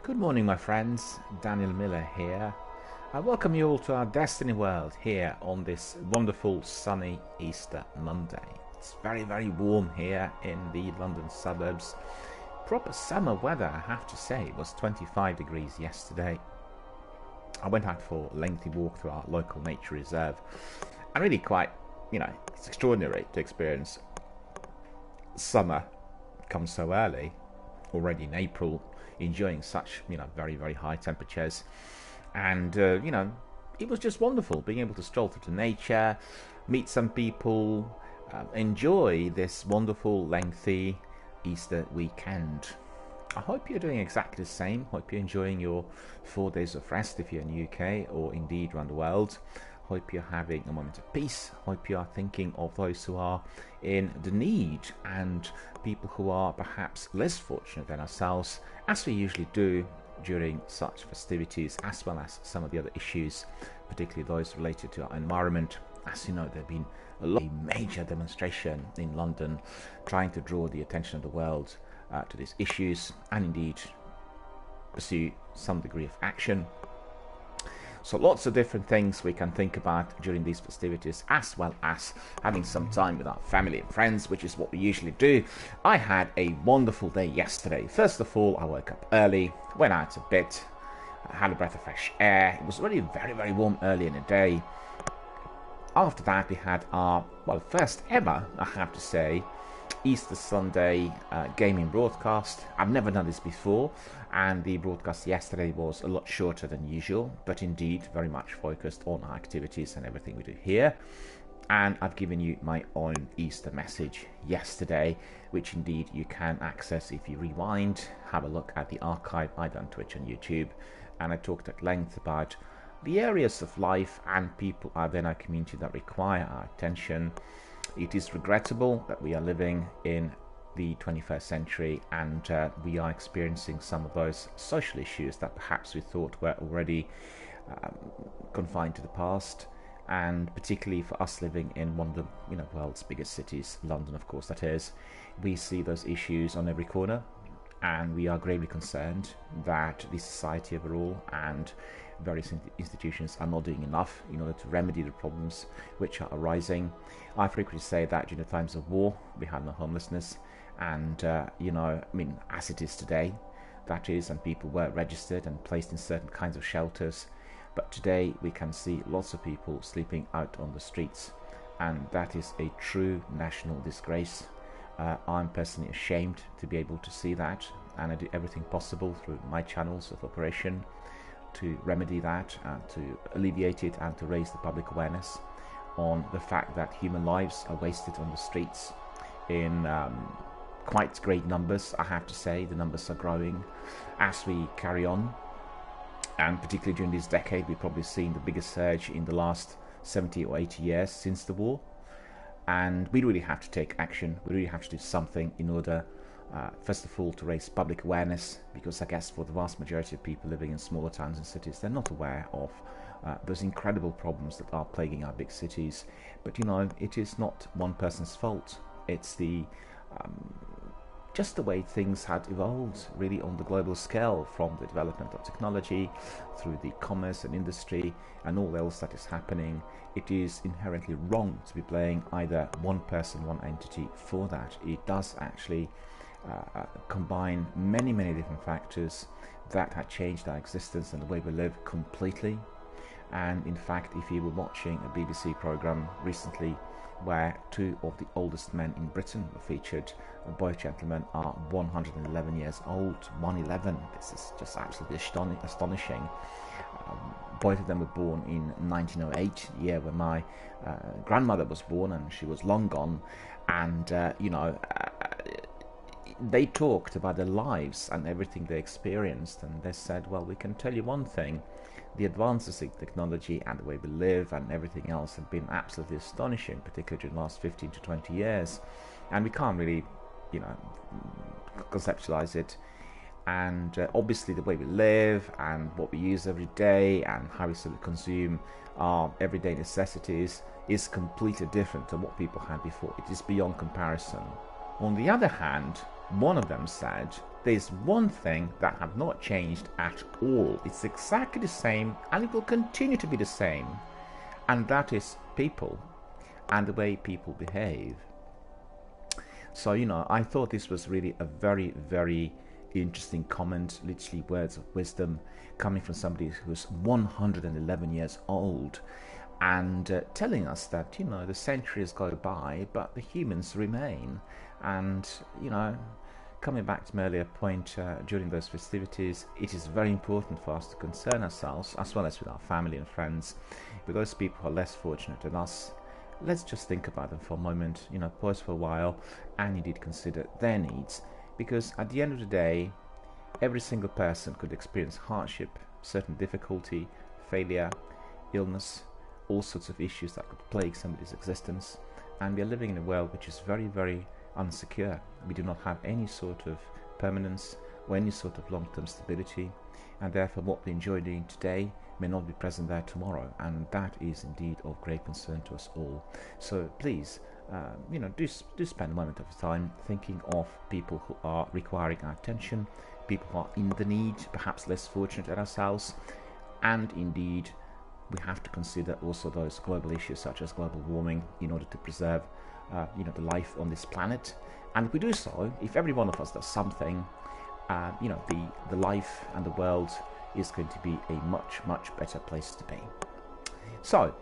Good morning, my friends. DRBMiller here. I welcome you all to our Destiny world here on this wonderful sunny Easter Monday. It's very, very warm here in the London suburbs. Proper summer weather, I have to say. It was 25 degrees yesterday. I went out for a lengthy walk through our local nature reserve. And really quite, it's extraordinary to experience summer come so early, already in April, enjoying such very, very high temperatures. And it was just wonderful being able to stroll through the nature, meet some people, enjoy this wonderful lengthy Easter weekend. I hope you're doing exactly the same. Hope you're enjoying your 4 days of rest if you're in the UK or indeed around the world. Hope you're having a moment of peace. Hope you are thinking of those who are in the need and people who are perhaps less fortunate than ourselves, as we usually do during such festivities, as well as some of the other issues, particularly those related to our environment. As you know, there have been a major demonstration in London trying to draw the attention of the world to these issues and indeed pursue some degree of action. So lots of different things we can think about during these festivities, as well as having some time with our family and friends, which is what we usually do. I had a wonderful day yesterday. First of all, I woke up early, went out a bit, had a breath of fresh air. It was really very, very warm early in the day. After that, we had our, first ever, I have to say, Easter Sunday gaming broadcast. I've never done this before, and the broadcast yesterday was a lot shorter than usual, but indeed very much focused on our activities and everything we do here. And I've given you my own Easter message yesterday, which indeed you can access if you rewind, have a look at the archive either on Twitch and YouTube. And I talked at length about the areas of life and people within our community that require our attention. It is regrettable that we are living in the 21st century and we are experiencing some of those social issues that perhaps we thought were already confined to the past, and particularly for us living in one of the world's biggest cities, London of course that is, we see those issues on every corner, and we are gravely concerned that the society overall and various institutions are not doing enough in order to remedy the problems which are arising. I frequently say that during the times of war we had no homelessness, and as it is today, that is, and people were registered and placed in certain kinds of shelters, but today we can see lots of people sleeping out on the streets, and that is a true national disgrace. I'm personally ashamed to be able to see that, and I do everything possible through my channels of operation to remedy that and to alleviate it and to raise the public awareness on the fact that human lives are wasted on the streets in quite great numbers. I have to say the numbers are growing as we carry on, and particularly during this decade we've probably seen the biggest surge in the last 70 or 80 years since the war. And we really have to take action. We really have to do something in order first of all to raise public awareness, because I guess for the vast majority of people living in smaller towns and cities, they're not aware of those incredible problems that are plaguing our big cities. But it is not one person's fault. It's the just the way things had evolved really on the global scale, from the development of technology through the commerce and industry and all else that is happening. It is inherently wrong to be blaming either one person, one entity for that. It does actually combine many, many different factors that had changed our existence and the way we live completely. And in fact, if you were watching a BBC programme recently where two of the oldest men in Britain were featured, both gentlemen are 111 years old. 111, this is just absolutely astonishing. Both of them were born in 1908, the year when my grandmother was born, and she was long gone. And they talked about their lives and everything they experienced, and they said, well, we can tell you one thing: the advances in technology and the way we live and everything else have been absolutely astonishing, particularly during the last 15 to 20 years, and we can't really conceptualize it. And obviously the way we live and what we use every day and how we sort of consume our everyday necessities is completely different to what people had before. It is beyond comparison. On the other hand, one of them said, there's one thing that have not changed at all. It's exactly the same, and it will continue to be the same, and that is people and the way people behave. So, you know, I thought this was really a very, very interesting comment, literally words of wisdom coming from somebody who's 111 years old, and telling us that, you know, the centuries go by, but the humans remain. And, you know, coming back to my earlier point, during those festivities, it is very important for us to concern ourselves, as well as with our family and friends, with those people who are less fortunate than us. Let's just think about them for a moment, you know, pause for a while, and indeed consider their needs. Because at the end of the day, every single person could experience hardship, certain difficulty, failure, illness, all sorts of issues that could plague somebody's existence. And we are living in a world which is very, very unsecure. We do not have any sort of permanence or any sort of long-term stability, and therefore what we enjoy doing today may not be present there tomorrow, and that is indeed of great concern to us all. So please, you know, do spend a moment of time thinking of people who are requiring our attention, people who are in the need, perhaps less fortunate than ourselves, and indeed we have to consider also those global issues such as global warming in order to preserve you know, the life on this planet. And if we do so, if every one of us does something, you know, the life and the world is going to be a much, much better place to be. So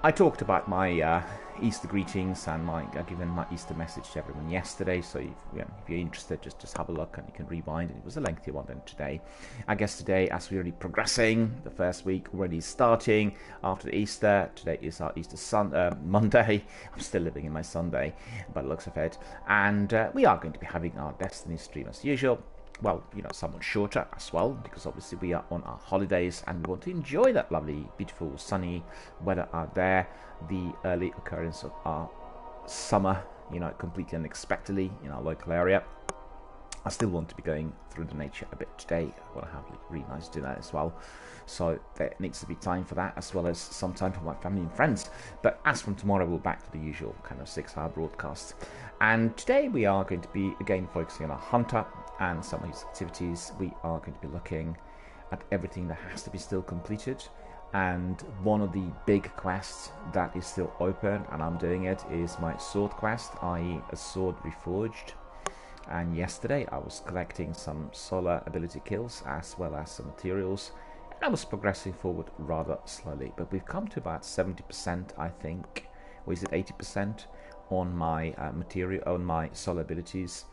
I talked about my Easter greetings and given my Easter message to everyone yesterday. So if you're interested, just have a look, and you can rewind. And it was a lengthy one then today. I guess today, as we're already progressing, the first week already starting after Easter. Today is our Easter Monday. I'm still living in my Sunday by the looks of it. And we are going to be having our Destiny stream as usual. Well, you know, somewhat shorter as well, because obviously we are on our holidays and we want to enjoy that lovely, beautiful, sunny weather out there. The early occurrence of our summer, you know, completely unexpectedly in our local area. I still want to be going through the nature a bit today. I want to have really nice dinner as well. So there needs to be time for that, as well as some time for my family and friends. But as from tomorrow, we're back to the usual kind of 6-hour broadcast. And today we are going to be again focusing on our hunter and some of his activities. We are going to be looking at everything that has to be still completed. And one of the big quests that is still open, and I'm doing it, is my sword quest, i.e. a sword reforged. And yesterday I was collecting some solar ability kills as well as some materials, and I was progressing forward rather slowly, but we've come to about 70%, I think, or is it 80% on my material, on my solar abilities,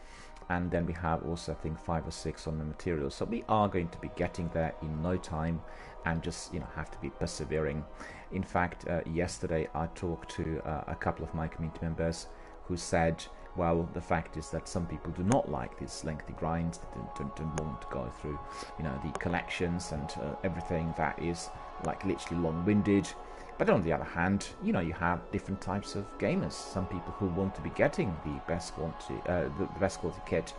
and then we have also I think 5 or 6 on the materials. So we are going to be getting there in no time, and just, you know, have to be persevering. In fact, yesterday I talked to a couple of my community members who said, well, the fact is that some people do not like these lengthy grinds. They don't want to go through, you know, the collections and everything that is like literally long-winded. But on the other hand, you know, you have different types of gamers. Some people who want to be getting the best quality, the best quality kit,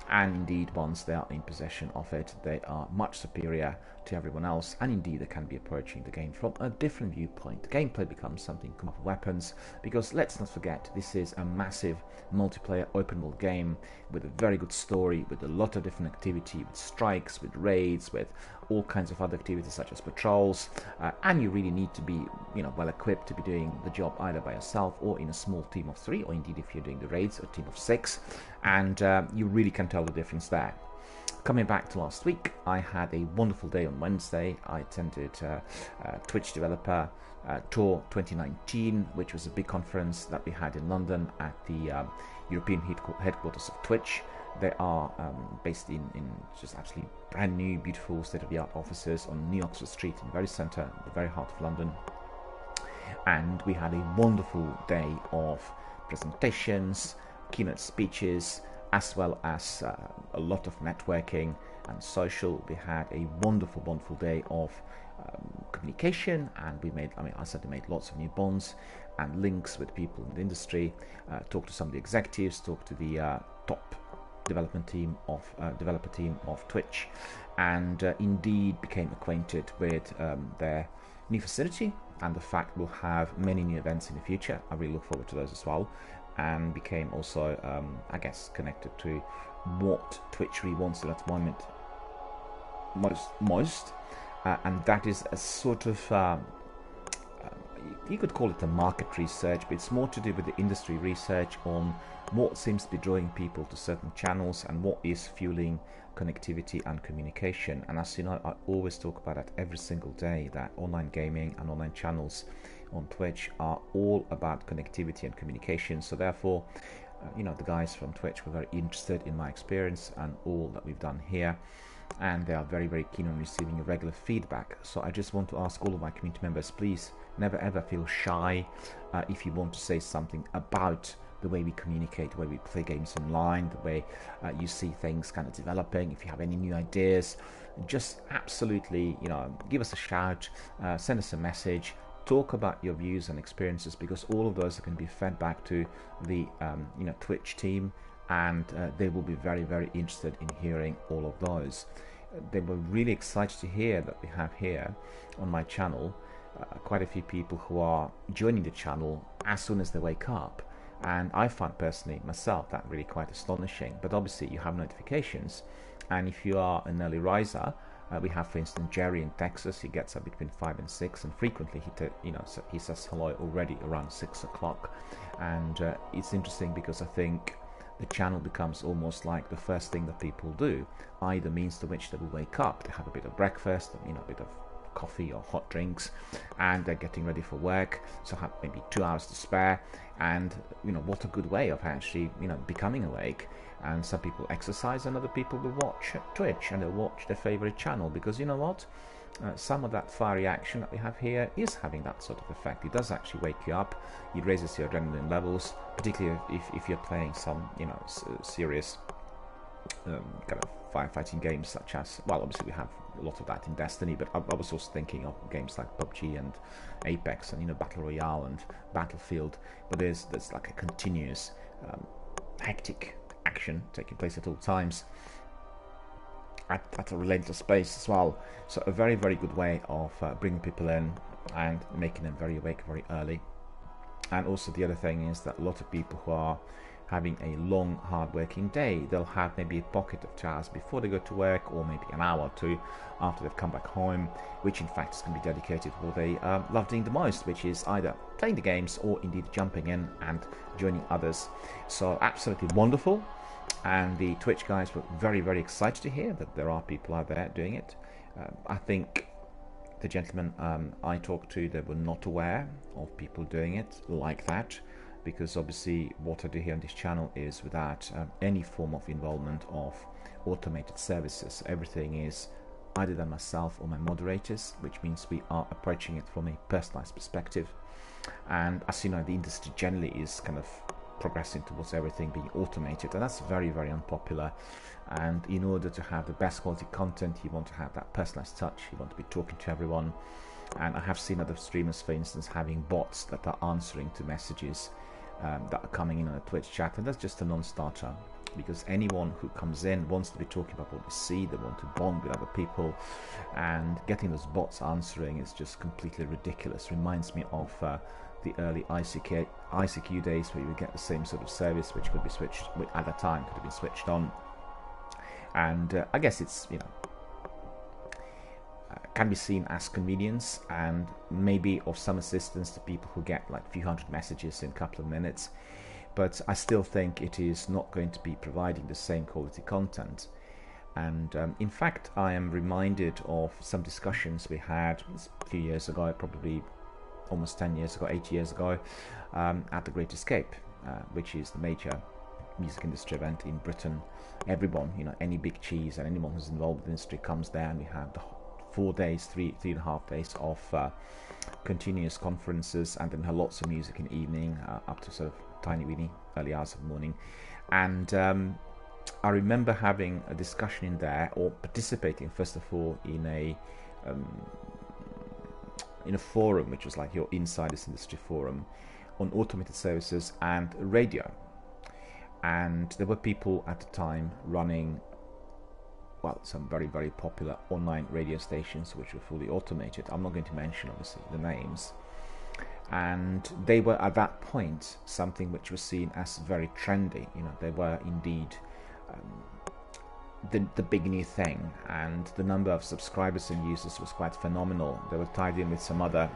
and indeed once they are in possession of it, they are much superior to everyone else, and indeed they can be approaching the game from a different viewpoint. The gameplay becomes something come up with weapons, because let's not forget, this is a massive multiplayer open world game with a very good story, with a lot of different activity, with strikes, with raids, with all kinds of other activities such as patrols, and you really need to be, you know, well equipped to be doing the job either by yourself or in a small team of 3, or indeed if you're doing the raids, a team of 6, and you really can tell the difference there. Coming back to last week, I had a wonderful day on Wednesday. I attended Twitch Developer Tour 2019, which was a big conference that we had in London at the European headquarters of Twitch. They are based in just absolutely brand new, beautiful, state-of-the-art offices on New Oxford Street in the very centre, the very heart of London. And we had a wonderful day of presentations, keynote speeches, as well as a lot of networking and social. We had a wonderful, wonderful day of communication, and we made, I certainly made lots of new bonds and links with people in the industry, talked to some of the executives, talked to the top developer team of Twitch, and indeed became acquainted with their new facility and the fact we'll have many new events in the future. I really look forward to those as well. and became also, I guess, connected to what Twitch really wants at that moment most, and that is a sort of you could call it a market research, but it's more to do with the industry research on what seems to be drawing people to certain channels and what is fueling connectivity and communication. And as you know, I always talk about that every single day, that online gaming and online channels on Twitch are all about connectivity and communication. So therefore, you know, the guys from Twitch were very interested in my experience and all that we've done here, and they are very, very keen on receiving regular feedback. So I just want to ask all of my community members, please never ever feel shy if you want to say something about the way we communicate, the way we play games online, the way you see things kind of developing. If you have any new ideas, just absolutely, you know, give us a shout, send us a message, talk about your views and experiences, because all of those are going to be fed back to the you know, Twitch team, and they will be very, very interested in hearing all of those. They were really excited to hear that we have here on my channel quite a few people who are joining the channel as soon as they wake up, and I find personally myself that really quite astonishing. But obviously you have notifications, and if you are an early riser, we have, for instance, Jerry in Texas. He gets up between 5 and 6, and frequently he says hello already around 6 o'clock. And it's interesting because I think the channel becomes almost like the first thing that people do, either means to which they will wake up, they have a bit of breakfast, you know, a bit of coffee or hot drinks, and they're getting ready for work, so have maybe 2 hours to spare. And you know, what a good way of actually, you know, becoming awake. And some people exercise, and other people will watch Twitch, and they'll watch their favorite channel, because you know what, some of that fiery action that we have here is having that sort of effect. It does actually wake you up, it raises your adrenaline levels, particularly if you're playing some, you know, serious kind of firefighting games, such as, well, obviously we have a lot of that in Destiny, but I was also thinking of games like PUBG and Apex and, you know, Battle Royale and Battlefield. But there's like a continuous hectic action taking place at all times at a relentless pace as well. So a very, very good way of bringing people in and making them very awake very early. And also the other thing is that a lot of people who are having a long, hard working day, they'll have maybe a pocket of 2 hours before they go to work, or maybe an hour or two after they've come back home, which in fact is going to be dedicated to what they love doing the most, which is either playing the games or indeed jumping in and joining others. So absolutely wonderful. And the Twitch guys were very, very excited to hear that there are people out there doing it. I think the gentlemen I talked to, they were not aware of people doing it like that, because obviously what I do here on this channel is without any form of involvement of automated services. Everything is either than myself or my moderators, which means we are approaching it from a personalized perspective. And as you know, the industry generally is kind of progressing towards everything being automated, and that's very, very unpopular. And in order to have the best quality content, you want to have that personalized touch, you want to be talking to everyone. And I have seen other streamers, for instance, having bots that are answering to messages that are coming in on a Twitch chat, and that's just a non-starter, because anyone who comes in wants to be talking about what they see, they want to bond with other people, and getting those bots answering is just completely ridiculous. Reminds me of the early ICQ days, where you would get the same sort of service, which could be switched at that time, could have been switched on. And I guess it's, you know, can be seen as convenience and maybe of some assistance to people who get like a few hundred messages in a couple of minutes, but I still think it is not going to be providing the same quality content. And in fact, I am reminded of some discussions we had a few years ago, probably almost 10 years ago, 8 years ago, at the Great Escape, which is the major music industry event in Britain. Everyone, you know, any big cheese and anyone who's involved in the industry comes there, and we have the 4 days, three and a half days of continuous conferences, and then have lots of music in the evening, up to sort of tiny weeny early hours of the morning. And I remember having a discussion in there, or participating first of all in a forum, which was like your Insiders Industry forum, on automated services and radio. And there were people at the time running, well, some very, very popular online radio stations which were fully automated. I'm not going to mention obviously the names, and they were at that point something which was seen as very trendy. You know, they were indeed the big new thing, and the number of subscribers and users was quite phenomenal. They were tied in with some other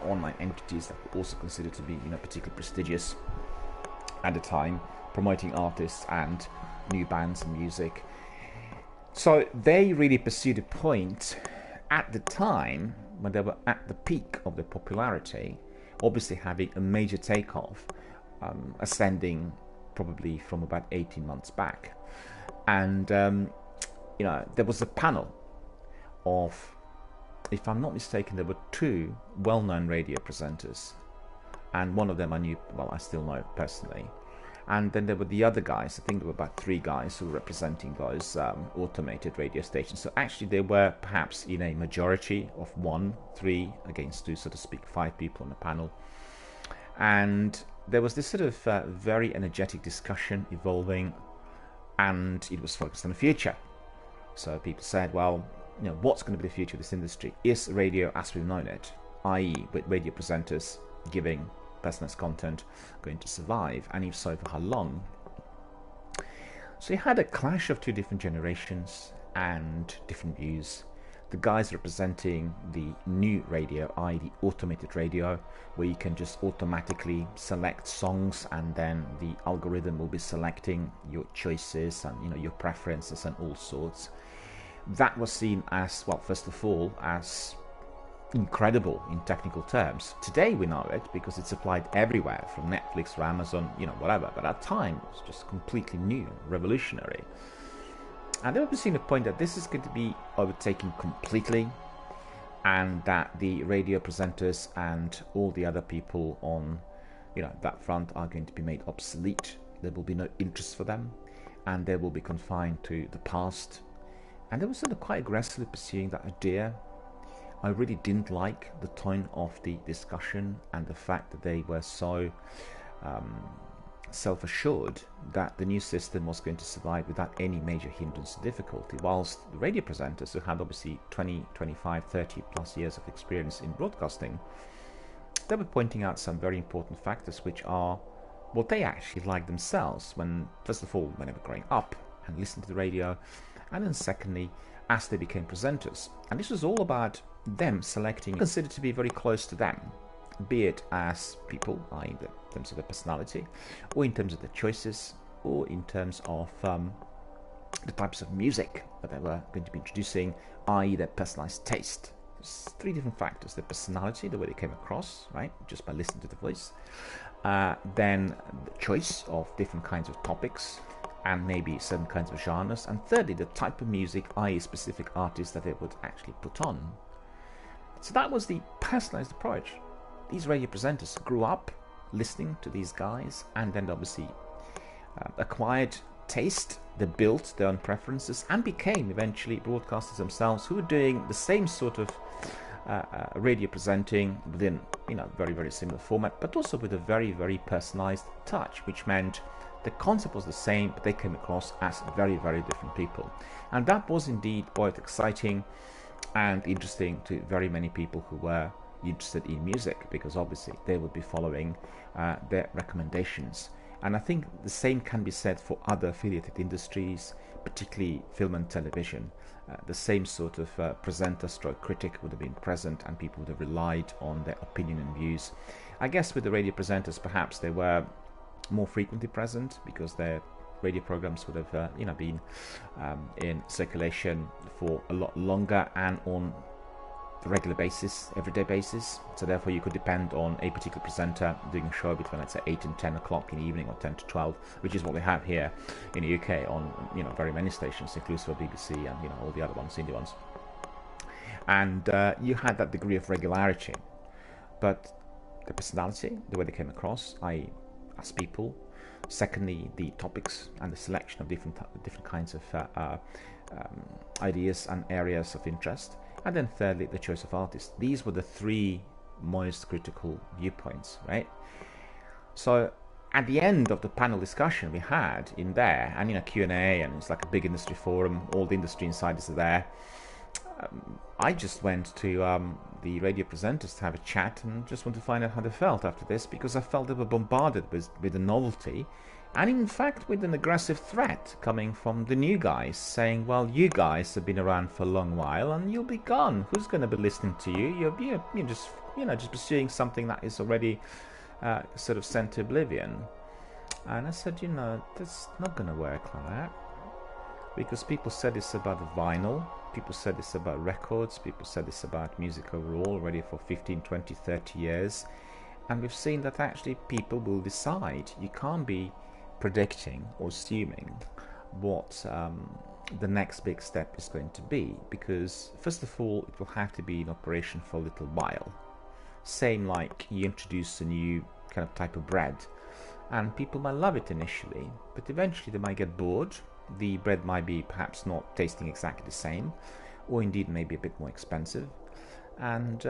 online entities that were also considered to be, you know, particularly prestigious at the time, promoting artists and new bands and music. So they really pursued a point at the time when they were at the peak of their popularity, obviously having a major takeoff, ascending probably from about 18 months back. And you know, there was a panel of, if I'm not mistaken, there were two well-known radio presenters, and one of them I still know personally. And then there were the other guys. I think there were about three guys who were representing those automated radio stations. So actually they were perhaps in a majority of 3 against 2, so to speak, 5 people on the panel. And there was this sort of very energetic discussion evolving, and it was focused on the future. So people said, well, you know, what's going to be the future of this industry? Is radio as we've known it, i.e. with radio presenters giving personalized content, going to survive, and if so, for how long? So you had a clash of two different generations and different views. The guys representing the new radio, i.e. the automated radio, where you can just automatically select songs and then the algorithm will be selecting your choices and, you know, your preferences and all sorts. That was seen as, well, first of all, as incredible in technical terms. Today we know it because it's applied everywhere, from Netflix or Amazon, you know, whatever. But at the time it was just completely new, revolutionary. And they were seeing the point that this is going to be overtaken completely, and that the radio presenters and all the other people on, you know, that front are going to be made obsolete. There will be no interest for them, and they will be confined to the past. And they were sort of quite aggressively pursuing that idea. I really didn't like the tone of the discussion and the fact that they were so self-assured that the new system was going to survive without any major hindrance or difficulty, whilst the radio presenters, who had obviously 20, 25, 30 plus years of experience in broadcasting, they were pointing out some very important factors which are what they actually liked themselves when, first of all, when they were growing up and listening to the radio, and then secondly, as they became presenters. And this was all about them selecting considered to be very close to them, be it as people, i.e. in terms of their personality, or in terms of their choices, or in terms of the types of music that they were going to be introducing, i.e. their personalized taste. There's 3 different factors: their personality, the way they came across, right, just by listening to the voice, then the choice of different kinds of topics and maybe certain kinds of genres, and thirdly, the type of music, i.e. specific artists that they would actually put on. So that was the personalized approach. These radio presenters grew up listening to these guys, and then obviously acquired taste. They built their own preferences and became eventually broadcasters themselves, who were doing the same sort of radio presenting within, you know, very, very similar format, but also with a very, very personalized touch, which meant the concept was the same, but they came across as very, very different people. And that was indeed both exciting and interesting to very many people who were interested in music, because obviously they would be following their recommendations. And I think the same can be said for other affiliated industries, particularly film and television. The same sort of presenter stroke critic would have been present, and people would have relied on their opinion and views. I guess with the radio presenters, perhaps they were more frequently present because their radio programs would have you know, been in circulation for a lot longer and on a regular basis, everyday basis. So therefore you could depend on a particular presenter doing a show between, let's say, 8 and 10 o'clock in the evening, or 10 to 12, which is what we have here in the UK on, you know, very many stations, inclusive of BBC and, you know, all the other ones, indie ones. And you had that degree of regularity, but the personality, the way they came across, i.e. as people. Secondly, the topics and the selection of different kinds of ideas and areas of interest. And then thirdly, the choice of artists. These were the 3 most critical viewpoints, right? So at the end of the panel discussion we had in there, and, you know, Q&A, and it's like a big industry forum, all the industry insiders are there, I just went to the radio presenters to have a chat and just want to find out how they felt after this, because I felt they were bombarded with the novelty, and in fact with an aggressive threat coming from the new guys, saying, well, you guys have been around for a long while and you'll be gone. Who's going to be listening to you? You're just, just pursuing something that is already sort of sent to oblivion. And I said, that's not going to work like that. Because people said this about the vinyl, people said this about records, people said this about music overall already for 15, 20, 30 years. And we've seen that actually people will decide. You can't be predicting or assuming what the next big step is going to be, because first of all it will have to be in operation for a little while. Same like you introduce a new kind of type of bread, and people might love it initially, but eventually they might get bored. The bread might be perhaps not tasting exactly the same, or indeed maybe a bit more expensive, and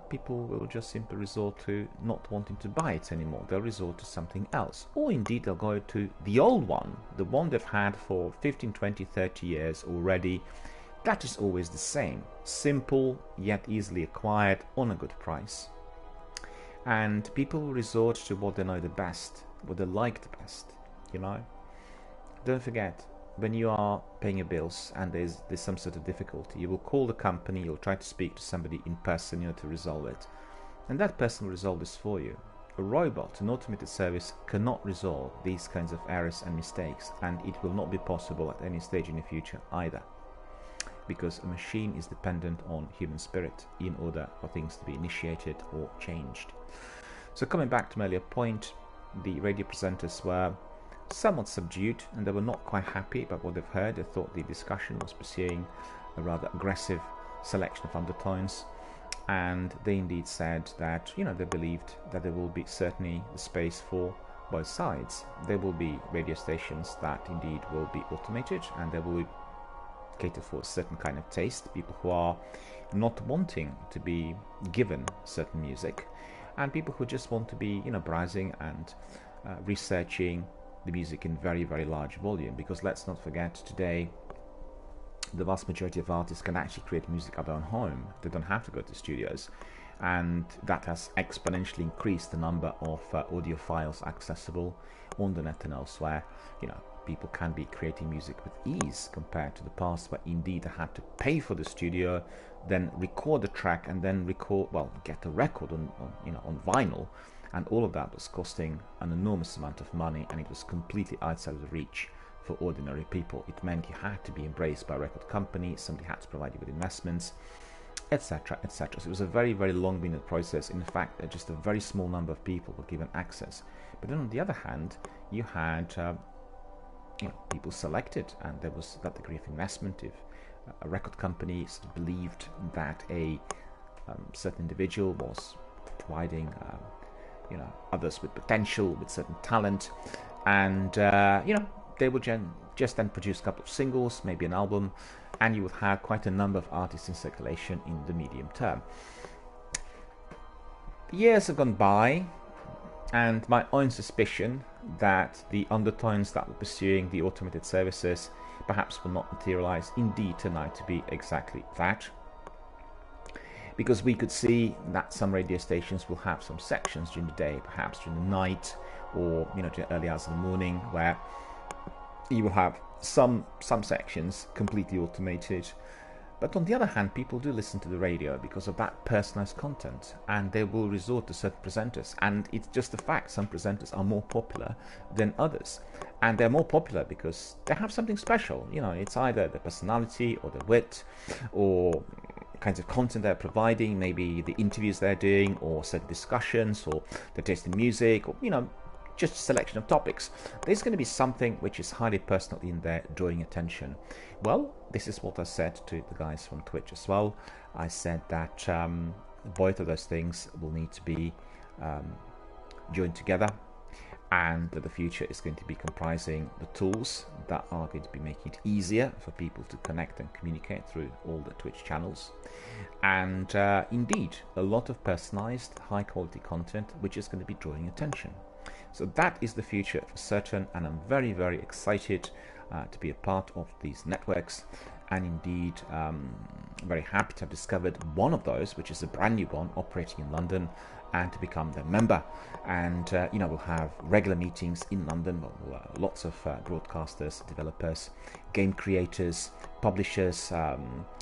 people will just simply resort to not wanting to buy it anymore. They'll resort to something else, or indeed they'll go to the old one, the one they've had for 15, 20, 30 years already. That is always the same, simple yet easily acquired on a good price. And people will resort to what they know the best, what they like the best. Don't forget, when you are paying your bills and there's some sort of difficulty, you will call the company, you'll try to speak to somebody in person, to resolve it. And that person will resolve this for you. A robot, an automated service, cannot resolve these kinds of errors and mistakes, and it will not be possible at any stage in the future either. Because a machine is dependent on human spirit in order for things to be initiated or changed. So coming back to my earlier point, the radio presenters were somewhat subdued, and they were not quite happy about what they've heard. They thought the discussion was pursuing a rather aggressive selection of undertones, and they indeed said that they believed that there will be certainly the space for both sides. There will be radio stations that indeed will be automated, and they will cater for a certain kind of taste, people who are not wanting to be given certain music, and people who just want to be browsing and researching the music in very, very large volume. Because let's not forget, today the vast majority of artists can actually create music at their own home. They don't have to go to studios, and that has exponentially increased the number of audio files accessible on the net and elsewhere. People can be creating music with ease compared to the past, where indeed they had to pay for the studio, then record the track, and then get a record on vinyl. And all of that was costing an enormous amount of money, and it was completely outside of the reach for ordinary people. It meant you had to be embraced by a record company, somebody had to provide you with investments, etc., etc. So it was a very, very long-winded process. In fact, just a very small number of people were given access. But then on the other hand, you had people selected, and there was that degree of investment. If a record company believed that a certain individual was providing others with potential, with certain talent, and they would just then produce a couple of singles, maybe an album, and you would have quite a number of artists in circulation in the medium term. Years have gone by, and my own suspicion that the undertones that were pursuing the automated services perhaps will not materialize indeed turn out to be exactly that. Because we could see that some radio stations will have some sections during the day, perhaps during the night, or during the early hours of the morning, where you will have some sections completely automated. But on the other hand, people do listen to the radio because of that personalized content, and they will resort to certain presenters. And it's just a fact, some presenters are more popular than others. And they're more popular because they have something special. It's either their personality or their wit, or kinds of content they're providing, maybe the interviews they're doing, or certain discussions, or their taste in music, or just a selection of topics. There's going to be something which is highly personal in there, drawing attention. Well, this is what I said to the guys from Twitch as well. I said that both of those things will need to be joined together, and that the future is going to be comprising the tools that are going to be making it easier for people to connect and communicate through all the Twitch channels, and indeed a lot of personalized high quality content which is going to be drawing attention. So that is the future for certain, and I'm very, very excited to be a part of these networks and indeed very happy to have discovered one of those, which is a brand new one operating in London, and to become their member. And we'll have regular meetings in London. Lots of broadcasters, developers, game creators, publishers,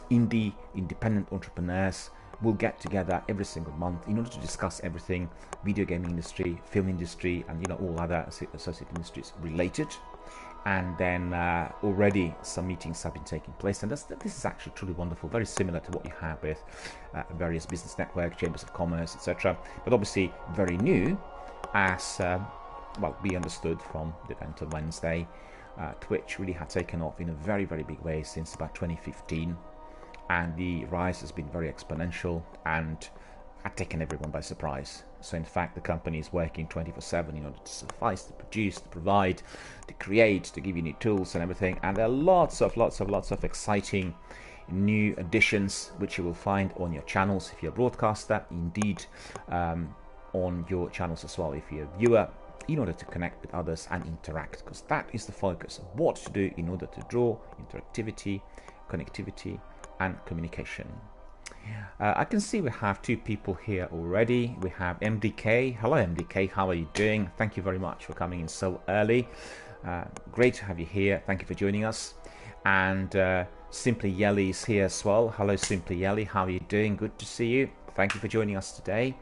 independent entrepreneurs will get together every single month in order to discuss everything video gaming industry, film industry, and all other associated industries related. And then already some meetings have been taking place, and this is actually truly wonderful, very similar to what you have with various business networks, chambers of commerce, etc. But obviously very new, as we understood from the event on Wednesday. Twitch really had taken off in a very, very big way since about 2015, and the rise has been very exponential and had taken everyone by surprise. So in fact, the company is working 24/7 in order to suffice, to produce, to provide, to create, to give you new tools and everything. And there are lots of exciting new additions which you will find on your channels if you're a broadcaster, indeed on your channels as well if you're a viewer, in order to connect with others and interact, because that is the focus of what to do in order to draw interactivity, connectivity, and communication. I can see we have two people here already. We have MDK. Hello MDK, how are you doing? Thank you very much for coming in so early. Great to have you here. Thank you for joining us. And Simply Yelly is here as well. Hello Simply Yelly, how are you doing? Good to see you. Thank you for joining us today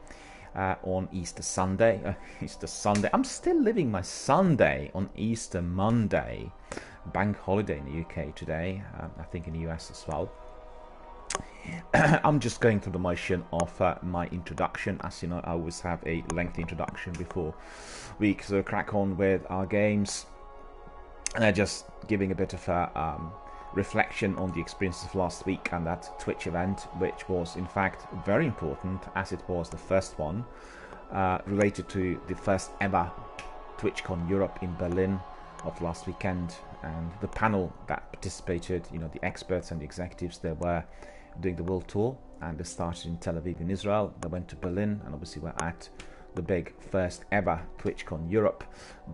on Easter Sunday. Easter Sunday. I'm still living my Sunday on Easter Monday. Bank holiday in the UK today. I think in the US as well. I'm just going through the motion of my introduction. As you know, I always have a lengthy introduction before we crack on with our games, and just giving a bit of a reflection on the experiences of last week and that Twitch event, which was in fact very important, as it was the first one related to the first ever TwitchCon Europe in Berlin of last weekend, and the panel that participated, the experts and the executives, they were doing the world tour, and they started in Tel Aviv in Israel. They went to Berlin and obviously were at the big first ever TwitchCon Europe,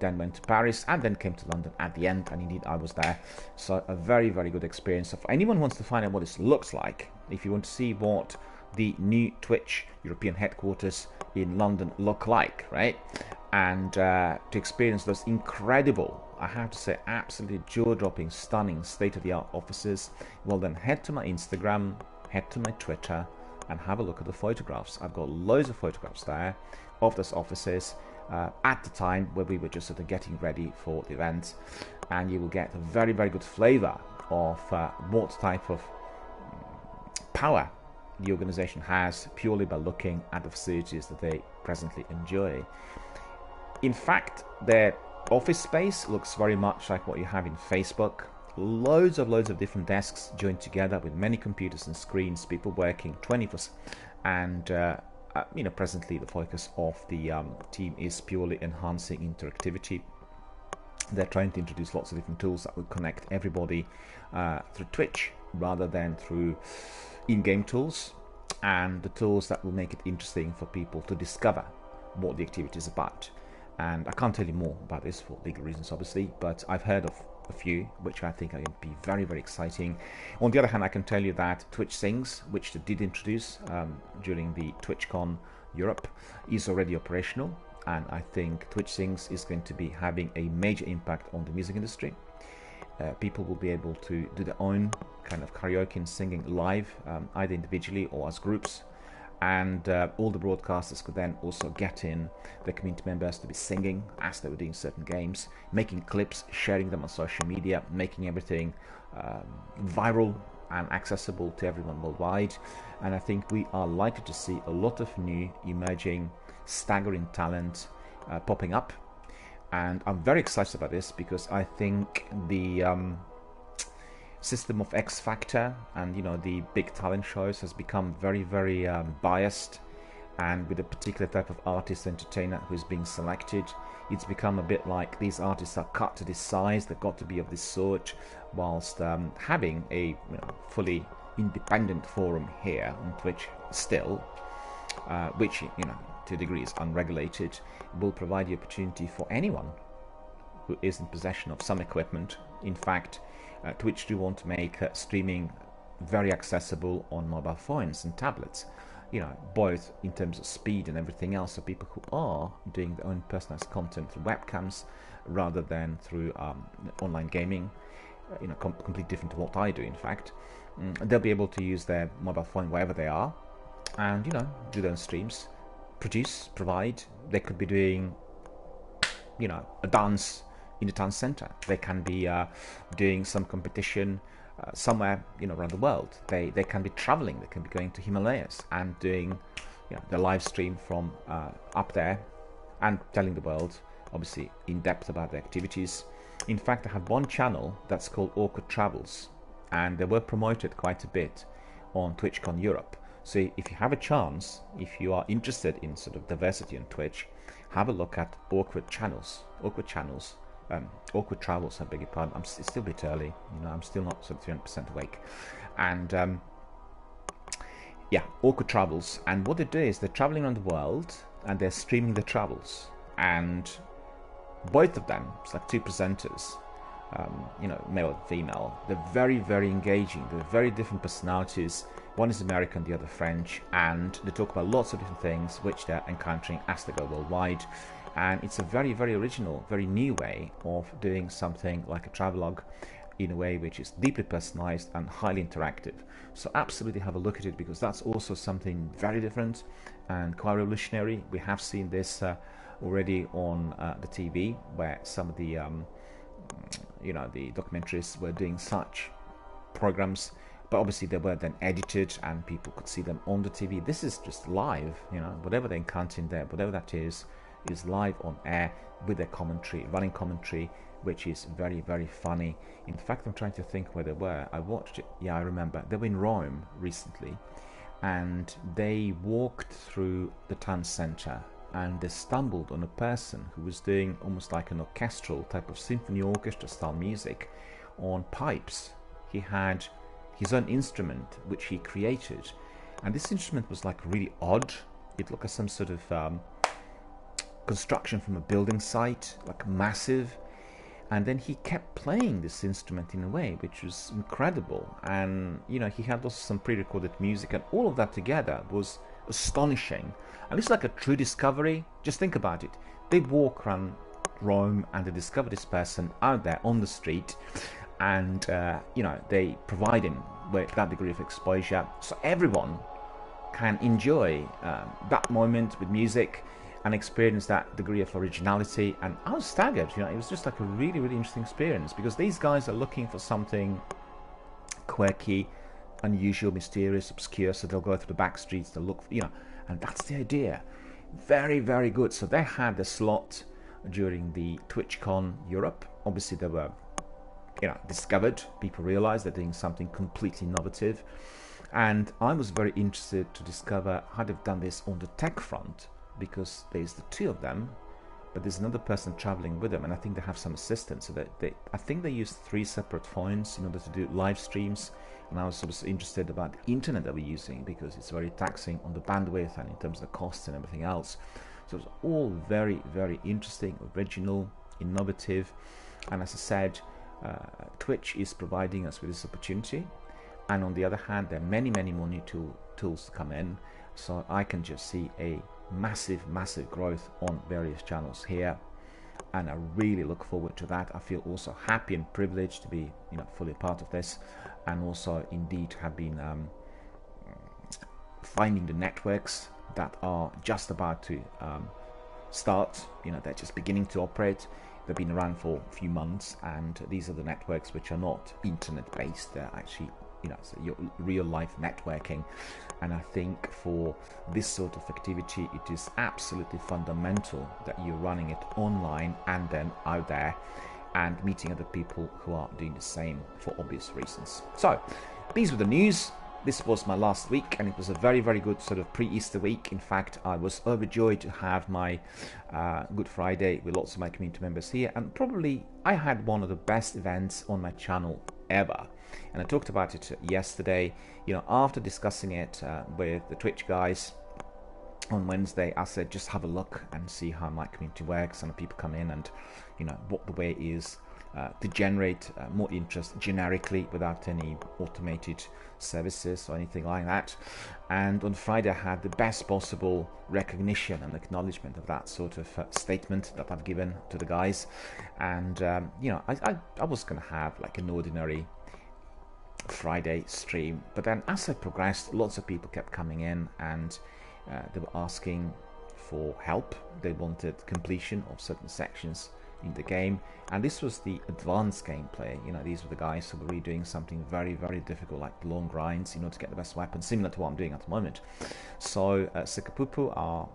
then went to Paris, and then came to London at the end, and indeed I was there. So a very, very good experience. So if anyone wants to find out what this looks like, if you want to see what the new Twitch European headquarters in London look like, right, and to experience those incredible, I have to say, absolutely jaw-dropping, stunning, state-of-the-art offices, well then head to my Instagram, head to my Twitter, and have a look at the photographs. I've got loads of photographs there of those offices at the time where we were just sort of getting ready for the event, and you will get a very, very good flavor of what type of power the organization has purely by looking at the facilities that they presently enjoy. In fact, their office space looks very much like what you have in Facebook. Loads of different desks joined together with many computers and screens, people working 24/7, and presently the focus of the team is purely enhancing interactivity. They're trying to introduce lots of different tools that will connect everybody through Twitch rather than through in-game tools, and the tools that will make it interesting for people to discover what the activity is about. And I can't tell you more about this for legal reasons, obviously, but I've heard of a few which I think are going to be very, very exciting. On the other hand, I can tell you that Twitch Sings, which they did introduce during the TwitchCon Europe, is already operational, and I think Twitch Sings is going to be having a major impact on the music industry. People will be able to do their own kind of karaoke and singing live, either individually or as groups. And all the broadcasters could then also get in the community members to be singing as they were doing certain games, making clips, sharing them on social media, making everything viral and accessible to everyone worldwide. And I think we are likely to see a lot of new, emerging, staggering talent popping up. And I'm very excited about this because I think the system of X Factor and the big talent shows has become very, very biased, and with a particular type of artist entertainer who is being selected, it's become a bit like these artists are cut to this size, they've got to be of this sort, whilst having a fully independent forum here on Twitch still, which to a degree is unregulated, will provide the opportunity for anyone who is in possession of some equipment. In fact, Twitch do want to make streaming very accessible on mobile phones and tablets, you know, both in terms of speed and everything else, so people who are doing their own personalized content through webcams rather than through online gaming, you know, completely different to what I do, in fact. They'll be able to use their mobile phone wherever they are and, you know, do their own streams, produce, provide. They could be doing, you know, a dance in the town center. They can be doing some competition somewhere, you know, around the world. They can be traveling. They can be going to Himalayas and doing, you know, the live stream from up there and telling the world, obviously, in depth about the activities. In fact, I have one channel that's called Awkward Travels, and they were promoted quite a bit on TwitchCon Europe. So if you have a chance, if you are interested in sort of diversity on Twitch, have a look at Awkward Travels, I beg your pardon. It's still a bit early, you know, I'm still not sort of 300% awake. And yeah, Awkward Travels. And what they do is they're traveling around the world and they're streaming the travels. And both of them, it's like two presenters, you know, male and female. They're very, very engaging. They're very different personalities. One is American, the other French, and they talk about lots of different things which they're encountering as they go worldwide. And it's a very, very original, very new way of doing something like a travelogue in a way which is deeply personalized and highly interactive. So absolutely have a look at it, because that's also something very different and quite revolutionary. We have seen this already on the TV, where some of the you know, the documentaries were doing such programs, but obviously they were then edited and people could see them on the TV. This is just live, you know, whatever they're encountering there, whatever that is live on air with their commentary, running commentary, which is very, very funny. In fact, I'm trying to think where they were. I watched it, yeah, I remember. They were in Rome recently, and they walked through the town centre and they stumbled on a person who was doing almost like an orchestral type of symphony orchestra style music on pipes. He had his own instrument which he created, and this instrument was like really odd. It looked like some sort of construction from a building site, like massive, and then he kept playing this instrument in a way which was incredible. And you know, he had also some pre-recorded music, and all of that together was astonishing. And it's like a true discovery. Just think about it. They walk around Rome and they discover this person out there on the street, and you know, they provide him with that degree of exposure so everyone can enjoy that moment with music and experience that degree of originality. And I was staggered, you know, it was just like a really, really interesting experience, because these guys are looking for something quirky, unusual, mysterious, obscure, so they'll go through the back streets, they'll look for, you know, and that's the idea. Very, very good. So they had the slot during the TwitchCon Europe. Obviously they were, you know, discovered, people realized they're doing something completely innovative, and I was very interested to discover how they've done this on the tech front, because there's the two of them, but there's another person traveling with them, and I think they have some assistance. So I think they use 3 separate phones in order to do live streams. And I was sort of interested about the internet that we're using, because it's very taxing on the bandwidth and in terms of the costs and everything else. So it's all very, very interesting, original, innovative. And as I said, Twitch is providing us with this opportunity. And on the other hand, there are many, many more new tools to come in. So I can just see a massive, massive growth on various channels here. And I really look forward to that. I feel also happy and privileged to be, you know, fully a part of this, and also indeed have been finding the networks that are just about to start. You know, they're just beginning to operate. They've been around for a few months, and these are the networks which are not internet based. They're actually, you know, so your real life networking. And I think for this sort of activity, it is absolutely fundamental that you're running it online and then out there and meeting other people who are doing the same for obvious reasons. So these were the news. This was my last week, and it was a very, very good sort of pre-Easter week. In fact, I was overjoyed to have my Good Friday with lots of my community members here, and probably I had one of the best events on my channel ever. And I talked about it yesterday. You know, after discussing it with the Twitch guys, on Wednesday, I said just have a look and see how my community works, and people come in and what the way is to generate more interest generically without any automated services or anything like that. And on Friday I had the best possible recognition and acknowledgement of that sort of statement that I've given to the guys. And I was going to have like an ordinary Friday stream, but then as I progressed, lots of people kept coming in and they were asking for help. They wanted completion of certain sections in the game, and this was the advanced gameplay. These were the guys who were really doing something very, very difficult, like long grinds, to get the best weapon, similar to what I'm doing at the moment. So Sikapupu, our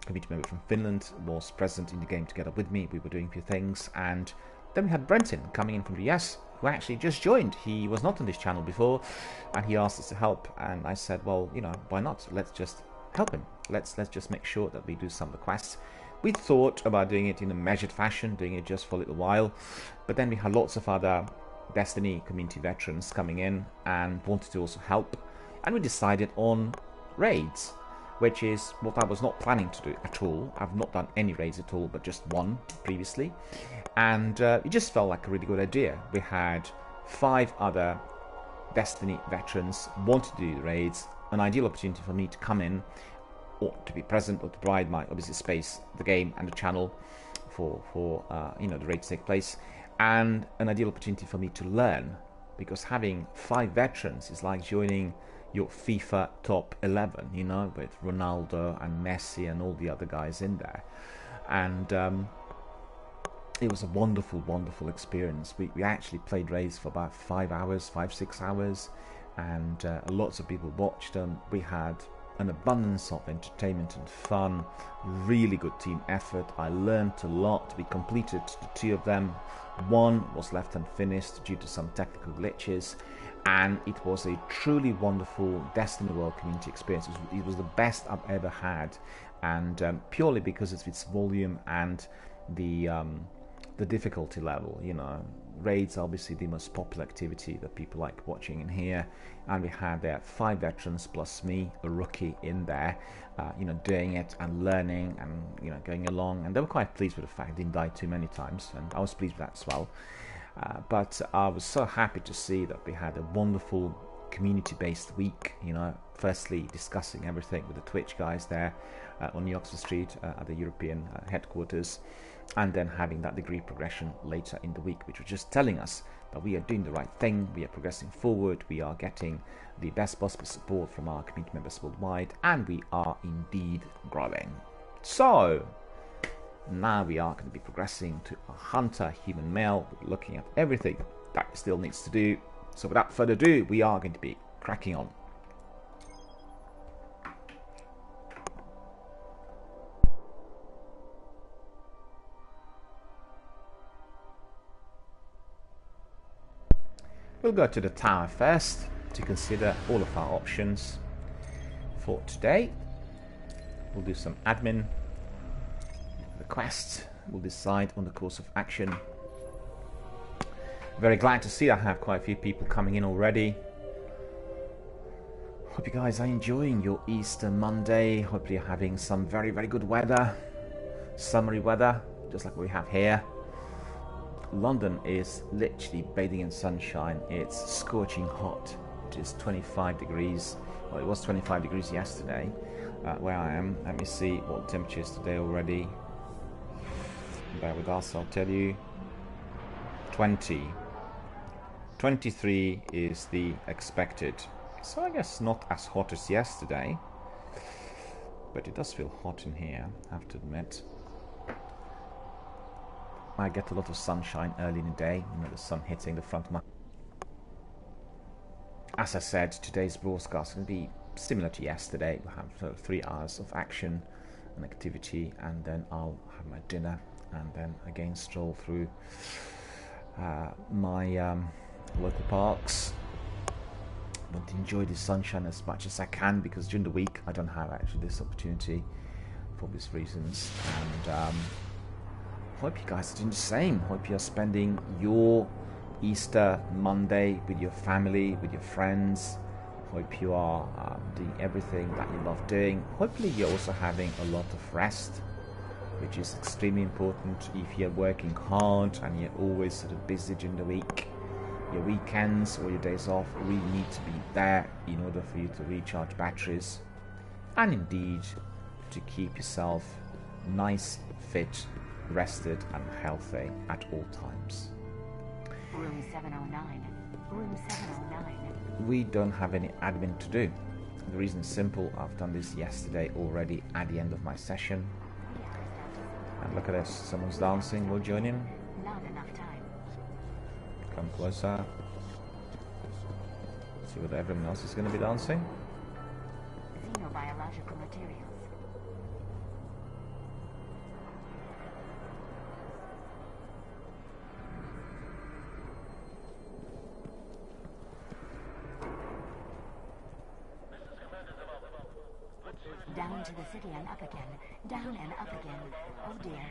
community member from Finland, was present in the game together with me. We were doing a few things, and then we had Brenton coming in from the US, who actually just joined. He was not on this channel before, and he asked us to help, and I said, well, why not? Let's just help him. Let's just make sure that we do some of the quests. We thought about doing it in a measured fashion, doing it just for a little while, but then we had lots of other Destiny community veterans coming in and wanted to also help, and we decided on raids, which is what I was not planning to do at all. I've not done any raids at all, but just one previously, and it just felt like a really good idea. We had 5 other Destiny veterans wanted to do the raids, an ideal opportunity for me to come in, or to be present, or to provide my obviously space, the game and the channel for the raid to take place, and an ideal opportunity for me to learn, because having 5 veterans is like joining your FIFA top 11, with Ronaldo and Messi and all the other guys in there. And it was a wonderful, wonderful experience. We actually played raids for about 5-6 hours, and lots of people watched them. We had an abundance of entertainment and fun, really good team effort. I learned a lot. We completed the 2 of them. One was left unfinished due to some technical glitches, and it was a truly wonderful Destiny World community experience. It was the best I've ever had, and purely because of its volume and the difficulty level. Raids are obviously the most popular activity that people like watching in here, and we had there 5 veterans plus me, a rookie, in there, doing it and learning and going along, and they were quite pleased with the fact I didn't die too many times, and I was pleased with that as well. But I was so happy to see that we had a wonderful community-based week. Firstly discussing everything with the Twitch guys there on New Oxford Street at the European headquarters, and then having that degree progression later in the week, which was just telling us that we are doing the right thing, we are progressing forward, we are getting the best possible support from our community members worldwide, and we are indeed growing. So now we are going to be progressing to a hunter human male, looking at everything that still needs to do. So without further ado, we are going to be cracking on. We'll go to the tower first to consider all of our options for today. We'll do some admin, the quest, we'll decide on the course of action. Very glad to see I have quite a few people coming in already. Hope you guys are enjoying your Easter Monday. Hopefully you're having some very, very good weather, summery weather, just like we have here. London is literally bathing in sunshine. It's scorching hot. It is 25 degrees. Well, it was 25 degrees yesterday where I am. Let me see what the temperature is today already. Bear with us, I'll tell you. 20. 23 is the expected. So I guess not as hot as yesterday, but it does feel hot in here, I have to admit. I get a lot of sunshine early in the day, the sun hitting the front of my... As I said, today's broadcast is going to be similar to yesterday. We'll have 3 hours of action and activity, and then I'll have my dinner, and then again stroll through my local parks. I want to enjoy the sunshine as much as I can, because during the week I don't have actually this opportunity for obvious reasons, and hope you guys are doing the same. Hope you're spending your Easter Monday with your family, with your friends, Hope you are doing everything that you love doing. Hopefully you're also having a lot of rest, which is extremely important. If you're working hard and you're always sort of busy during the week, your weekends or your days off really need to be there in order for you to recharge batteries and indeed to keep yourself nice, fit, rested and healthy at all times. Room 709. Room 709. We don't have any admin to do. The reason is simple. I've done this yesterday already at the end of my session. And look at this. Someone's dancing. We'll join in. Not enough time. Come closer. See what everyone else is going to be dancing. Xenobiological materials. Down to the city and up again. Down and up again. Oh dear.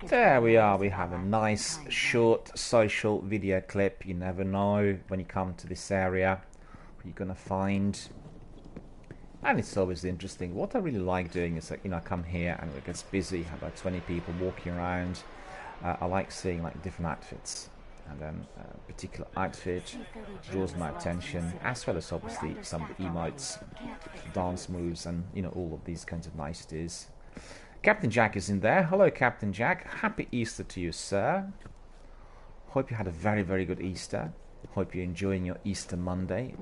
There we are. We have a nice short social video clip. You never know when you come to this area what you're gonna find, and it's always interesting. What I really like doing is, like, you know, I come here and it gets busy, have about 20 people walking around. I like seeing like different outfits, and then a particular outfit draws my attention, as well as obviously some of the emotes, dance moves, and you know, all of these kinds of niceties. Captain Jack is in there. Hello, Captain Jack. Happy Easter to you, sir. Hope you had a very, very good Easter. Hope you're enjoying your Easter Monday.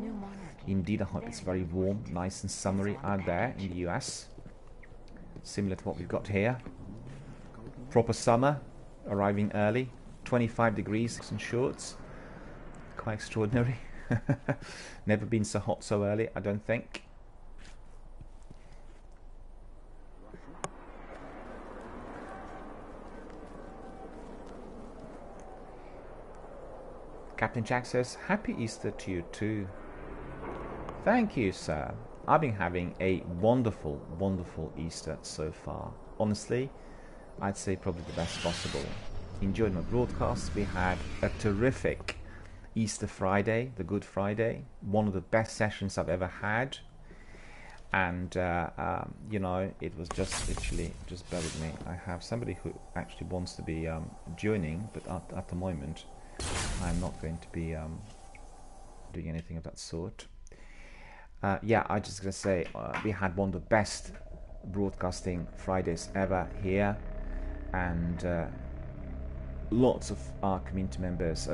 Indeed, I hope it's very warm, nice and summery out there in the US. Similar to what we've got here. Proper summer, arriving early. 25 degrees and shorts. Quite extraordinary. Never been so hot so early, I don't think. Captain Jack says, Happy Easter to you too. Thank you, sir. I've been having a wonderful, wonderful Easter so far. Honestly, I'd say probably the best possible. Enjoyed my broadcasts. We had a terrific Easter Friday, the Good Friday. One of the best sessions I've ever had. And, you know, it was just literally, just bear with me. I have somebody who actually wants to be joining, but at the moment, I'm not going to be doing anything of that sort. Yeah, I just gonna say we had one of the best broadcasting Fridays ever here, and lots of our community members,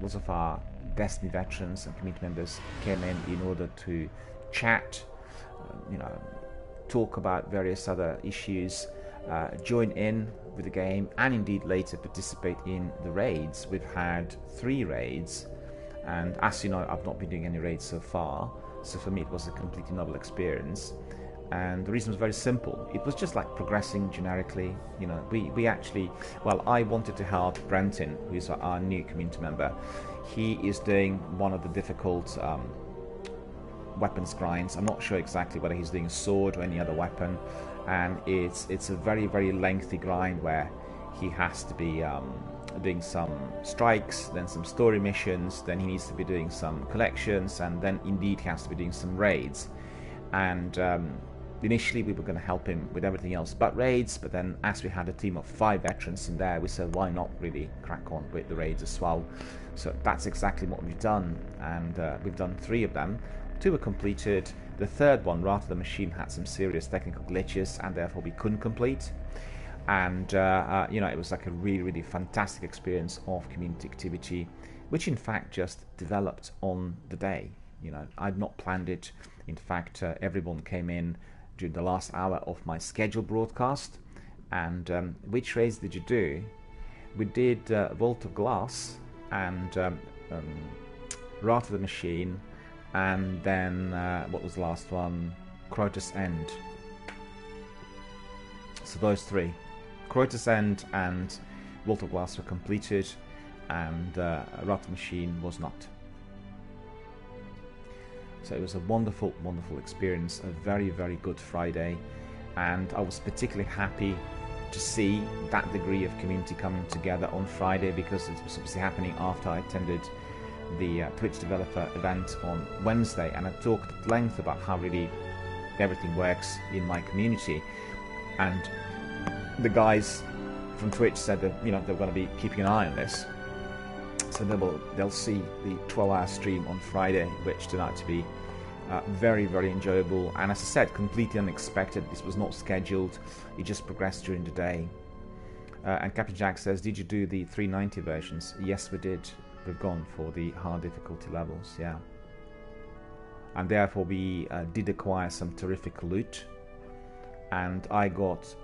lots of our Destiny veterans and community members came in order to chat, you know, talk about various other issues. Join in with the game, and indeed later participate in the raids. We've had 3 raids, and as you know, I've not been doing any raids so far, so for me it was a completely novel experience. And the reason was very simple. It was just like progressing generically. You know, we actually, well, I wanted to help Brenton, who is our new community member. He is doing one of the difficult weapons grinds. I'm not sure exactly whether he's doing a sword or any other weapon, and it's a very, very lengthy grind where he has to be doing some strikes, then some story missions, then he needs to be doing some collections, and then indeed he has to be doing some raids. And initially we were going to help him with everything else but raids, but then as we had a team of 5 veterans in there, we said why not really crack on with the raids as well. So that's exactly what we've done, and we've done 3 of them. 2 were completed. The 3rd one, Wrath of the Machine, had some serious technical glitches, and therefore we couldn't complete. And you know, it was like a really, really fantastic experience of community activity, which in fact just developed on the day. You know, I'd not planned it. In fact, everyone came in during the last hour of my scheduled broadcast. And which raids did you do? We did Vault of Glass and Wrath of the Machine, and then what was the last one? Crotus End. So those 3, Crotus End and Vault of Glass, were completed, and Wrath of the Machine was not. So it was a wonderful, wonderful experience, a very, very good Friday, and I was particularly happy to see that degree of community coming together on Friday, because it was obviously happening after I attended the Twitch developer event on Wednesday, and I talked at length about how really everything works in my community. And the guys from Twitch said that, you know, they're going to be keeping an eye on this, so they'll see the 12-hour stream on Friday, which turned out to be very, very enjoyable, and as I said, completely unexpected. This was not scheduled, it just progressed during the day. And Captain Jack says, did you do the 390 versions? Yes, we did. We've gone for the hard difficulty levels, yeah. And therefore we did acquire some terrific loot, and I got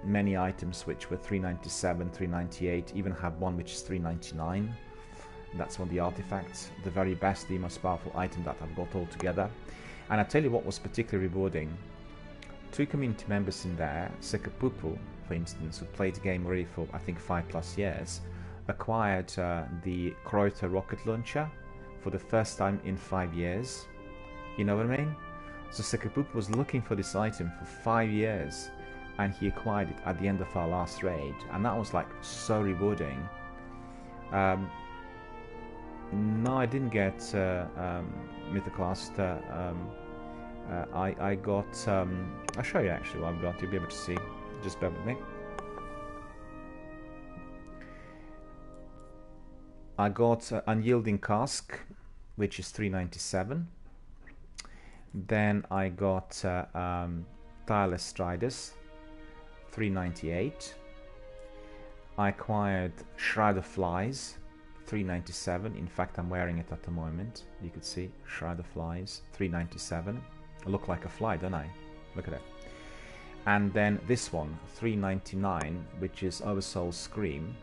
many items which were 397, 398, even have one which is 399. That's one of the artifacts, the very best, the most powerful item that I've got altogether. And I tell you what was particularly rewarding. 2 community members in there, Sekapupu, for instance, who played the game already for I think 5+ years, acquired the Kreuter rocket launcher for the first time in 5 years. You know what I mean? So Sekapupu was looking for this item for 5 years, and he acquired it at the end of our last raid, and that was like so rewarding. No, I didn't get Mythoclast. I got... I'll show you actually what I've got. You'll be able to see. Just bear with me. I got Unyielding Cask, which is 397. Then I got Tireless Striders, 398. I acquired Shroud of Flies, 397. In fact, I'm wearing it at the moment. You could see Shroud of Flies, 397. I look like a fly, don't I? Look at it. And then this one, 399, which is Oversoul Scream.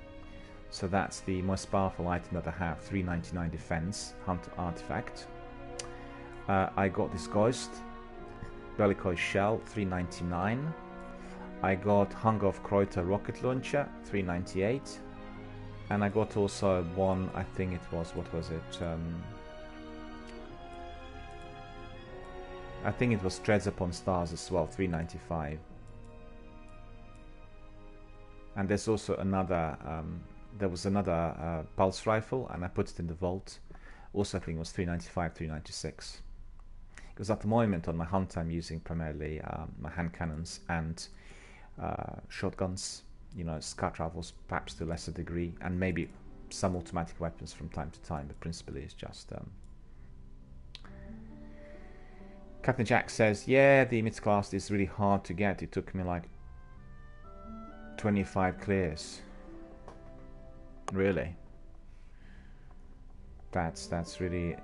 So that's the most powerful item that I have, 399 defense, Hunter artifact. I got this Ghost, Bellicoy Shell, 399. I got Hunger of Kreuter rocket launcher, 398. And I got also one, I think it was, what was it? I think it was Treads Upon Stars as well, 395. And there's also another, there was another pulse rifle, and I put it in the vault. Also I think it was 395, 396. Because at the moment on my hunt I'm using primarily my hand cannons and shotguns, you know, scout rifles perhaps to a lesser degree, and maybe some automatic weapons from time to time, but principally it's just... Captain Jack says, yeah, the Myth class is really hard to get. It took me like 25 clears. Really? That's really...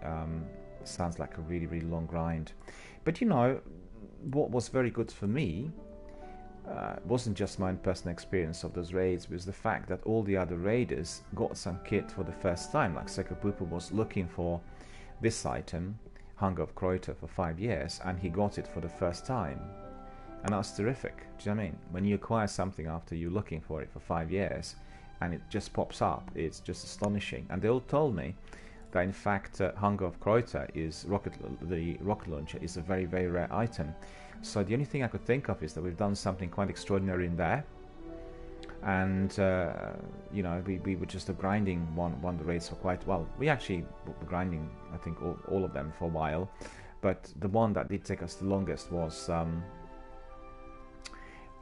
sounds like a really, really long grind. But you know, what was very good for me wasn't just my own personal experience of those raids, it was the fact that all the other raiders got some kit for the first time. Like Sekapupu was looking for this item, Hunger of Kreuter, for 5 years, and he got it for the first time. And that's terrific. Do you know what I mean? When you acquire something after you're looking for it for 5 years, and it just pops up, it's just astonishing. And they all told me that in fact Hunger of Kreuter is the rocket launcher is a very, very rare item. So the only thing I could think of is that we've done something quite extraordinary in there, and you know, we were just grinding one of the raids for quite well. We actually were grinding, I think, all of them for a while, but the one that did take us the longest was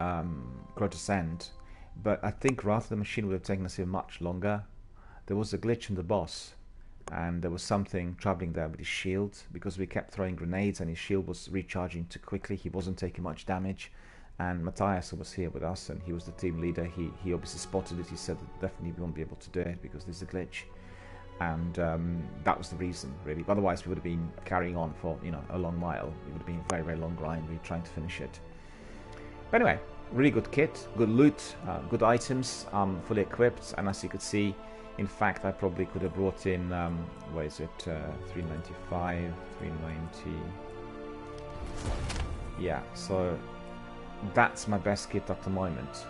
Kreuter's End. But I think rather the machine would have taken us even much longer. There was a glitch in the boss, and there was something troubling there with his shield, because we kept throwing grenades and his shield was recharging too quickly. He wasn't taking much damage, and Matthias was here with us and he was the team leader. He obviously spotted it. He said that definitely we won't be able to do it because there's a glitch, and that was the reason really. Otherwise we would have been carrying on for, you know, a long while. It would have been a very, very long grind really trying to finish it. But anyway, really good kit, good loot, good items, fully equipped, and as you could see, in fact, I probably could have brought in, what is it, 395, 390, yeah, so that's my best kit at the moment.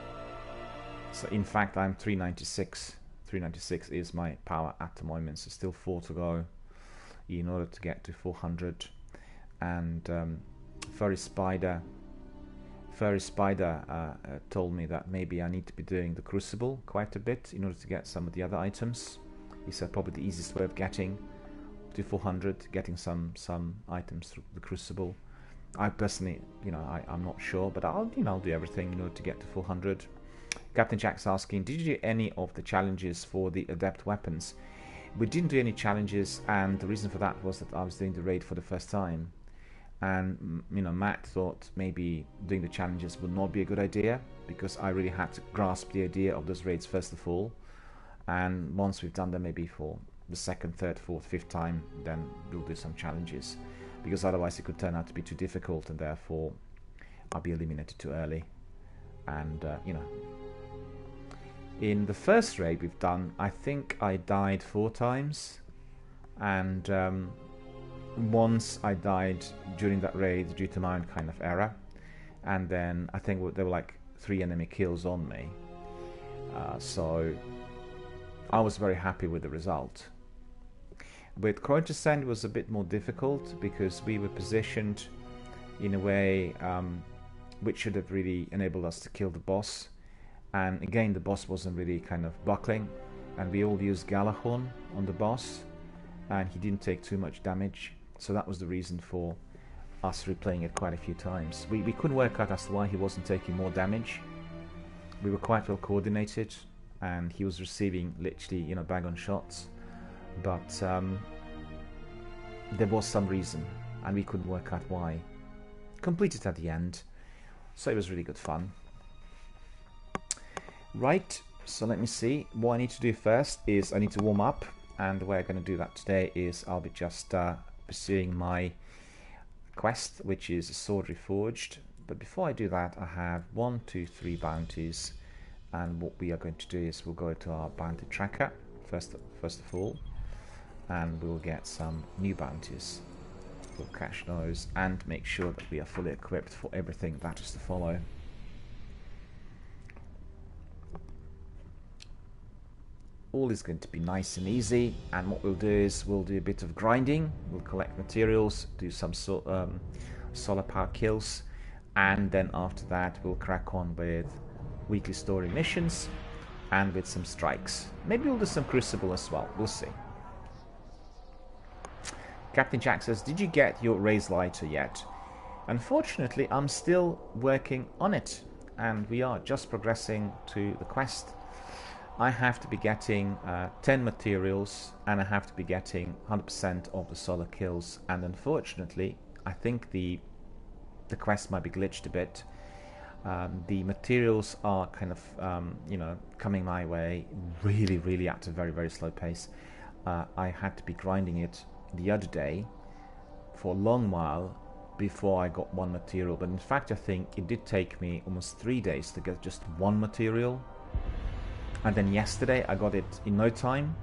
So in fact, I'm 396, 396 is my power at the moment, so still 4 to go in order to get to 400, and Furry Spider Furry Spider told me that maybe I need to be doing the Crucible quite a bit in order to get some of the other items. He said probably the easiest way of getting to 400, getting some items through the Crucible. I personally, I'm not sure, but I'll do everything in order to get to 400. Captain Jack's asking, did you do any of the challenges for the adept weapons? We didn't do any challenges, and the reason for that was that I was doing the raid for the first time, and Matt thought maybe doing the challenges would not be a good idea, because I really had to grasp the idea of those raids first of all, and once we've done them maybe for the second, third, fourth, fifth time, then we'll do some challenges, because otherwise it could turn out to be too difficult, and therefore I'll be eliminated too early. And in the first raid we've done, I think I died 4 times, and once I died during that raid due to my own kind of error, and then I think there were like 3 enemy kills on me, so I was very happy with the result. With Croydon it was a bit more difficult, because we were positioned in a way which should have really enabled us to kill the boss, and again the boss wasn't really kind of buckling, and we all used Galahorn on the boss, and he didn't take too much damage, so that was the reason for us replaying it quite a few times. We couldn't work out as to why he wasn't taking more damage. We were quite well coordinated, and he was receiving literally bag on shots, but there was some reason, and we couldn't work out why. Completed at the end, so it was really good fun. Right, so let me see. What I need to do first is I need to warm up, and the way I'm going to do that today is I'll be just pursuing my quest, which is Sword Reforged. But before I do that, I have 1, 2, 3 bounties, and what we are going to do is we'll go to our bounty tracker first of all, and we'll get some new bounties. We'll cache those and make sure that we are fully equipped for everything that is to follow. All is going to be nice and easy, and what we'll do is we'll do a bit of grinding, we'll collect materials, do some solar power kills, and then after that we'll crack on with weekly story missions and with some strikes. Maybe we'll do some Crucible as well, we'll see. Captain Jack says, did you get your raise lighter yet? Unfortunately, I'm still working on it, and we are just progressing to the quest. I have to be getting 10 materials, and I have to be getting 100% of the solar kills, and unfortunately I think the quest might be glitched a bit. The materials are kind of coming my way really at a very slow pace. I had to be grinding it the other day for a long while before I got one material, but in fact I think it did take me almost 3 days to get just one material. And then yesterday I got it in no time,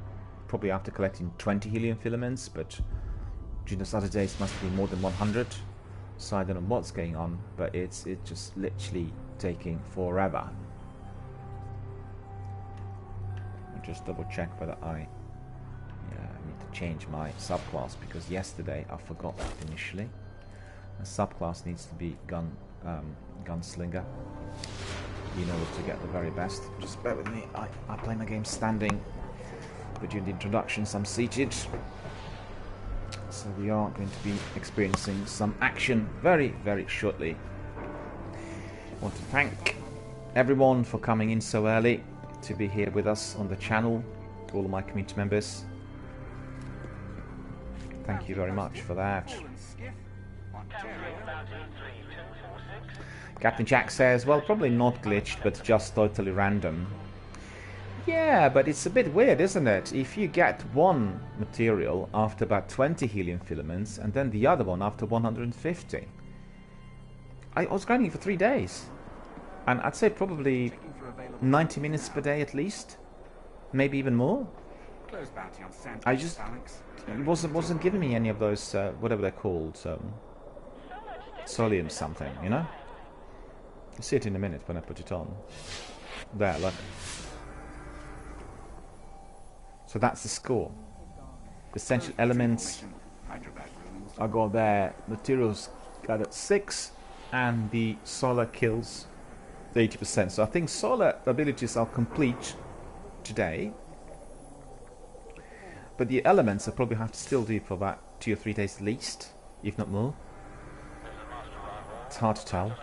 probably after collecting 20 helium filaments, but during those other days must be more than 100, so I don't know what's going on, but it's just literally taking forever. I'll just double check whether I need to change my subclass, because yesterday I forgot that initially. My subclass needs to be gunslinger in order to get the very best. Just bear with me, I play my game standing, but during the introductions I'm seated. So we are going to be experiencing some action very shortly. I want to thank everyone for coming in so early to be here with us on the channel, all of my community members. Thank you very much for that. Captain Jack says, well, probably not glitched, but just totally random. Yeah, but it's a bit weird, isn't it? If you get one material after about 20 helium filaments, and then the other one after 150. I was grinding for 3 days. And I'd say probably 90 minutes per day at least. Maybe even more. I just... It wasn't giving me any of those, whatever they're called, solium something, you know? You'll see it in a minute when I put it on. There, look. So that's the score. Essential elements, I got there, materials got at 6, and the solar kills 80%. So I think solar abilities are complete today, but the elements I probably have to still do for about 2 or 3 days at least, if not more. It's hard to tell.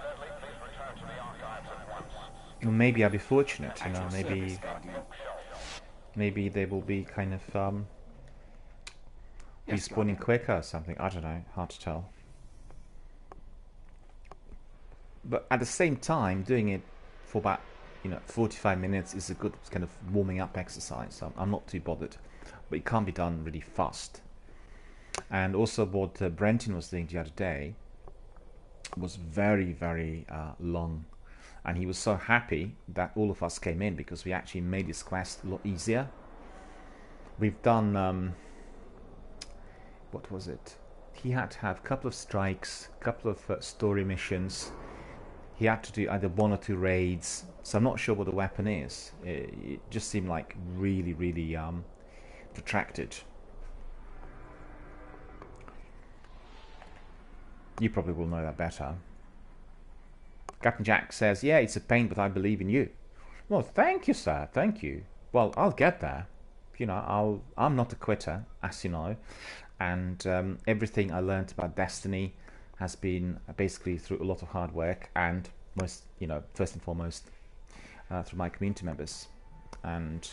Or maybe I'll be fortunate, you know, maybe they will be kind of respawning quicker or something. I don't know, hard to tell. But at the same time, doing it for about 45 minutes is a good kind of warming up exercise. So I'm not too bothered, but it can't be done really fast. And also what Brenton was doing the other day was very, very long, and he was so happy that all of us came in because we actually made this quest a lot easier. We've done what was it? He had to have a couple of strikes, a couple of story missions. He had to do either 1 or 2 raids, so I'm not sure what the weapon is. It just seemed like really, really protracted. You probably will know that better. Captain Jack says, yeah, it's a pain, but I believe in you. Well, thank you, sir. Thank you. Well, I'll get there. You know, I'm not a quitter, as you know. And everything I learned about Destiny has been basically through a lot of hard work, and most, first and foremost, through my community members. And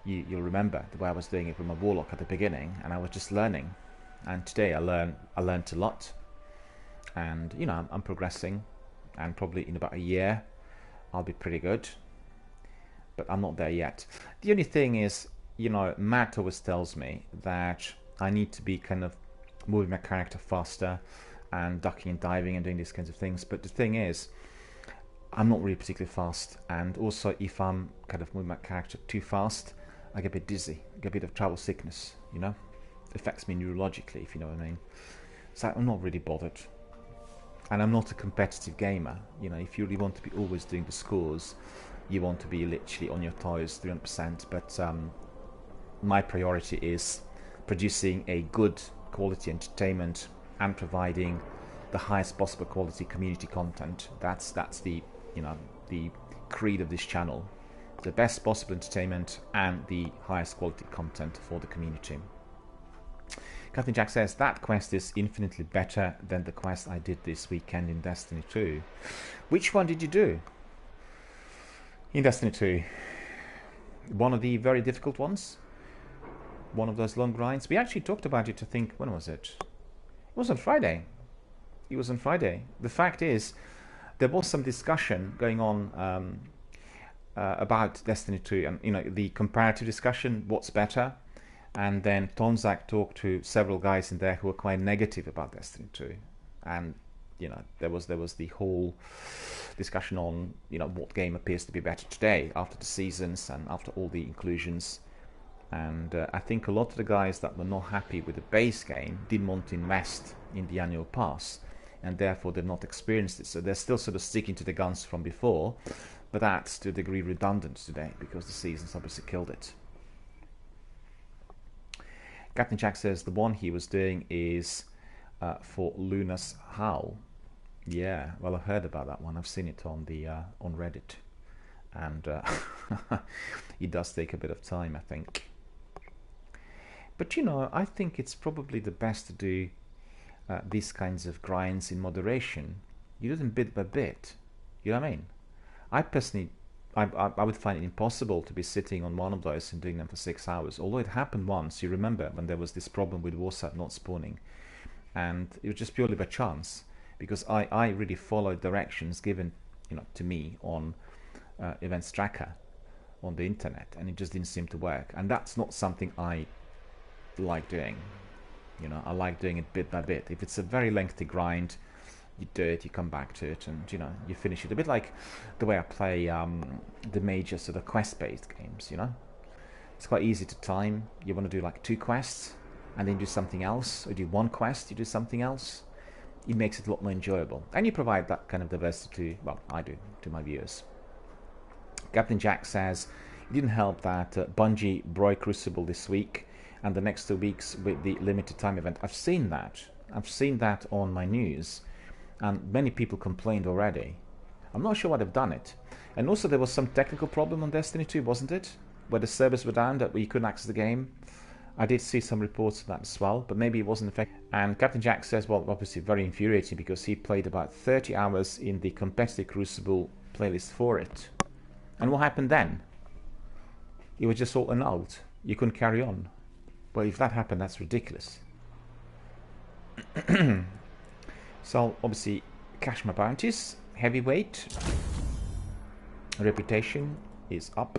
you'll remember the way I was doing it with my Warlock at the beginning, and I was just learning. And today I learned a lot. And I'm progressing, and probably in about a year I'll be pretty good, but I'm not there yet. The only thing is, Matt always tells me that I need to be kind of moving my character faster and ducking and diving and doing these kinds of things, but the thing is, I'm not really particularly fast, and also if I'm kind of moving my character too fast, I get a bit dizzy, I get a bit of travel sickness, it affects me neurologically, if you know what I mean. So I'm not really bothered. And I'm not a competitive gamer. If you really want to be always doing the scores, you want to be literally on your toes 300%. But my priority is producing a good quality entertainment and providing the highest possible quality community content. That's the the creed of this channel: the best possible entertainment and the highest quality content for the community. Captain Jack says, that quest is infinitely better than the quest I did this weekend in Destiny 2. Which one did you do in Destiny 2? One of the very difficult ones? One of those long grinds? We actually talked about it, I think, when was it? It was on Friday. It was on Friday. The fact is, there was some discussion going on about Destiny 2, and the comparative discussion, what's better. And then Tonzak talked to several guys in there who were quite negative about Destiny 2, and there was the whole discussion on what game appears to be better today after the seasons and after all the inclusions. And I think a lot of the guys that were not happy with the base game didn't want to invest in the annual pass, and therefore they've not experienced it. So they're still sort of sticking to the guns from before, but that's to a degree redundant today because the seasons obviously killed it. Captain Jack says the one he was doing is for Luna's Howl. Yeah, well, I've heard about that one. I've seen it on the on Reddit, and it does take a bit of time, I think. But I think it's probably the best to do these kinds of grinds in moderation. You do them bit by bit. You know what I mean? I personally, I would find it impossible to be sitting on one of those and doing them for 6 hours. Although it happened once, you remember, when there was this problem with Warsat not spawning, and it was just purely by chance, because I really followed directions given, to me on Events Tracker on the internet, and it just didn't seem to work. And that's not something I like doing. I like doing it bit by bit. If it's a very lengthy grind, you do it, you come back to it, and you finish it. A bit like the way I play the major sort of quest-based games. It's quite easy to time. You want to do like 2 quests and then do something else, or do 1 quest, you do something else. It makes it a lot more enjoyable, and you provide that kind of diversity. Well, I do, to my viewers. Captain Jack says it didn't help that Bungie broke Crucible this week and the next 2 weeks with the limited time event. I've seen that on my news. and many people complained already. I'm not sure why they've done it. And also there was some technical problem on Destiny 2, wasn't it? Where the servers were down, that we couldn't access the game. I did see some reports of that as well, but maybe it wasn't effective. And Captain Jack says, well, obviously very infuriating because he played about 30 hours in the competitive Crucible playlist for it. And what happened then? It was just all annulled. You couldn't carry on. Well, if that happened, that's ridiculous. So I'll obviously cash my bounties. Heavyweight. Reputation is up.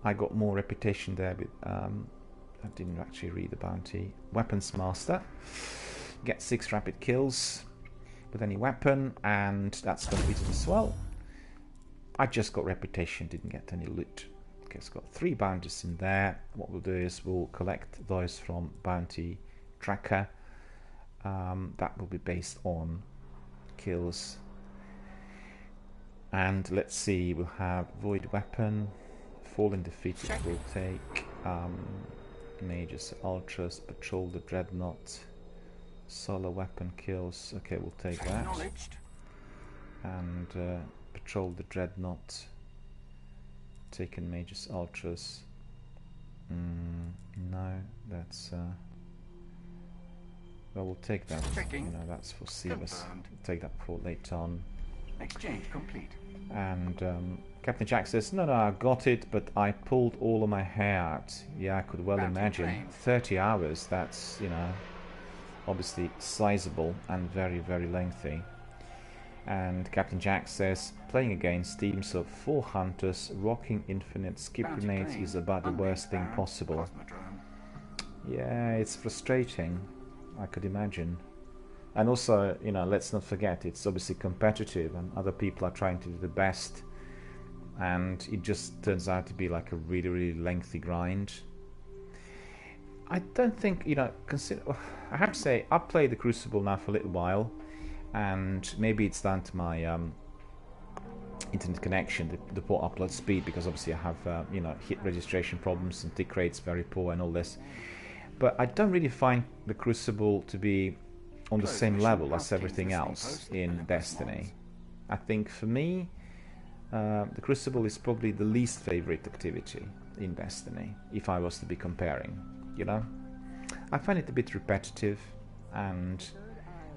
I got more reputation there, but I didn't actually read the bounty. Weapons Master. Get 6 rapid kills with any weapon, and that's completed as well. I just got reputation, didn't get any loot. Okay, it's got 3 bounties in there. What we'll do is we'll collect those from Bounty Tracker. That will be based on kills. And let's see, we'll have Void Weapon. Fallen Defeated will take Mages, Ultras, Patrol the Dreadnought, Solar Weapon kills. Okay, we'll take that. And Patrol the Dreadnought, taken Mages, Ultras. No, that's well, we'll take that. You know, that's for Sealers. We'll take that for later on. Exchange complete. And Captain Jack says, no, I got it, but I pulled all of my hair out. Yeah, I could well imagine. 30 hours, that's, you know, obviously sizable and very, very lengthy. And Captain Jack says, playing against teams of 4 hunters, rocking infinite skip grenades is about the worst thing possible. Yeah, it's frustrating, I could imagine. And also, you know, let's not forget, it's obviously competitive and other people are trying to do the best. And it just turns out to be like a really, really lengthy grind. I don't think, you know, I have to say, I've played the Crucible now for a little while. And maybe it's down to my internet connection, the poor upload speed, because obviously I have, you know, hit registration problems and tick rates very poor and all this. But I don't really find the Crucible to be on the same level as everything else in Destiny. I think for me, the Crucible is probably the least favorite activity in Destiny, if I was to be comparing, you know? I find it a bit repetitive, and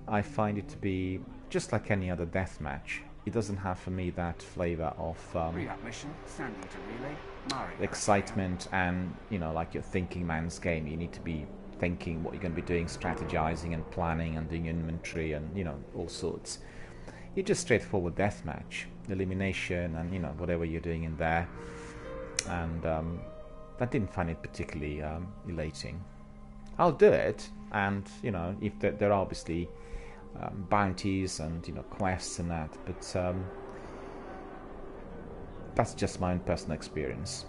I find it to be just like any other deathmatch. It doesn't have for me that flavour of excitement and, you know, like your thinking man's game. You need to be thinking what you're going to be doing, strategizing and planning and doing inventory and, you know, all sorts. You're just straightforward deathmatch, elimination and, you know, whatever you're doing in there. And I didn't find it particularly elating. I'll do it, and, you know, if there are obviously bounties and, you know, quests and that, but that's just my own personal experience.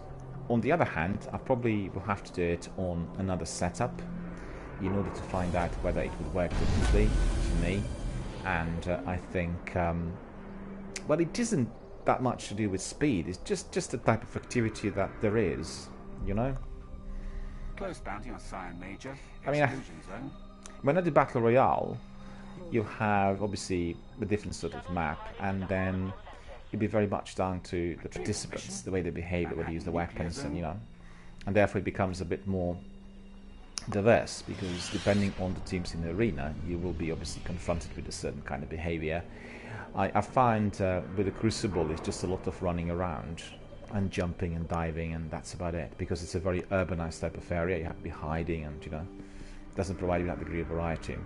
On the other hand, I probably will have to do it on another setup in order to find out whether it would work differently for me. And I think, well, it isn't that much to do with speed. It's just the type of activity that there is, you know. Close bounty on Cyan Major. I mean, when I do Battle Royale, you have obviously a different sort of map, and then it'll be very much down to the participants, the way they behave, the way they use the weapons, and, you know, and therefore it becomes a bit more diverse, because depending on the teams in the arena, you will be obviously confronted with a certain kind of behavior. I find with the Crucible, it's just a lot of running around and jumping and diving, and that's about it, because it's a very urbanized type of area. You have to be hiding, and, you know, it doesn't provide you that degree of variety.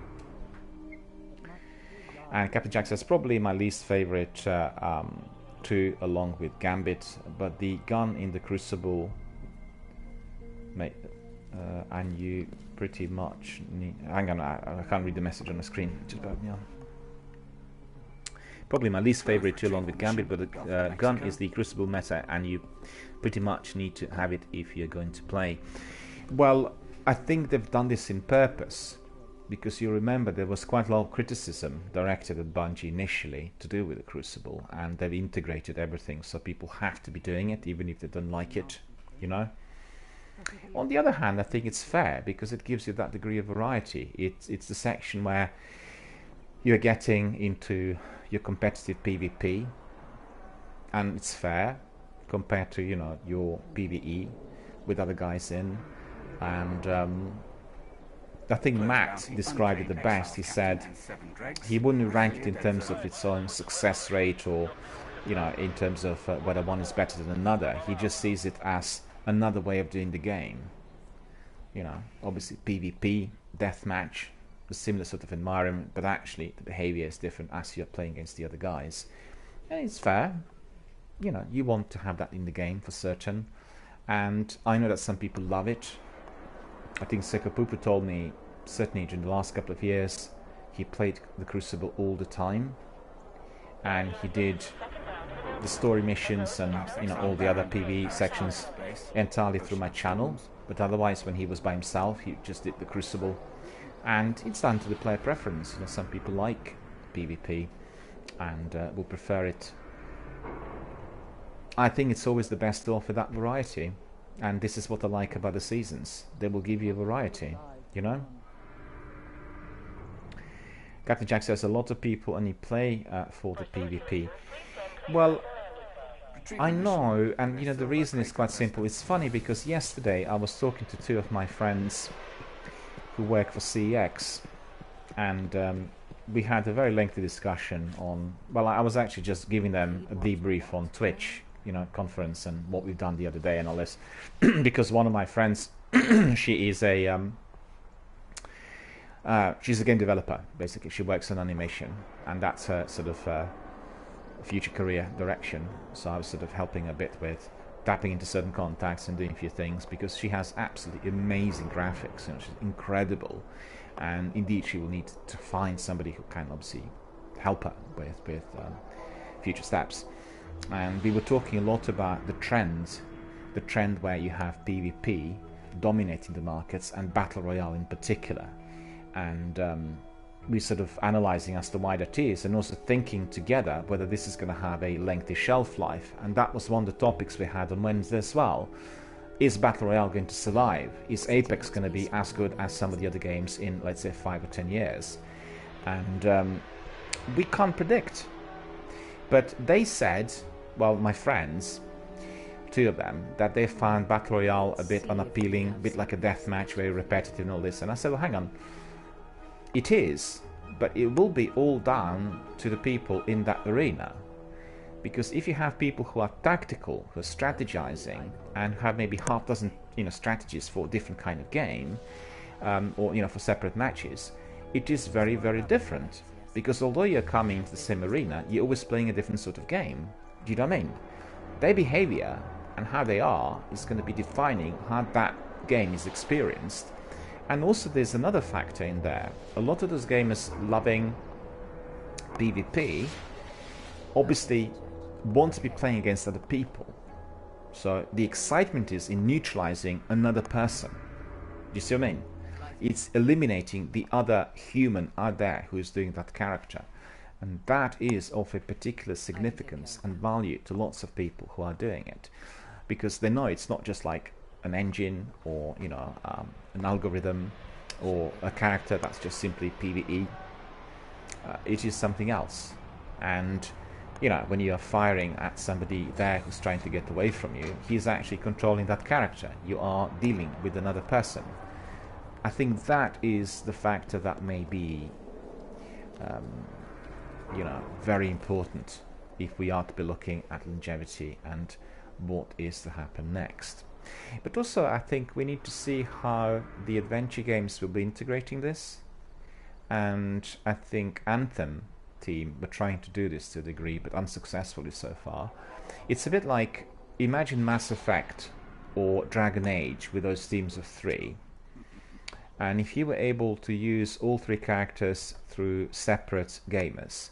And Captain Jack says probably my least favorite two, along with Gambit, but the gun in the Crucible, and you pretty much need... Hang on, I can't read the message on the screen. Just about me on. Probably my least favorite too, along with Gambit, but the gun is the Crucible meta, and you pretty much need to have it if you're going to play. Well, I think they've done this in purpose, because you remember there was quite a lot of criticism directed at Bungie initially to do with the Crucible, and they've integrated everything, so people have to be doing it even if they don't like it, you know. On the other hand, I think it's fair, because it gives you that degree of variety. It's the section where you're getting into your competitive PvP, and it's fair compared to, you know, your PvE with other guys in. And I think Matt described it the best. He said he wouldn't rank it in terms of its own success rate, or, you know, in terms of whether one is better than another. He just sees it as another way of doing the game. You know, obviously PvP, deathmatch, a similar sort of environment, but actually the behavior is different as you're playing against the other guys. And it's fair. You know, you want to have that in the game for certain. And I know that some people love it. I think Sekopupu told me, certainly during the last couple of years, he played the Crucible all the time, and he did the story missions and, you know, all the other PvE sections entirely through my channel. But otherwise, when he was by himself, he just did the Crucible, and it's down to the player preference. You know, some people like PvP and will prefer it. I think it's always the best to offer that variety. And this is what I like about the seasons. They will give you a variety, you know? Captain Jack says a lot of people only play for the PvP. Well, I know, and you know, the reason is quite simple. It's funny because yesterday I was talking to two of my friends who work for CEX, and we had a very lengthy discussion on, well, I was actually just giving them a debrief on Twitch, you know, conference and what we've done the other day and all this, because one of my friends, she is a she's a game developer. Basically, she works on animation, and that's her sort of future career direction. So I was sort of helping a bit with tapping into certain contacts and doing a few things, because she has absolutely amazing graphics, you know, she's incredible, and indeed she will need to find somebody who can obviously help her with future steps. And we were talking a lot about the trend where you have PvP dominating the markets and Battle Royale in particular. And we sort of analysing as to why that is, and also thinking together whether this is going to have a lengthy shelf life. And that was one of the topics we had on Wednesday as well. Is Battle Royale going to survive? Is Apex going to be as good as some of the other games in, let's say, 5 or 10 years? And we can't predict. But they said, well, my friends, two of them, that they found Battle Royale a bit unappealing, a bit like a deathmatch, very repetitive and all this. And I said, well, hang on. It is, but it will be all down to the people in that arena. Because if you have people who are tactical, who are strategizing, and who have maybe half dozen, you know, strategies for a different kind of game, or, you know, for separate matches, it is very, very different. Because although you're coming to the same arena, you're always playing a different sort of game. Do you know what I mean? Their behavior and how they are is going to be defining how that game is experienced. And also there's another factor in there. A lot of those gamers loving PvP obviously want to be playing against other people. So the excitement is in neutralizing another person. Do you see what I mean? It's eliminating the other human out there who is doing that character. And that is of a particular significance and value to lots of people who are doing it. Because they know it's not just like an engine or, you know, an algorithm or a character that's just simply PvE. It is something else. And, you know, when you are firing at somebody there who's trying to get away from you, he's actually controlling that character. You are dealing with another person. I think that is the factor that may be, you know, very important if we are to be looking at longevity and what is to happen next. But also I think we need to see how the adventure games will be integrating this, and I think Anthem team were trying to do this to a degree, but unsuccessfully so far. It's a bit like, imagine Mass Effect or Dragon Age with those teams of 3, and if you were able to use all 3 characters through separate gamers,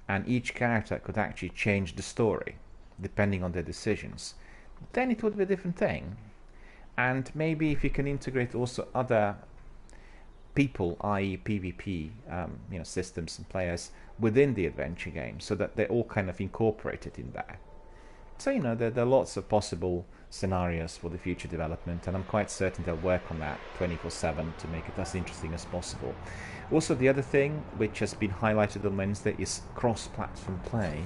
and each character could actually change the story depending on their decisions, then it would be a different thing. And maybe if you can integrate also other people, i.e. PvP you know, systems and players within the adventure game, so that they're all kind of incorporated in there. So, you know, there are lots of possible scenarios for the future development, and I'm quite certain they'll work on that 24/7 to make it as interesting as possible. Also, the other thing which has been highlighted on Wednesday is cross-platform play.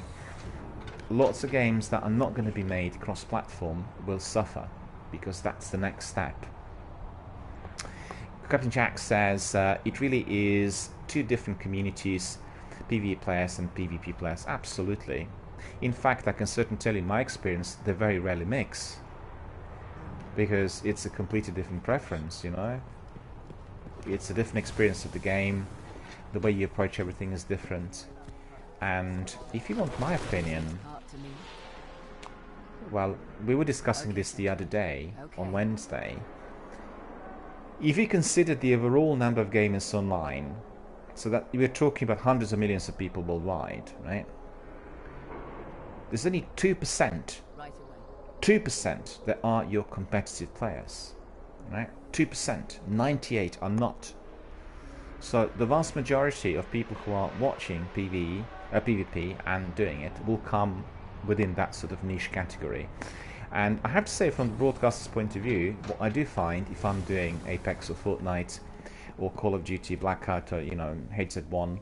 Lots of games that are not going to be made cross-platform will suffer, because that's the next step. Captain Jack says it really is two different communities, PvE players and PvP players. Absolutely. In fact, I can certainly tell you in my experience, they very rarely mix, because it's a completely different preference, you know. It's a different experience of the game. The way you approach everything is different. And if you want my opinion, well, we were discussing this the other day on Wednesday. If you consider the overall number of gamers online, so that we're talking about hundreds of millions of people worldwide, right? There's only 2% that are your competitive players, right? 2%, 98 are not. So the vast majority of people who are watching PvP and doing it will come within that sort of niche category. And I have to say, from the broadcaster's point of view, what I do find if I'm doing Apex or Fortnite or Call of Duty Blackout or, you know, HZ1,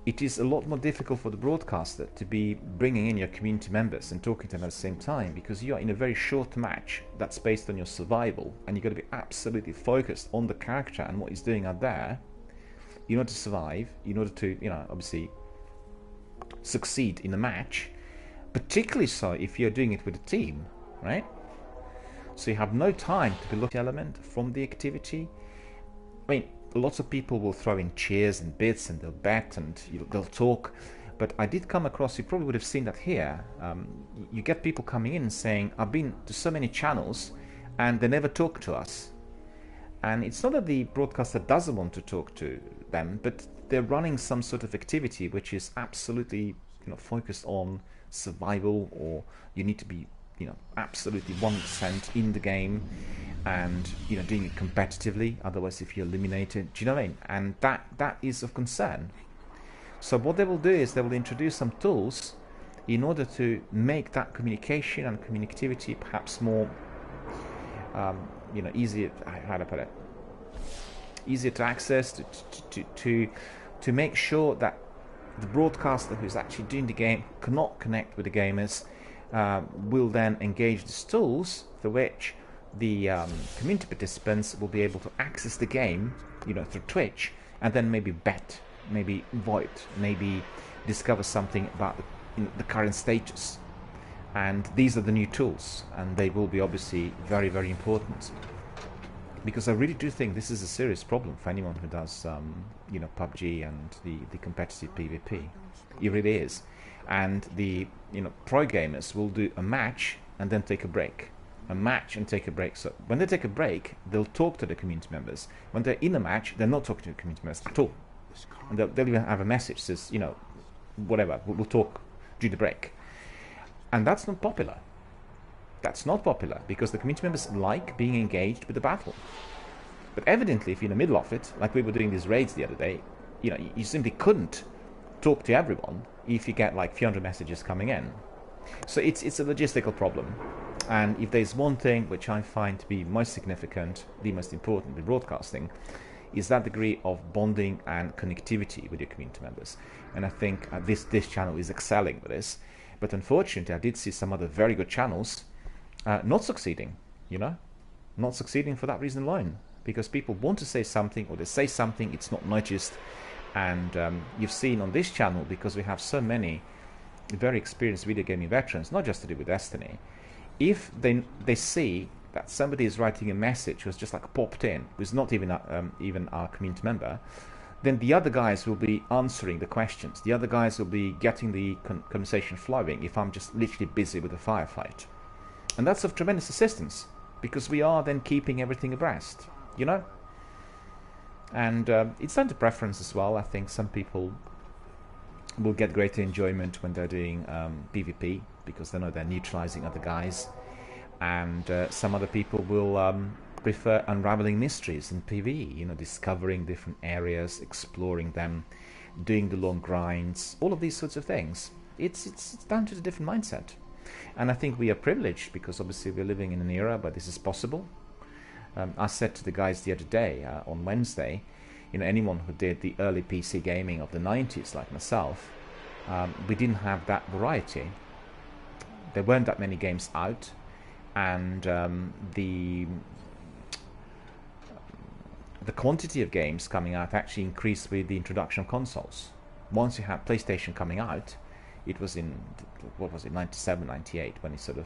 it is a lot more difficult for the broadcaster to be bringing in your community members and talking to them at the same time, because you are in a very short match that's based on your survival, and you've got to be absolutely focused on the character and what he's doing out there in order to survive, in order to, you know, obviously succeed in the match, particularly so if you're doing it with a team, right? So you have no time to be looking at the element from the activity. I mean, lots of people will throw in cheers and bits, and they'll bet and they'll talk, but I did come across, you probably would have seen that here, you get people coming in and saying, I've been to so many channels and they never talk to us. And it's not that the broadcaster doesn't want to talk to them, but they're running some sort of activity which is absolutely, you know, focused on survival, or you need to be, you know, absolutely 100% in the game, and, you know, doing it competitively. Otherwise, if you're eliminated, do you know what I mean? And that is of concern. So what they will do is they will introduce some tools in order to make that communication and communicativity perhaps more, you know, easier. How to put it? Easier to access, to make sure that the broadcaster who's actually doing the game cannot connect with the gamers, will then engage these tools for which the community participants will be able to access the game, you know, through Twitch, and then maybe bet, maybe vote, maybe discover something about the, you know, the current status. And these are the new tools, and they will be obviously very, very important, because I really do think this is a serious problem for anyone who does, you know, PUBG and the competitive PvP. It really is. And the, you know, pro gamers will do a match and then take a break. A match and take a break. So when they take a break, they'll talk to the community members. When they're in a match, they're not talking to the community members at all. And they'll even have a message that says, you know, whatever, we'll talk during the break. And that's not popular. That's not popular, because the community members like being engaged with the battle. But evidently, if you're in the middle of it, like we were doing these raids the other day, you know, you simply couldn't talk to everyone if you get like 300 messages coming in. So it's a logistical problem. And if there's one thing which I find to be most significant, the most important with broadcasting, is that degree of bonding and connectivity with your community members. And I think this channel is excelling with this. But unfortunately, I did see some other very good channels not succeeding, you know, not succeeding for that reason alone, because people want to say something, or they say something, it's not noticed. And you've seen on this channel, because we have so many very experienced video gaming veterans, not just to do with Destiny, if they see that somebody is writing a message who's just like popped in, who's not even our community member, then the other guys will be answering the questions. The other guys will be getting the conversation flowing if I'm just literally busy with a firefight. And that's of tremendous assistance, because we are then keeping everything abreast, you know? And it's down to preference as well. I think some people will get greater enjoyment when they're doing PvP, because they know they're neutralizing other guys. And some other people will prefer unraveling mysteries in PvE, you know, discovering different areas, exploring them, doing the long grinds, all of these sorts of things. It's down to the different mindset. And I think we are privileged because obviously we're living in an era where this is possible. I said to the guys the other day, on Wednesday, anyone who did the early PC gaming of the 90s, like myself, we didn't have that variety. There weren't that many games out, and the quantity of games coming out actually increased with the introduction of consoles. Once you had PlayStation coming out, it was in, 97, 98, when it sort of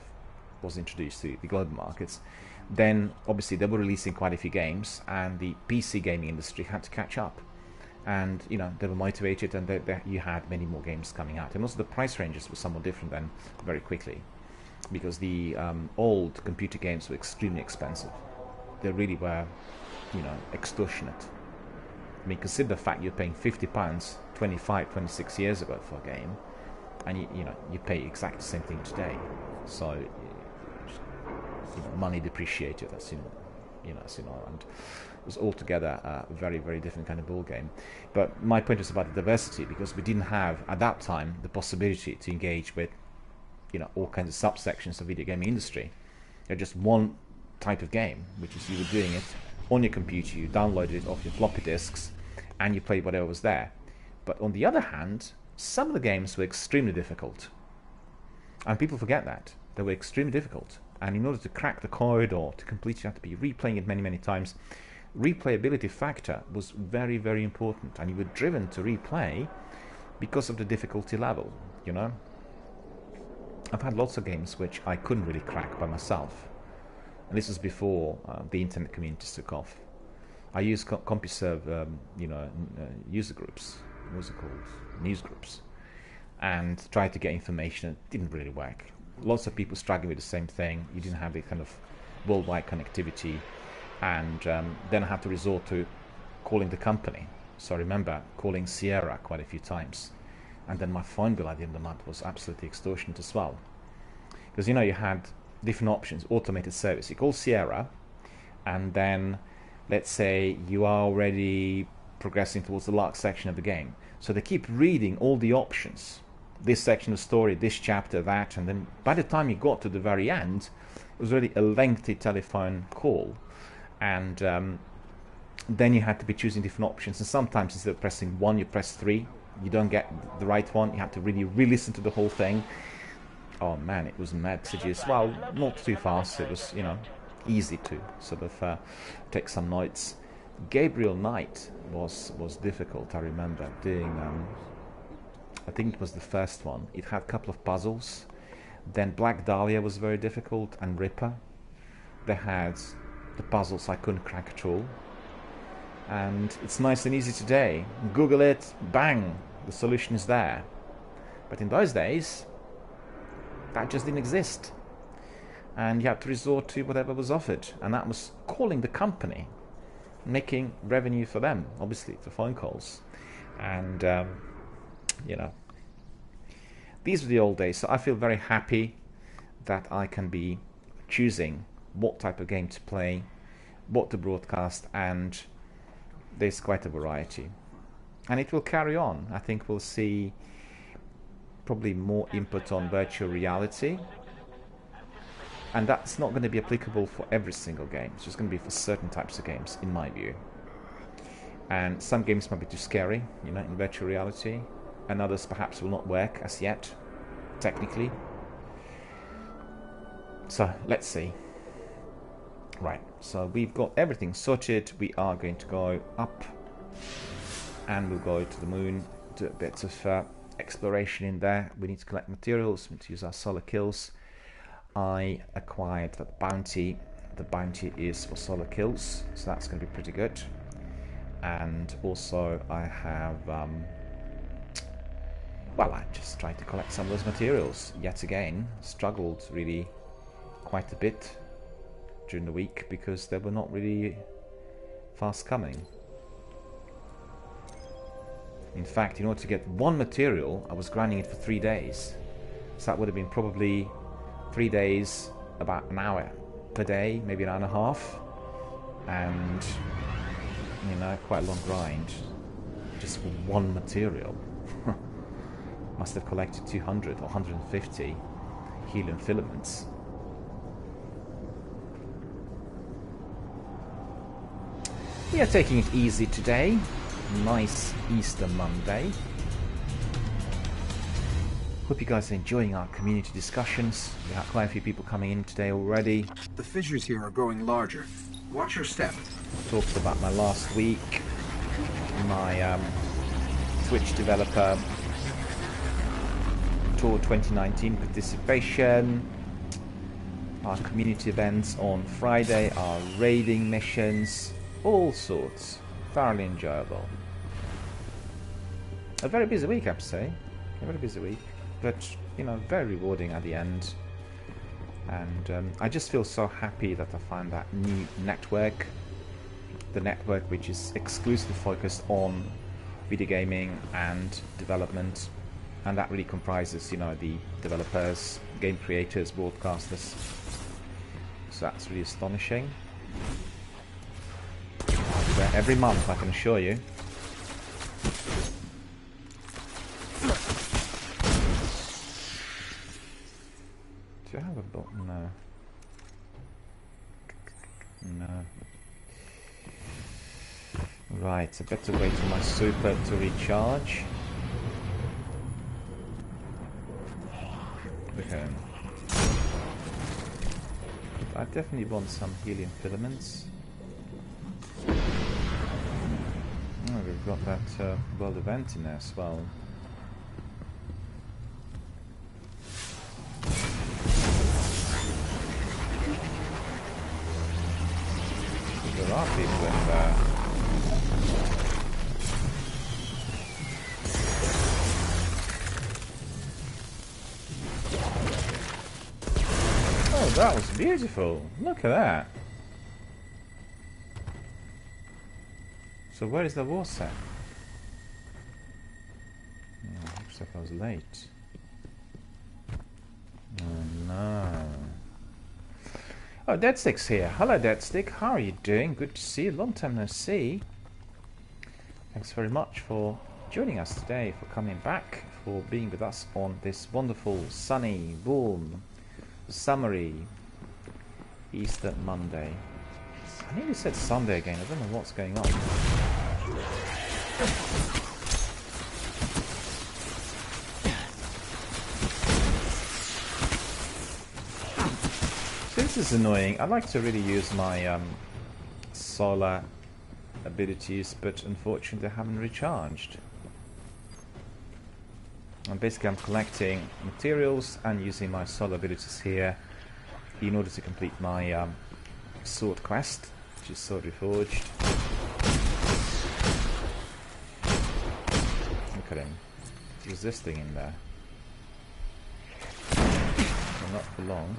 was introduced to the global markets. Then obviously they were releasing quite a few games, and the PC gaming industry had to catch up. And they were motivated, and you had many more games coming out. And also the price ranges were somewhat different then very quickly, because the old computer games were extremely expensive. They really were, extortionate. I mean, consider the fact you're paying £50 25, 26 years ago for a game, and you pay exactly the same thing today. So money depreciated, and it was altogether a very, very different kind of ball game. But my point was about the diversity, because we didn't have at that time the possibility to engage with all kinds of subsections of video gaming industry. There's just one type of game, which is you were doing it on your computer, you downloaded it off your floppy disks, and you played whatever was there. But on the other hand, some of the games were extremely difficult, and people forget that they were extremely difficult. And in order to crack the code or to complete it, you have to be replaying it many, many times. Replayability factor was very, very important, and you were driven to replay because of the difficulty level. I've had lots of games which I couldn't really crack by myself, and this was before the internet communities took off. I used CompuServe, user groups, what was it called, news groups, and tried to get information. It didn't really work. Lots of people struggling with the same thing. You didn't have the kind of worldwide connectivity, and then I had to resort to calling the company. So I remember calling Sierra quite a few times, and then my phone bill at the end of the month was absolutely extortionate as well, because you had different options. Automated service, you call Sierra, and then let's say you are already progressing towards the last section of the game, so they keep reading all the options, this section of story, this chapter, that, and then by the time you got to the very end, it was really a lengthy telephone call, and then you had to be choosing different options, and sometimes instead of pressing 1 you press 3, you don't get the right one, you have to really re-listen to the whole thing. Oh man, it was messages. Well, not too fast, it was easy to sort of take some notes. Gabriel Knight was difficult. I remember doing I think it was the first one. It had a couple of puzzles. Then Black Dahlia was very difficult, and Ripper. They had the puzzles I couldn't crack at all. And it's nice and easy today. Google it, bang, the solution is there. But in those days, that just didn't exist. And you had to resort to whatever was offered. And that was calling the company, making revenue for them, obviously, for phone calls. And these were the old days. So I feel very happy that I can be choosing what type of game to play, what to broadcast, and there's quite a variety. And it will carry on. I think we'll see probably more input on virtual reality, and that's not going to be applicable for every single game. It's just going to be for certain types of games, in my view. And some games might be too scary, in virtual reality, and others perhaps will not work as yet, technically. So let's see. Right, so we've got everything sorted. We are going to go up, and we'll go to the moon, do a bit of exploration in there. We need to collect materials, we need to use our solar kills. I acquired that bounty. The bounty is for solar kills, so that's going to be pretty good. And also I have I just tried to collect some of those materials yet again. Struggled really quite a bit during the week because they were not really fast coming. In fact, in order to get one material, I was grinding it for 3 days. So that would have been probably 3 days, about an hour per day, maybe an hour and a half. And, quite a long grind just for one material. Must have collected 200 or 150 helium filaments. We are taking it easy today. Nice Easter Monday. Hope you guys are enjoying our community discussions. We have quite a few people coming in today already. The fissures here are growing larger. Watch your step. Talked about my last week, my Twitch developer tour 2019 participation, our community events on Friday, our raiding missions, all sorts. Thoroughly enjoyable. A very busy week, I have to say. A very busy week, but you know, very rewarding at the end. And I just feel so happy that I found that new network, the network which is exclusively focused on video gaming and development, and that really comprises, you know, the developers, game creators, broadcasters. So that's really astonishing. I'll be there every month, I can assure you. Do I have a button? No. No. Right, I better wait for my super to recharge. Okay. I definitely want some helium filaments. Oh, we've got that world event in there as well. There are people in there. Oh, that was beautiful. Look at that. So where is the war set? Oh, looks like I was late. Oh no. Oh, Deadstick's here. Hello, Deadstick. How are you doing? Good to see you. Long time no see. Thanks very much for joining us today, for coming back, for being with us on this wonderful, sunny, warm, summery Easter Monday. I nearly said Sunday again. I don't know what's going on. This is annoying. I'd like to really use my solar abilities, but unfortunately I haven't recharged. And basically I'm collecting materials and using my solar abilities here in order to complete my sword quest, which is Sword Reforged. Look at him. He's resisting in there. Well, not for long.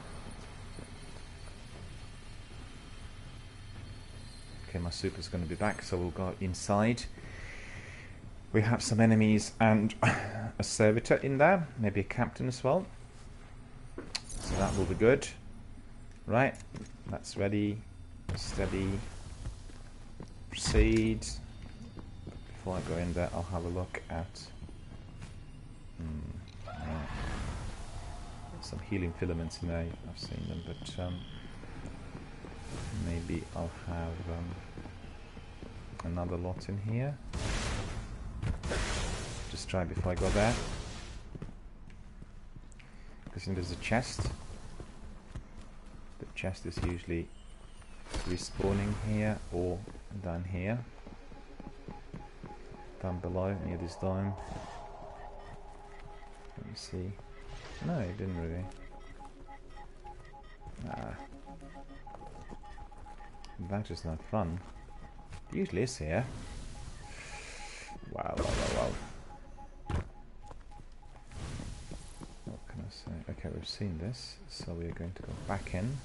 Okay, my super's going to be back, so we'll go inside. We have some enemies and a servitor in there, maybe a captain as well. So that will be good. Right, that's ready. Steady. Proceed. Before I go in there, I'll have a look at right. Some healing filaments in there. I've seen them, but maybe I'll have another lot in here. Just try before I go there. Because there's a chest. The chest is usually respawning here or down here. Down below near this dome. Let me see. No, it didn't really. That is not fun. It usually is here. Wow, wow, wow, wow. What can I say? Okay, we've seen this, so we're going to go back in.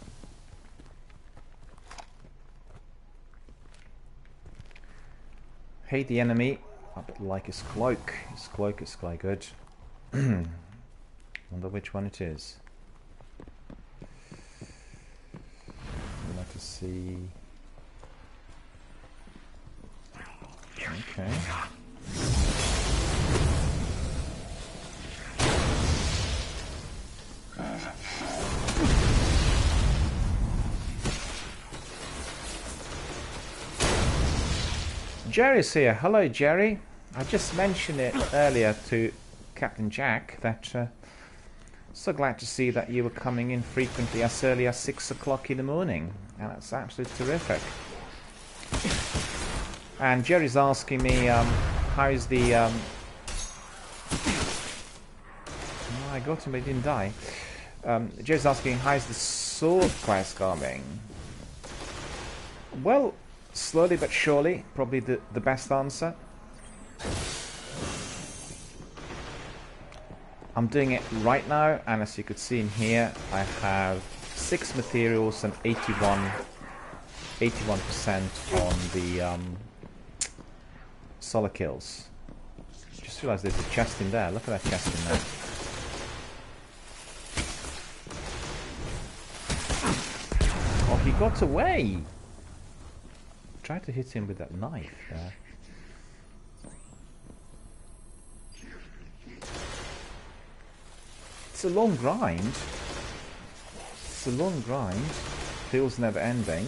Hate the enemy, but like his cloak. His cloak is quite good. Wonder which one it is. We'll have to see. Okay. Jerry's here. Hello, Jerry. I just mentioned it earlier to Captain Jack that so glad to see that you were coming in frequently as early as 6 o'clock in the morning, and that's absolutely terrific. And Jerry's asking me how's the oh, I got him but he didn't die. Jerry's asking how's the sword class going. Well, slowly but surely, probably the best answer. I'm doing it right now, and as you could see in here, I have 6 materials and 81% on the solo kills. Just realised there's a chest in there. Look at that chest in there. Oh, he got away! Tried to hit him with that knife there. It's a long grind. It's a long grind. Feels never ending.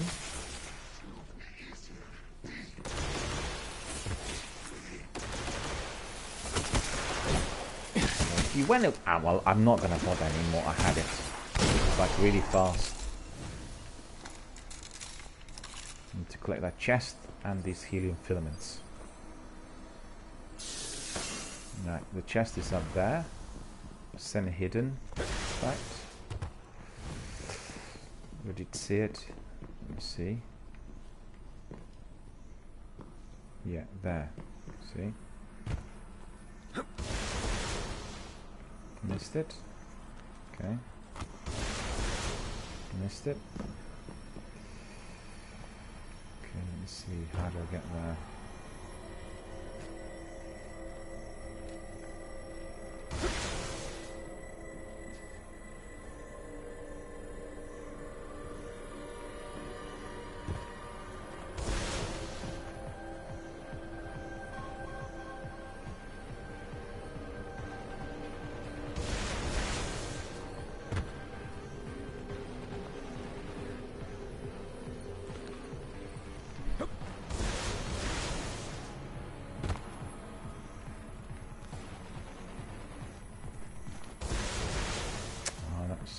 You went up. Ah, well, I'm not gonna bother anymore. I had it. It's like really fast. Need to collect that chest and these helium filaments. Right, the chest is up there. Semi-hidden. Right. We did see it. Let me see. Yeah, there. See? Missed it. Okay. Missed it. Okay, let me see. How do I get there?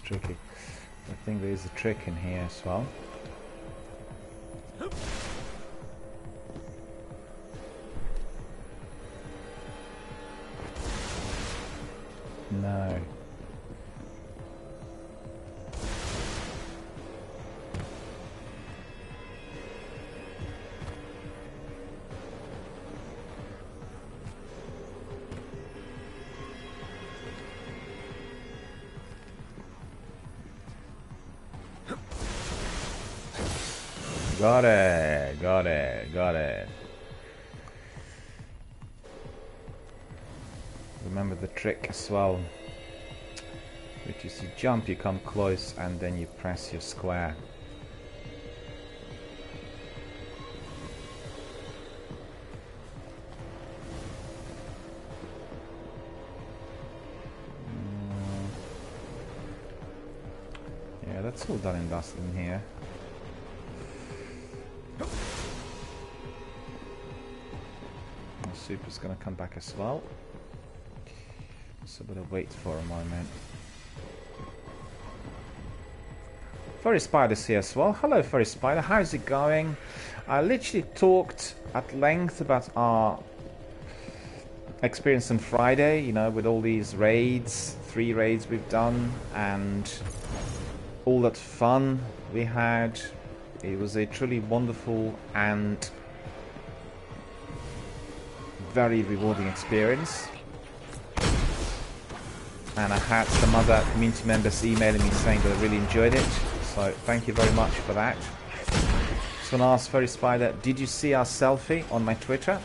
Tricky. I think there is a trick in here as well. No. Got it, got it, got it. Remember the trick as well, which is you jump, you come close, and then you press your square. Yeah, that's all done and dusted in here. Super's gonna come back as well, so better wait for a moment. Furry Spider's here as well. Hello Furry Spider, how's it going? I literally talked at length about our experience on Friday, you know, with all these raids, 3 raids we've done, and all that fun we had. It was a truly wonderful and very rewarding experience, and I had some other community members emailing me saying that they really enjoyed it, so thank you very much for that. Just want to ask Furry Spider, did you see our selfie on my Twitter?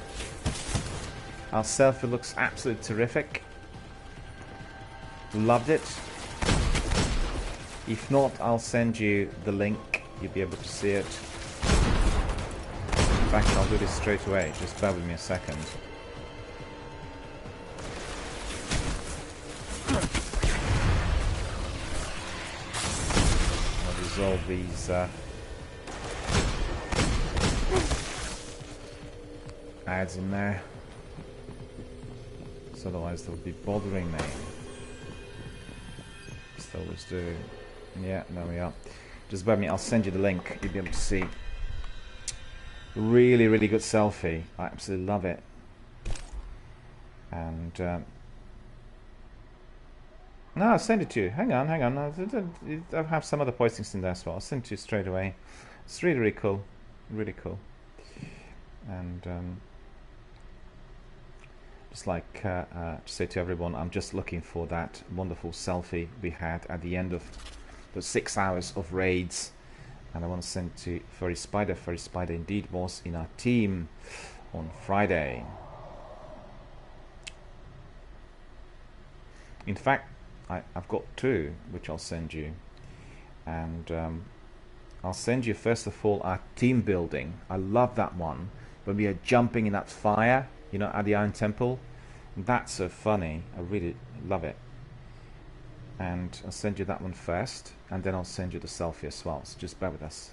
Our selfie looks absolutely terrific. Loved it. If not, I'll send you the link, you'll be able to see it. In fact, I'll do this straight away, just bear with me a second. Resolve these ads in there. So otherwise they'll be bothering me. Just always do. Yeah, there we are. Just bear with me, I'll send you the link. You'll be able to see. Really, really good selfie. I absolutely love it. And no, I'll send it to you. Hang on, hang on. I have some other postings in there as well. I'll send it to you straight away. It's really, really cool. Really cool. And just like to say to everyone, I'm just looking for that wonderful selfie we had at the end of the 6 hours of raids. And I want to send to Furry Spider. Furry Spider indeed was in our team on Friday. In fact, I've got two, which I'll send you. And I'll send you, first of all, our team building. I love that one. When we are jumping in that fire, you know, at the Iron Temple. That's so funny. I really love it. And I'll send you that one first. And then I'll send you the selfie as well. So just bear with us.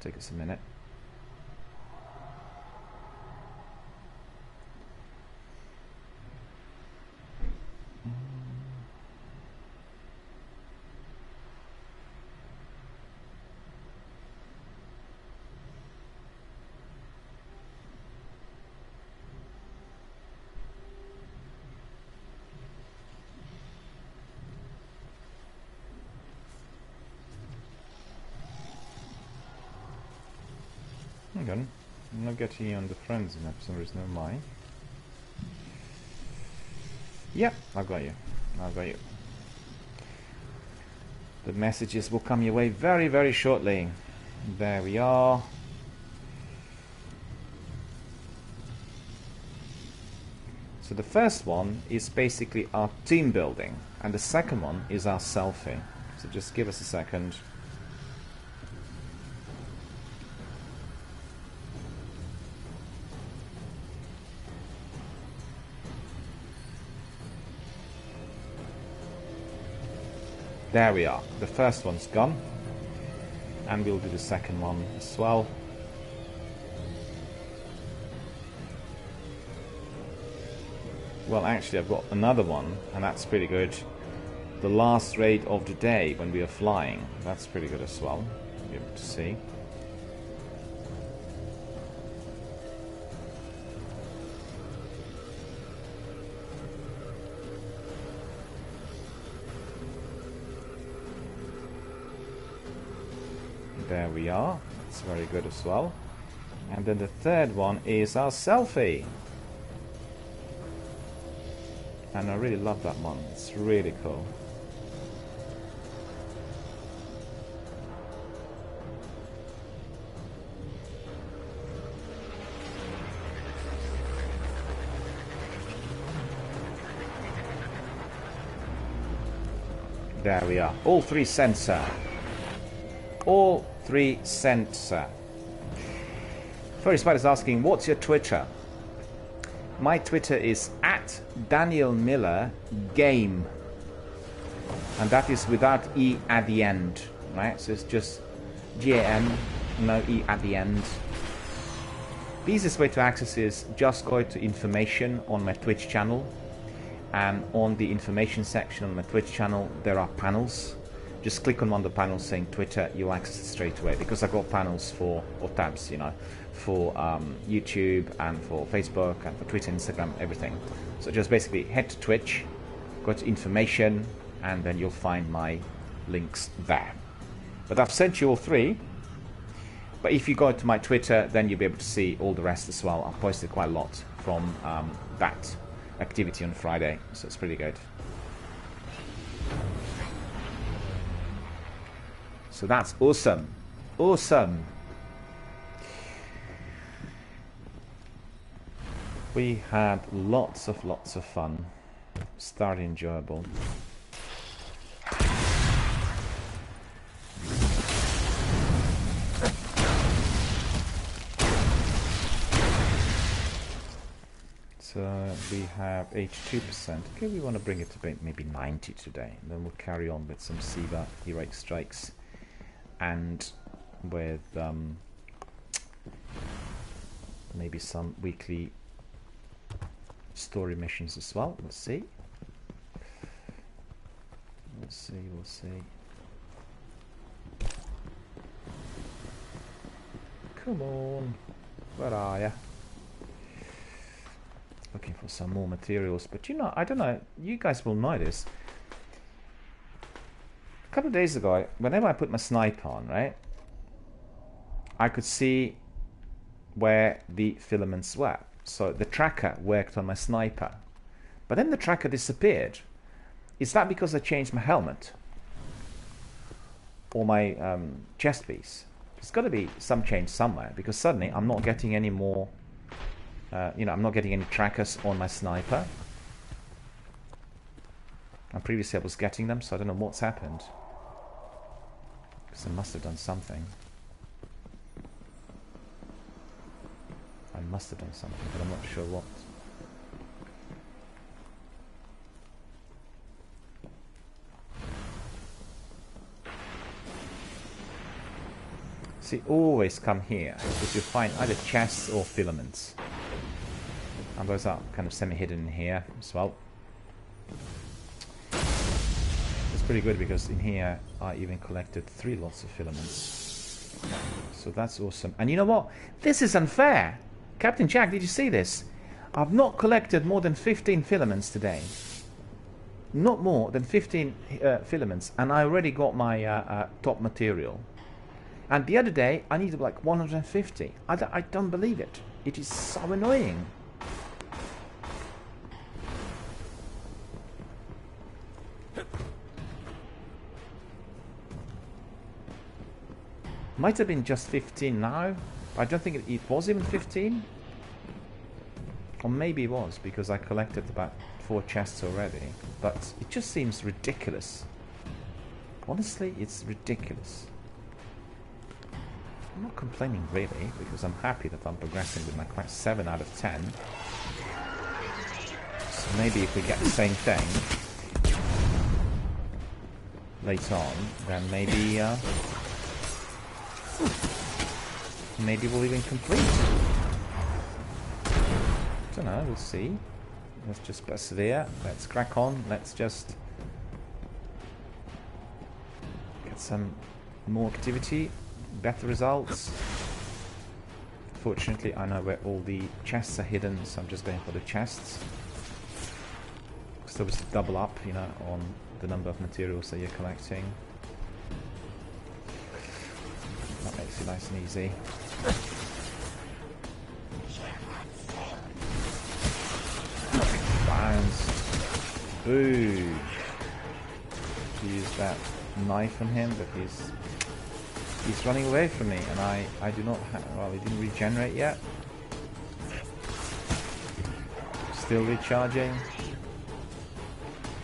Take us a minute. Hang on, I'm not getting you on the friends map for some reason. Never mind. Yeah, I've got you. I've got you. The messages will come your way very, very shortly. There we are. So the first one is basically our team building, and the second one is our selfie. So just give us a second. There we are. The first one's gone. And we'll do the second one as well. Well, actually, I've got another one, and that's pretty good. The last raid of the day when we are flying. That's pretty good as well. You'll be able to see. There we are. That's very good as well. And then the third one is our selfie. And I really love that one. It's really cool. There we are. All three sensor. All three sensor. Furry Spider's asking, what's your Twitter? My Twitter is @DanielMillerGame, and that is without E at the end, right? So it's just GAM, no E at the end. The easiest way to access is just go to information on my Twitch channel, and on the information section on my Twitch channel there are panels. Just click on one of the panels saying Twitter, you'll access it straight away, because I've got panels for, or tabs, you know, for YouTube and for Facebook and for Twitter, Instagram, everything. So just basically head to Twitch, go to information, and then you'll find my links there. But I've sent you all three. But if you go to my Twitter, then you'll be able to see all the rest as well. I've posted quite a lot from that activity on Friday, so it's pretty good. So that's awesome. Awesome. We had lots of fun. Start enjoyable. So we have 82%. Okay, we want to bring it to maybe 90 today. And then we'll carry on with some SIVA heroic strikes. And with maybe some weekly story missions as well. Let's see. We'll see. Come on. Where are ya? Looking for some more materials. But you know, I don't know. You guys will know this. A couple of days ago, whenever I put my sniper on, right, I could see where the filaments were. So the tracker worked on my sniper. But then the tracker disappeared. Is that because I changed my helmet? Or my chest piece? There's got to be some change somewhere, because suddenly I'm not getting any more, I'm not getting any trackers on my sniper. And previously I was getting them, so I don't know what's happened. Because I must have done something. I must have done something, but I'm not sure what. See, always come here, because you'll find either chests or filaments. And those are kind of semi-hidden in here as well. It's pretty good, because in here I even collected 3 lots of filaments. So that's awesome. And you know what? This is unfair! Captain Jack, did you see this? I've not collected more than 15 filaments today. Not more than 15 filaments, and I already got my top material. And the other day, I needed like 150. I don't believe it. It is so annoying. Might have been just 15 now. I don't think it was even 15. Or maybe it was, because I collected about 4 chests already. But it just seems ridiculous. Honestly, it's ridiculous. I'm not complaining really, because I'm happy that I'm progressing with my quest 7 out of 10. So maybe if we get the same thing later on, then maybe maybe we'll even complete. Don't know, we'll see. Let's just persevere. Let's crack on. Let's just get some more activity. Better results. Fortunately, I know where all the chests are hidden, so I'm just going for the chests. Because there was a double up, you know, on the number of materials that you're collecting. That makes it nice and easy. Bounce. Boo! Use that knife on him, but he's running away from me, and I do not have... Well, he didn't regenerate yet. Still recharging.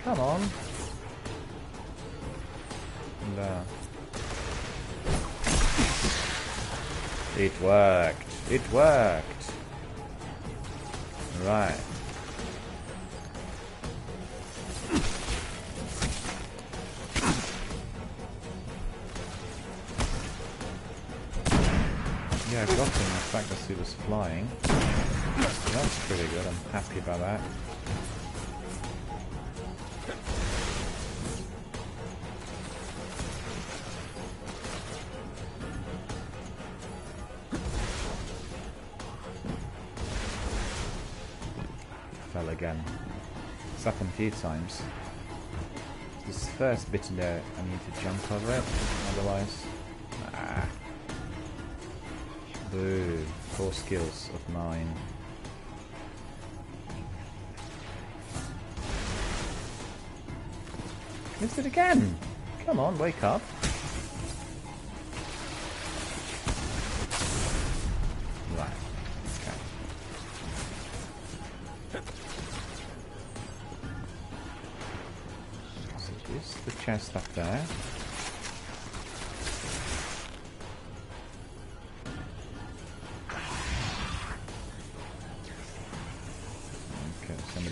Come on. And, it worked. It worked. Right. Yeah, I got him. In fact, as he was flying. That's pretty good. I'm happy about that. Fell again. It's happened a few times. This first bit in there, I need to jump over it. Otherwise... Nah. Boo. 4 skills of 9. Missed it again! Come on, wake up. Right. Okay. So here's the chest up there.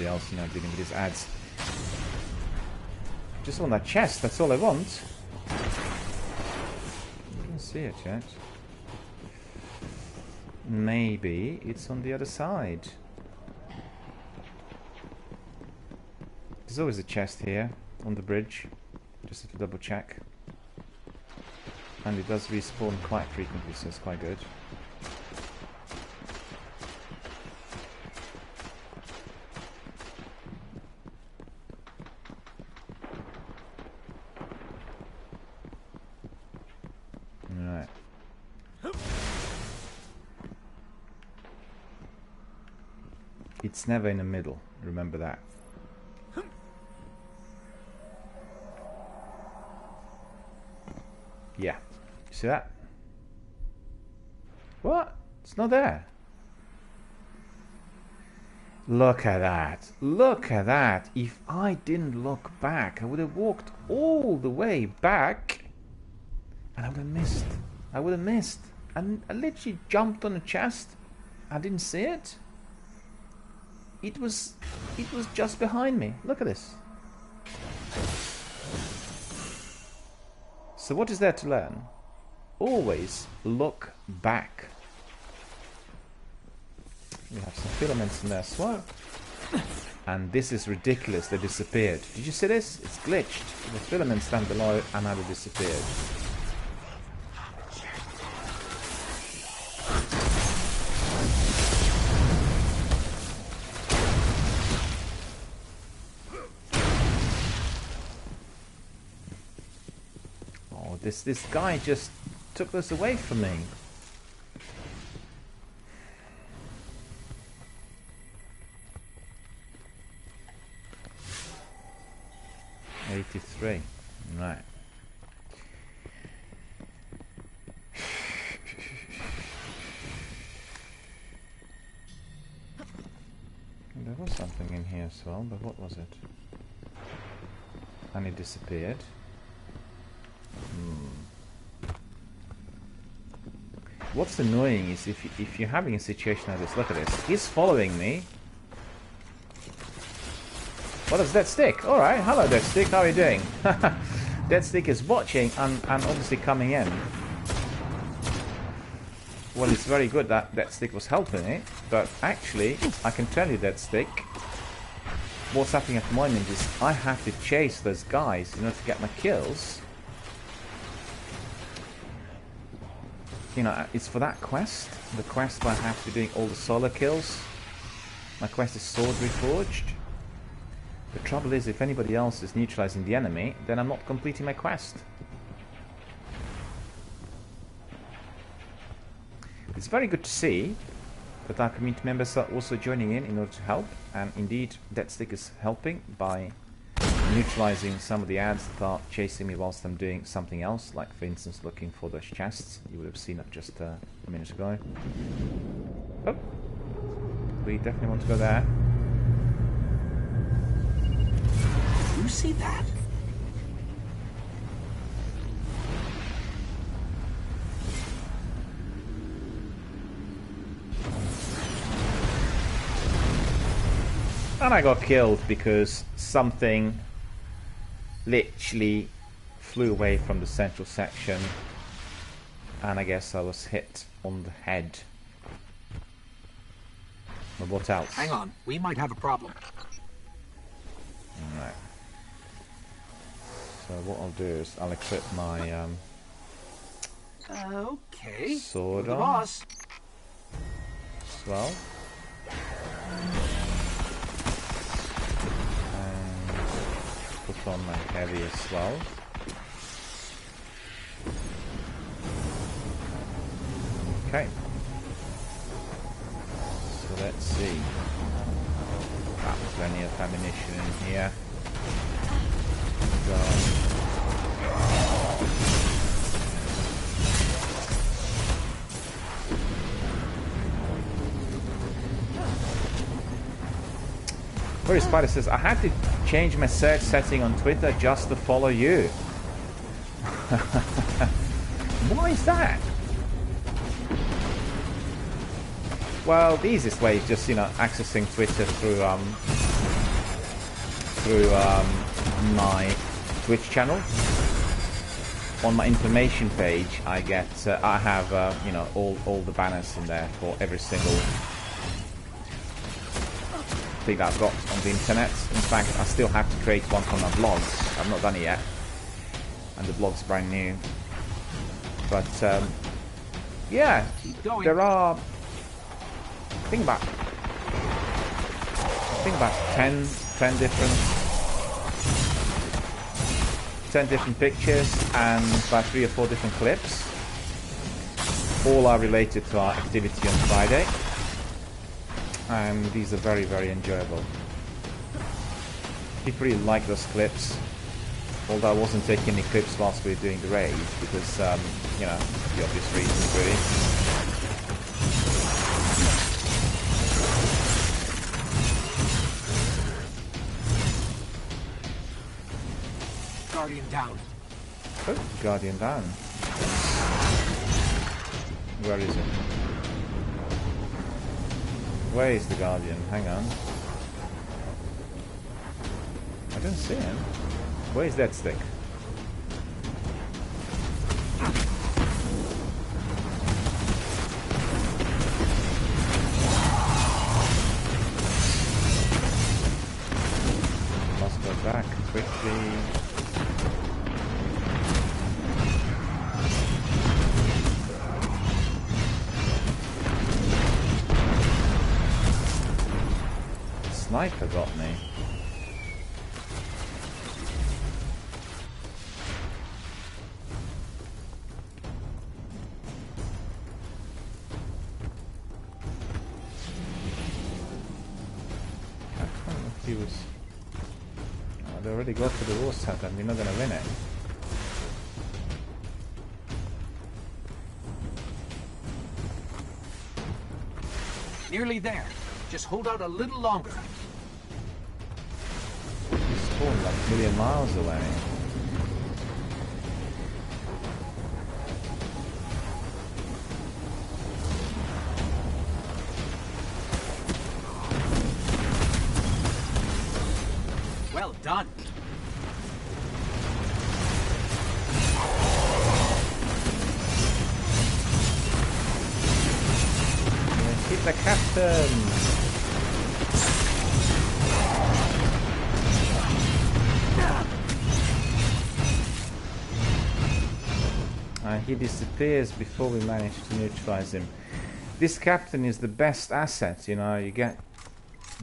Else, you know, dealing with his ads. Just on that chest, that's all I want. I don't see it yet. maybe it's on the other side. There's always a chest here on the bridge, just to double check. And it does respawn quite frequently, so it's quite good. Alright. It's never in the middle, remember that. Yeah. You see that? What? It's not there. Look at that. Look at that. If I didn't look back, I would have walked all the way back and I would have missed. I would have missed. And I literally jumped on a chest. I didn't see it. It was just behind me. Look at this. So what is there to learn? Always look back. We have some filaments in there as well. And this is ridiculous, they disappeared. Did you see this? It's glitched. The filaments down below and now they disappeared. Oh, this guy just took this away from me. $83. Right. There was something in here as well, but what was it? And it disappeared. What's annoying is if you're having a situation like this, look at this. He's following me. What does that stick? Alright, hello Dead Stick, how are you doing? Dead Stick is watching and obviously coming in. Well, it's very good that Dead Stick was helping me, but actually, I can tell you Dead Stick, what's happening at the moment is I have to chase those guys in order to get my kills. You know, it's for that quest, the quest where I have to be doing all the solo kills. My quest is Sword Reforged. The trouble is, if anybody else is neutralizing the enemy, then I'm not completing my quest. It's very good to see that our community members are also joining in order to help, and indeed Deadstick is helping by neutralizing some of the ads that are chasing me whilst I'm doing something else, like for instance looking for those chests. You would have seen it just a minute ago. Oh, we definitely want to go there. You see that? And I got killed because something literally flew away from the central section, and I guess I was hit on the head. But what else? Hang on, we might have a problem. Alright. So what I'll do is I'll equip my Okay. sword The on boss. as well. And put on my heavy as well. Okay. So let's see. Ah, plenty of ammunition in here. Furry Spider says, I had to change my search setting on Twitter just to follow you. Why is that? Well, the easiest way is just, you know, accessing Twitter through my Twitch channel. on my information page, I get I have you know, all the banners in there for every single thing that I've got on the internet. In fact, I still have to create one for my blogs. I've not done it yet, and the blog's brand new. But yeah, there are, I think about 10 different pictures and about 3 or 4 different clips. All are related to our activity on Friday, and these are very, very enjoyable. People really like those clips, although I wasn't taking any clips whilst we were doing the raid because, you know, the obvious reasons really. Guardian down. Oh, Guardian down. Where is it? Where is the Guardian? Hang on. I don't see him. Where is that stick? Must go back quickly. Sniper got me. He was. Oh, they already got to the war set and we're not gonna win it. Nearly there. Just hold out a little longer. He's falling like a million miles away. Well done. Keep the captain. He disappears before we manage to neutralize him. This captain is the best asset, you know, you get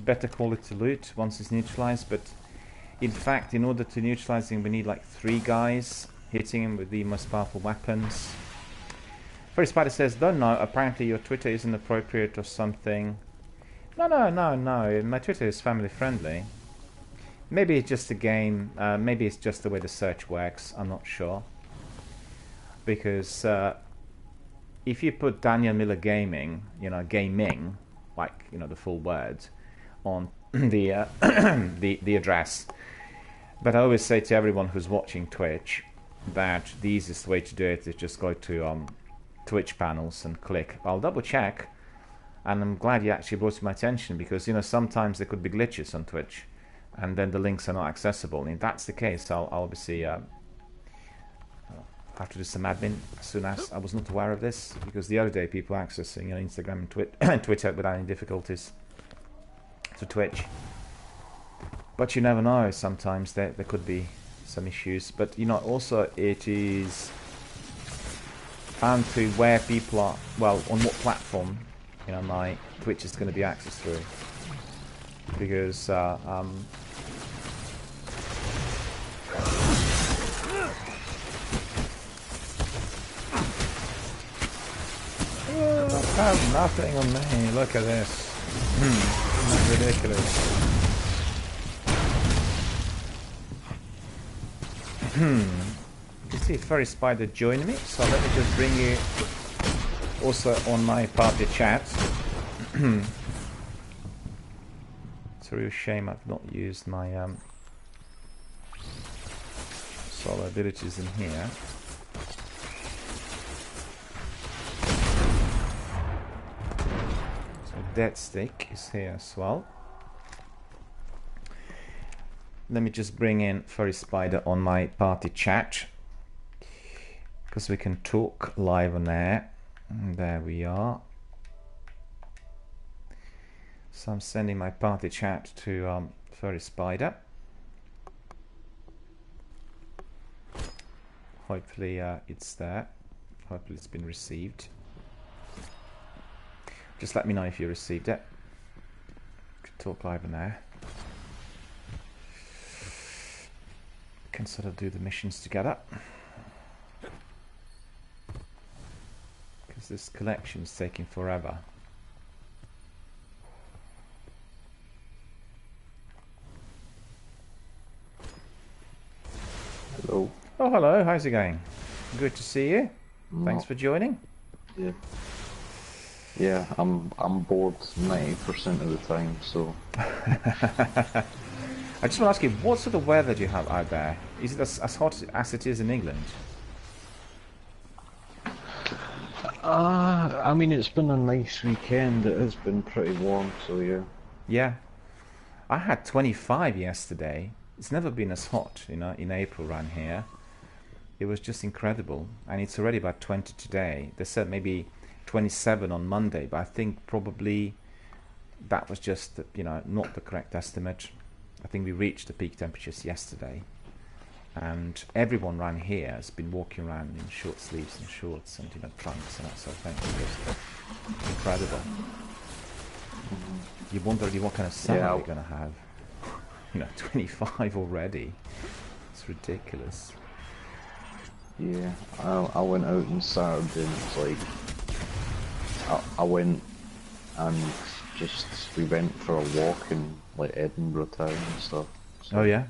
better quality loot once he's neutralized, but in fact, in order to neutralize him, we need like 3 guys hitting him with the most powerful weapons. Furry Spider says, don't know, apparently your Twitter isn't appropriate or something. No, my Twitter is family friendly. Maybe it's just a game, maybe it's just the way the search works, I'm not sure. Because if you put Daniel Miller Gaming, you know, gaming, like, you know, the full word, on the the address. But I always say to everyone who's watching Twitch that the easiest way to do it is just go to Twitch panels and click. I'll double check, and I'm glad you actually brought to my attention, because, you know, sometimes there could be glitches on Twitch and then the links are not accessible. And if that's the case, I'll obviously have to do some admin as soon as. I was not aware of this, because the other day people were accessing, you know, Instagram and Twitter without any difficulties to Twitch. But you never know, sometimes there could be some issues. But, you know, also it is down to where people are, well, on what platform, you know, my Twitch is going to be accessed through. Because I have nothing on me. Look at this. That's ridiculous. You see Furry Spider joined me, so let me just bring you also on my party chat. It's a real shame I've not used my solo abilities in here. Dead Stick is here as well. Let me just bring in Furry Spider on my party chat. because we can talk live on air. And there we are. So I'm sending my party chat to Furry Spider. Hopefully it's there. Hopefully it's been received. Just let me know if you received it. Could talk live on air. Can sort of do the missions together. Because this collection is taking forever. Hello. Oh, hello. How's it going? Good to see you. Thanks for joining. Yeah. Yeah, I'm bored 90% of the time, so. I just want to ask you, what sort of weather do you have out there? Is it as hot as it is in England? I mean, it's been a nice weekend. It has been pretty warm, so yeah. Yeah. I had 25 yesterday. It's never been as hot, you know, in April around here. It was just incredible. And it's already about 20 today. They said maybe 27 on Monday, but I think probably that was just, you know, not the correct estimate. I think we reached the peak temperatures yesterday. And everyone around here has been walking around in short sleeves and shorts and, you know, trunks and that sort of thing. It's just incredible. You wonder what kind of summer we're going to have. You know, 25 already. It's ridiculous. Yeah, I went out on Saturday and it's like, I went and we went for a walk in like Edinburgh town and stuff. So, oh yeah?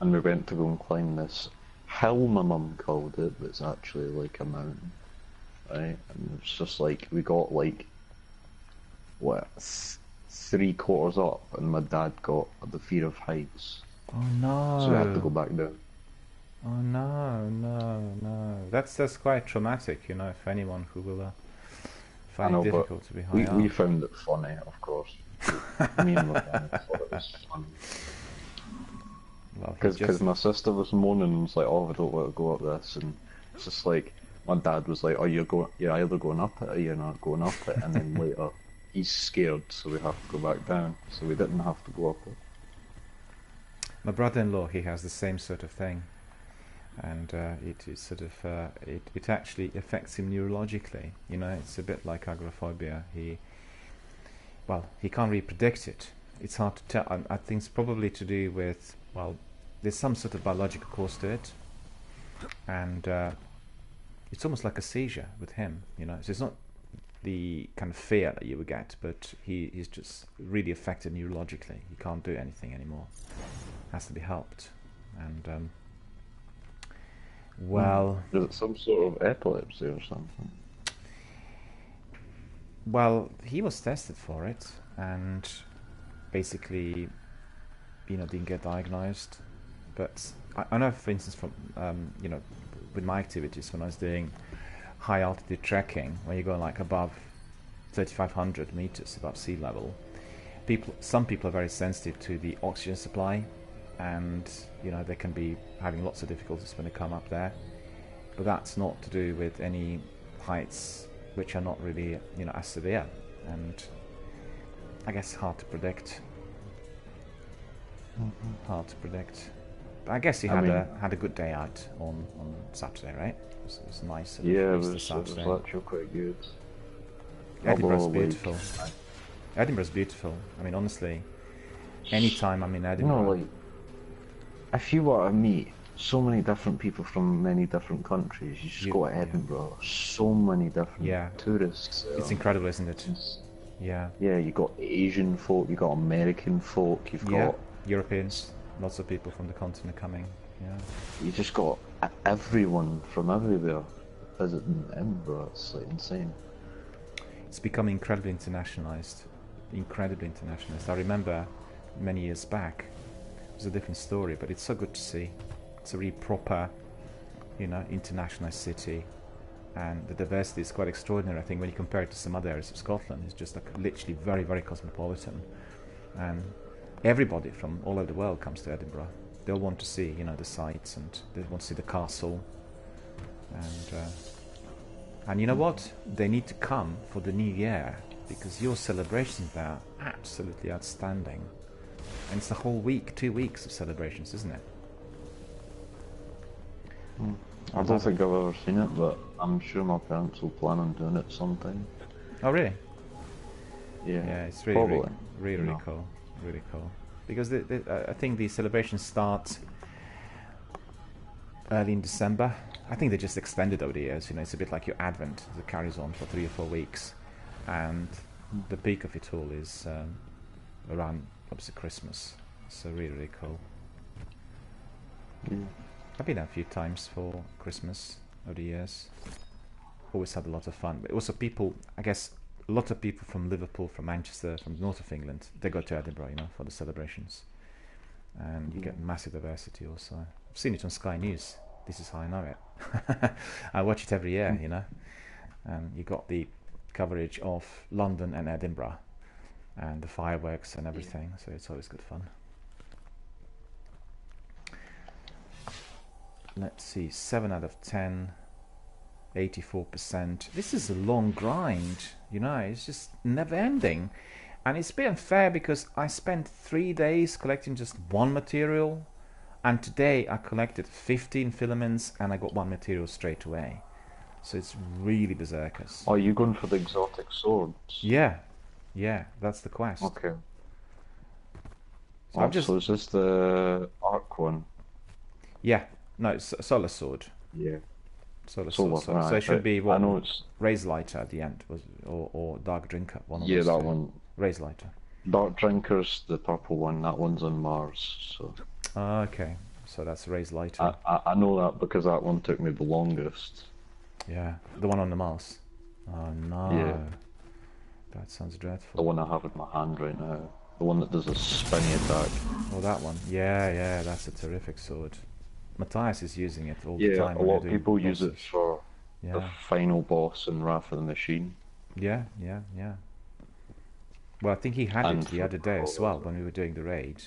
and we went to go and climb this hill, my mum called it, but it's actually like a mountain, right? And it's just like, we got like, what, 3/4 up, and my dad got the fear of heights. Oh no. So we had to go back down. Oh no. That's quite traumatic, you know, for anyone who will find it difficult to be high up. We found it funny, of course. Me and my dad thought it was funny. Well, because my sister was moaning and was like, oh, I don't want to go up this, and it's just like, my dad was like, oh, you're either going up it or you're not going up it, and then later he's scared, so we have to go back down, so we didn't have to go up it. My brother-in-law, he has the same sort of thing, and it is sort of it actually affects him neurologically. You know, it's a bit like agoraphobia. He can't really predict it. It's hard to tell. I think it's probably to do with, well, there's some sort of biological cause to it, and it's almost like a seizure with him. You know, so it's not the kind of fear that you would get, but he's just really affected neurologically. He can't do anything anymore. Has to be helped, and well, is it some sort of epilepsy or something? Well, he was tested for it, and basically, you know, didn't get diagnosed. But I know, for instance, from you know, with my activities when I was doing high altitude trekking, where you go like above 3,500 meters above sea level, some people are very sensitive to the oxygen supply, and you know, they can be having lots of difficulties when they come up there. But that's not to do with any heights which are not really, you know, as severe, and I guess hard to predict. Hard to predict. But I guess he had a good day out on Saturday, right? It was nice. Yeah, it was actually quite good. Edinburgh's beautiful. Edinburgh's beautiful. I mean, honestly, anytime I'm in Edinburgh. You know, like, if you want to meet so many different people from many different countries, you just go to Edinburgh. Yeah. So many different tourists. It's incredible, isn't it? Yeah. Yeah, you got Asian folk, you got American folk, you've got Europeans. Lots of people from the continent coming. Yeah. You just got everyone from everywhere visiting Edinburgh. It's like insane. It's becoming incredibly internationalized. I remember many years back, it was a different story, but it's so good to see. It's a really proper, you know, internationalized city, and the diversity is quite extraordinary. I think when you compare it to some other areas of Scotland, it's just like literally very, very cosmopolitan, and everybody from all over the world comes to Edinburgh. They'll want to see, you know, the sights, and they want to see the castle, And you know what? They need to come for the new year, because your celebrations there are absolutely outstanding. And it's a whole week, 2 weeks of celebrations, isn't it? I don't think I've ever seen it, but I'm sure my parents will plan on doing it sometime. Oh, really? Yeah, Yeah, it's really, probably. really cool. Really cool. Because I think the celebrations start early in December. I think they just extended over the years. You know, it's a bit like your Advent. It carries on for 3 or 4 weeks. And the peak of it all is around, obviously, Christmas. So really, really cool. Yeah. I've been there a few times for Christmas over the years. Always had a lot of fun. But also people, I guess, a lot of people from Liverpool, from Manchester, from the north of England, they go to Edinburgh, you know, for the celebrations. And you get massive diversity also. I've seen it on Sky News. This is how I know it. I watch it every year, you know. And you got the coverage of London and Edinburgh and the fireworks and everything, so it's always good fun. Let's see, 7 out of 10, 84%. This is a long grind, you know, it's just never ending. And it's a bit unfair because I spent 3 days collecting just one material, and today I collected 15 filaments and I got one material straight away. So it's really berserkers. Are you going for the exotic swords? Yeah, that's the quest. Okay. So I've just... So is this the arc one? Yeah, no, it's Solar Sword. Yeah. Solar Solar, Sword. right. So it should be what? I know it's Raise Lighter at the end, or Dark Drinker. One of yeah, those that two. one. Raise Lighter. Dark Drinker's the purple one. That one's on Mars. So. Okay, so that's Raise Lighter. I know that because that one took me the longest. Yeah, the one on the Mars. Oh no. Yeah. That sounds dreadful. The one I have in my hand right now. The one that does a spinny attack. Oh, that one. Yeah, that's a terrific sword. Matthias is using it all the time. Yeah, a lot of people use it for Yeah. the final boss in Wrath of the Machine. Yeah. Well, I think he had And it the for other day as Call well of when we were doing the raid,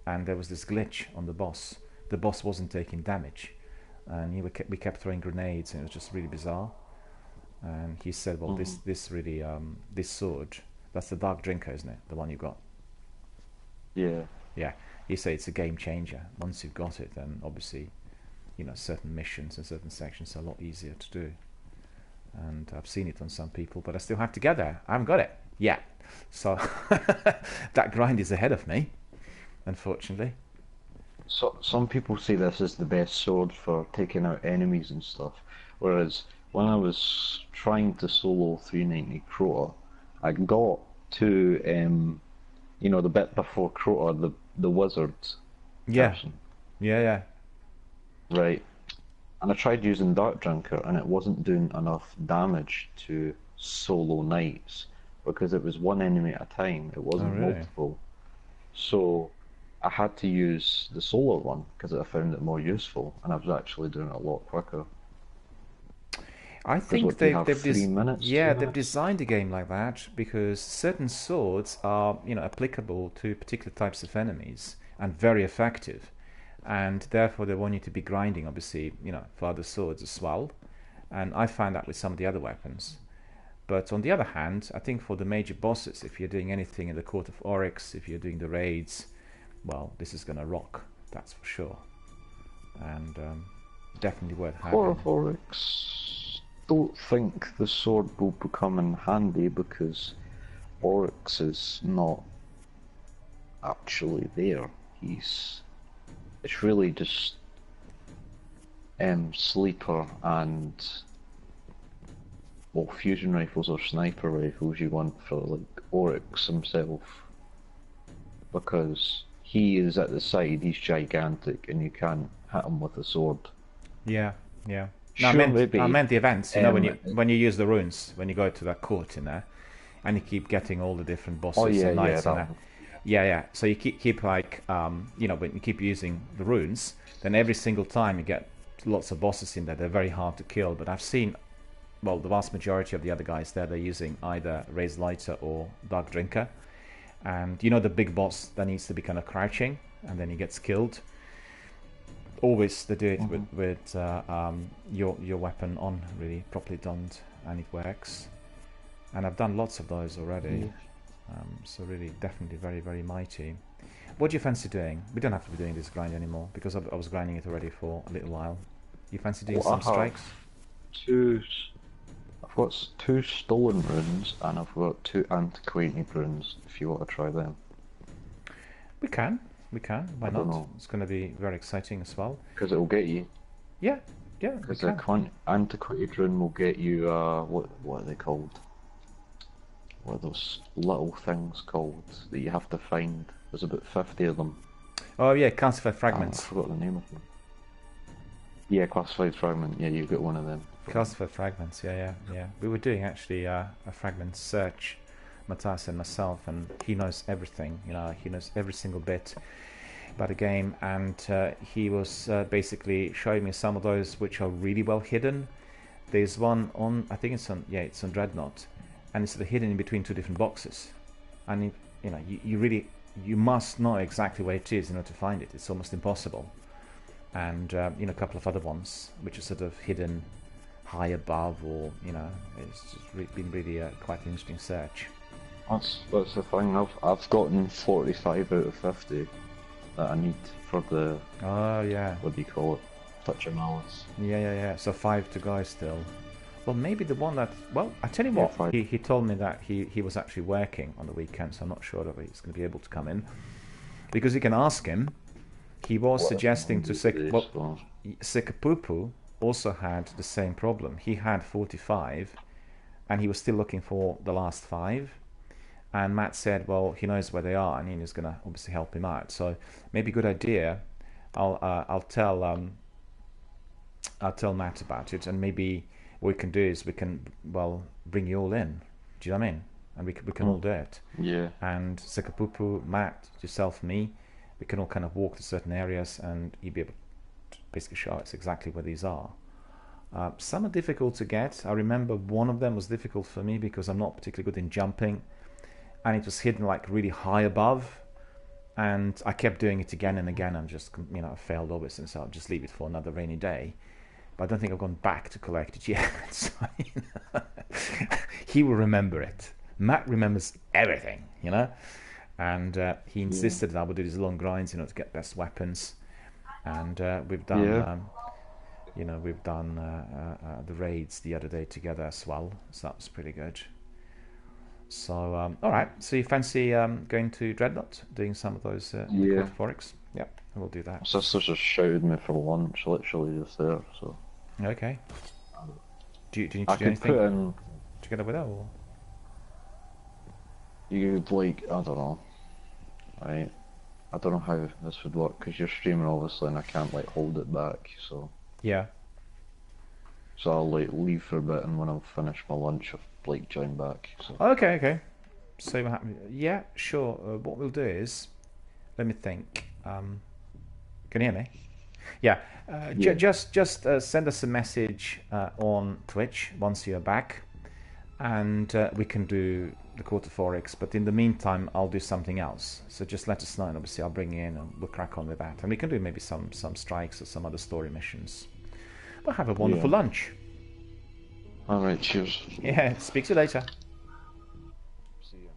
and there was this glitch on the boss. The boss wasn't taking damage, and we kept throwing grenades, and it was just really bizarre. And he said, "Well, this really this sword, that's the Dark Drinker, isn't it? The one you got." Yeah. Yeah. He said it's a game changer. Once you've got it, then obviously, you know, certain missions and certain sections are a lot easier to do. And I've seen it on some people, but I still have to get there. I haven't got it yet. So that grind is ahead of me, unfortunately. So some people say this is the best sword for taking out enemies and stuff. Whereas when I was trying to solo 390 Crota, I got to you know, the bit before Crota, the wizard person. Yeah. Right. And I tried using Dark Drinker and it wasn't doing enough damage to solo knights because it was one enemy at a time, it wasn't really? multiple. So I had to use the solar one because I found it more useful and I was actually doing it a lot quicker. I think what, they've 3 minutes, yeah, 2 they've minutes? designed a game like that because certain swords are, you know, applicable to particular types of enemies and very effective, and therefore they want you to be grinding, obviously, you know, for other swords as well. And I found that with some of the other weapons. But on the other hand, I think for the major bosses, if you're doing anything in the Court of Oryx, if you're doing the raids, well, this is gonna rock, that's for sure. And definitely worth having. Court of Oryx. Don't think the sword will become in handy because Oryx is not actually there. It's really just sleeper and well, fusion rifles or sniper rifles you want for like Oryx himself, because he is at the side, he's gigantic and you can't hit him with a sword. Yeah. No, Sure, I meant the events. You know, when you use the runes, when you go to that court in there, and you keep getting all the different bosses and knights in there. Yeah. So you keep like you know, when you keep using the runes, then every single time you get lots of bosses in there. They're very hard to kill, but I've seen, well, the vast majority of the other guys there, they're using either Raise Lighter or Dark Drinker, and you know the big boss that needs to be kind of crouching, and then he gets killed. always they do it with your weapon on, really properly done, and it works. And I've done lots of those already. So really, definitely very, very mighty. What do you fancy doing? We don't have to be doing this grind anymore because I was grinding it already for a little while. You fancy doing some strikes? I've got 2 stolen runes and I've got 2 antiquated runes. If you want to try them, we can. Why not? Know. It's going to be very exciting as well. Because it will get you. Yeah. Because the antiquated rune will get you. What are they called? What are those little things called that you have to find? There's about 50 of them. Oh yeah, classified fragments. I forgot the name of them. Yeah, classified fragment. Yeah, you get one of them. Classified fragments. Yeah. We were doing actually a fragment search, Matthias and myself, and he knows everything. You know, he knows every single bit about the game, and he was basically showing me some of those which are really well hidden. There's one on, I think it's on Dreadnought, and it's hidden in between 2 different boxes, and you must know exactly where it is in order to find it. It's almost impossible. And a couple of other ones which are sort of hidden high above, or it's just been really quite an interesting search. That's the thing. I've gotten 45 out of 50 that I need for the. Oh yeah. What do you call it? Touch of malice. Yeah. So 5 to go still. Well, maybe the one that... Well, I tell you what, he told me that he was actually working on the weekend, so I'm not sure that he's going to be able to come in. Because you can ask him. He was suggesting to Sikapupu also had the same problem. He had 45, and he was still looking for the last 5. And Matt said, well, he knows where they are, and he's going to obviously help him out. So maybe a good idea. I'll tell Matt about it, and maybe what we can do is we can bring you all in. Do you know what I mean? And we can all do it. Yeah. And Sikapupu, Matt, yourself, me, we can all kind of walk to certain areas, and you'll be able to basically show us exactly where these are. Some are difficult to get. I remember one of them was difficult for me because I'm not particularly good in jumping, and it was hidden like really high above, and I kept doing it again and again, and just I failed always, and so I'll just leave it for another rainy day. But I don't think I've gone back to collect it yet. So, he will remember it. Matt remembers everything, and he insisted that I would do these long grinds in order to get best weapons, and we've done the raids the other day together as well, so that was pretty good. So all right, so you fancy going to Dreadnought, doing some of those Forex? Yeah, we'll do that. My sister just shouted me for lunch, literally just there. So okay. Do you need to do anything together with her, or? You I don't know. I don't know how this would work because you're streaming obviously, and I can't hold it back. So yeah. So I'll leave for a bit, and when I've finished my lunch, I'll join back. So. Okay. So yeah, sure. What we'll do is, let me think. Can you hear me? Yeah. Just send us a message on Twitch once you're back, and we can do the Quarter Forex. But in the meantime, I'll do something else. So just let us know, and obviously I'll bring you in, and we'll crack on with that. And we can do maybe some strikes or some other story missions. Well, have a wonderful lunch. Alright, cheers. Yeah, speak to you later. See you.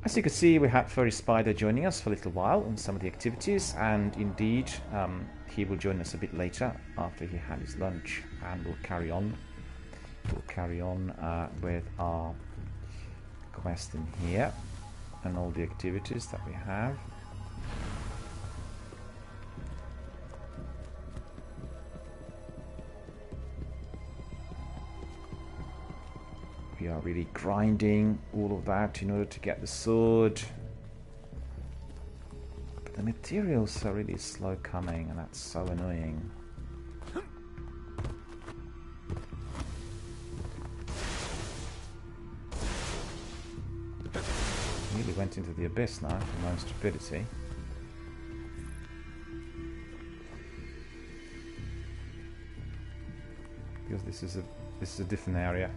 As you can see, we had Furry Spider joining us for a little while on some of the activities, and indeed he will join us a bit later after he had his lunch, and we'll carry on. With our quest in here and all the activities that we have. We are really grinding all of that in order to get the sword. But the materials are really slow coming, and that's so annoying. Really went into the abyss now from my own stupidity. Because this is a different area.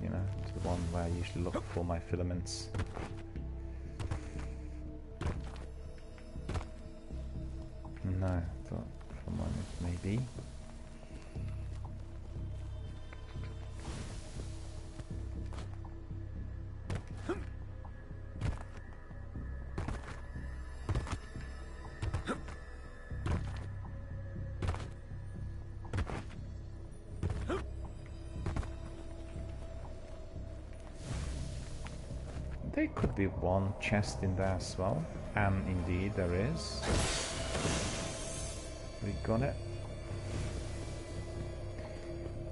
you know, to the one where I usually look for my filaments. No, thought for a moment maybe. There could be one chest in there as well, and indeed there is. We got it.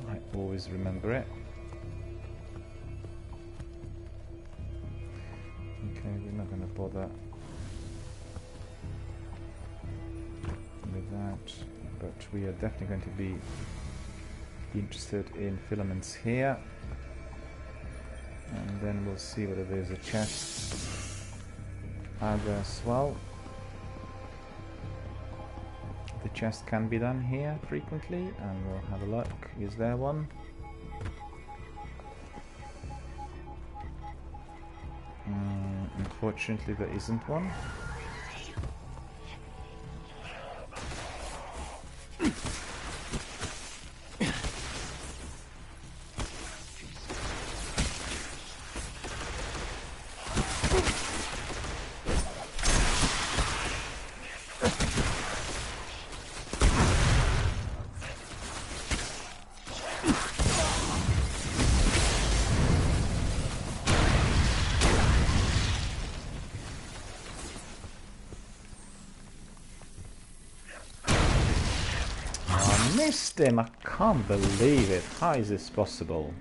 I always remember it. Okay, we're not going to bother with that, but we are definitely going to be interested in filaments here. And then we'll see whether there's a chest out there as well. The chest can be done here frequently, and we'll have a look. Is there one? Unfortunately, there isn't one. Missed him! I can't believe it. How is this possible?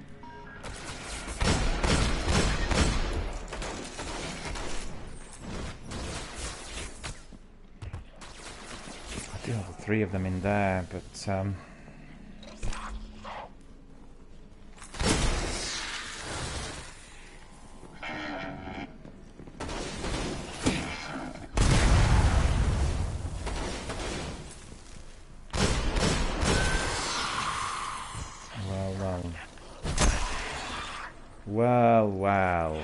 I do have 3 of them in there, but wow.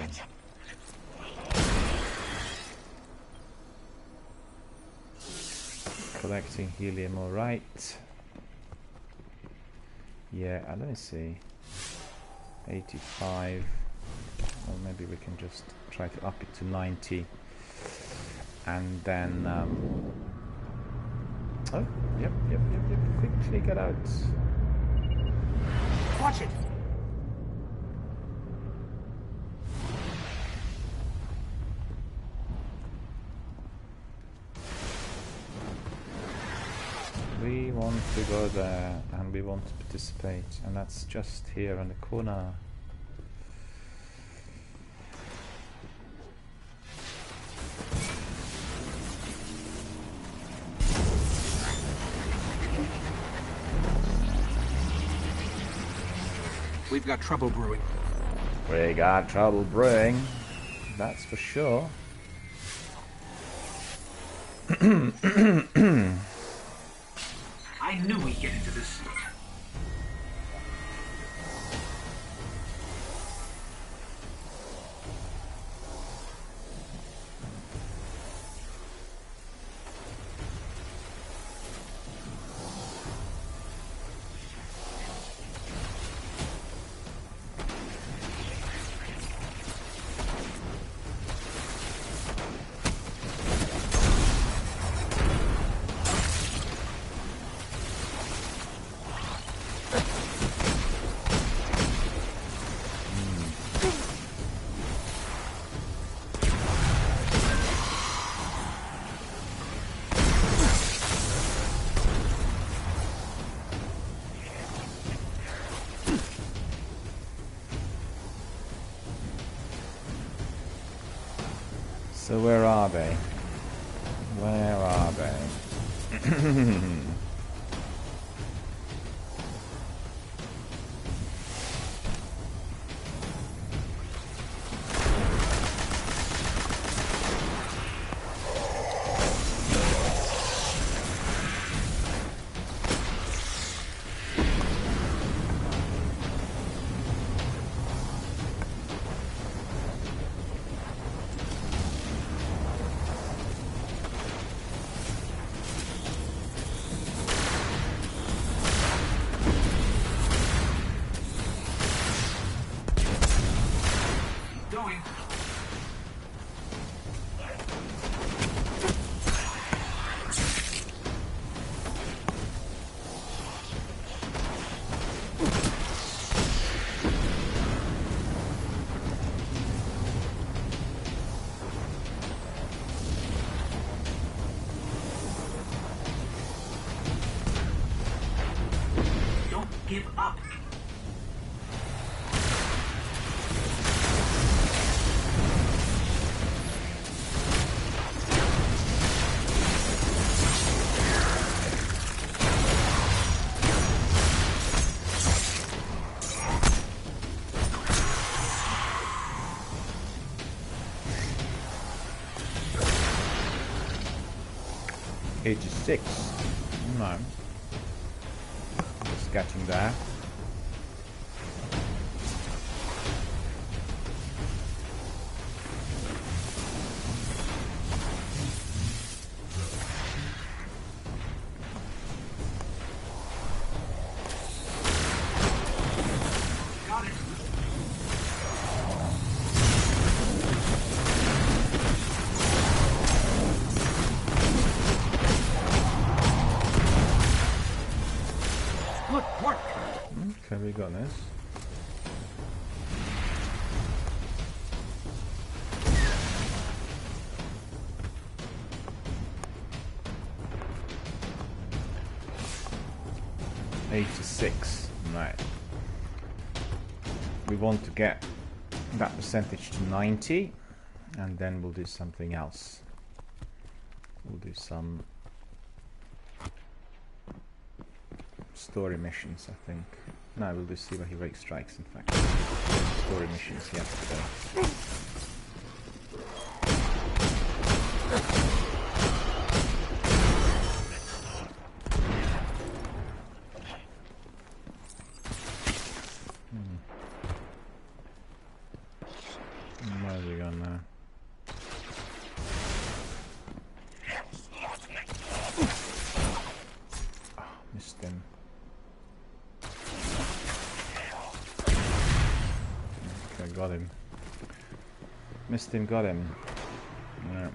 Collecting helium, alright. Yeah, let me see. 85. Well, maybe we can just try to up it to 90. And then... oh, yep. Quickly get out. Watch it! We want to go there, and we want to participate, and that's just here in the corner. We've got trouble brewing. We got trouble brewing, that's for sure. I knew we'd get into this. So where are they? Where are they? give up. '86. No. Just getting there. Okay, we got this. '86, right. We want to get that percentage to 90, and then we'll do something else. We'll do some story missions, I think. No, we'll do see where he rake strikes, in fact. Story missions yesterday. Where's he gone now? Oh, missed him. Okay, got him. Missed him, got him. Yeah.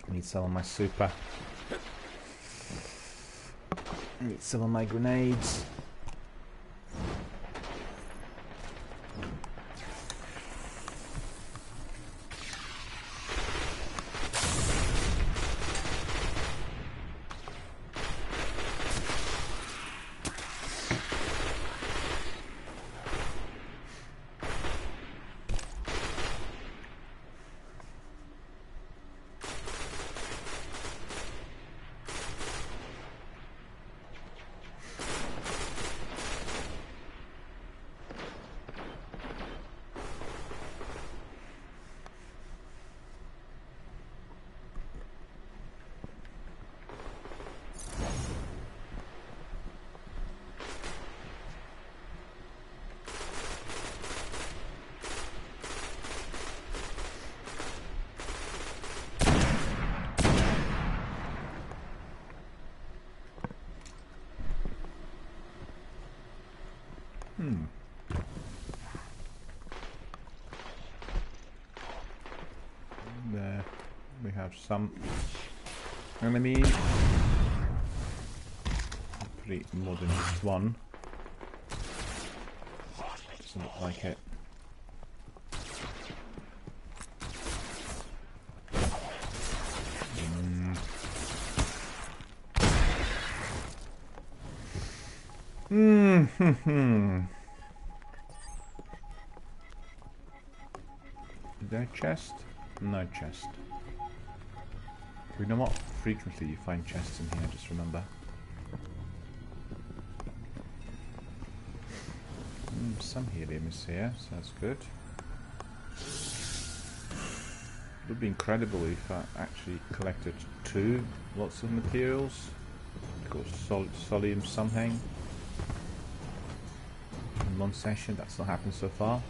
Need some of my super. Need some of my grenades. There we have some enemies. Pretty more than just one. Doesn't look like it. Is there a chest? No chest. We know what frequently you find chests in here, just remember. Some helium is here, so that's good. It would be incredible if I actually collected lots of materials. Of course, solium something. In one session, that's not happened so far.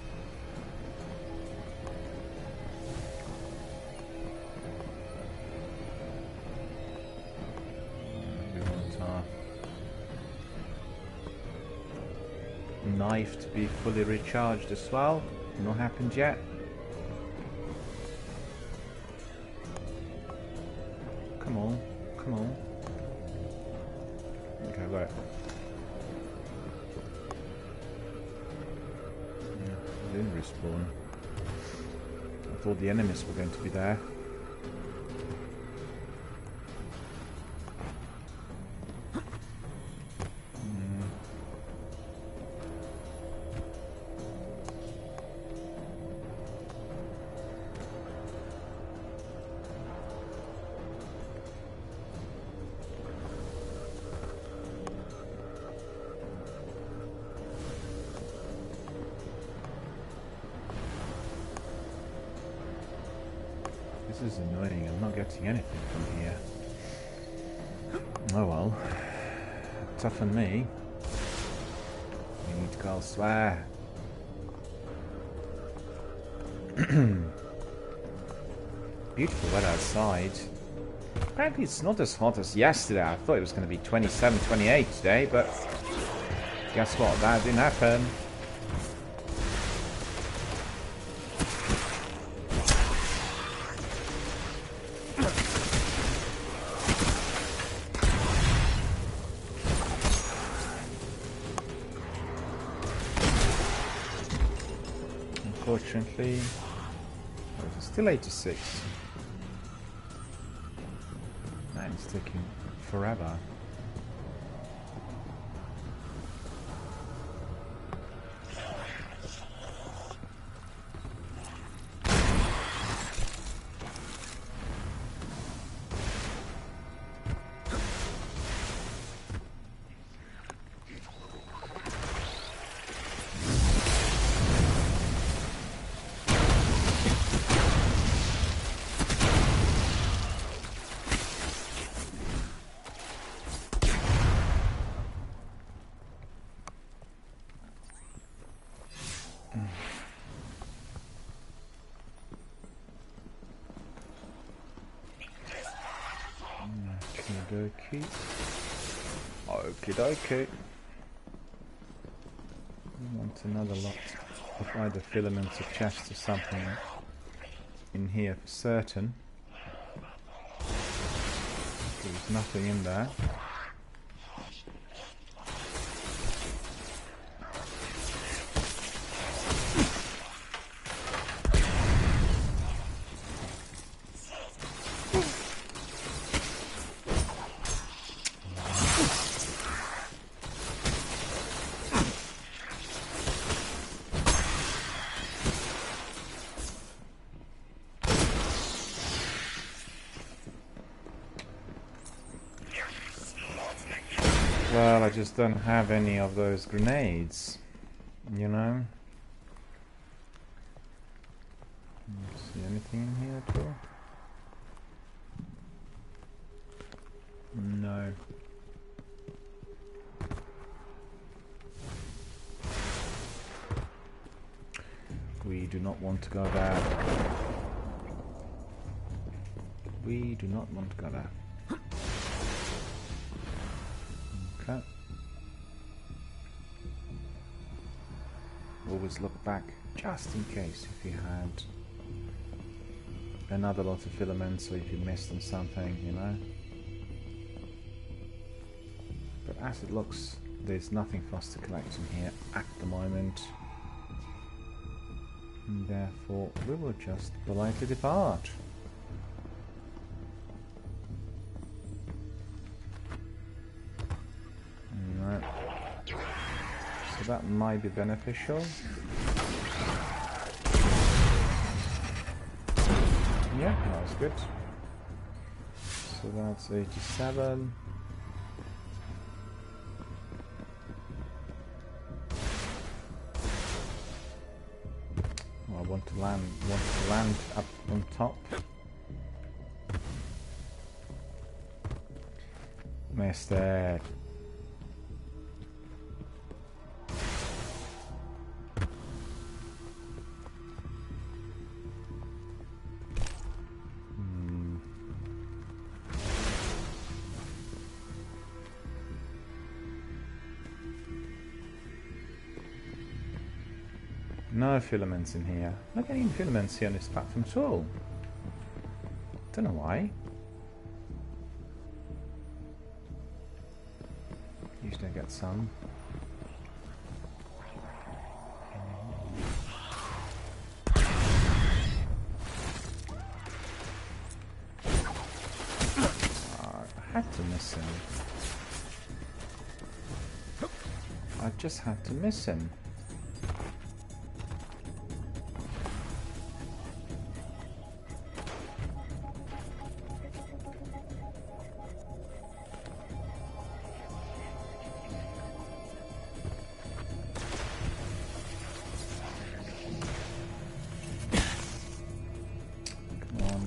Knife to be fully recharged as well. Not happened yet. Come on, come on. Okay, right. Yeah, it didn't respawn. I thought the enemies were going to be there. This is annoying. I'm not getting anything from here. Oh well. Tough on me. We need to go elsewhere. Beautiful weather outside. Apparently it's not as hot as yesterday. I thought it was going to be 27, 28 today, but guess what? That didn't happen. Unfortunately, it's still 86. Man, it's taking forever. Okie dokie. I want another lot of either filaments or chests or something in here for certain. There's nothing in there. Well, I just don't have any of those grenades, you know? See anything in here at all? No. We do not want to go there. We do not want to go there. Okay. Always look back just in case if you had another lot of filaments or if you missed on something, you know. But as it looks, there's nothing for us to collect in here at the moment. And therefore, we will just politely depart. Right. So that might be beneficial. Yeah, that was good. So that's 87. I want to land up on top. Missed it. No filaments in here. Not getting filaments here on this platform at all. Don't know why. Usually I get some. I had to miss him. I just had to miss him.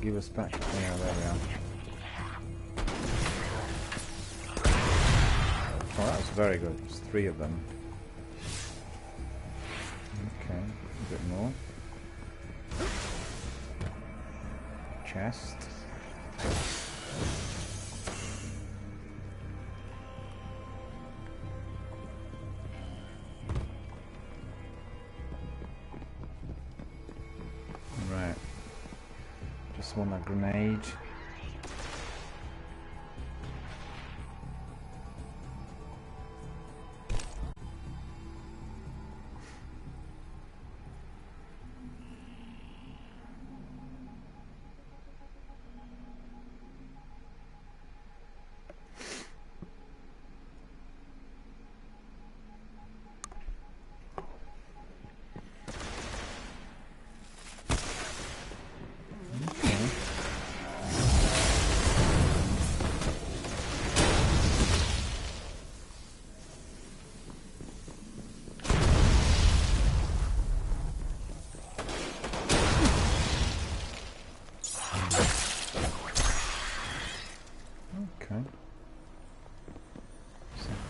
give us back. Yeah, there we are. Oh, that was very good. There's 3 of them. Okay, a bit more. Chest. Right. Just want a grenade.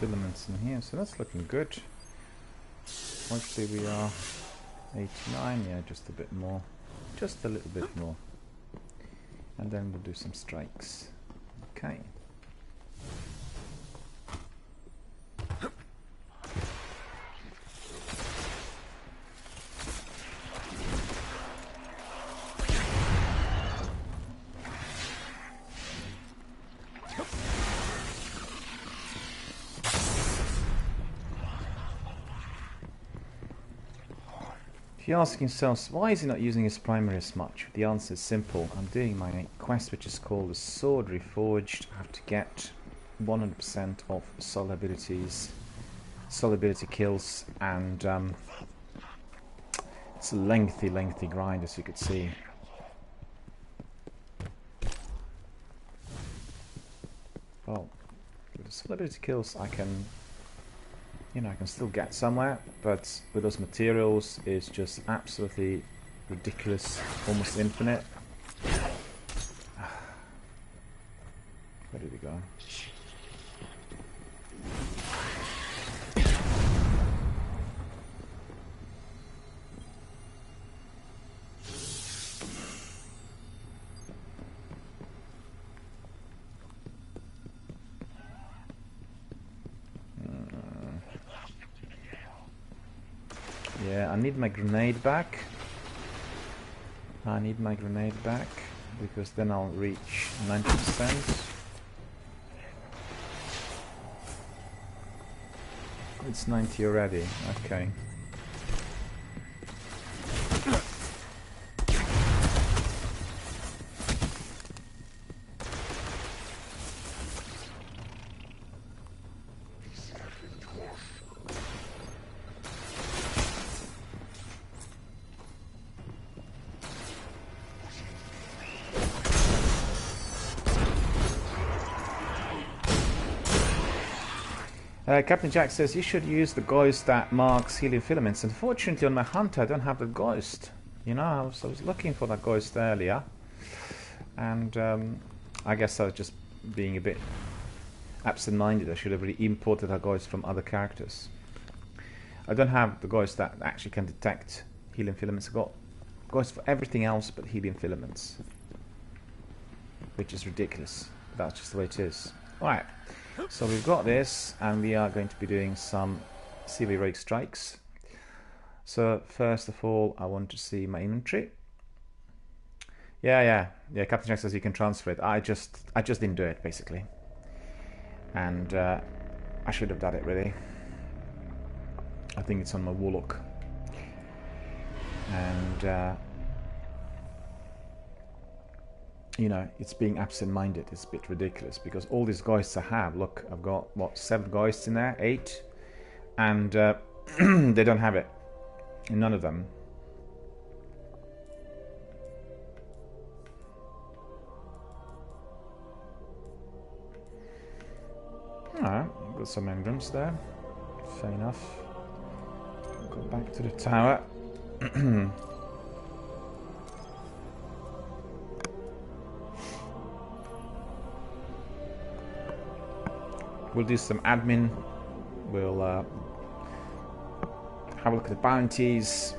Filaments in here, so that's looking good. Actually, we are 89, yeah, just a bit more, just a little bit more, and then we'll do some strikes. Okay. If you're asking yourselves, why is he not using his primary as much? The answer is simple. I'm doing my quest, which is called the Sword Reforged. I have to get 100% of soul abilities, soul ability kills, and it's a lengthy grind, as you could see. Well, with the soul ability kills, I can, you know, I can still get somewhere, but with those materials, it's just absolutely ridiculous, almost infinite. Where did he go? Yeah, I need my grenade back. I need my grenade back because then I'll reach 90%. It's 90 already. Okay. Captain Jack says you should use the ghost that marks helium filaments. Unfortunately, on my hunter, I don't have the ghost. You know, I was looking for that ghost earlier, and I guess I was just being a bit absent-minded. I should have really imported a ghost from other characters. I don't have the ghost that actually can detect helium filaments. I've got ghosts for everything else but helium filaments, which is ridiculous. That's just the way it is. All right. So we've got this, and we are going to be doing some CV heroic strikes. So first of all, I want to see my inventory. Yeah. Captain Jack says you can transfer it. I just didn't do it basically, and I should have done it really. I think it's on my Warlock, and you know, it's being absent-minded. It's a bit ridiculous because all these ghosts I have, look, I've got, what, 7 ghosts in there? 8? And they don't have it. None of them. Alright, got some engrams there. Fair enough. Go back to the tower. We'll do some admin. We'll have a look at the bounties,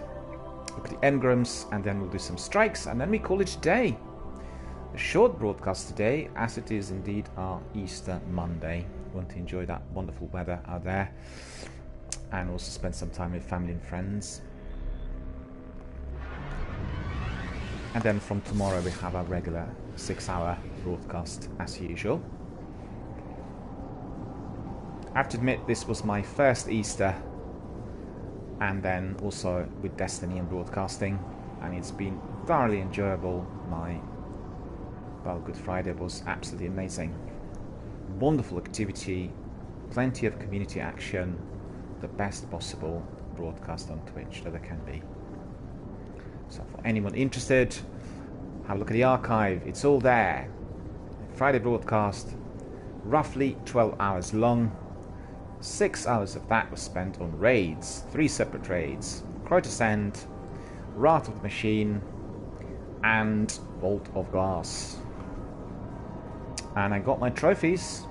look at the engrams, and then we'll do some strikes, and then we call it a day. A short broadcast today, as it is indeed our Easter Monday. We want to enjoy that wonderful weather out there, and also spend some time with family and friends. And then from tomorrow we have our regular 6-hour broadcast as usual. I have to admit, this was my first Easter, and then also with Destiny and broadcasting, and it's been thoroughly enjoyable. Well, Good Friday was absolutely amazing. Wonderful activity, plenty of community action, the best possible broadcast on Twitch that there can be. So for anyone interested, have a look at the archive, it's all there. Friday broadcast, roughly 12 hours long. 6 hours of that was spent on raids, 3 separate raids: Crotus End, Wrath of the Machine, and Vault of Glass. And I got my trophies.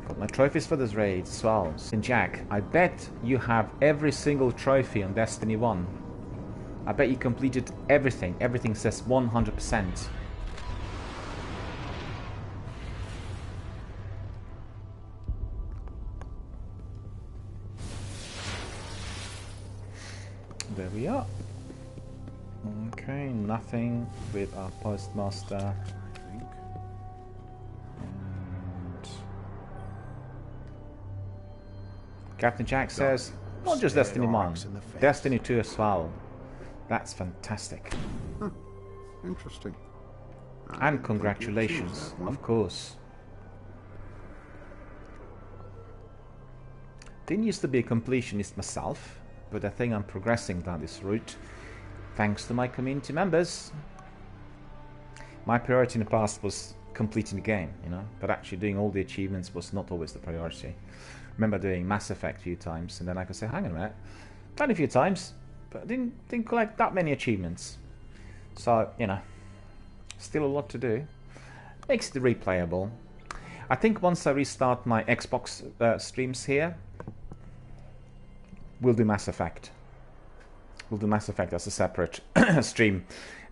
Got my trophies for those raids as well. And Jack, I bet you have every single trophy on Destiny 1. I bet you completed everything. Everything says 100%. There we are. Okay, nothing with our postmaster. I think. And Captain Jack says, not just Destiny 1, Destiny 2 as well. That's fantastic. Huh. Interesting. And congratulations, of course. Didn't used to be a completionist myself, but I think I'm progressing down this route thanks to my community members. My priority in the past was completing the game, you know, but actually doing all the achievements was not always the priority. Remember doing Mass Effect a few times, and then I could say, hang on a minute, done a few times, but I didn't collect that many achievements. So, you know, still a lot to do. Makes it replayable. I think once I restart my Xbox streams here, we'll do Mass Effect. We'll do Mass Effect as a separate stream.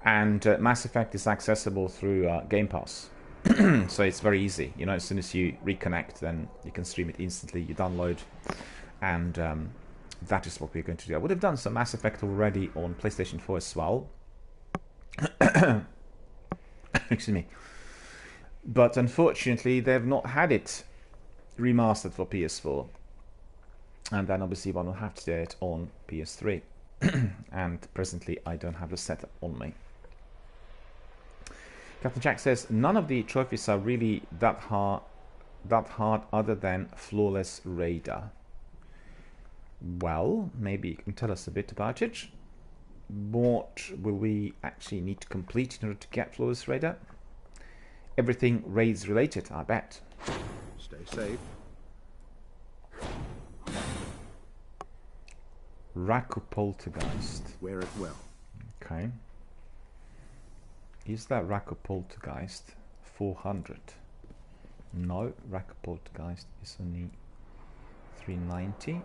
And Mass Effect is accessible through Game Pass. So it's very easy. You know, as soon as you reconnect, then you can stream it instantly. You download. And that is what we're going to do. I would have done some Mass Effect already on PlayStation 4 as well. Excuse me. But unfortunately, they've not had it remastered for PS4. And then obviously one will have to do it on PS3. And presently I don't have the setup on me. Captain Jack says, none of the trophies are really that hard other than Flawless Raider. Well, maybe you can tell us a bit about it. What will we actually need to complete in order to get Flawless Raider? Everything raids related, I bet. Stay safe. Raku Poltergeist. Wear it well. Okay. Is that Raku Poltergeist 400? No, Raku Poltergeist is only 390.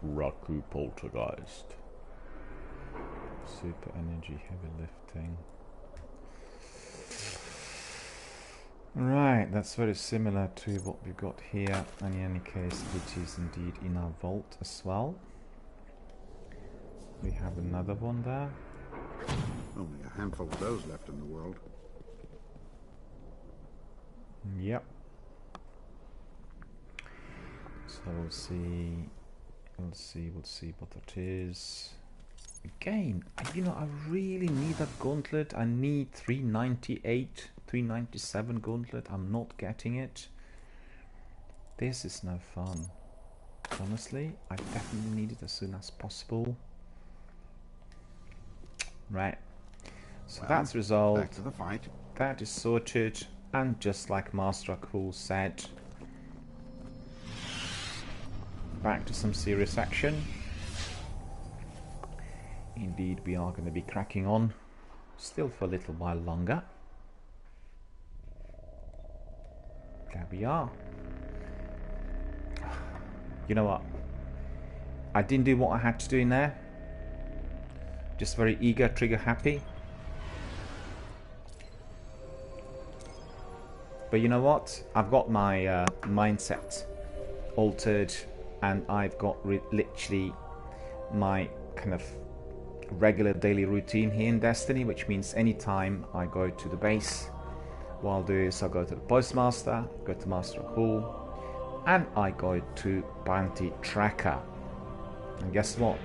Raku Poltergeist. Super energy, heavy lifting. Right, that's very similar to what we've got here, and in any case it is indeed in our vault as well. We have another one there. Only a handful of those left in the world. Yep. So we'll see what it is. Again, you know, I really need that gauntlet. I need 398, 397 gauntlet. I'm not getting it. This is no fun. Honestly, I definitely need it as soon as possible. Right. So well, that's resolved. Back to the fight. That is sorted. And just like Master Cool said, back to some serious action. Indeed, we are going to be cracking on. Still for a little while longer. There we are. You know what? I didn't do what I had to do in there. Just very eager, trigger happy. But you know what? I've got my mindset altered, and I've got literally my kind of regular daily routine here in Destiny, which means anytime I go to the base, what I'll do is I'll go to the Postmaster, go to Master Hall, and I go to Bounty Tracker. And guess what?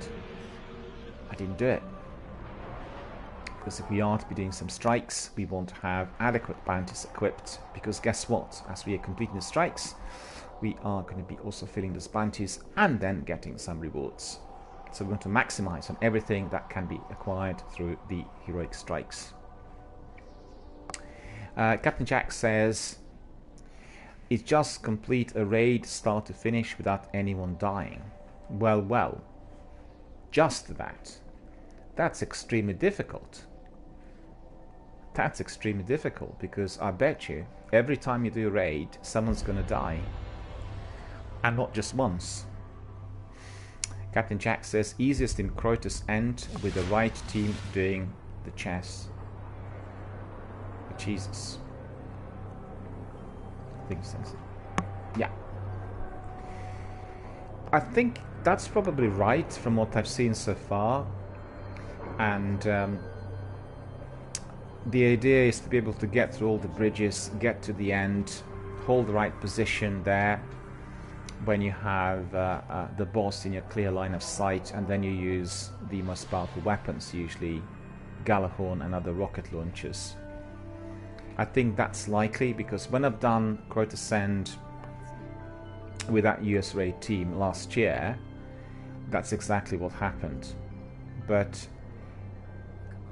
I didn't do it. Because if we are to be doing some strikes, we want to have adequate bounties equipped. Because guess what? As we are completing the strikes, we are going to be also filling those bounties and then getting some rewards. So we're going to maximize on everything that can be acquired through the heroic strikes. Captain Jack says, it's just complete a raid start to finish without anyone dying. Well, just that. That's extremely difficult. That's extremely difficult, because I bet you every time you do a raid, someone's gonna die. And not just once. Captain Jack says, easiest in Crotus End with the right team doing the chess. Jesus. I think so. Yeah. I think that's probably right from what I've seen so far. And the idea is to be able to get through all the bridges, get to the end, hold the right position there when you have the boss in your clear line of sight, and then you use the most powerful weapons, usually Galahorn and other rocket launchers. I think that's likely, because when I've done Crotus End with that US raid team last year, that's exactly what happened. But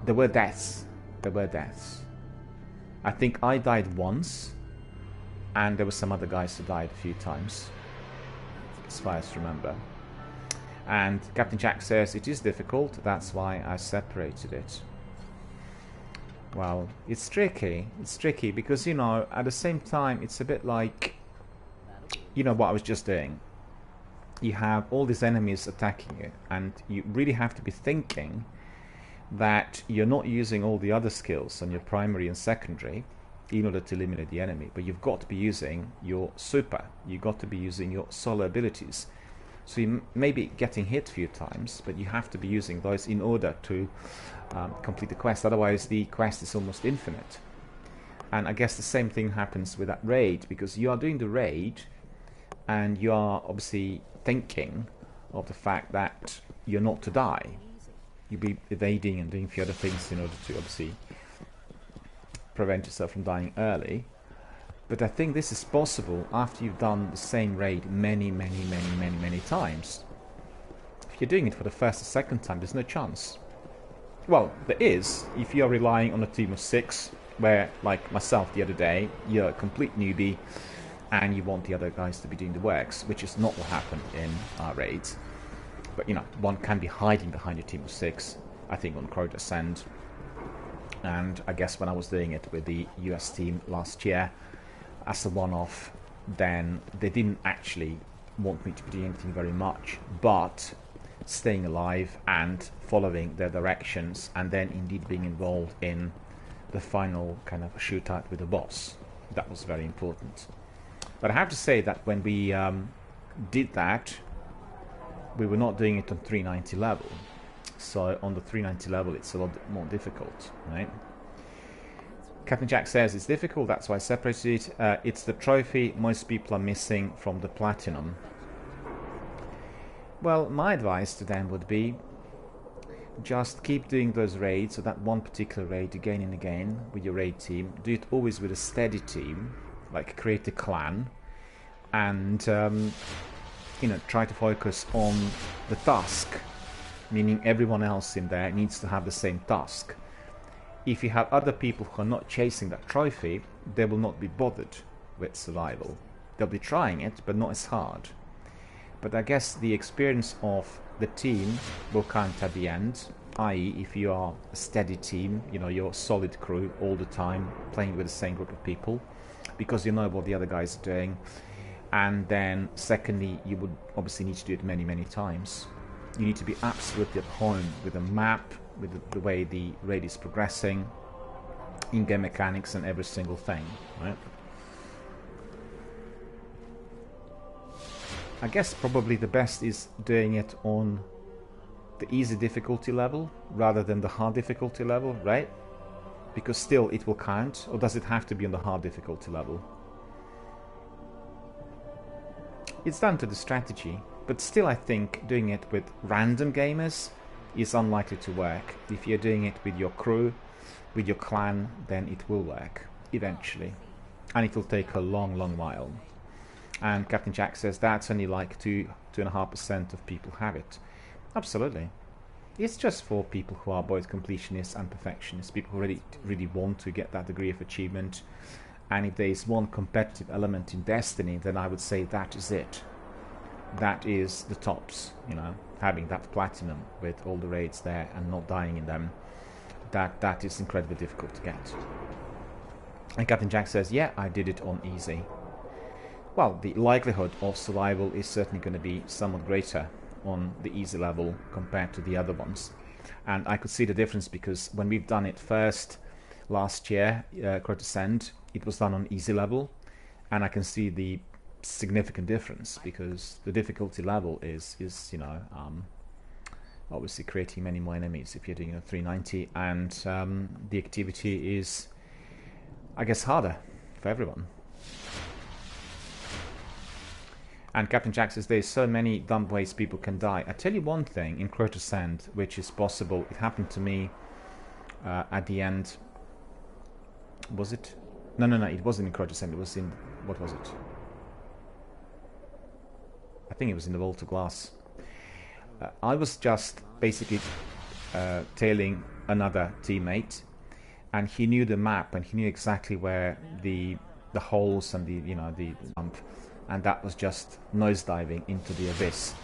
there were deaths. There were deaths. I think I died once, and there were some other guys who died a few times, as far as I remember. And Captain Jack says it is difficult, that's why I separated it. Well, it's tricky. It's tricky because, you know, at the same time, it's a bit like, you know, what I was just doing. You have all these enemies attacking you, and you really have to be thinking that you're not using all the other skills on your primary and secondary in order to eliminate the enemy, but you've got to be using your super. You've got to be using your solo abilities. So you may be getting hit a few times, but you have to be using those in order to complete the quest. Otherwise, the quest is almost infinite. And I guess the same thing happens with that raid, because you are doing the raid, and you are obviously thinking of the fact that you're not to die. You'll be evading and doing a few other things in order to obviously prevent yourself from dying early. But I think this is possible after you've done the same raid many times. If you're doing it for the first or second time, there's no chance. Well, there is, if you're relying on a team of 6, where, like myself the other day, you're a complete newbie, and you want the other guys to be doing the works, which is not what happened in our raids. But, you know, one can be hiding behind a team of 6, I think, on Crotus End. And I guess when I was doing it with the US team last year, as a one-off, then they didn't actually want me to be doing anything very much, but staying alive and following their directions, and then indeed being involved in the final kind of shootout with the boss. That was very important. But I have to say that when we did that, we were not doing it on 390 level. So on the 390 level, it's a lot more difficult, right? Captain Jack says it's difficult, that's why I separated it. It's the trophy most people are missing from the platinum. Well, my advice to them would be just keep doing those raids, so that one particular raid again and again with your raid team. Do it always with a steady team, like create a clan, and you know, try to focus on the task, meaning everyone else in there needs to have the same task. If you have other people who are not chasing that trophy, they will not be bothered with survival. They'll be trying it, but not as hard. But I guess the experience of the team will count at the end, i.e. if you are a steady team, you know, you're a solid crew all the time, playing with the same group of people, because you know what the other guys are doing. And then secondly, you would obviously need to do it many, many times. You need to be absolutely at home with the map, with the way the raid is progressing, in-game mechanics and every single thing, right? I guess probably the best is doing it on the easy difficulty level rather than the hard difficulty level, right? Because still it will count, or does it have to be on the hard difficulty level? It's down to the strategy, but still I think doing it with random gamers is unlikely to work. If you're doing it with your crew, with your clan, then it will work eventually, and it will take a long, long while. And Captain Jack says that's only like 2.5% of people have it. Absolutely. It's just for people who are both completionists and perfectionists, people who really want to get that degree of achievement. And if there is one competitive element in Destiny, then I would say that is it. That is the tops, you know, having that platinum with all the raids there and not dying in them. That is incredibly difficult to get. And Captain Jack says, yeah, I did it on easy. Well, the likelihood of survival is certainly going to be somewhat greater on the easy level compared to the other ones. And I could see the difference because when we've done it first last year, Crotus End, it was done on easy level, and I can see the significant difference because the difficulty level is you know, obviously creating many more enemies if you're doing a 390, and the activity is, I guess, harder for everyone. And Captain Jack says there's so many dumb ways people can die. I tell you one thing in Crotus End which is possible. It happened to me at the end. Was it? No, it wasn't in Crotus End. It was in, what was it? I think it was in the Vault of Glass. I was just basically tailing another teammate, and he knew the map and he knew exactly where the holes and the, you know, the jump, and that was just nosediving into the abyss.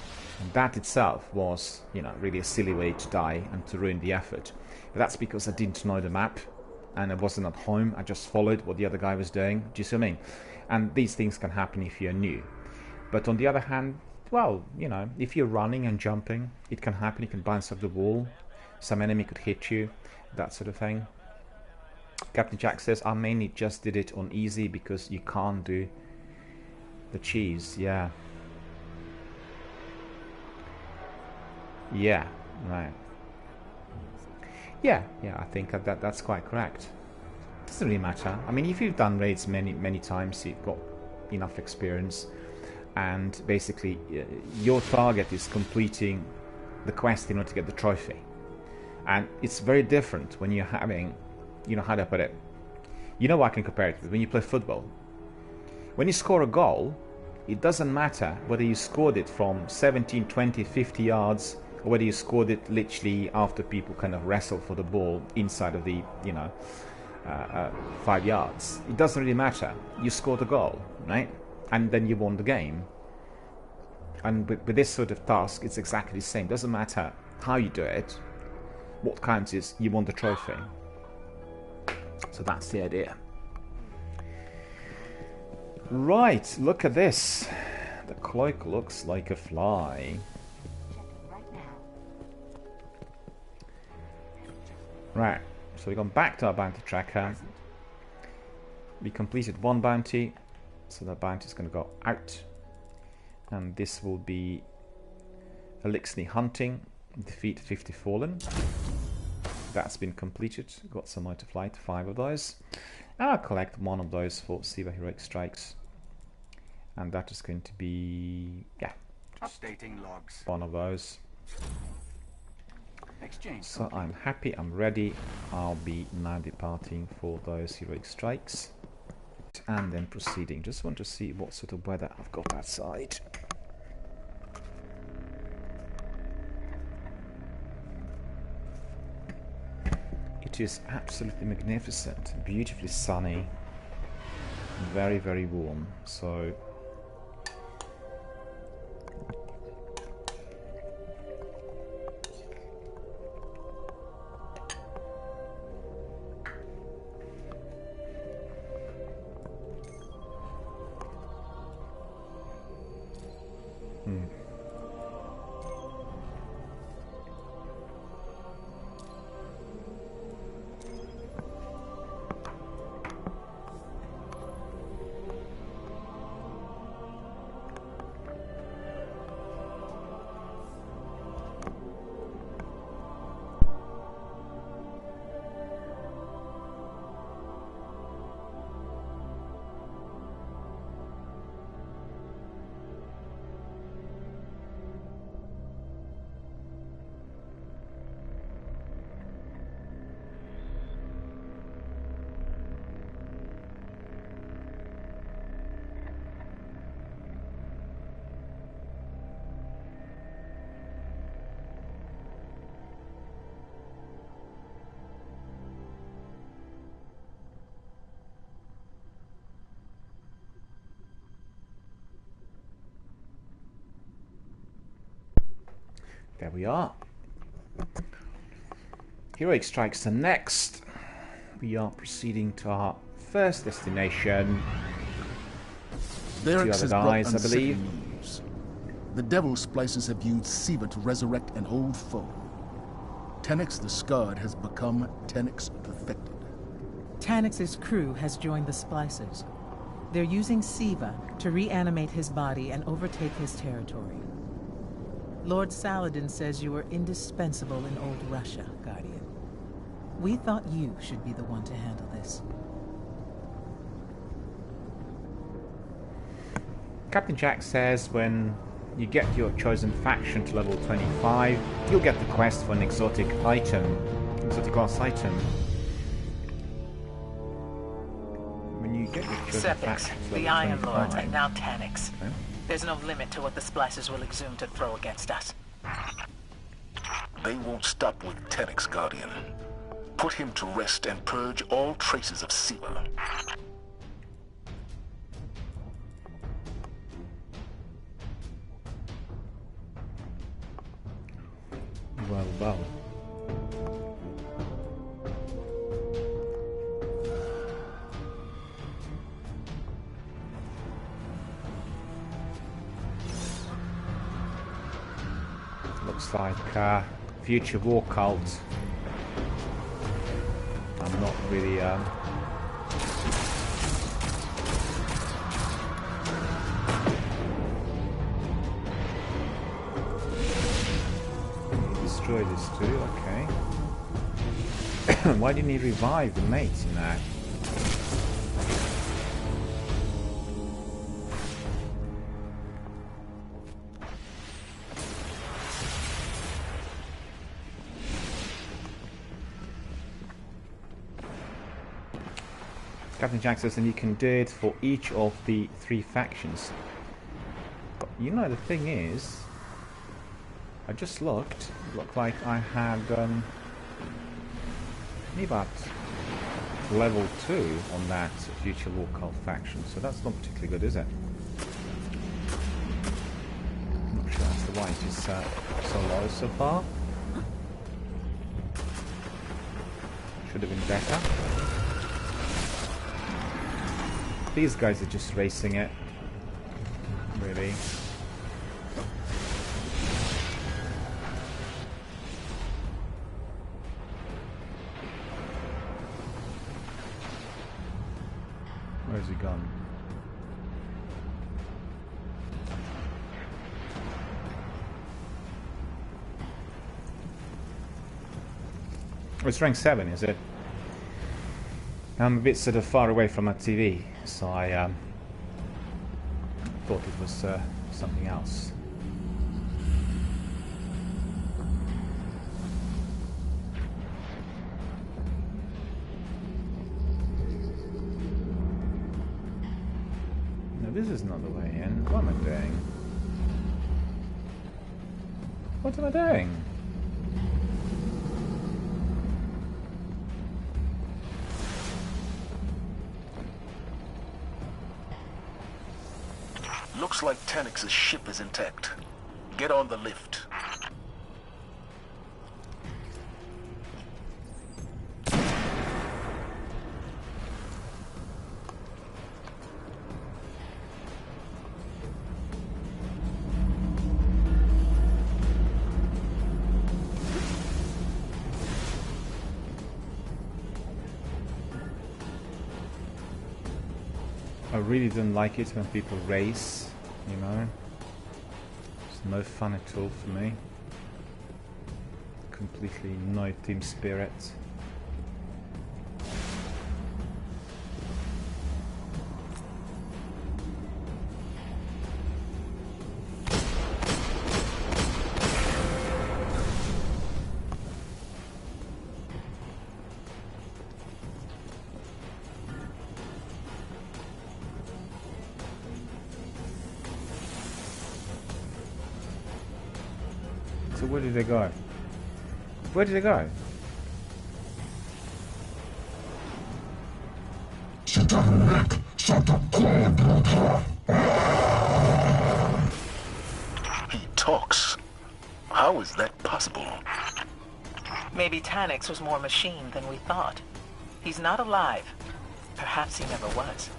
And that itself was, you know, really a silly way to die and to ruin the effort. But that's because I didn't know the map and I wasn't at home. I just followed what the other guy was doing. Do you see what I mean? And these things can happen if you're new. But on the other hand, well, you know, if you're running and jumping, it can happen. You can bounce off the wall. Some enemy could hit you, that sort of thing. Captain Jack says, I mainly just did it on easy because you can't do the cheese. Yeah. Yeah, right. Yeah, I think that's quite correct. Doesn't really matter. I mean, if you've done raids many times, you've got enough experience, and basically your target is completing the quest in order to get the trophy. And it's very different when you're having, you know, how do I put it? You know what I can compare it with? When you play football. When you score a goal, it doesn't matter whether you scored it from 17, 20, 50 yards, or whether you scored it literally after people kind of wrestle for the ball inside of the, you know, 5 yards. It doesn't really matter. You scored a goal, right? And then you won the game. And with this sort of task, it's exactly the same. Doesn't matter how you do it. What counts is you won the trophy. So that's the idea. Right, look at this. The cloak looks like a fly. Right, so we've gone back to our bounty tracker. We completed one bounty, so that bounty is going to go out. And this will be Elixir hunting, defeat 50 fallen. That's been completed. Got some more to flight, 5 of those. And I'll collect one of those for Siva Heroic Strikes. And that is going to be, yeah, Updating logs. one of those. Exchange. So I'm happy, I'm ready. I'll be now departing for those Heroic Strikes. And then proceeding. Just want to see what sort of weather I've got outside. It is absolutely magnificent, beautifully sunny, very, very warm. So There we are. Heroic strikes are next. We are proceeding to our first destination. Two other guys, I believe. News. The Devil Splicers have used Siva to resurrect an old foe. Tenix the Scarred has become Tenix Perfected. Tanix's crew has joined the Splicers. They're using Siva to reanimate his body and overtake his territory. Lord Saladin says you are indispensable in old Russia, Guardian. We thought you should be the one to handle this. Captain Jack says when you get your chosen faction to level 25, you'll get the quest for an exotic item. Exotic class item. When you get your chosen faction to level 25... the Iron Lords, and now Tanix. Okay. There's no limit to what the Splicers will exhume to throw against us. They won't stop with Tenix, Guardian. Put him to rest and purge all traces of Siva. Well. Looks like future war cult. I'm not really destroy this too, okay. Why didn't he revive the mates in that? Captain Jack says, and you can do it for each of the 3 factions. But you know, the thing is, I just looked. It looked like I had maybe about level 2 on that future war cult faction, so that's not particularly good, is it? I'm not sure that's the why it is so low so far. Should have been better. These guys are just racing it, really. Where's he gone? Oh, it's rank 7, is it? I'm a bit sort of far away from my TV, so I thought it was something else. No, this is not the way in. What am I doing? What am I doing? Looks like Tanix's ship is intact. Get on the lift. I really don't like it when people race, you know. It's no fun at all for me. Completely no team spirit. So where did they go? Where did they go? He talks. How is that possible? Maybe Tanix was more machine than we thought. He's not alive. Perhaps he never was.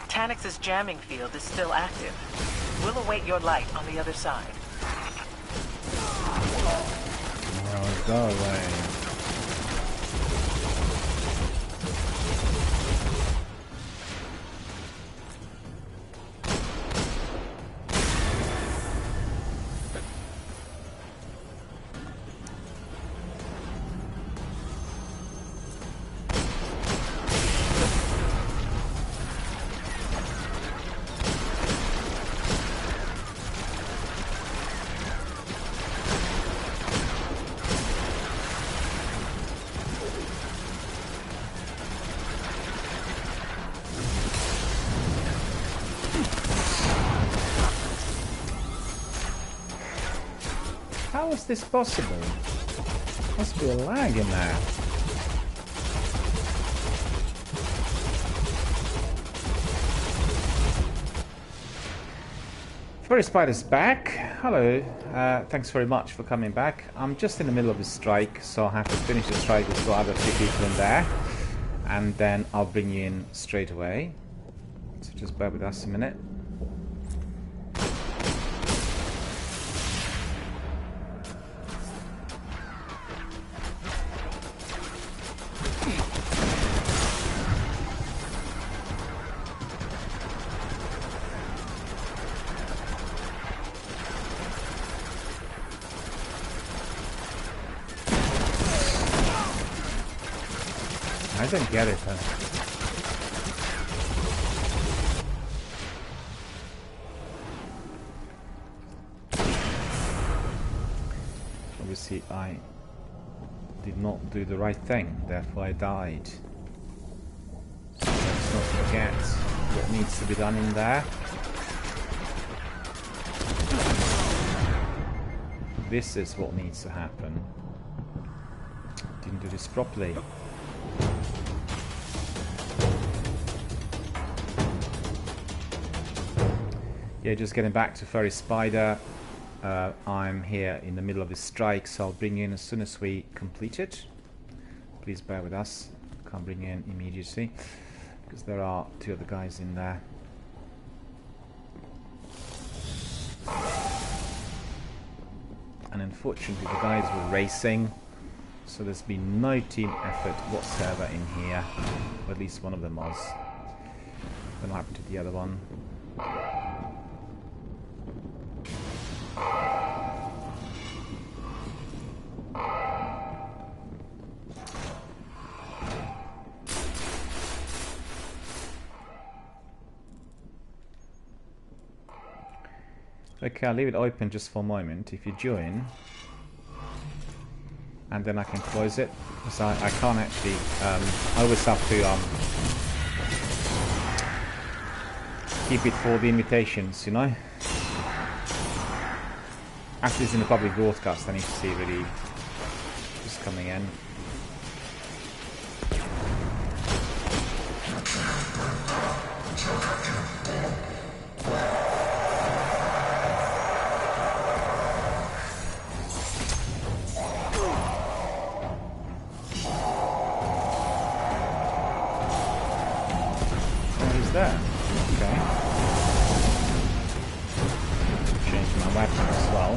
Tanix's jamming field is still active. We'll await your light on the other side. Oh, go away. How is this possible? Must be a lag in there. Furry Spider's back. Hello. Thanks very much for coming back. I'm just in the middle of a strike, so I'll have to finish the strike. There's still other few people in there. And then I'll bring you in straight away. So just bear with us a minute. I don't get it, huh? Obviously, I did not do the right thing, therefore I died. Let's not forget what needs to be done in there. This is what needs to happen. Didn't do this properly. Yeah, just getting back to Furry Spider. I'm here in the middle of this strike, so I'll bring you in as soon as we complete it. Please bear with us. Can't bring you in immediately because there are two other guys in there. And unfortunately the guys were racing, so there's been no team effort whatsoever in here. Or at least one of them was. Then what happened to the other one? Okay, I'll leave it open just for a moment. If you join, and then I can close it, because I can't actually. I always have to keep it for the invitations, you know. After it's in the public broadcast, I need to see really who's coming in. There. Okay. Change my weapon as well.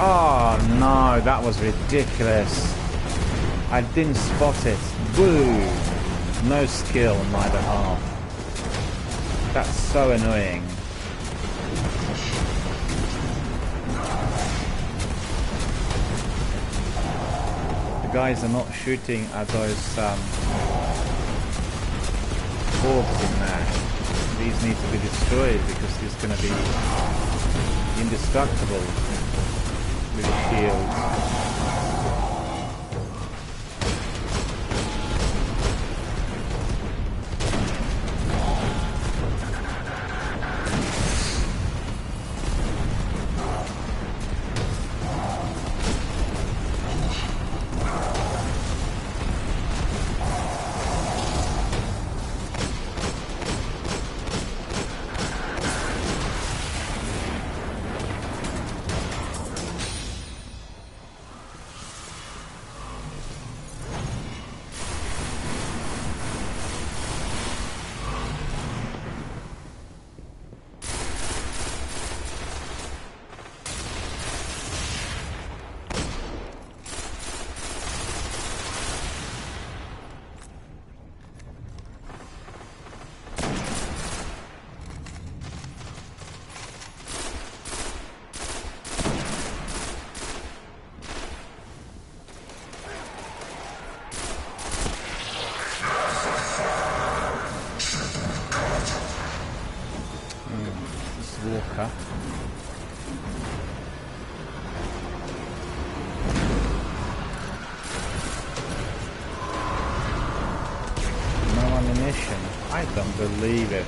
Oh no, that was ridiculous. I didn't spot it. Boo! No skill on my behalf. That's so annoying. The guys are not shooting at those orbs in there. these need to be destroyed because he's going to be indestructible with his shields. Walker. No ammunition. I don't believe it.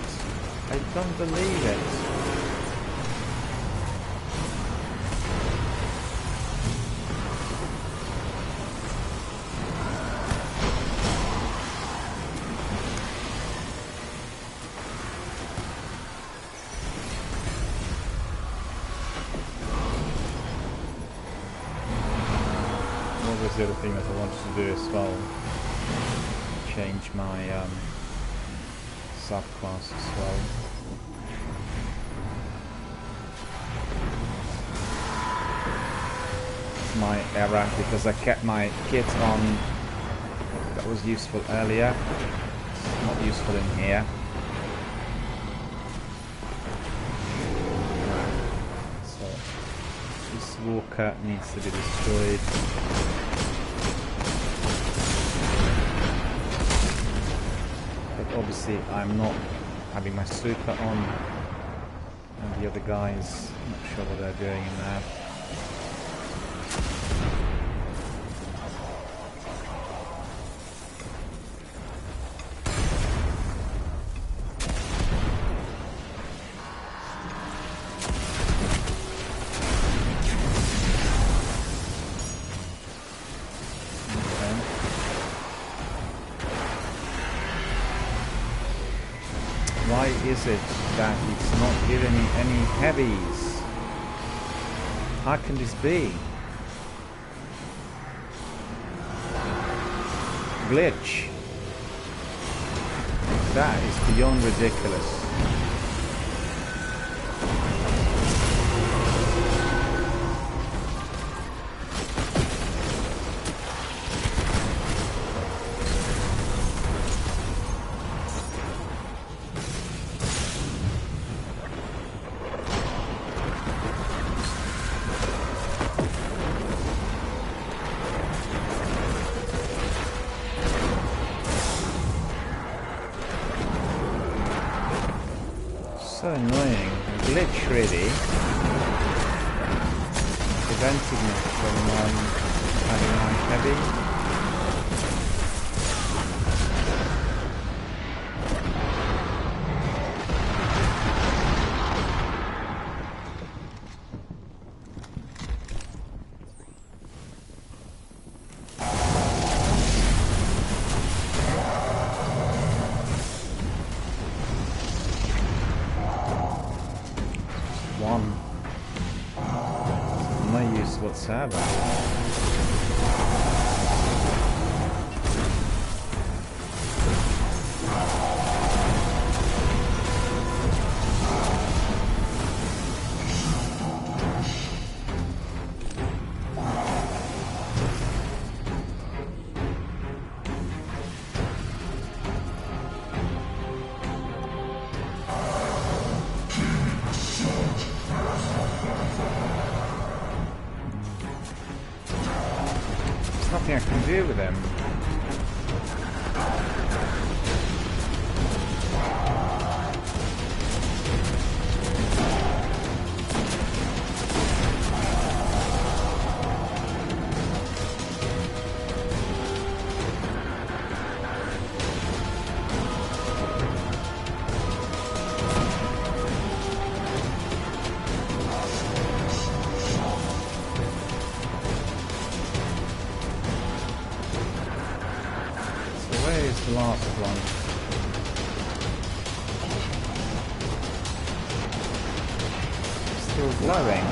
I don't believe it. The other thing that I wanted to do as well, change my subclass as well. It's my error because I kept my kit on. That was useful earlier. It's not useful in here. So this walker needs to be destroyed. Obviously I'm not having my super on, and the other guys, I'm not sure what they're doing in there. Why is it that it's not giving me any heavies? How can this be? Glitch. That is beyond ridiculous. So annoying. Glitch really. Preventing me from having my heavy. No use whatsoever. Nothing I can do with him. still glowing.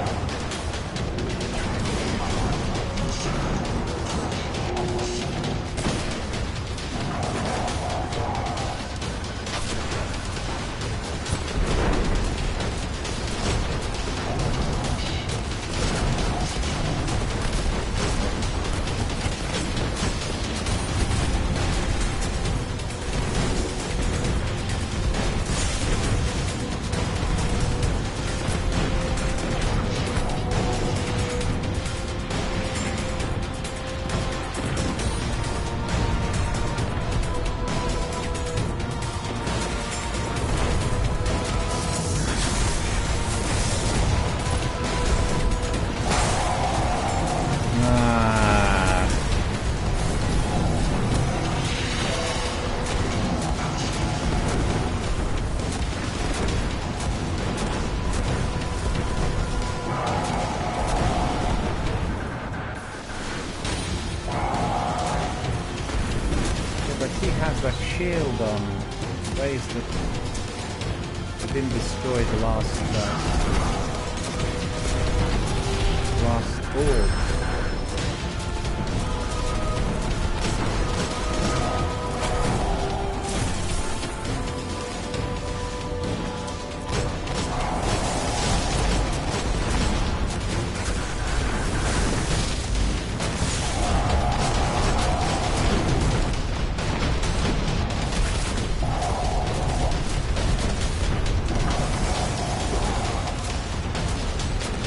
That shield on. Where's the... It didn't destroy the last orb.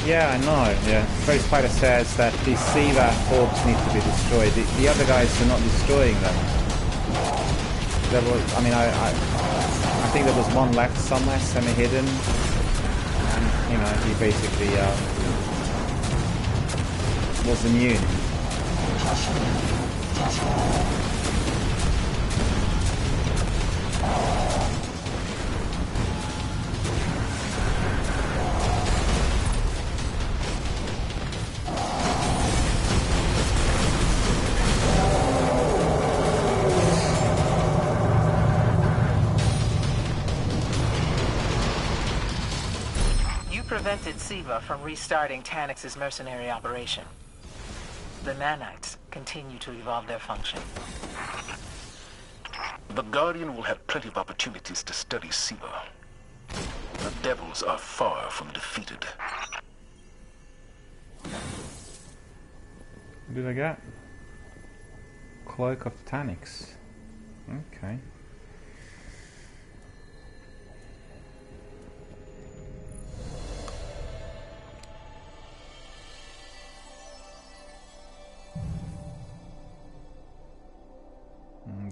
Yeah, I know. Yeah, Freddy Spider says that these Siva orbs need to be destroyed. The other guys are not destroying them. There was, I mean, I think there was one left somewhere, semi-hidden, and you know he basically was immune. Prevented Siva from restarting Tanix's mercenary operation. The nanites continue to evolve their function. The Guardian will have plenty of opportunities to study Siva. The devils are far from defeated. What did I get? Cloak of Tanix. Okay.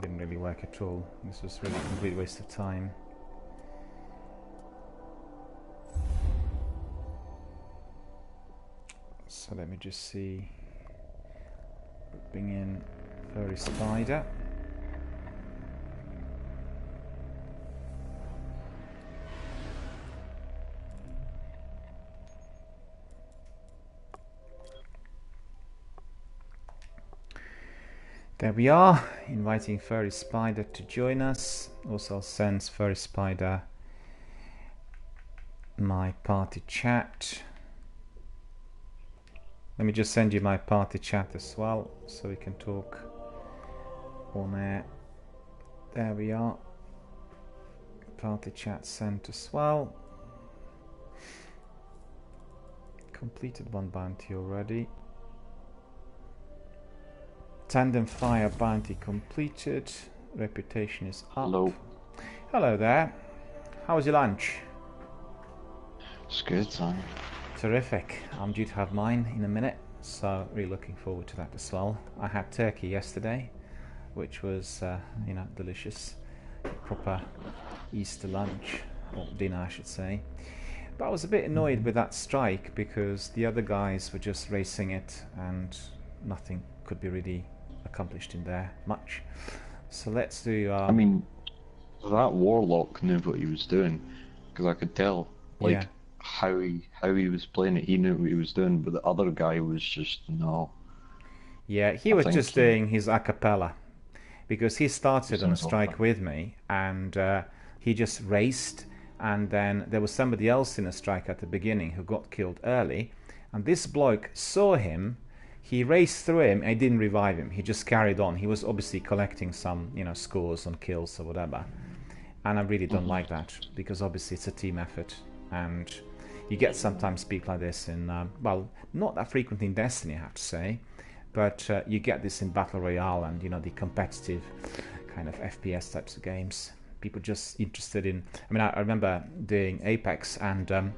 Didn't really work at all. This was really a complete waste of time. So let me just see. Bring in Furry Spider. There we are, inviting Furry Spider to join us. Also sends Furry Spider my party chat. Let me just send you my party chat as well, so we can talk on air. There we are. Party chat sent as well. Completed one bounty already. Tandem fire bounty completed. Reputation is up. Hello. Hello there. How was your lunch? It's good, son. Terrific. I'm due to have mine in a minute, so really looking forward to that as well. I had turkey yesterday, which was, you know, delicious. Proper Easter lunch, or dinner I should say. But I was a bit annoyed with that strike because the other guys were just racing it and nothing could be really accomplished in there much. So let's do I mean, that warlock knew what he was doing, because I could tell, like, yeah. how he was playing it. He knew what he was doing, but the other guy was just no. Yeah, he was just doing his a cappella, because he started on a strike with me, and he just raced and then there was somebody else in a strike at the beginning who got killed early, and this bloke saw him. He raced through him and he didn't revive him. He just carried on. He was obviously collecting some, scores on kills or whatever. And I really don't like that, because obviously it's a team effort. And you get sometimes people like this in, well, not that frequently in Destiny, I have to say, but you get this in Battle Royale and, the competitive kind of FPS types of games. People just interested in... I mean, I remember doing Apex and,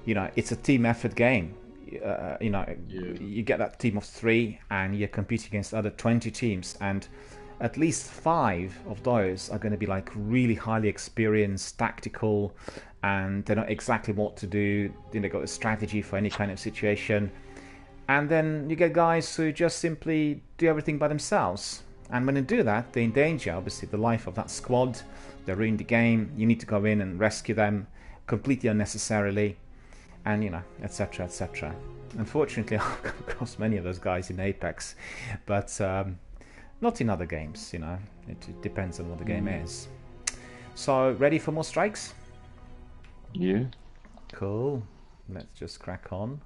it's a team effort game. You get that team of 3 and you're competing against other 20 teams, and at least 5 of those are going to be like really highly experienced, tactical, and they know exactly what to do. They got a strategy for any kind of situation. And then you get guys who just simply do everything by themselves, and when they do that, they endanger obviously the life of that squad. They ruin the game. You need to go in and rescue them completely unnecessarily, and etc, etc. Unfortunately, I've come across many of those guys in Apex, but not in other games. It depends on what the game is. So, ready for more strikes? Yeah. Cool. Let's just crack on.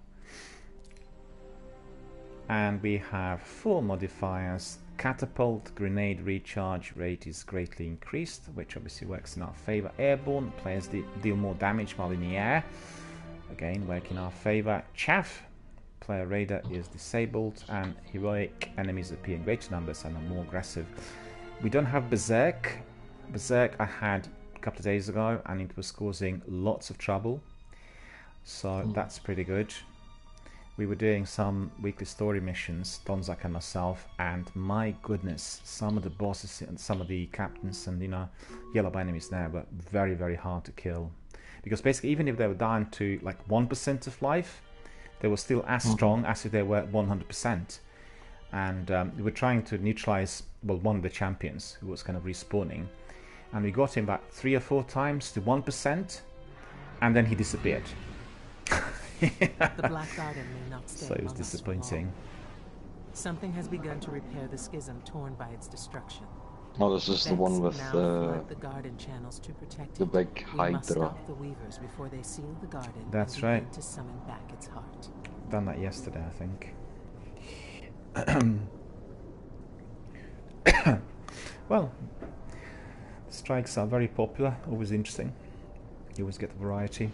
And we have 4 modifiers. Catapult, grenade recharge rate is greatly increased, which obviously works in our favor. Airborne, players deal more damage while in the air. Again, work in our favor. Chaff, player radar is disabled, and heroic enemies appear in greater numbers and are more aggressive. We don't have Berserk. Berserk I had a couple of days ago, and it was causing lots of trouble. So that's pretty good. We were doing some weekly story missions, Donzak and myself, and my goodness, some of the bosses and some of the captains and yellow enemies there were very, very hard to kill. Because basically, even if they were down to like 1% of life, they were still as strong as if they were 100%. And we were trying to neutralize, well, one of the champions who was kind of respawning. And we got him about 3 or 4 times to 1%, and then he disappeared. The Black Garden may not stay So it was among us disappointing. long. Something has begun to repair the schism torn by its destruction. Oh, this is the one with Now flood the garden channels to protect the it. big We must Hydra. stop the Weavers before they seal the garden. That's and begin right. To summon back its heart. Done that yesterday, I think. Well, strikes are very popular, always interesting. You always get the variety.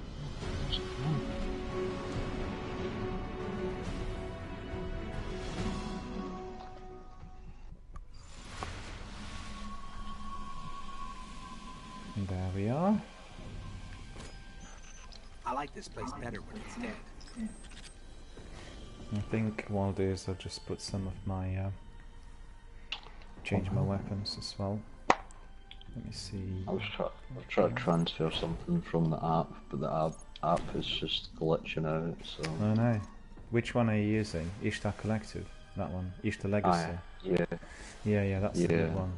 And there we are. I like this place better when it's dead. I think what I'll do is I'll just put some of my change my weapons as well. Let me see. I was trying to transfer something from the app, but the app is just glitching out, so... Oh no. Which one are you using? Ishtar Collective? That one? Ishtar Legacy? Yeah. Yeah, that's the good one.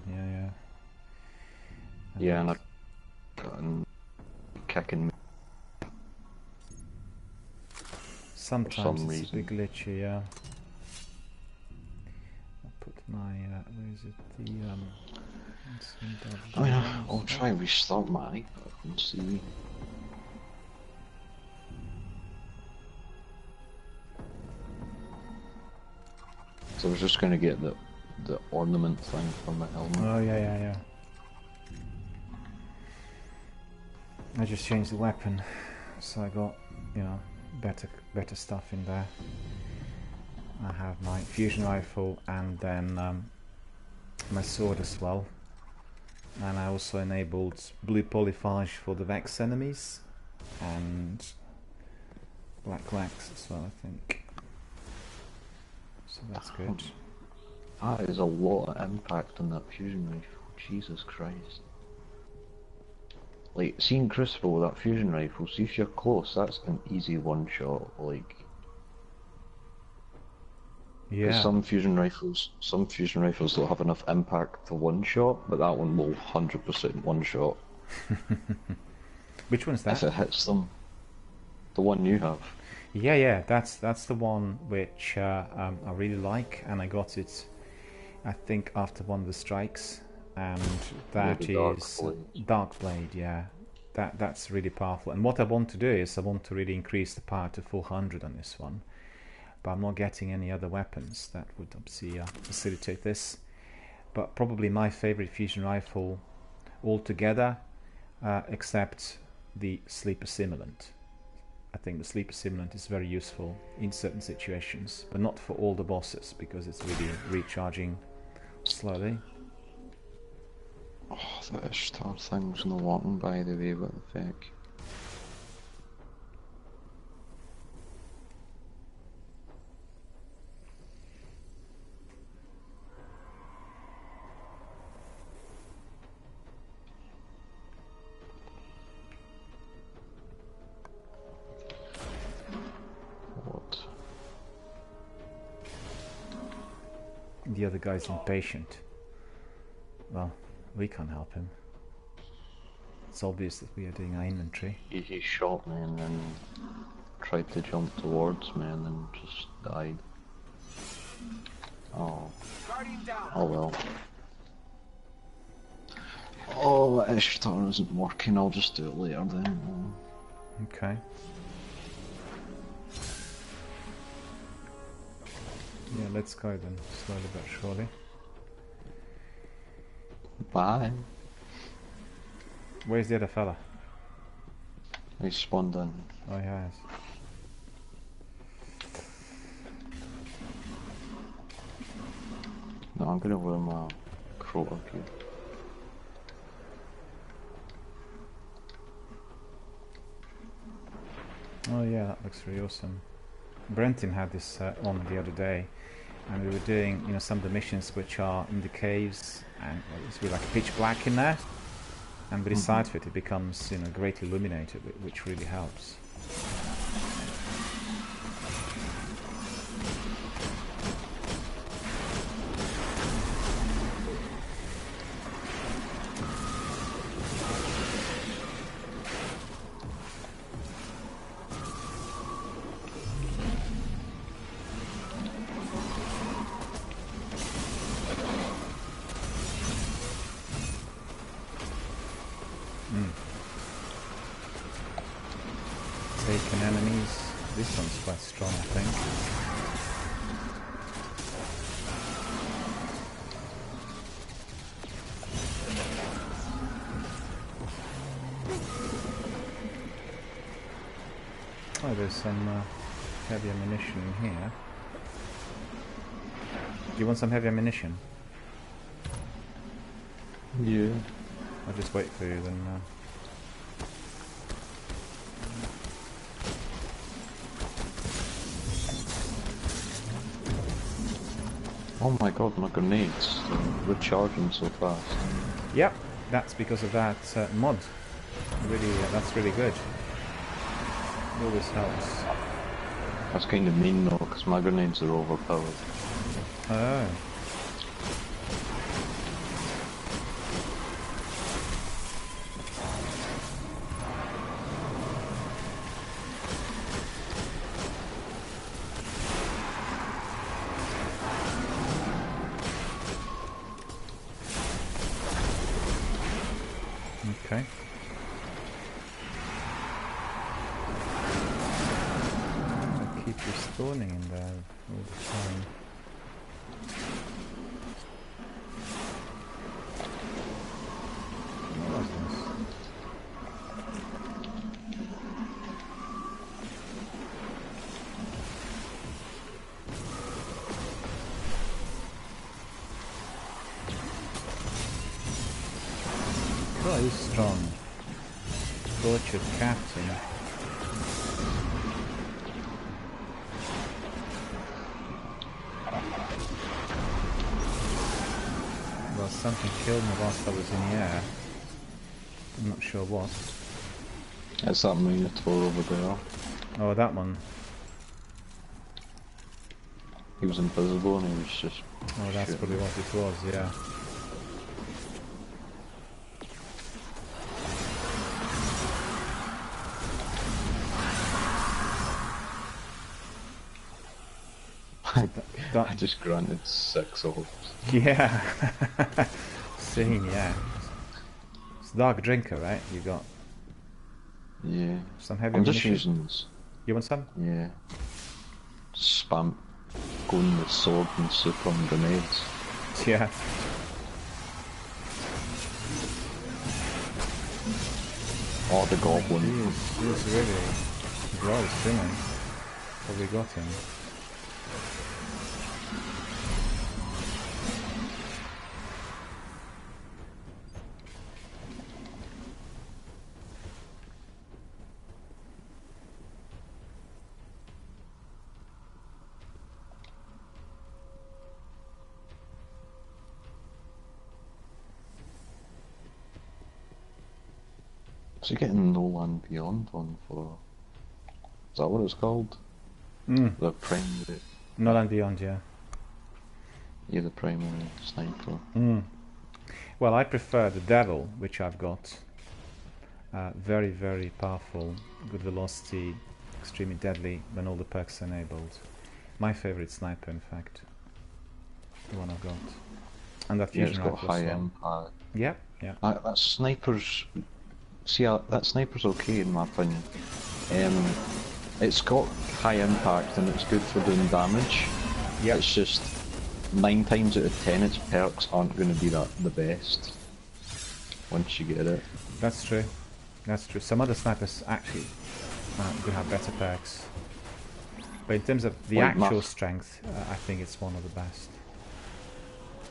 Yeah, and I've gotten kicking me. Sometimes some it's a bit reason. glitchy, yeah. I'll put my, where is it? The, let's see, I mean, I'll try and restart my iPad and see. So I was just gonna get the ornament thing from my helmet. Oh, yeah. I just changed the weapon, so I got, better stuff in there. I have my fusion rifle and then my sword as well. And I also enabled blue polyphage for the Vex enemies and black wax as well, I think. So that's good. That is a lot of impact on that fusion rifle. Jesus Christ. Like, seeing Crucible with that fusion rifle, see if you're close, that's an easy one shot, like... Yeah. Some fusion rifles don't have enough impact to one shot, but that one will 100% one shot. Which one's that? If it hits them. The one you have. Yeah, that's the one which I really like, and I got it, I think, after one of the strikes, and that Maybe is Dark Blade, yeah. that's really powerful. And what I want to do is I want to really increase the power to 400 on this one, but I'm not getting any other weapons that would obviously facilitate this. But probably my favorite fusion rifle altogether, except the sleeper simulant. I think the sleeper simulant is very useful in certain situations, but not for all the bosses, because it's really recharging slowly. Oh, the Ishtar thing's not working, by the way, what the fuck? What? The other guy's impatient. Well, we can't help him. It's obvious that we are doing our inventory. He shot me and then tried to jump towards me and then just died. Oh. Oh well. Oh, Ishtar isn't working, I'll just do it later then. Okay. Yeah, let's go then, slowly but surely. Bye. Where's the other fella? He spawned in. Oh, he has. No, I'm gonna wear my Crota gear. Oh yeah, that looks really awesome. Brenton had this on the other day, and we were doing, you know, some of the missions which are in the caves, and it's really like pitch black in there. And with the side fit, it becomes, you know, greatly illuminated, which really helps. Taken enemies. This one's quite strong, I think. Oh, there's some heavy ammunition in here. Do you want some heavy ammunition? Yeah. I'll just wait for you then. Oh my god, my grenades are recharging so fast. Yep, that's because of that mod. Really, that's really good. It always helps. That's kind of mean though, because my grenades are overpowered. Oh. Okay. I keep respawning in there all the time. What was this? Oh, he's strong. Tortured captain. Well, something killed me whilst I was in the air. I'm not sure what. It's that Minotaur over there. Oh, that one. He was invisible and he was just... Oh, that's probably what it was, yeah. I just granted 6 orbs. Yeah. Scene, yeah. It's Dark Drinker, right? You got. Yeah. Some heavy I'm just ammunition. using this. You want some? Yeah. Spam. Going with sword and super on grenades. Yeah. Oh, the goblin. He's really gross, isn't he? Probably got him. Is he getting No Land Beyond on for... Is that what it's called? The primary... No Land Beyond, yeah. Yeah, the primary sniper. Well, I prefer the Devil, which I've got. Very, very powerful, good velocity, extremely deadly when all the perks are enabled. My favorite sniper, in fact. The one I've got. And that Yeah, fusion it's got rifle as high well. impact. Yeah, yeah. That sniper's... See, that sniper's okay in my opinion. It's got high impact and it's good for doing damage. Yep. It's just 9 times out of 10 its perks aren't going to be the best once you get it. That's true. That's true. Some other snipers actually could have better perks. But in terms of the Like actual strength, I think it's one of the best.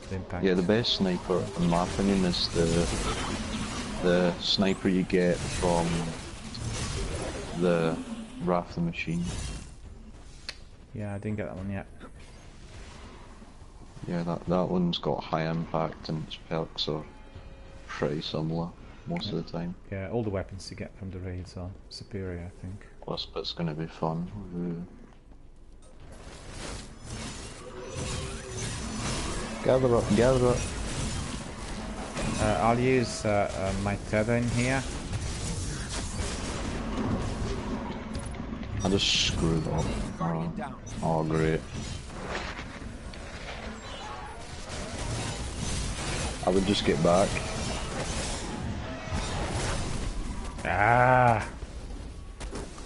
The impact. Yeah, the best sniper in my opinion is the sniper you get from the Wrath of the Machine. Yeah, I didn't get that one yet. Yeah, that one's got high impact and its perks are pretty similar most of the time. Yeah, all the weapons you get from the raids are superior, I think. This bit's gonna be fun. Gather up, gather up. I'll use my tether in here. I just screwed up. Oh, great. I would just get back. Ah!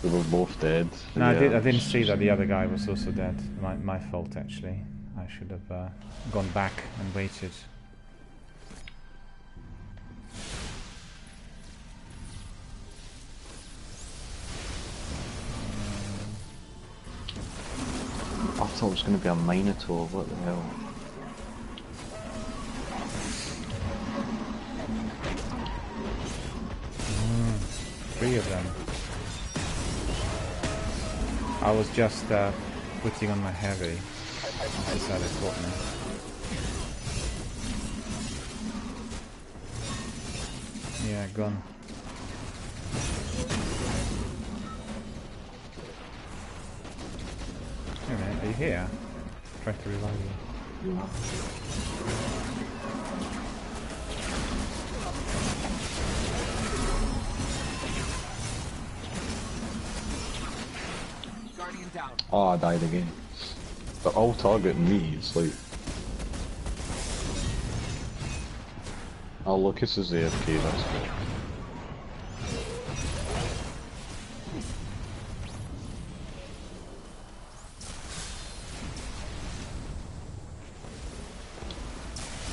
We were both dead. No, Yeah, I didn't see that the other guy was also dead. My fault, actually. I should have gone back and waited. I thought it was going to be a Minotaur, what the hell? Three of them. I was just putting on my heavy. I decided to caught me. Yeah, gone. Hey man, are you here? Try to revive you. Oh, I died again. They're all targeting me, it's like... Oh, Lucas is AFK, that's good.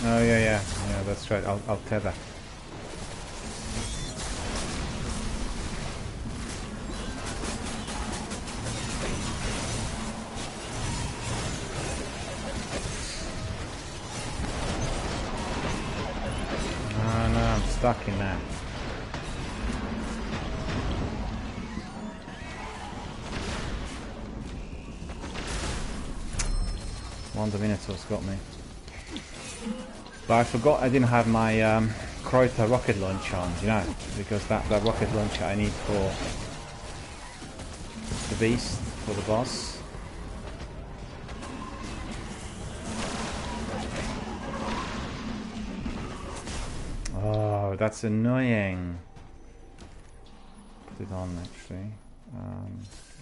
Oh yeah, that's right. I'll tether. Oh no, I'm stuck in that. One of the Minotaurs got me. But I forgot I didn't have my Kreuter rocket launcher on, you know, because that rocket launcher I need for the beast, for the boss. Oh, that's annoying. Put it on actually.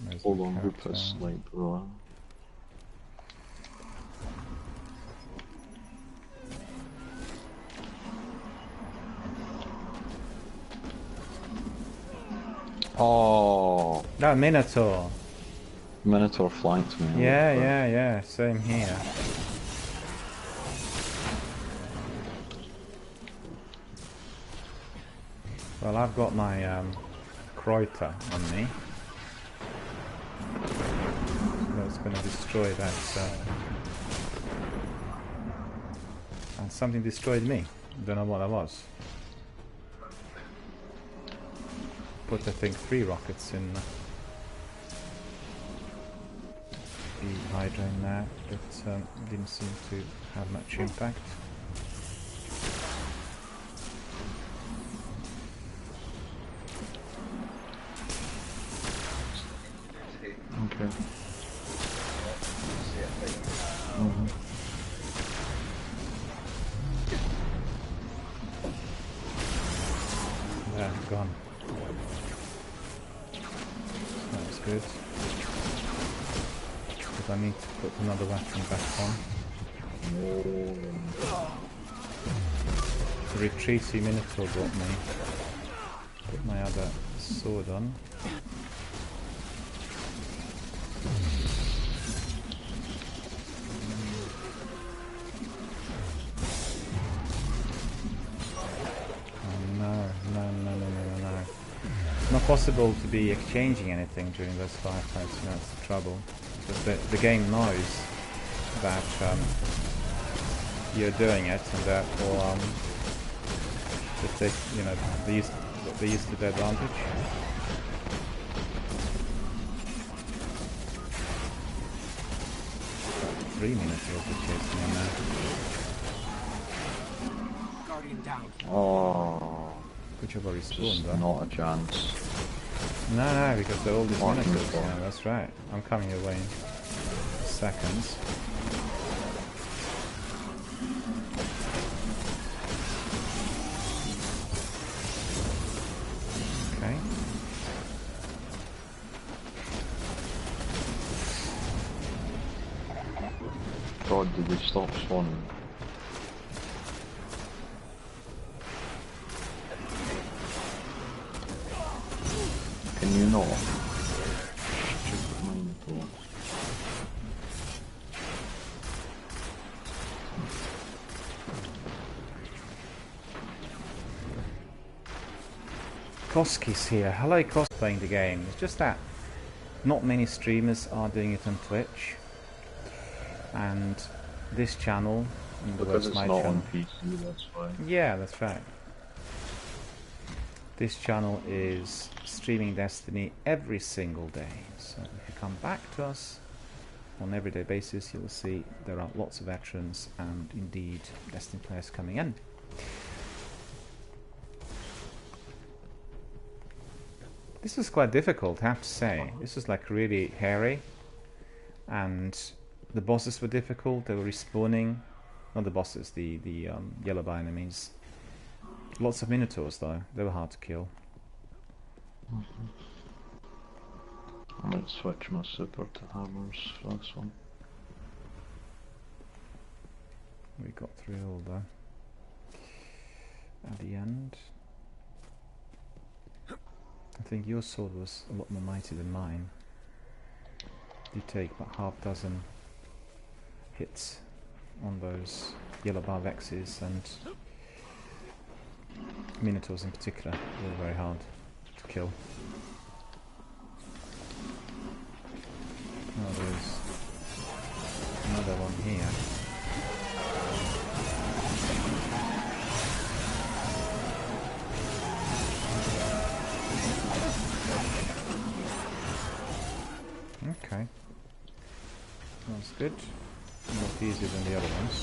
Where's Hold my on, character? group is sniper on. Oh, That Minotaur. Minotaur flanked me. Yeah, same here. Well, I've got my Kreuter on me. That's going to destroy that. And something destroyed me. Don't know what that was. Put, I think, 3 rockets in the Hydra in there, but didn't seem to have much impact. Okay. Yeah, gone. That was good. Because I need to put another weapon back on. The retreaty Minotaur got me. Put my other sword on. No. It's not possible to be exchanging anything during those firefights, that's the trouble. Because the game knows that you're doing it, and therefore they use to their advantage. Got 3 Minotaurs are chasing me now. Guardian down. Oh, Which have already just spawned though. not a chance. No, because they're all these Marking Minotaurs. the ball. Yeah, that's right. I'm coming your way in seconds. Okay. God, did they stop spawning? Can you not? Stupid Minotaur. Koski's here. Hello, Kos playing the game. It's just that not many streamers are doing it on Twitch, and this channel, in the Because words it's my not channel. on PC, that's why. Yeah, that's right. This channel is streaming Destiny every single day. So if you come back to us on an everyday basis, you'll see there are lots of veterans and indeed Destiny players coming in. This was quite difficult, I have to say. This was like really hairy, and the bosses were difficult. They were respawning, not the bosses, the yellow bar enemies. Lots of Minotaurs though. They were hard to kill. I might switch my super to hammers for this one. We got through all though. At the end. I think your sword was a lot more mighty than mine. You take about half dozen hits on those yellow bar vexes, and Minotaurs in particular were very hard to kill. Oh, there's another one here. Okay. That's good. Not easier than the other ones.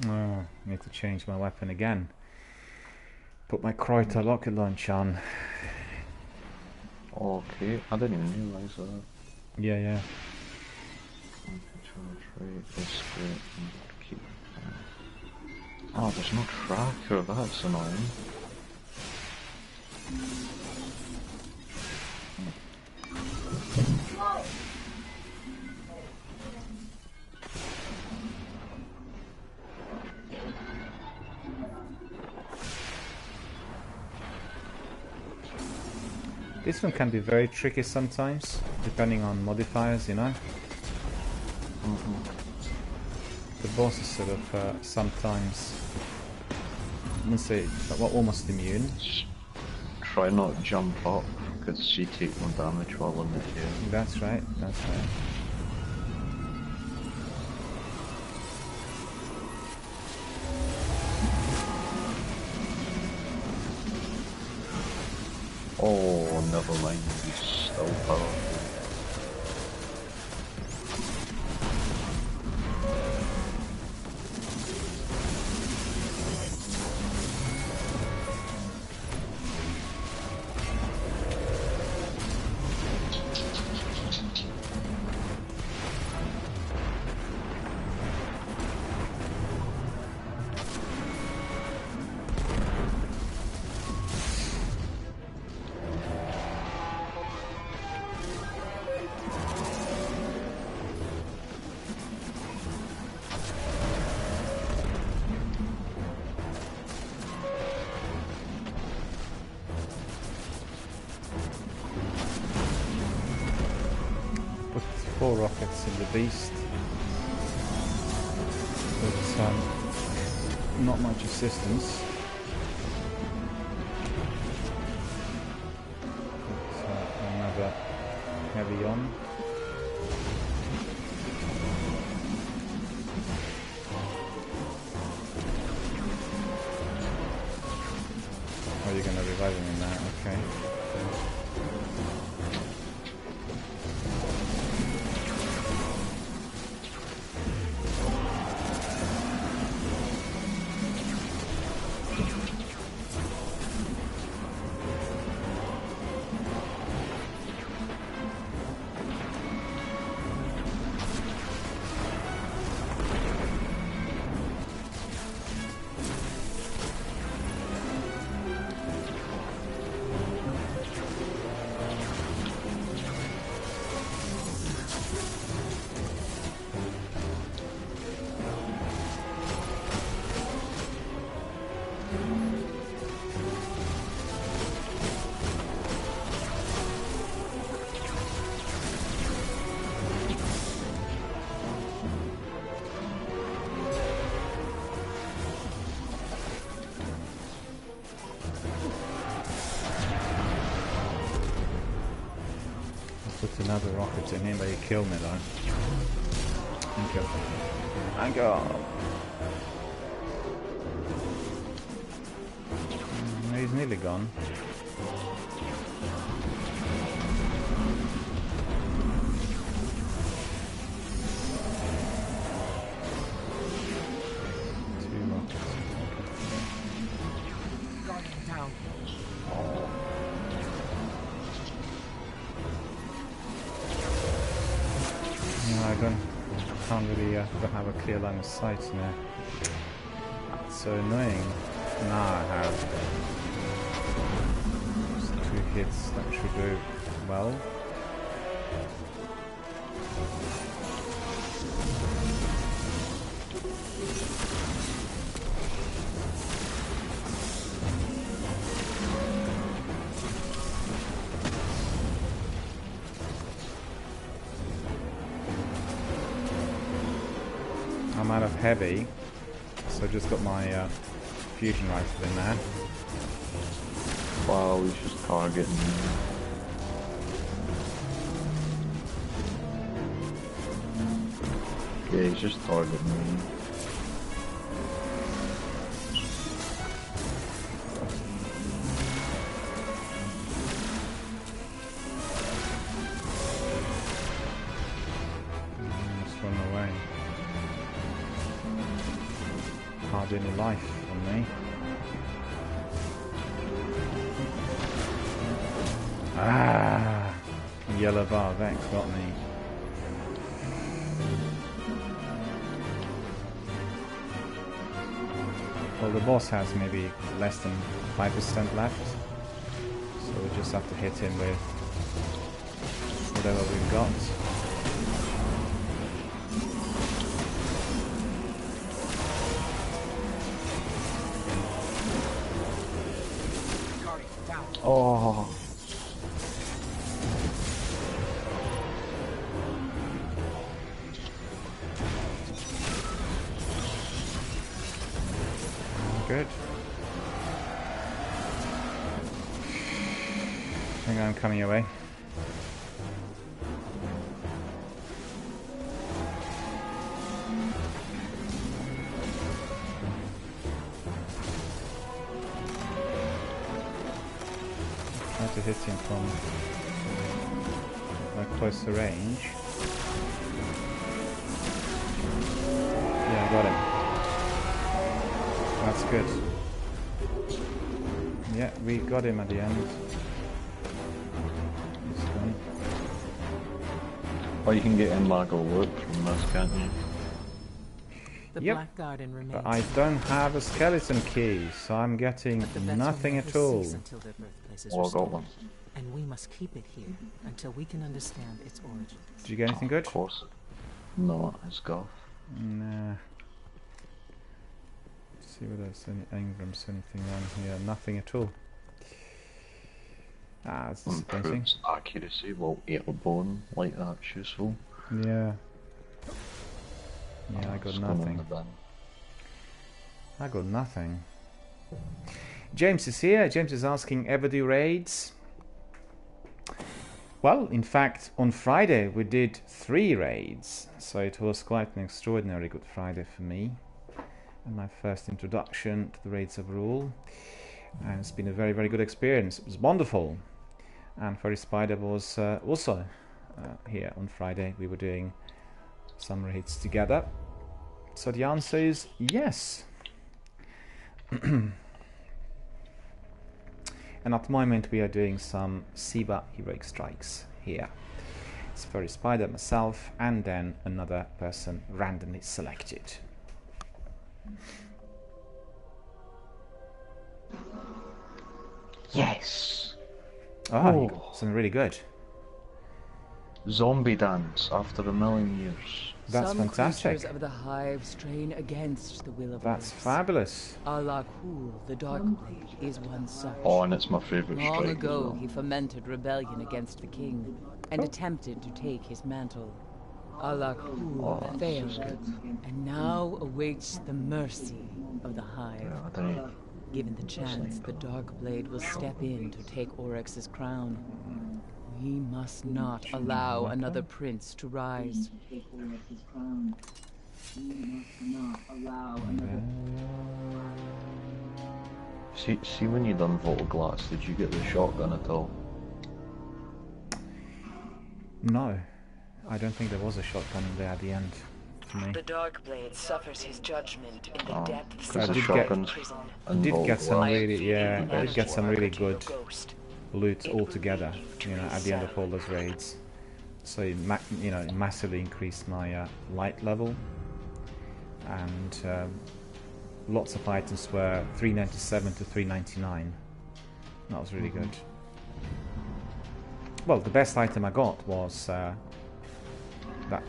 Oh, I need to change my weapon again. Put my Kreuter rocket launch on. Okay, I didn't even realise that. Yeah. Charge right, this way, and keep. Oh, there's no tracker, that's annoying. This one can be very tricky sometimes, depending on modifiers, you know. The boss is sort of sometimes, I wouldn't say, almost immune. Try not to jump up, because you take more damage while in the air. That's right, that's right. Oh, never mind, he's still powerful. Put 4 rockets in the beast. But not much assistance. Another heavy on. Oh, you're gonna revive him in that, okay. Put another rocket in him, but he killed me though. Thank you. Thank you. He's nearly gone. Don't have a clear line of sight now. It's so annoying. Now I have just 2 hits that should do well. I'm out of heavy, so I just got my fusion rifle in there. Wow, he's just targeting me. Yeah, he's just targeting me. Just run away. Hardly any life on me. Ah, yellow bar, that got me. Well, the boss has maybe less than 5% left, so we just have to hit him with whatever we've got. Oh, Hang on, I'm coming your way. Try to hit him from a closer range. Yeah, I got him. That's good. Yeah, we got him at the end. He's gone. Oh, you can get Imago loot from this, can't you? The Yep. Black Garden remains. But I don't have a skeleton key, so I'm getting But the vets will nothing never at all. cease until their birthplace is Oh, I got restored. one. And we must keep it here until we can understand its origin. Did you get anything good? Of course. No, it's golf. Nah. See whether there's any engrams, anything around here. Nothing at all. Ah, it's disappointing. Improves accuracy, well, 8 a bone, like that's useful. Yeah. Yeah, I got It's gone in nothing. the bin. I got nothing. James is here. James is asking, ever do raids? Well, in fact, on Friday we did 3 raids, so it was quite an extraordinary Good Friday for me, and my first introduction to the raids overall, and it's been a very, very good experience. It was wonderful, and Furry Spider was also here on Friday. We were doing some raids together, so the answer is yes. And at the moment we are doing some Siva heroic strikes here. It's Furry Spider, myself, and then another person randomly selected. Yes! Oh, you got something really good. Zombie dance after a million years. That's Some fantastic. creatures of the hive strain against the will of That's Earth. fabulous. Alakul, the Darkblade, is one such. Oh, and it's my favourite Long strike. ago, as well. he fomented rebellion against the king and attempted to take his mantle. Alakul Oh, that's failed, just good. and now awaits the mercy of the hive. Yeah, I don't. Given the chance, the Darkblade will step in to take Oryx's crown. We must not allow another prince to rise. See when you done Volglass, did you get the shotgun at all? No, I don't think there was a shotgun in there at the end for me. The Darkblade suffers his judgment in the Oh, depths because I the did get- shotguns prison. and Did get some Volglass. really, yeah, I did get some really good Ghost. loot altogether, you know, at the end of all those raids. So it it massively increased my light level, and lots of items were 397 to 399. That was really good. Well, the best item I got was that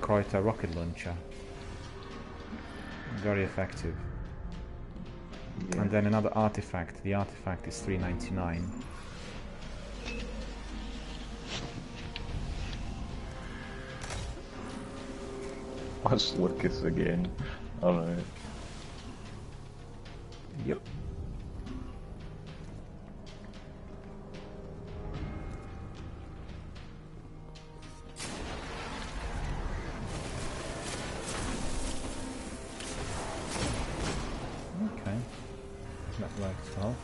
Kreuter rocket launcher. Very effective. Yeah. And then another artifact. The artifact is 399. That's Lucas again. Alright. Yep. Okay. That works well.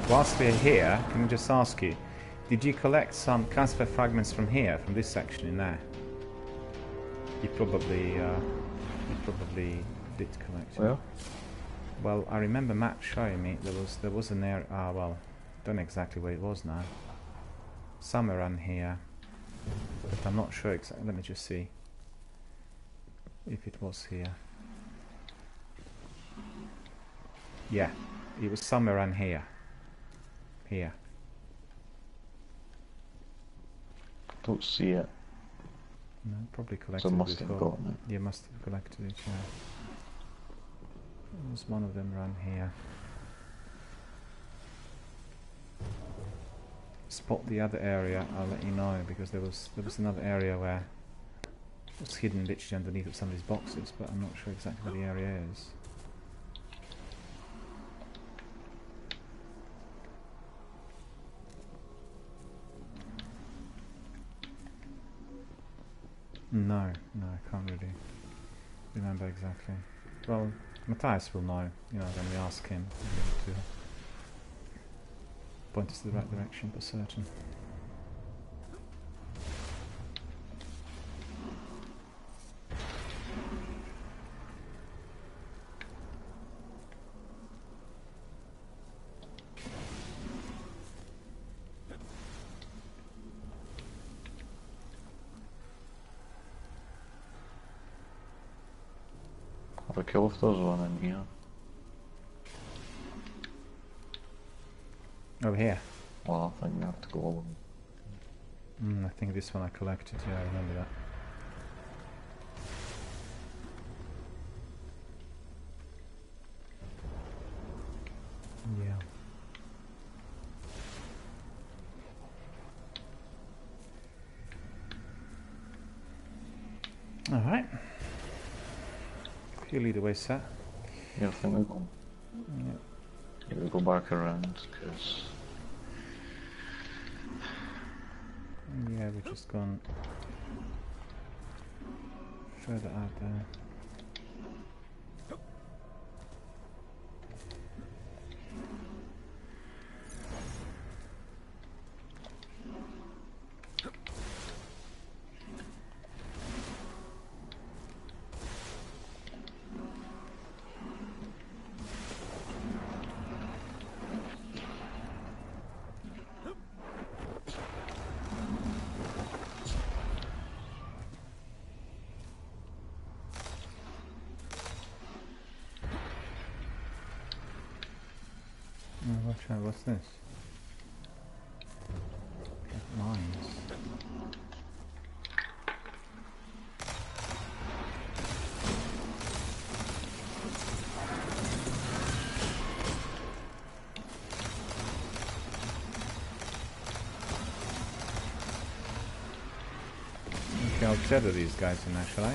Whilst we're here, can I just ask you, did you collect some transfer fragments from here, from this section in there? You probably did collect it. Well, Well, I remember Matt showing me there was an area. Ah, well, don't know exactly where it was now. Somewhere around here, but I'm not sure exactly. Let me just see if it was here. Yeah, it was somewhere around here. Here. don't see it. No, probably collected So it must have before. gotten it. You must have collected it, yeah. There's one of them around here. Spot the other area, I'll let you know, because there was another area where it was hidden literally underneath of some of these boxes, but I'm not sure exactly where the area is. No, I can't really remember exactly. Well, Matthias will know, you know, when we ask him. He'll be able to point us in the right direction for certain. Have a kill if there's one in here. Over here? Well, I think you have to go along. I think this one I collected, yeah, I remember that. Yeah. Alright. You lead the way, sir. Yeah, I think we go. Yeah, we go back around, because... Yeah, we've just gone further out there. Oh, watch out, what's this? Mines. Okay, I'll tether these guys in there, shall I?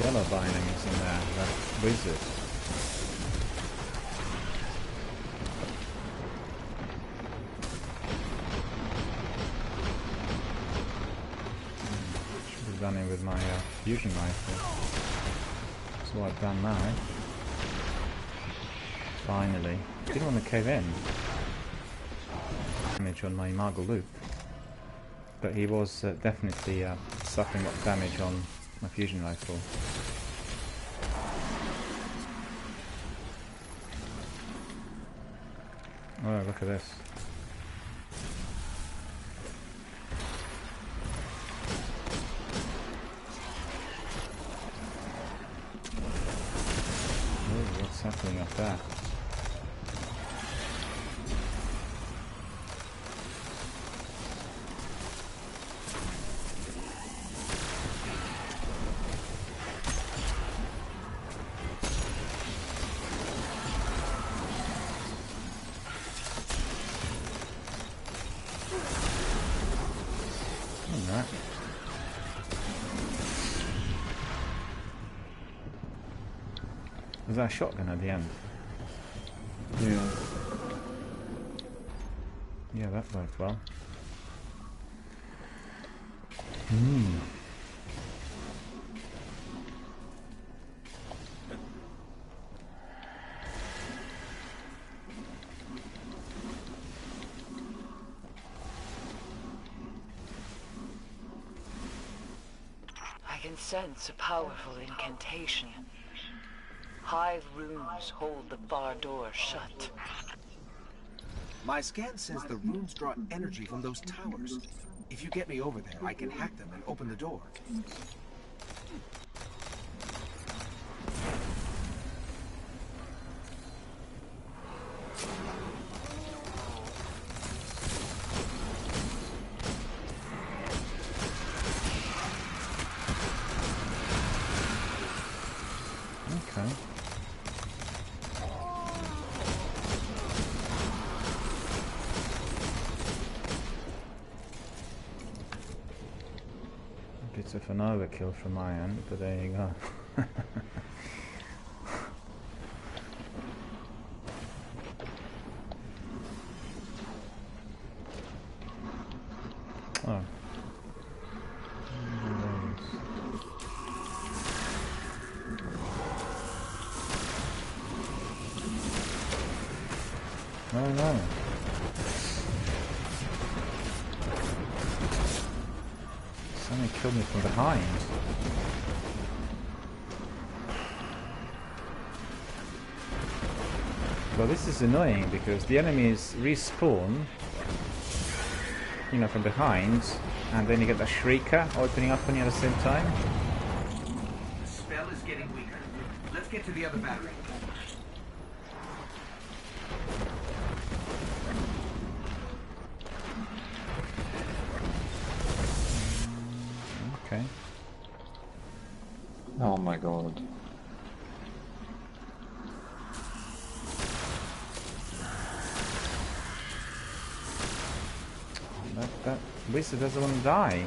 Yellow bindings in there, that wizard. Should have done it with my fusion rifle. That's what I've done now. Finally. Didn't want to cave in. Damage on my Imago loop. But he was definitely suffering up damage on my fusion rifle. Oh, look at this. Oh, what's happening up there? Was that a shotgun at the end? Yeah. Yeah, that worked well. I can sense a powerful incantation. Hive runes hold the far door shut. My scan says the runes draw energy from those towers. If you get me over there, I can hack them and open the door. Okay. bit of an overkill from my end, but there you go. Oh. Oh no. Somebody killed me from behind. Well, this is annoying because the enemies respawn, you know, from behind, and then you get the Shrieker opening up on you at the same time. The spell is getting weaker. Let's get to the other battery. Okay. Oh my god. That wizard doesn't want to die.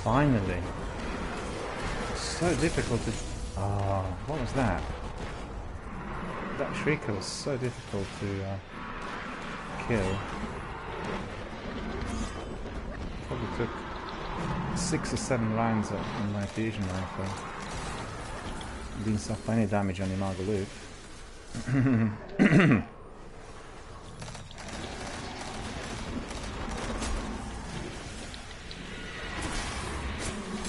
Finally. So difficult to... Oh, what was that? That Shrieker was so difficult to kill. Probably took 6 or 7 rounds on my fusion rifle. Didn't suffer any damage on the Margaloop.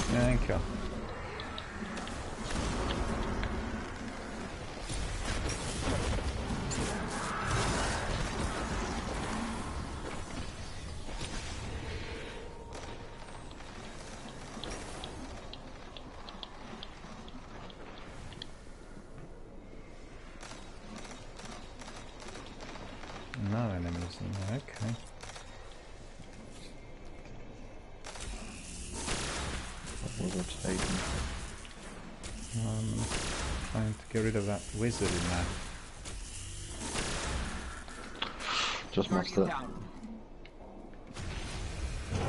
Thank you. No enemies in there, okay. Trying to get rid of that wizard in there. Just missed it.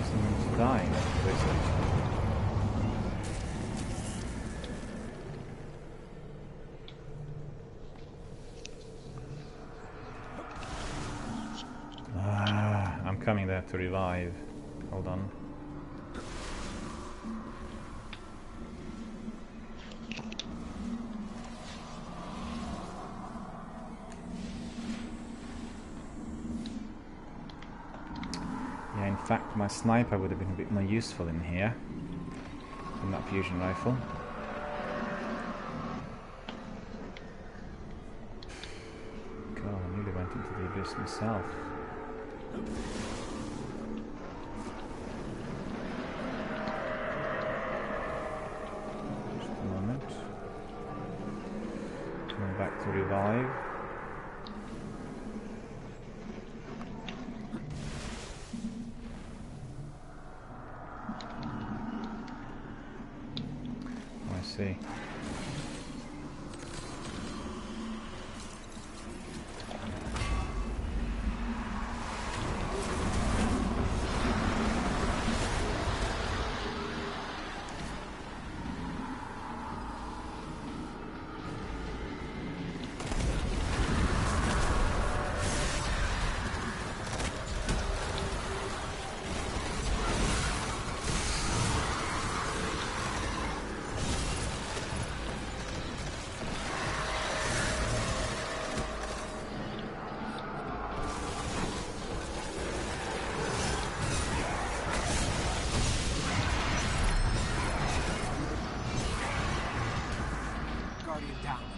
Someone's dying, that wizard. I'm coming there to revive. Hold on. Yeah, in fact, my sniper would have been a bit more useful in here than that fusion rifle. God, I nearly went into the abyss myself. Just a moment. Coming back to revive. I see.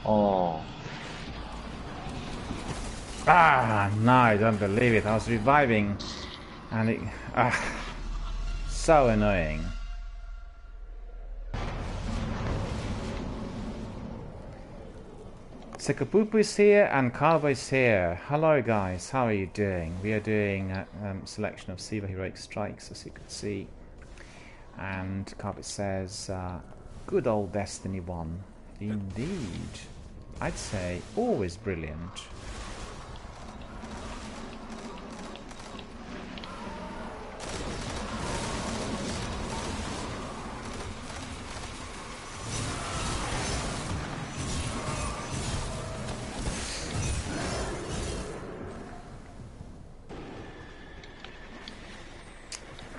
Oh. Ah, no, I don't believe it. I was reviving and it... so annoying. Sekapupu is here and Carver is here. Hello guys, how are you doing? We are doing a selection of Siva Heroic Strikes, as you can see. And Carver says, good old Destiny 1. Indeed. I'd say always brilliant.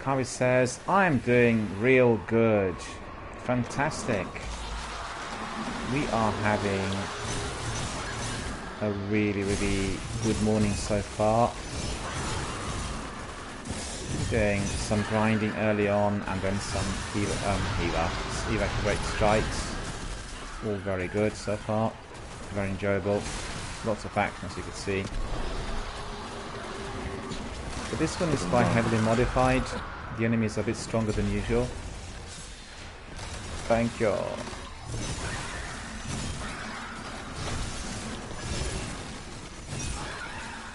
Kavi says, I'm doing real good. Fantastic. We are having a really, really good morning so far. Doing some grinding early on and then some evacuate strikes. All very good so far. Very enjoyable. Lots of action, as you can see. But this one is quite heavily modified. The enemy is a bit stronger than usual. Thank you.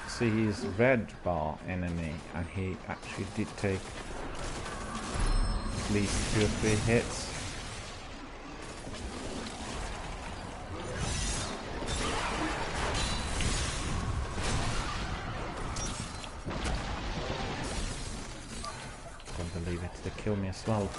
See, he's red bar enemy, and he actually did take at least 2 or 3 hits. Don't believe it, they kill me as well.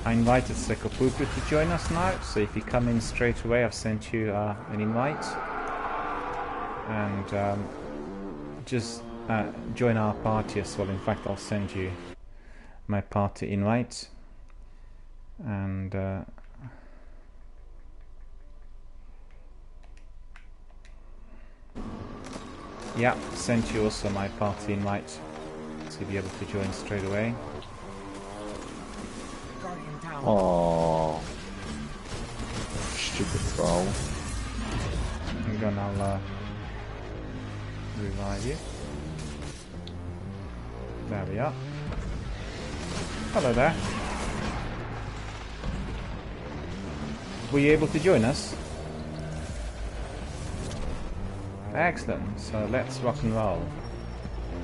I invited Sekopupu to join us now, so if you come in straight away, I've sent you an invite. And just join our party as well. In fact, I'll send you my party invite. And yeah, sent you also my party invite, so you'll be able to join straight away. Oh, stupid troll. I'm gonna revive you. There we are. Hello there. Were you able to join us? Excellent. So let's rock and roll.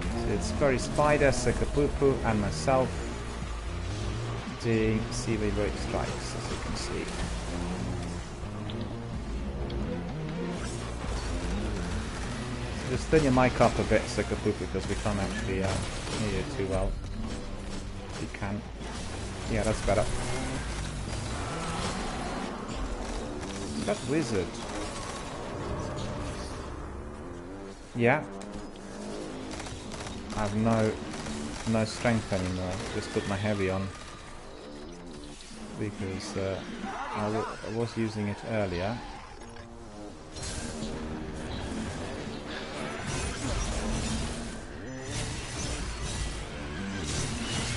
So it's Furry Spider, Sekapupu, and myself doing Siva Heroic Strikes, as you can see. So just turn your mic up a bit, Sekapupu, because we can't actually hear you too well. If you can. Yeah, that's better. That wizard. Yeah. I have no strength anymore. Just put my heavy on. Because I was using it earlier.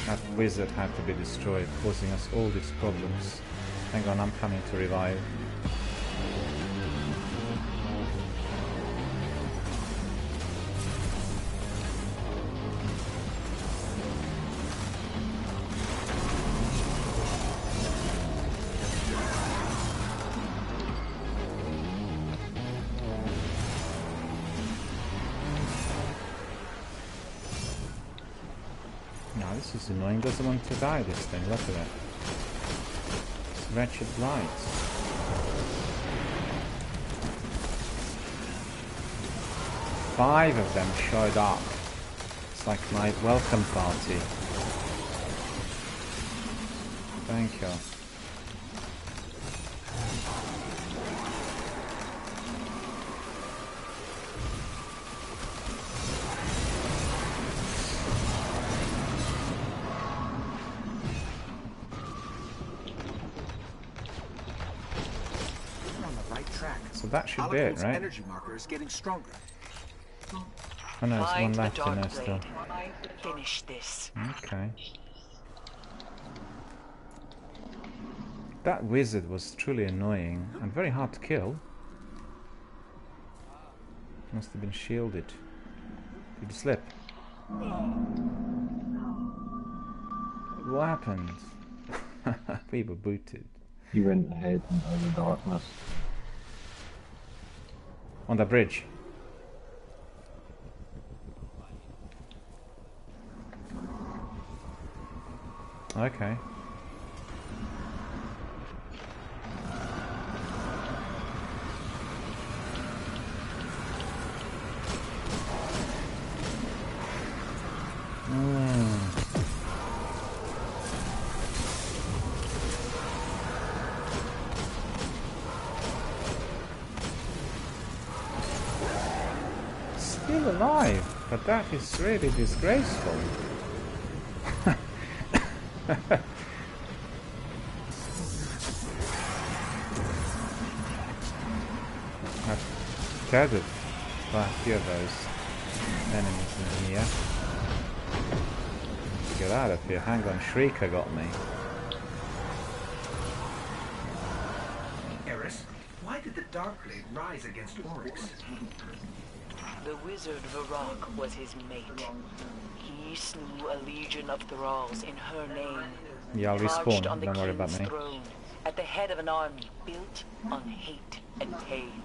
That wizard had to be destroyed, causing us all these problems. Hang on, I'm coming to revive. This is annoying, doesn't want to die, this thing, look at it. It's wretched lights. Five of them showed up. It's like my welcome party. Thank you. We're on the right track. So that should be it, right? Energy marker is getting stronger. Oh no, there's one Find the left in there dark still. blade. Finish this. Okay. That wizard was truly annoying and very hard to kill. Must have been shielded. Did you slip? What happened? We were booted. He went ahead into the darkness. On the bridge. Okay. Still alive, but that is really disgraceful. I've gathered quite a few of those enemies in here. Get out of here. Hang on, Shrieker got me. Eris, why did the Darkblade rise against Oryx? The wizard Varrock was his mate. He slew a legion of thralls in her name. Yeah, I'll Marched respawn. on the Don't worry about king's me. throne, at the head of an army built on hate and pain.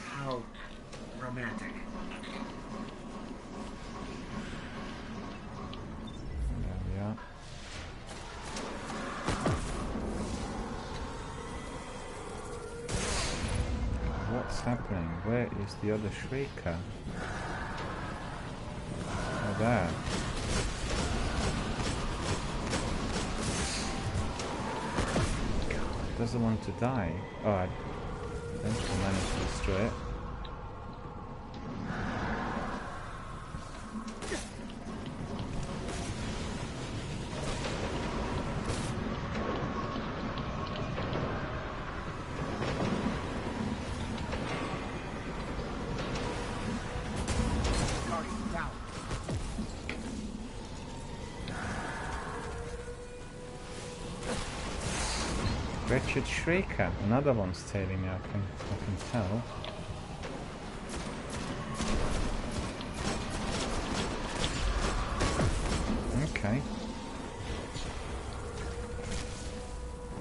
How romantic. There we are. What's happening? Where is the other Shrieker? Oh, there. Doesn't want to die. Oh, I eventually managed to destroy it. Wretched Shrieker. Another one's tailing me, I can tell. Okay.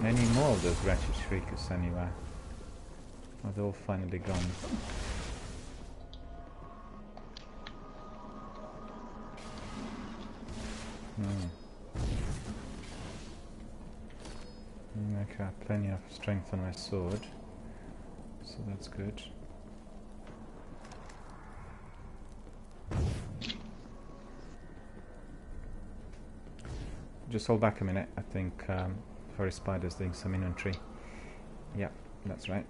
Many more of those wretched Shriekers anyway. Oh, they're all finally gone. Okay, I have plenty of strength on my sword, so that's good. Just hold back a minute, I think Furry Spider's doing some inventory. Yep, that's right.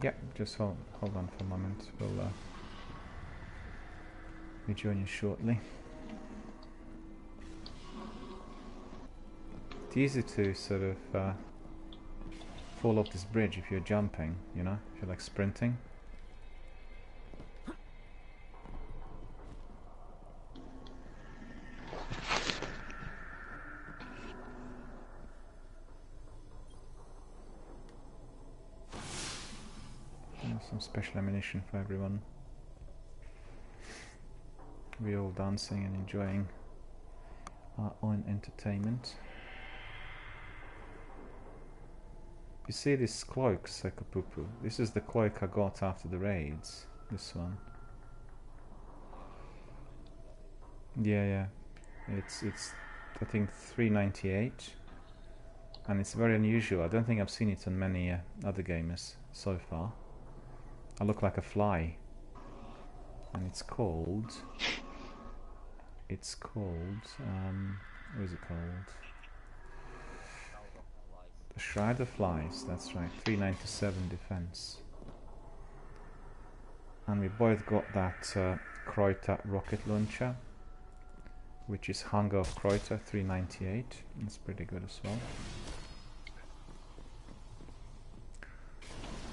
Yep, just hold on for a moment. We'll rejoin you shortly. It's easy to sort of fall off this bridge if you're jumping, you know, if you're like sprinting. Some special ammunition for everyone. We're all dancing and enjoying our own entertainment. You see this cloak, Sekapupu? This is the cloak I got after the raids. This one. Yeah. It's I think 398, and it's very unusual. I don't think I've seen it on many other gamers so far. I look like a fly, and it's called. What is it called? The Shroud of Flies. That's right. 397 defense. And we both got that Kreuter rocket launcher, which is Hunger of Kreuter 398. That's pretty good as well.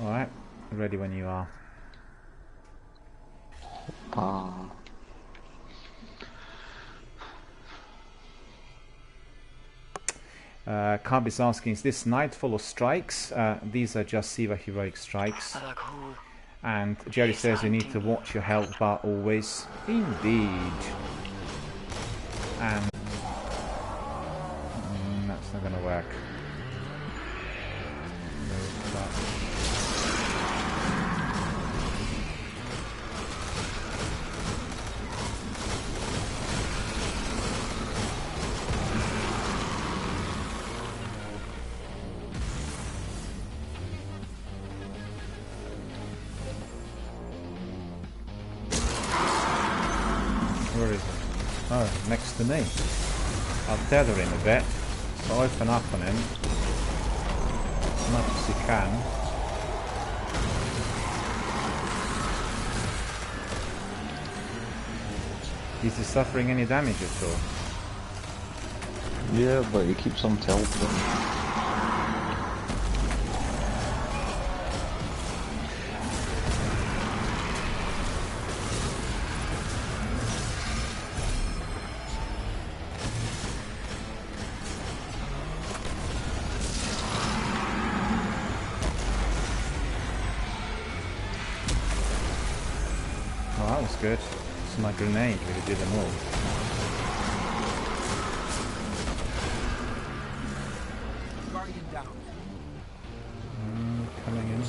Alright, ready when you are. Carby's asking, is this Nightfall or Strikes? These are just Siva Heroic Strikes. And Jerry says you need to watch your health bar always. Indeed. And that's not gonna work. Where is it? Oh, next to me. I'll tether him a bit, so open up on him as much as you can. Is he suffering any damage at all? Yeah, but he keeps on teleporting. Good. So my grenade really did them all. Guardian down. Coming in.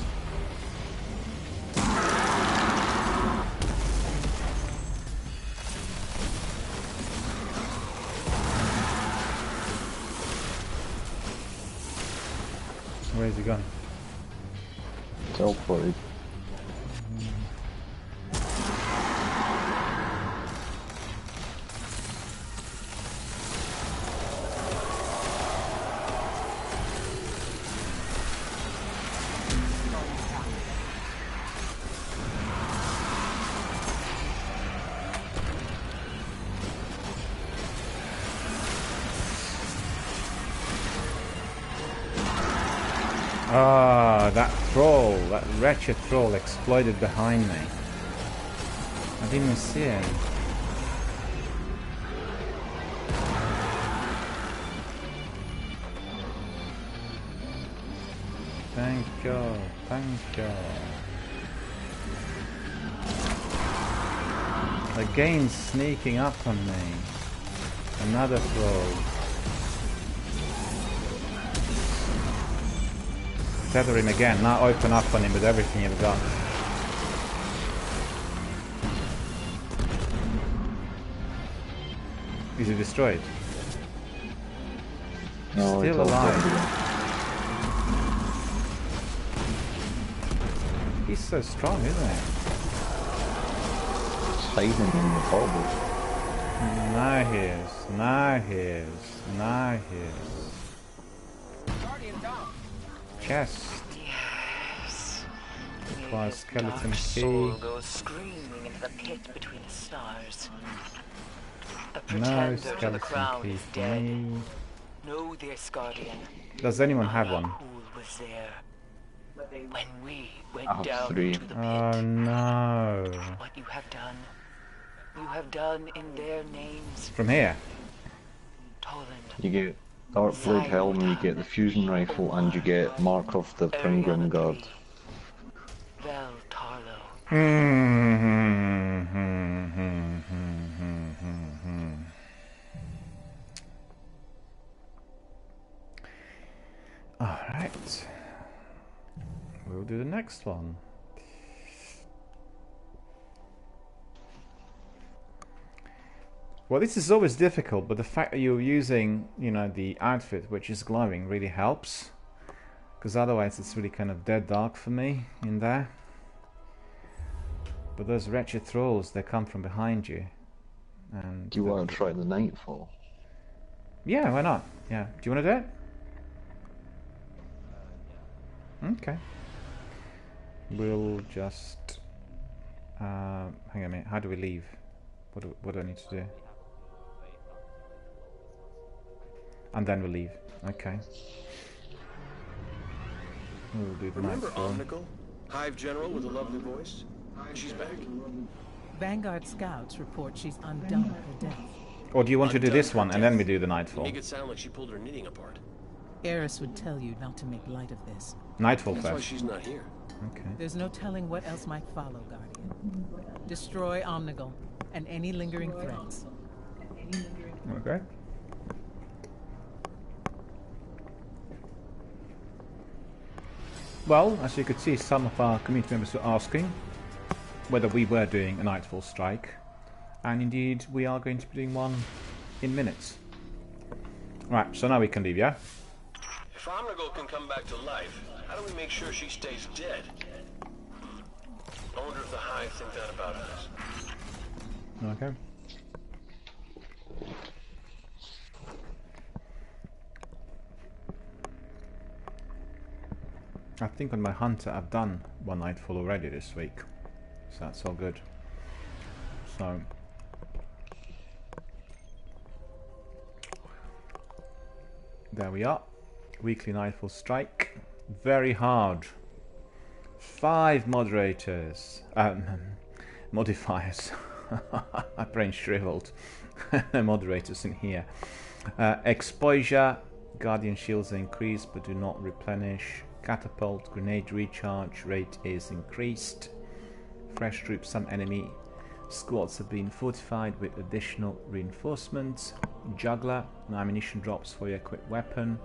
Where's he gone? Teleported. Ah, that troll, that wretched troll exploded behind me. I didn't even see him. Thank you, thank you. Again sneaking up on me. Another troll. Tether him again, now open up on him with everything you've got. Is he destroyed? No, still alive. He's so strong, isn't he? He's hiding in the bubble. Now he is, now he is, now he is. Chest. Yes. Requires skeleton Dark key. soul goes screaming into the pit between the stars. A No pretender to the skeleton crown key is for dead. me. No, this guardian. Does anyone have one? Who was there when we went I have down 3. to the pit? Oh no. What you have done in their names. From here? Toland. You get Darkblade Helm, you get the Fusion Rifle, and you get Mark of the Penguin Guard. Vel Tarlo. Alright. We'll do the next one. Well, this is always difficult, but the fact that you're using, you know, the outfit which is glowing really helps. Because otherwise it's really kind of dead dark for me in there. But those wretched trolls, they come from behind you. And Do you want to try the Nightfall? yeah, why not? Yeah. Do you want to do it? Okay. We'll just Hang on a minute. How do we leave? What do I need to do? And then we'll leave. Okay. We'll do the Remember nightfall. Omnical? Hive General with a lovely voice? She's back. Vanguard scouts report she's undone her death. Or do you want to do this one and then we do the nightfall? Make it sound like she pulled her knitting apart. Eris would tell you not to make light of this. Nightfall That's why first. she's not here. Okay. There's no telling what else might follow, Guardian. Destroy Omnigal and any lingering threats. Okay. Well, as you could see, some of our community members were asking whether we were doing a nightfall strike, and indeed we are going to be doing one in minutes. Right, so now we can leave, yeah? If Omnigal can come back to life, how do we make sure she stays dead? I wonder if the Hive think that about us. Okay. I think on my hunter I've done one nightfall already this week, so that's all good. So there we are, weekly nightfall strike. Very hard. 5 moderators, modifiers. My brain shriveled. Moderators in here. Exposure, Guardian shields are increased but do not replenish. Catapult, grenade recharge rate is increased. Fresh troops, some enemy squads have been fortified with additional reinforcements. Juggler, no ammunition drops for your equipped weapon.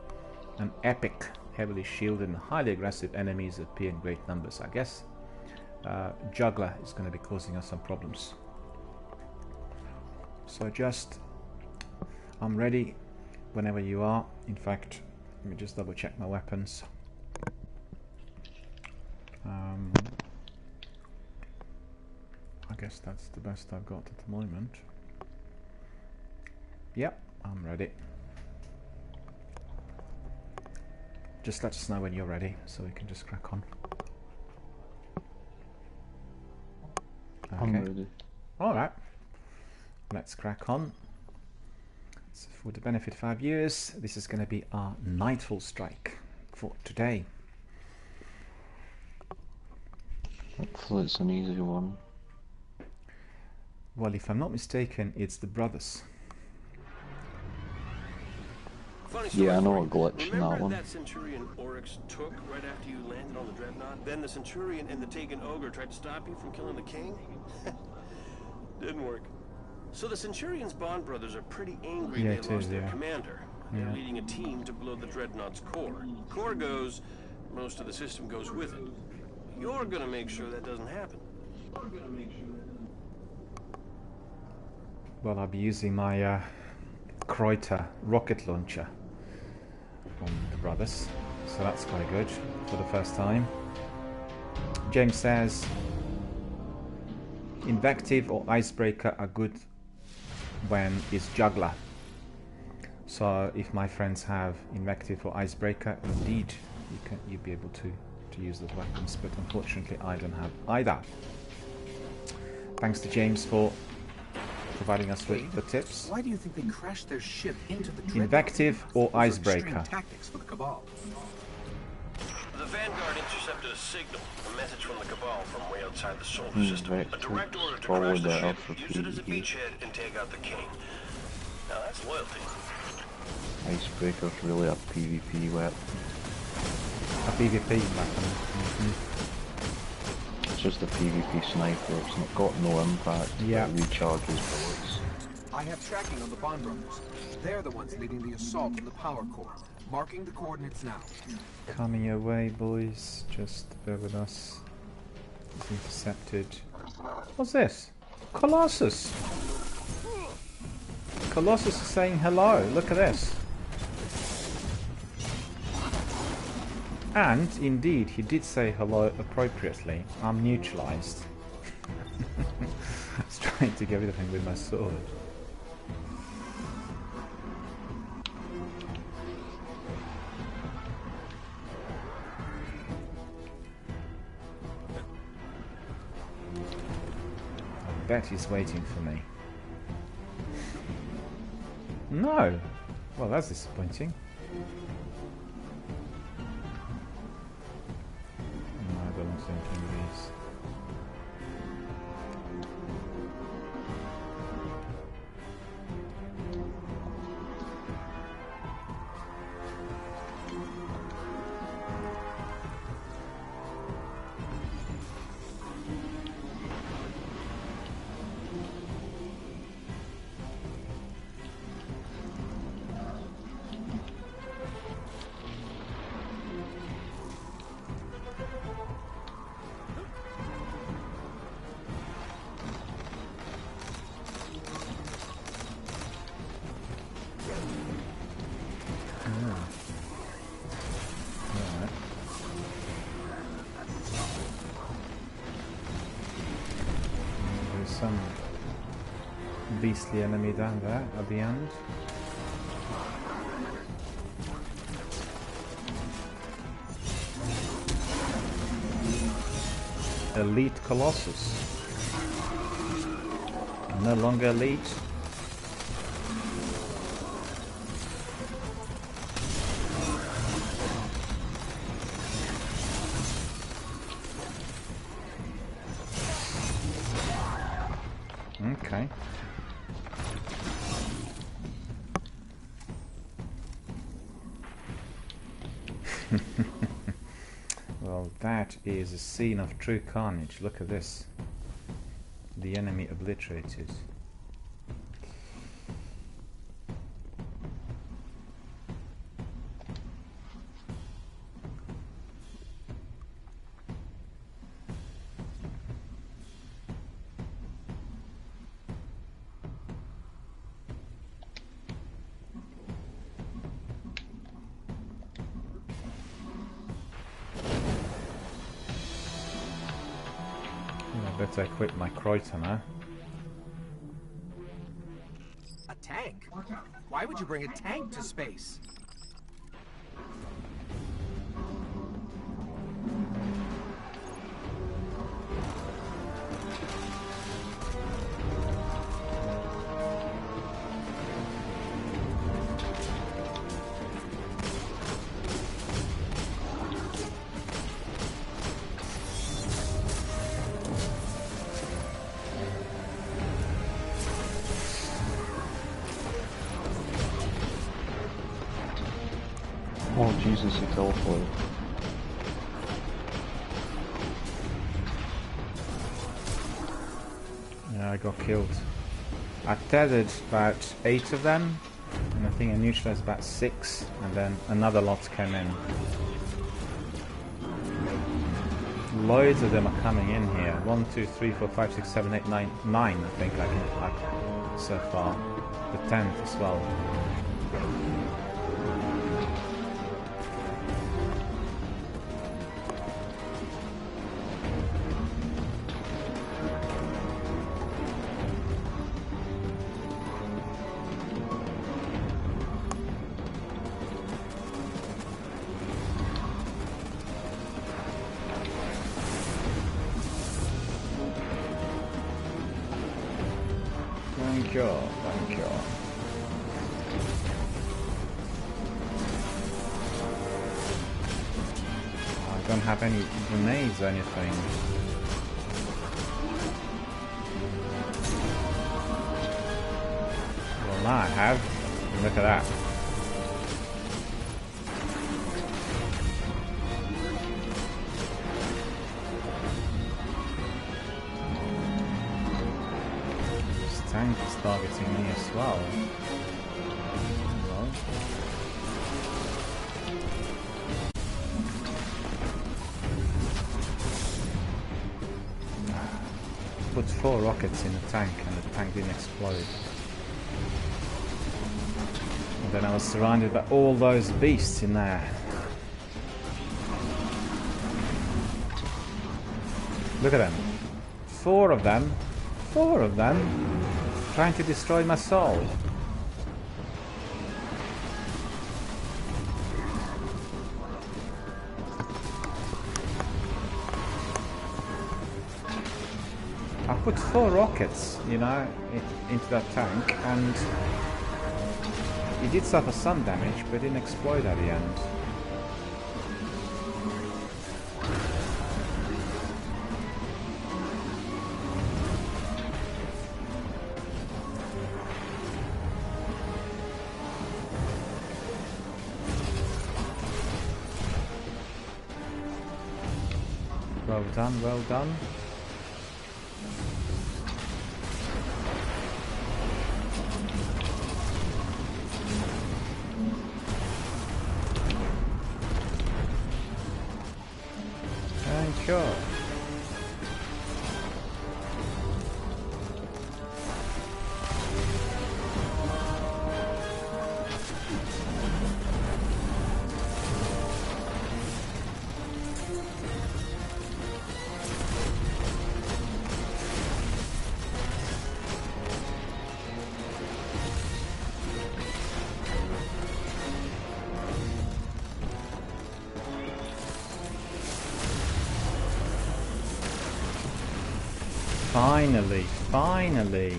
An epic, heavily shielded and highly aggressive enemies appear in great numbers. I guess Juggler is going to be causing us some problems. So I'm ready whenever you are. In fact, let me just double check my weapons. I guess that's the best I've got at the moment. Yep, I'm ready. Just let us know when you're ready so we can just crack on. Okay. I'm ready. Alright. Let's crack on. So for the benefit of our viewers, this is going to be our nightfall strike for today. Hopefully it's an easy one. Well, if I'm not mistaken, it's the brothers. Yeah, I know a glitch in Remember that one. that Centurion Oryx took right after you landed on the Dreadnought? Then the Centurion and the Taken Ogre tried to stop you from killing the king? Didn't work. So the Centurion's Bond brothers are pretty angry they lost their commander. They're leading a team to blow the Dreadnought's core. Core goes, most of the system goes with it. You're gonna make sure that doesn't happen. Well, I'll be using my Kreuter rocket launcher on the brothers, so that's quite good for the first time. James says Invective or Icebreaker are good when it's Juggler. So if my friends have Invective or Icebreaker, indeed you'll be able to use those weapons, but unfortunately I don't have either. Thanks to James for providing us with the tips. Why do you think they crashed their ship into the Dreadnought? Invective or Icebreaker? Tactics for the Cabal. The Vanguard intercepted a signal, a message from the Cabal from way outside the solar system. A direct order to crash the ship, use it as a beachhead, and take out the king. Now that's loyalty. Icebreaker's really a PvP weapon. A PvP weapon. It's just a PvP sniper, it's not got no impact, yeah. It recharges bullets. I have tracking on the Bond brothers. They're the ones leading the assault on the power core. Marking the coordinates now. Coming your way, boys. Just bear with us. It's intercepted. What's this? Colossus! Colossus is saying hello. Look at this. And, indeed, he did say hello appropriately. I'm neutralized. I was trying to get rid of him with my sword. bet he's waiting for me. No! Well, that's disappointing. No, I don't think he is. Some beastly enemy down there at the end. Elite Colossus. No longer elite. Okay. Well, that is a scene of true carnage. Look at this. The enemy obliterated. Better equip my Croydon, huh? A tank? Why would you bring a tank to space? Oh Jesus, he teleported. Yeah, I got killed. I tethered about 8 of them, and I think I neutralized about 6, and then another lot came in. Loads of them are coming in here. 1, 2, 3, 4, 5, 6, 7, 8, 9, 9 I think I can so far. The 10th as well. Thank you, thank you. I don't have any grenades or anything. Well, now I have. Look at that. Tank is targeting me as well. Well. Put 4 rockets in the tank and the tank didn't explode. And then I was surrounded by all those beasts in there. Look at them. 4 of them. 4 of them. Trying to destroy my soul. I put 4 rockets, you know, into that tank, and it did suffer some damage, but didn't explode at the end. Well done, well done. Thank you. Finally, finally.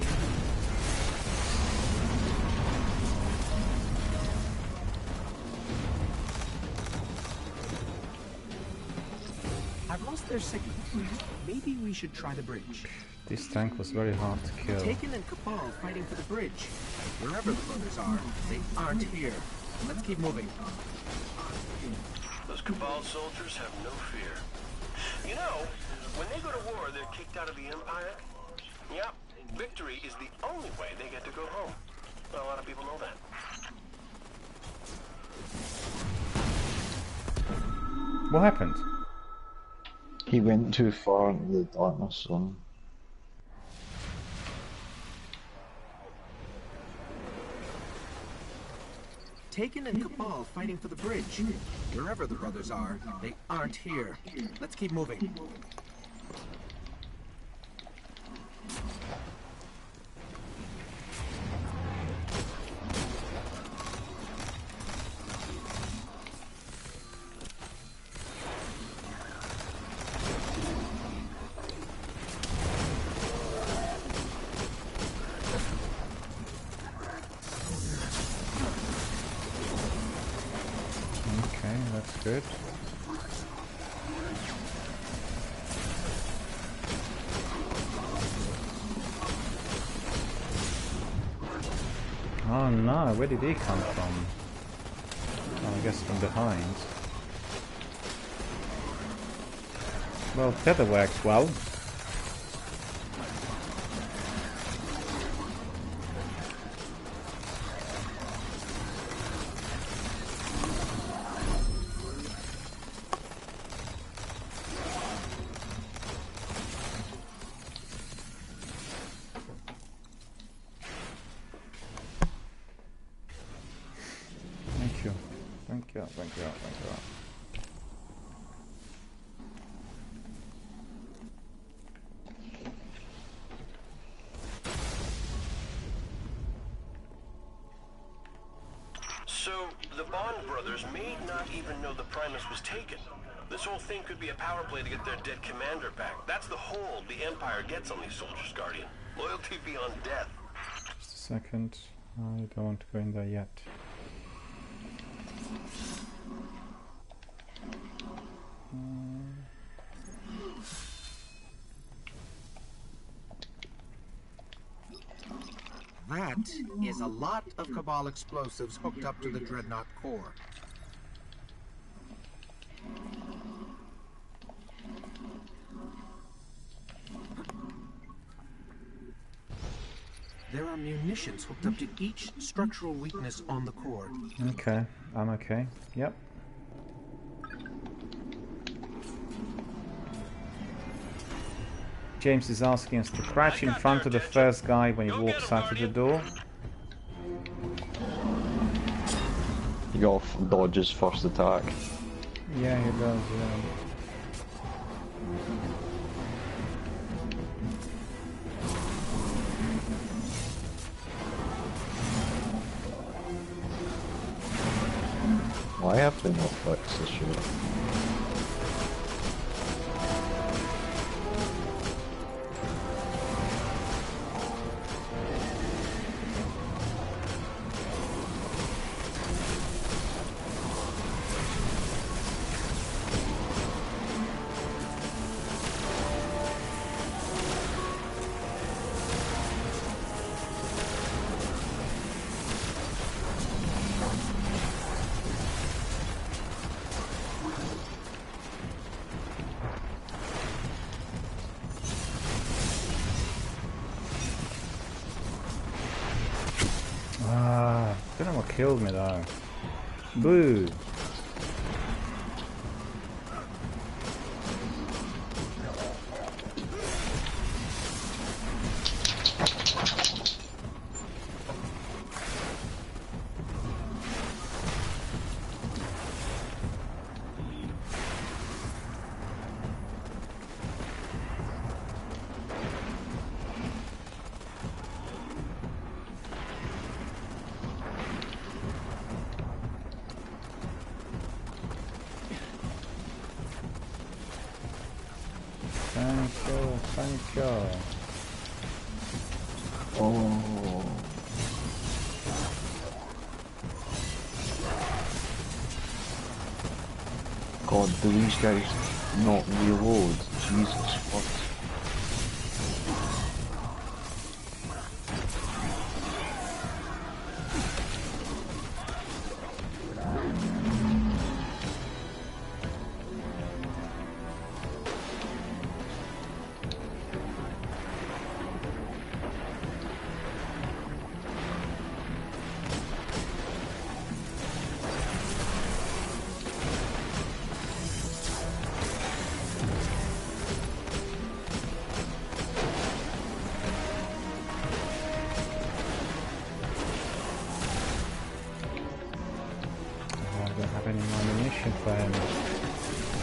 I've lost their signal. Maybe we should try the bridge. This tank was very hard to kill. Taken and Cabal fighting for the bridge. Wherever the brothers are, they aren't here. Let's keep moving. Those Cabal soldiers have no fear. You know, when they go to war, they're kicked out of the Empire. Yep, victory is the only way they get to go home. Well, a lot of people know that. What happened? He went too far into the darkness zone. Taken and Cabal fighting for the bridge. Wherever the brothers are, they aren't here. Let's keep moving. Okay, that's good. Oh no, where did he come from? Oh, I guess from behind. Well, tether works well. Thank you. Thank you, thank you, thank you. So, the Bond brothers may not even know the Primus was taken. This whole thing could be a power play to get their dead commander back. That's the hold the Empire gets on these soldiers, Guardian. Loyalty beyond death. Just a second. I don't want to go in there yet. That is a lot of Cabal explosives hooked up to the Dreadnought core. There are munitions hooked up to each structural weakness on the core. Okay, I'm okay. Yep. James is asking us to crouch in front of the first guy when he walks out of the door. He got dodges first attack. Yeah, he does, yeah. Why have they not fixed this shit? killed me though. Boo! Thank you. Oh. God, do these guys not reload? Jesus fuck.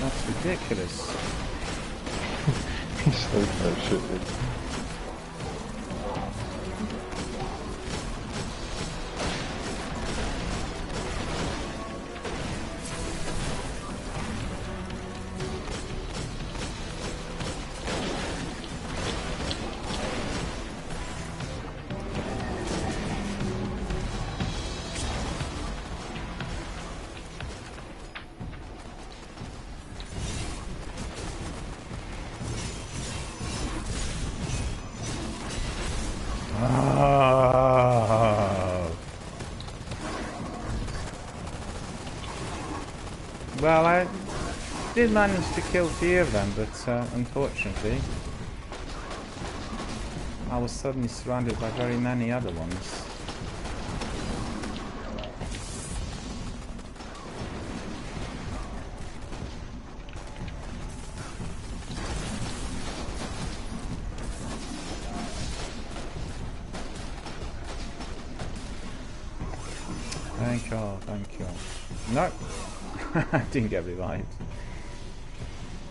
That's ridiculous. He's so bad shit. Well, I did manage to kill a few of them, but unfortunately I was suddenly surrounded by very many other ones. Thank you, thank you. No! I didn't get revived.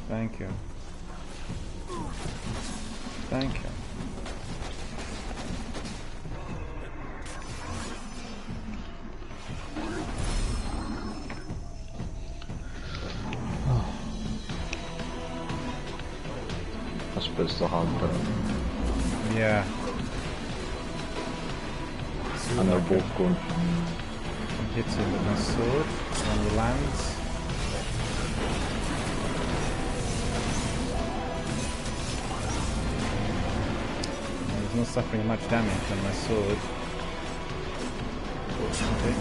Thank you. Thank you. I suppose the hard bit. Yeah. And they're both going. Hit him with my sword when he lands. He's not suffering much damage from my sword, fortunately.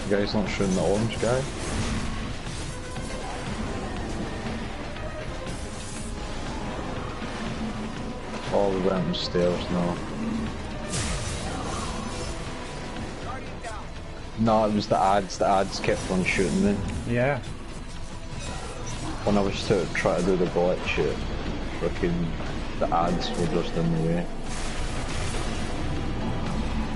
The guy's not shooting the orange guy. Oh, we went upstairs now. No, it was the ads. The ads kept on shooting me. Yeah. When I was trying to do the bullet shit, freaking the ads were just in the way.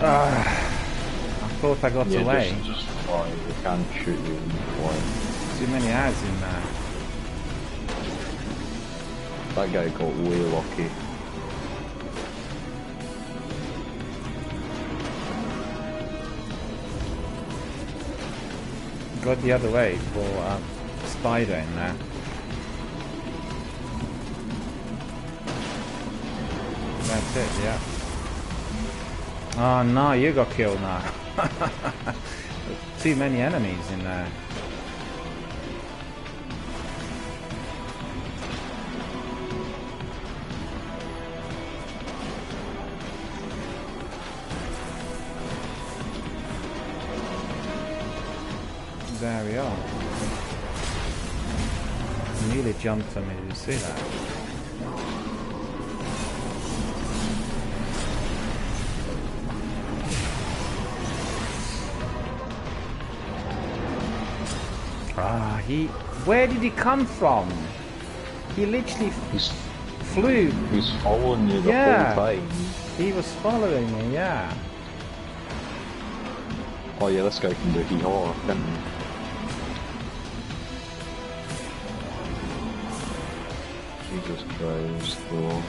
I thought I got away. Just fly. They can't shoot you in the fly. Too many ads in there. That guy got way lucky. Got the other way for spider in there. That's it, yeah. Oh no, you got killed now. Too many enemies in there. There we are. nearly jumped on me, did you see that? Ah, where did he come from? He literally flew. He's following you the whole time. He was following me, yeah. Oh yeah, this guy can do hee-haw, can't he? Jesus Christ, bro.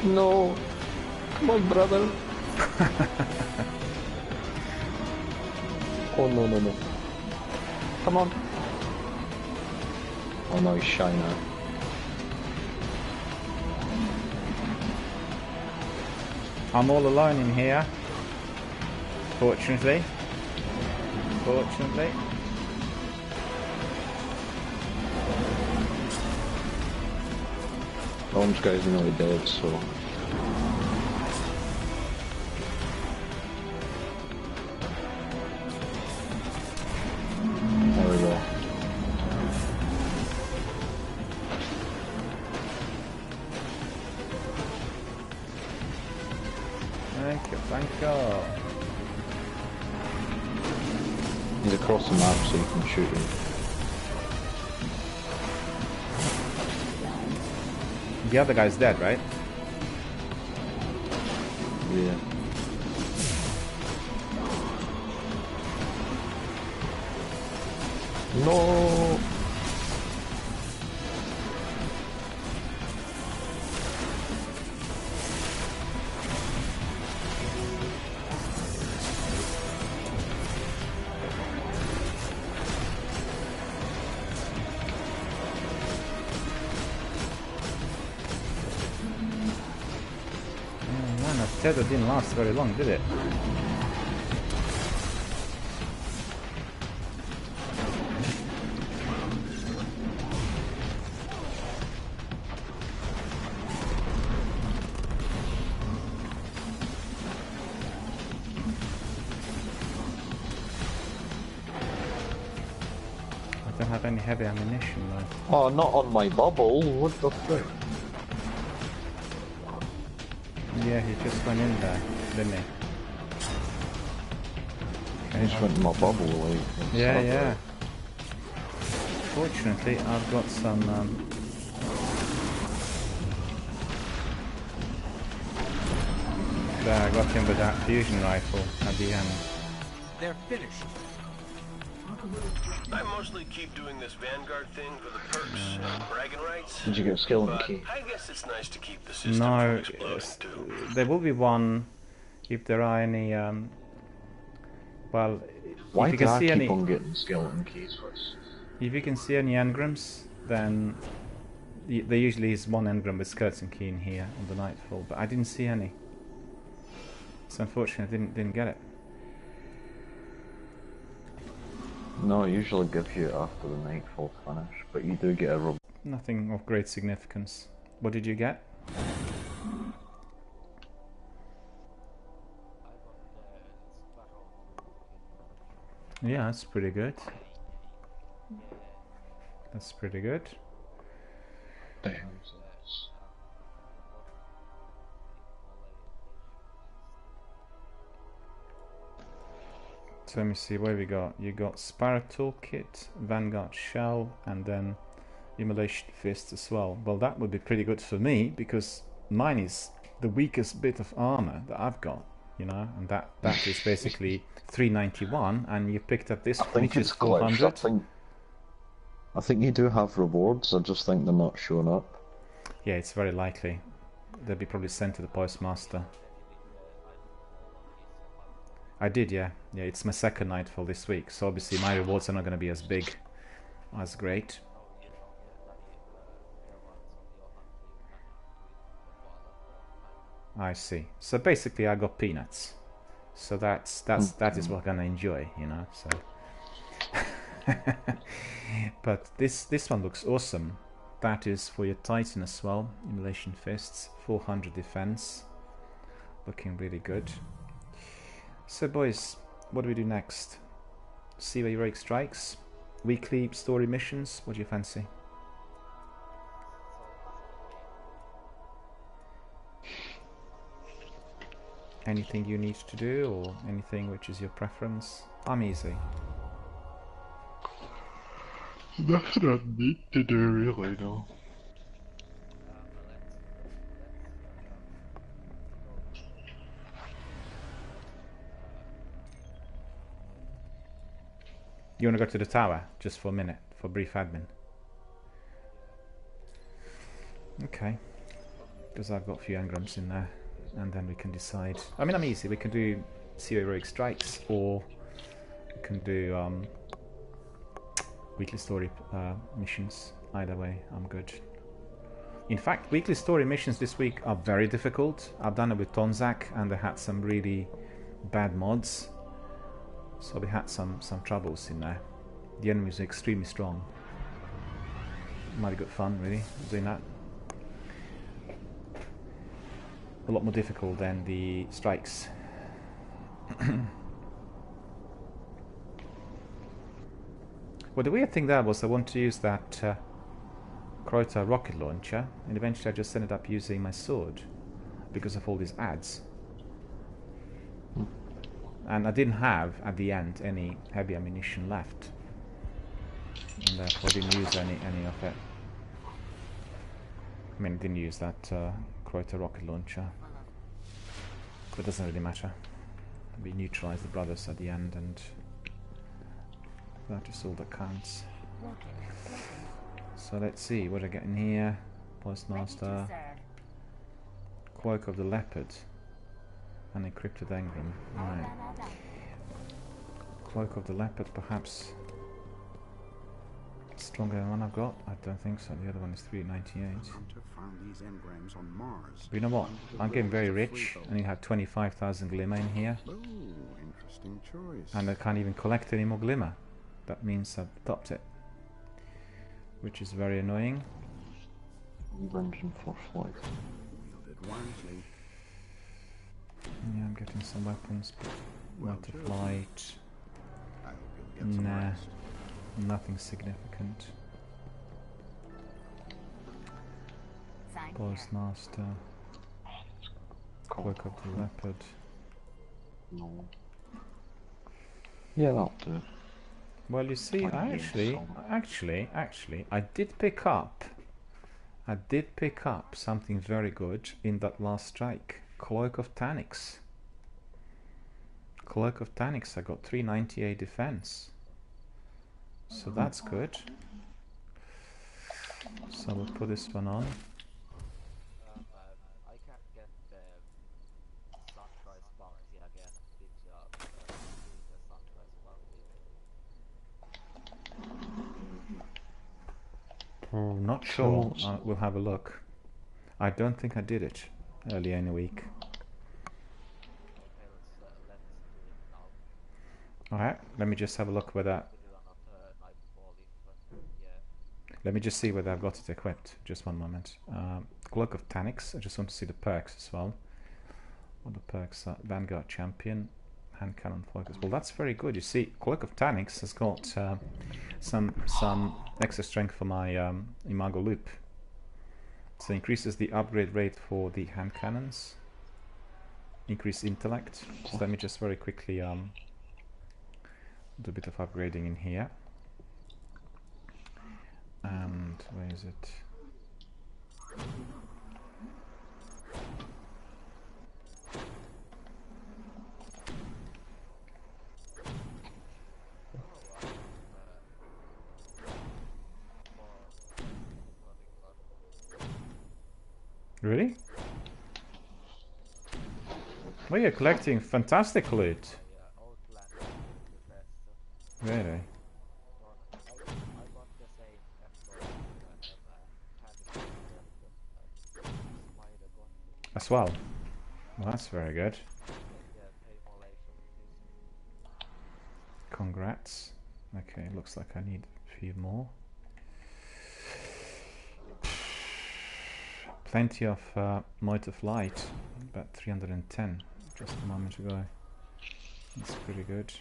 No! Come on, brother! Oh no, no, no. Come on! Oh no, he's shy now. I'm all alone in here. Fortunately. Fortunately. Orange guy's nearly dead, so... There we go. Thank you, thank you. He's across the map so he can shoot you. The other guy's dead, right? Yeah. No. Tether didn't last very long, did it? I don't have any heavy ammunition though. Oh, not on my bubble, what the frick? Yeah, he just went in there, didn't he? He just went in my bubble away. Yeah, yeah. Fortunately, I've got some... There, I got him with that fusion rifle at the end. They're finished. I mostly keep doing this Vanguard thing for the perks, bragging rights. Did you get a skill in the But key? I guess it's nice to keep the system No, from exploding too. there will be one if there are any, well, Why if you do can I see keep any, on getting skeleton keys first? if you can see any engrams, then there usually is one engram with skeleton key in here on the Nightfall, but I didn't see any. So unfortunately I didn't get it. No, I usually give you it after the Nightfall finish, but you do get a Nothing of great significance. What did you get? Yeah, that's pretty good. That's pretty good. So let me see what we got. You got Sparrow Toolkit, Vanguard Shell, and then Immolation Fist as well. Well, that would be pretty good for me because mine is the weakest bit of armor that I've got, you know, and that is basically 391, and you picked up this, which is 400. I think you do have rewards. I just think they're not showing up. Yeah, it's very likely. They'll be probably sent to the postmaster. I did, yeah. Yeah, it's my second Nightfall this week, so obviously my rewards are not going to be as big, as great. I see. So basically I got peanuts. So that is what I'm going to enjoy, you know, so... But this one looks awesome. That is for your Titan as well. Immolation Fists, 400 defense. Looking really good. So boys, what do we do next? See where heroic strikes? weekly story missions? What do you fancy? Anything you need to do, or anything which is your preference? I'm easy. Nothing I need to do really, no. You want to go to the tower just for a minute, for brief admin? Okay, because I've got a few engrams in there, and then we can decide. I mean, I'm easy. We can do Sea Heroic Strikes, or we can do weekly story missions. Either way, I'm good. In fact, weekly story missions this week are very difficult. I've done it with Tonzak, and they had some really bad mods. So we had some troubles in there. The enemies are extremely strong. Mighty good fun, really, doing that. A lot more difficult than the strikes. Well, the weird thing there was I wanted to use that Kreuter rocket launcher, and eventually I just ended up using my sword because of all these ads. And I didn't have, at the end, any heavy ammunition left. And therefore I didn't use any of it. I mean, I didn't use that Kreuter rocket launcher. But it doesn't really matter. We neutralized the brothers at the end, and that is all that counts. So let's see, what I get in here. Postmaster. Cloak of the Leopard. An encrypted engram. Right. Cloak of the Leopard, perhaps stronger than one I've got? I don't think so. The other one is 398. But you know what? I'm getting very rich. I only have 25,000 glimmer in here. Oh, interesting choice. And I can't even collect any more glimmer. That means I've topped it. Which is very annoying. Engine for flight. Wielded wisely. Yeah, I'm getting some weapons, but water flight. I hope you'll get some Nah, rest. nothing significant. Postmaster. Cloak of the Leopard. No. Yeah, that'll do. Well, you see, actually, I did pick up something very good in that last strike. Cloak of Tanix. Cloak of Tanix, I got 398 defense. So that's good. So we'll put this one on. Oh, not sure. We'll have a look. I don't think I did it earlier in the week. Alright, let me just have a look whether... Let me just see whether I've got it equipped. Just one moment. Cloak of Tanix. I just want to see the perks as well. What the perks are? Vanguard Champion. Hand Cannon Focus. Well, that's very good. You see, Cloak of Tanix has got some extra strength for my Imago Loop. So increases the upgrade rate for the hand cannons. Increase intellect. So let me just very quickly do a bit of upgrading in here. And where is it? Really? Well, you're collecting fantastic loot. Really? As well. Well, that's very good. Congrats. Okay, looks like I need a few more. Plenty of Might of Light, about 310 just a moment ago. That's pretty good.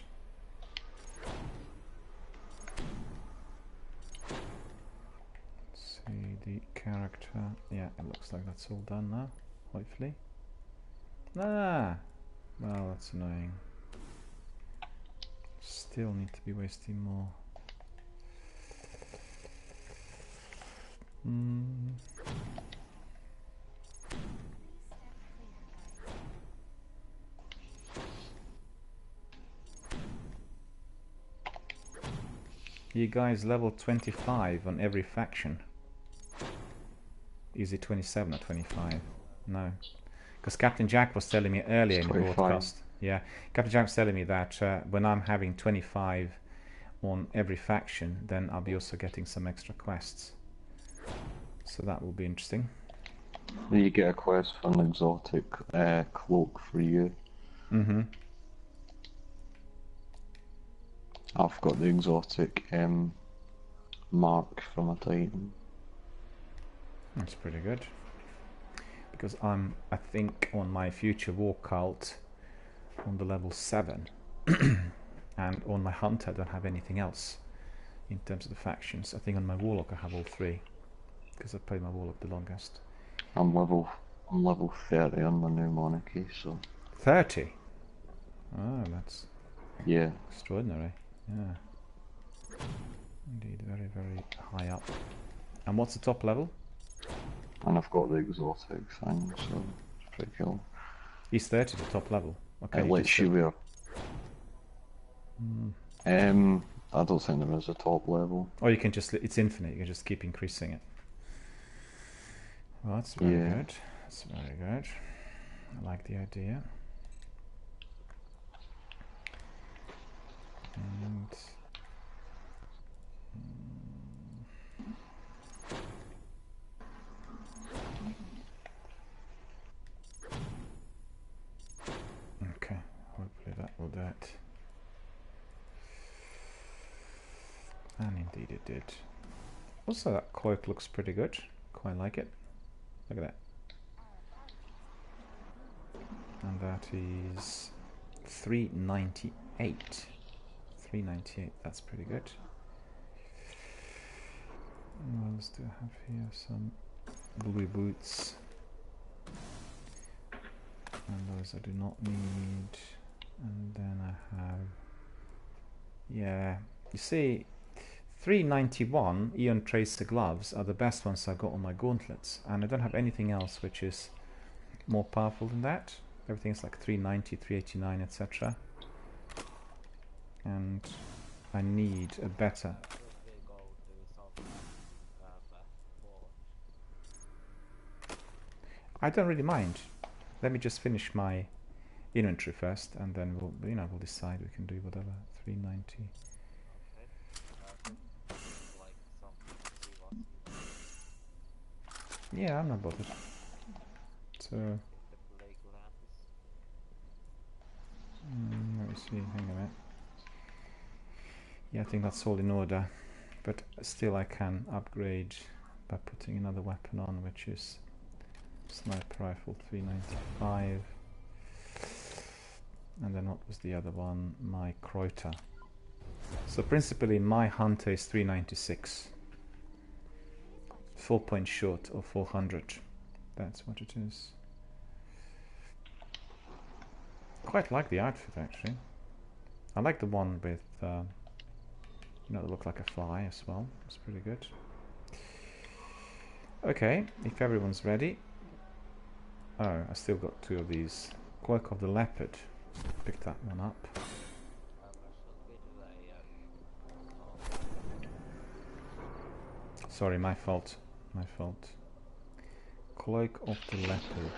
see the character. Yeah, it looks like that's all done now, hopefully. Ah! Well, that's annoying. Still need to be wasting more. You guys level 25 on every faction. Is it 27 or 25? No. Because Captain Jack was telling me earlier in the broadcast. Yeah, Captain Jack was telling me that when I'm having 25 on every faction, then I'll be also getting some extra quests. So that will be interesting. You get a quest for an exotic cloak for you. Mm-hmm. I've got the exotic mark from a Titan. That's pretty good. Because I'm, I think, on my future war cult on the level 7. And on my hunt I don't have anything else in terms of the factions. I think on my warlock I have all 3. Because I played my warlock the longest. I'm level 30 on my new monarchy, so... 30? Oh, that's... Yeah. Extraordinary. Yeah. Indeed, very, very high up. And what's the top level? And I've got the exotic thing, so it's pretty cool. He's 30 the top level. Okay. It lets you wear. I don't think there is a top level. Or you can just, it's infinite, you can just keep increasing it. Well, that's very good. That's very good. I like the idea. And okay, hopefully that will do it. And indeed it did. Also, that cloak looks pretty good. Quite like it. Look at that. And that is 398. 398, that's pretty good. What else do I have here? Some bluey boots. And those I do not need. And then I have... Yeah, you see, 391 Eon Tracer gloves are the best ones I got on my gauntlets. And I don't have anything else which is more powerful than that. Everything's like 390, 389, etc. And I need a better... I don't really mind. Let me just finish my inventory first, and then we'll, we'll decide. We can do whatever. 390. Yeah, I'm not bothered. So let me see. Hang on a minute. Yeah, I think that's all in order, but still I can upgrade by putting another weapon on, which is sniper rifle 395, and then what was the other one? My Kreuter. So principally my hunter is 396, 4 points short of 400. That's what it is. Quite like the outfit actually. I like the one with they look like a fly as well. It's pretty good. Okay, if everyone's ready. Oh, I still got 2 of these. Cloak of the Leopard. Pick that one up. Sorry, my fault. My fault. Cloak of the Leopard.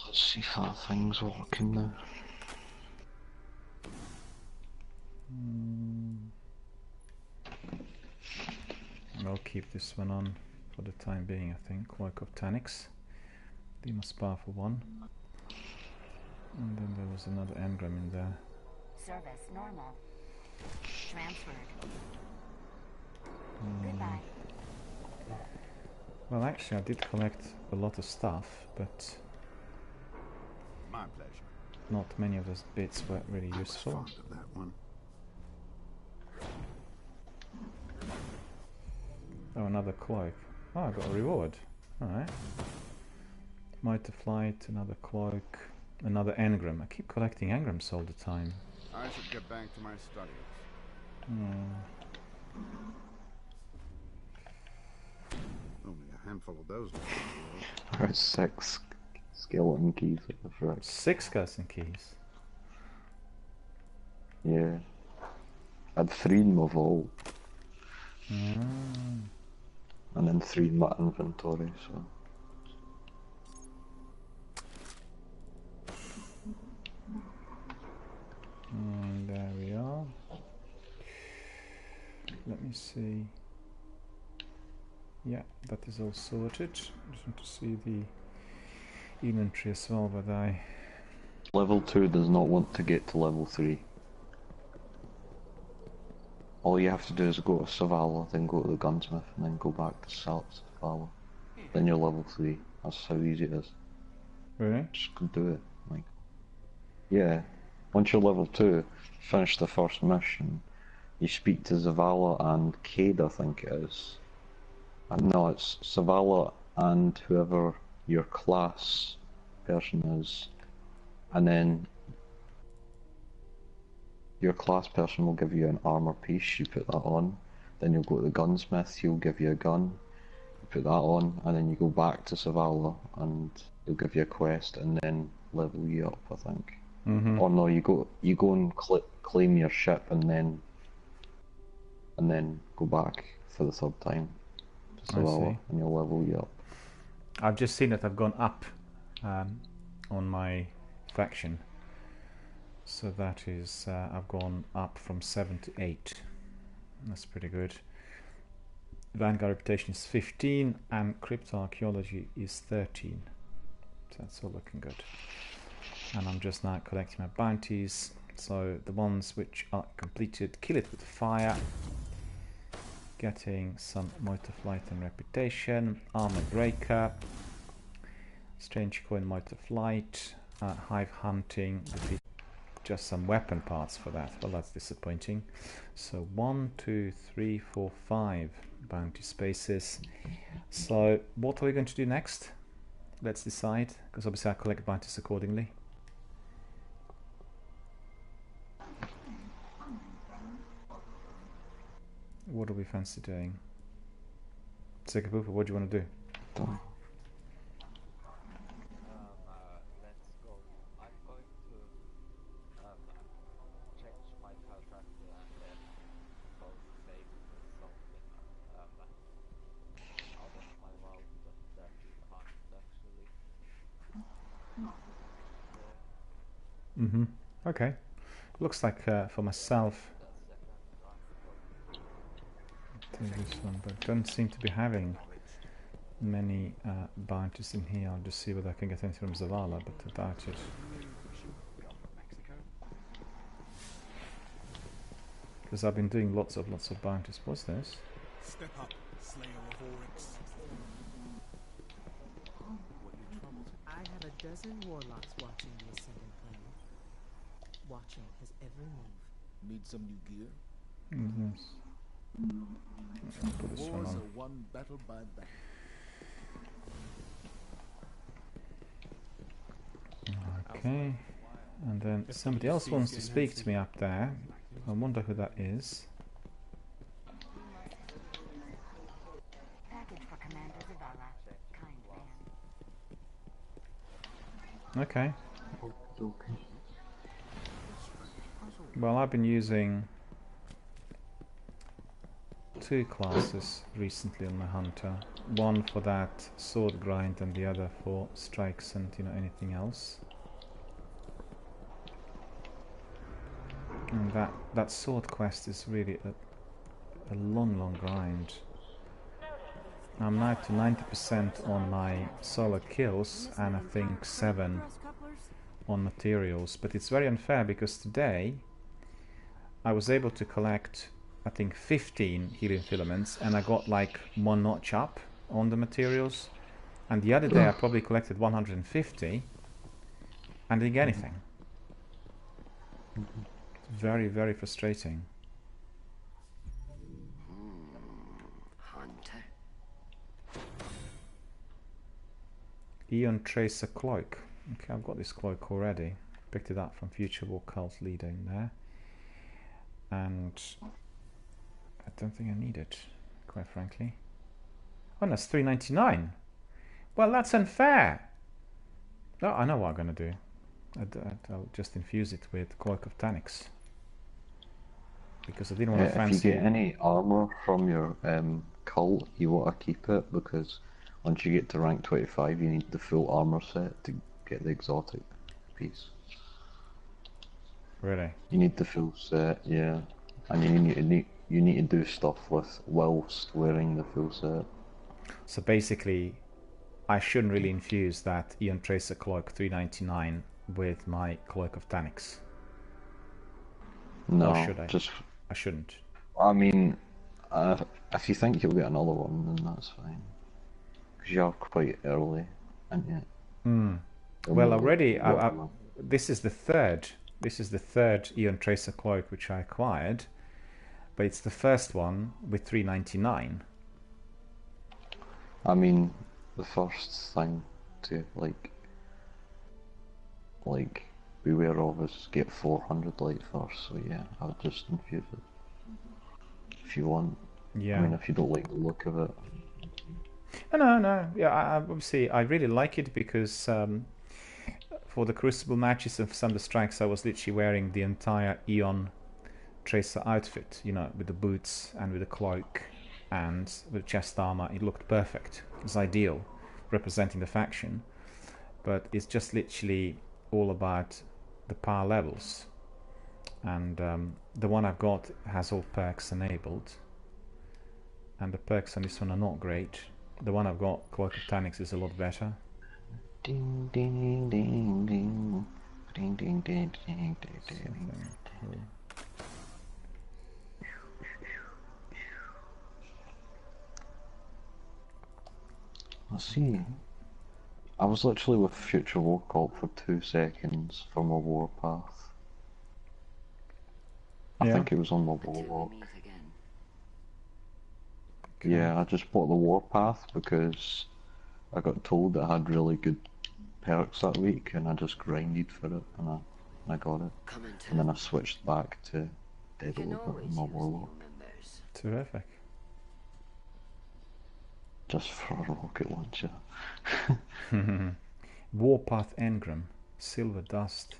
Let's see if that thing's working now. I'll keep this one on for the time being, I think. Cloak of Tanix, the most powerful one. And then there was another engram in there. Service normal. Transferred. Goodbye. Well, actually, I did collect a lot of stuff, but My pleasure. not many of those bits were really useful. Fond of that one. Oh, another cloak. Oh, I got a reward. Alright. Might of Flight, another cloak, another engram. I keep collecting engrams all the time. I should get back to my studies. Only a handful of those left in the world. There's 6 skeleton keys at the front. 6 skeleton keys? Yeah. I had 3 in my vault. And then 3 in my inventory, so... There we are. Let me see. Yeah, that is all sorted. Just want to see the inventory as well, but I... Level 2 does not want to get to level 3. All you have to do is go to Savala, then go to the gunsmith, and then go back to Savala. Then you're level 3. That's how easy it is. Really? Just go do it. Like, yeah. Once you're level 2, finish the first mission, you speak to Zavala and Cade, I think it is. And no, it's Zavala and whoever your class person is. And then your class person will give you an armor piece, you put that on. Then you'll go to the gunsmith, he'll give you a gun, you put that on, and then you go back to Zavala and he'll give you a quest and then level you up, I think. Or no, you go and claim your ship and then go back for the 3rd time to Savala, and you'll level you up. I've just seen that I've gone up on my faction. So that is, I've gone up from 7 to 8. That's pretty good. Vanguard reputation is 15 and cryptoarchaeology is 13. So that's all looking good. And I'm just now collecting my bounties. So the ones which are completed, kill it with fire. Getting some Motor Flight and reputation. Armor breaker. Strange coin Motor Flight. Hive hunting. Just some weapon parts for that. Well, that's disappointing. So 1, 2, 3, 4, 5 bounty spaces. So what are we going to do next? Let's decide, because obviously I collect bounties accordingly. What do we fancy doing? Sekapupa, what do you want to do? Okay. Looks like for myself, take this one, but don't seem to be having many bounties in here. I'll just see whether I can get anything from Zavala, but I doubt it. Because I've been doing lots of bounties. What's this? Step up, Slayer of Oryx. I have a dozen warlocks watching the Ascendant Planet. Watching his every move. Need some new gear? Yes. Let's put this one Wars on. are won battle by battle. Okay. And then somebody else wants to speak to me up there. I wonder who that is. Package for Commander Zavala. Kind man. Okay. Well, I've been using 2 classes recently on my hunter. One for that sword grind and the other for strikes and anything else. And that sword quest is really a long grind. I'm now to 90% on my solo kills and I think 7 on materials, but it's very unfair because today I was able to collect I think 15 healing filaments and I got like 1 notch up on the materials, and the other day I probably collected 150 and didn't get anything. Very frustrating. Hunter. Eon Tracer cloak. Okay, I've got this cloak already. Picked it up from Future War Cult Leader in there. And I don't think I need it, quite frankly. Oh, that's $3.99. Well, that's unfair. Oh, I know what I'm going to do. I'll just infuse it with Cloak of Tanix. Because I didn't want to fancy... If you get any armour from your cult, you want to keep it, because once you get to rank 25, you need the full armour set to get the exotic piece. Really? You need the full set, yeah. And you need to do stuff with whilst wearing the full set. So basically, I shouldn't really infuse that Eon Tracer Cloak $3.99 with my Cloak of Tanix. No, or should I? just... I shouldn't. I mean, if you think you'll get another one, then that's fine. Because you are quite early, aren't you? Well, already, this is the third. This is the third Eon Tracer Cloak which I acquired, but it's the first one with $3.99. I mean, the first thing to like beware of is get 400 light first. So yeah, I would just infuse it if you want. Yeah. I mean, if you don't like the look of it. No. Yeah, obviously I really like it because for the Crucible matches and some of the strikes, I was literally wearing the entire Eon Tracer outfit. You know, with the boots and with the cloak and with chest armor. It looked perfect. It was ideal, representing the faction. But it's just literally all about the power levels. And the one I've got has all perks enabled. And the perks on this one are not great. The one I've got, Cloak of Tanix, is a lot better. Ding ding ding ding ding ding ding ding ding. Cool. Let's see. I was literally with Future War Cult for 2 seconds for my warpath. I think it was on my warlock. Yeah, I just bought the warpath because I got told that I had really good perks that week, and I just grinded for it, and I got it. And then I switched back to Dead Over my warlock. Terrific. Just for a rocket launcher. Warpath Engram, Silver Dust,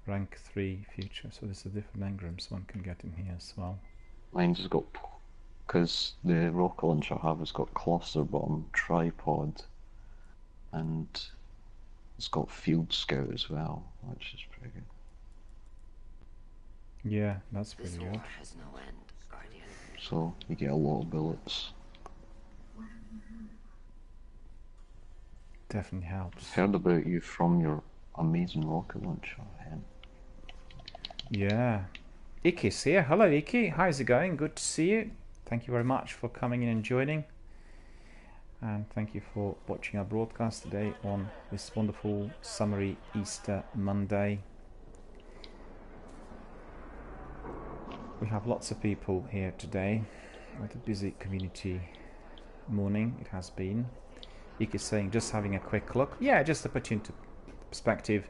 rank 3 future. So there's a different engrams one can get in here as well. Mine's got, because the rocket launcher I have has got cluster bomb, tripod, and it's got field scout as well, which is pretty good. Yeah, that's pretty good. So you get a lot of bullets. Definitely helps. Heard about you from your amazing rocket launcher, Hen. Yeah. Iki's here. Hello, Iki. How's it going? Good to see you. Thank you very much for coming in and joining. And thank you for watching our broadcast today on this wonderful summery Easter Monday. We have lots of people here today with a busy community morning. It has been. Iki's saying just having a quick look. Yeah, just to put you into perspective.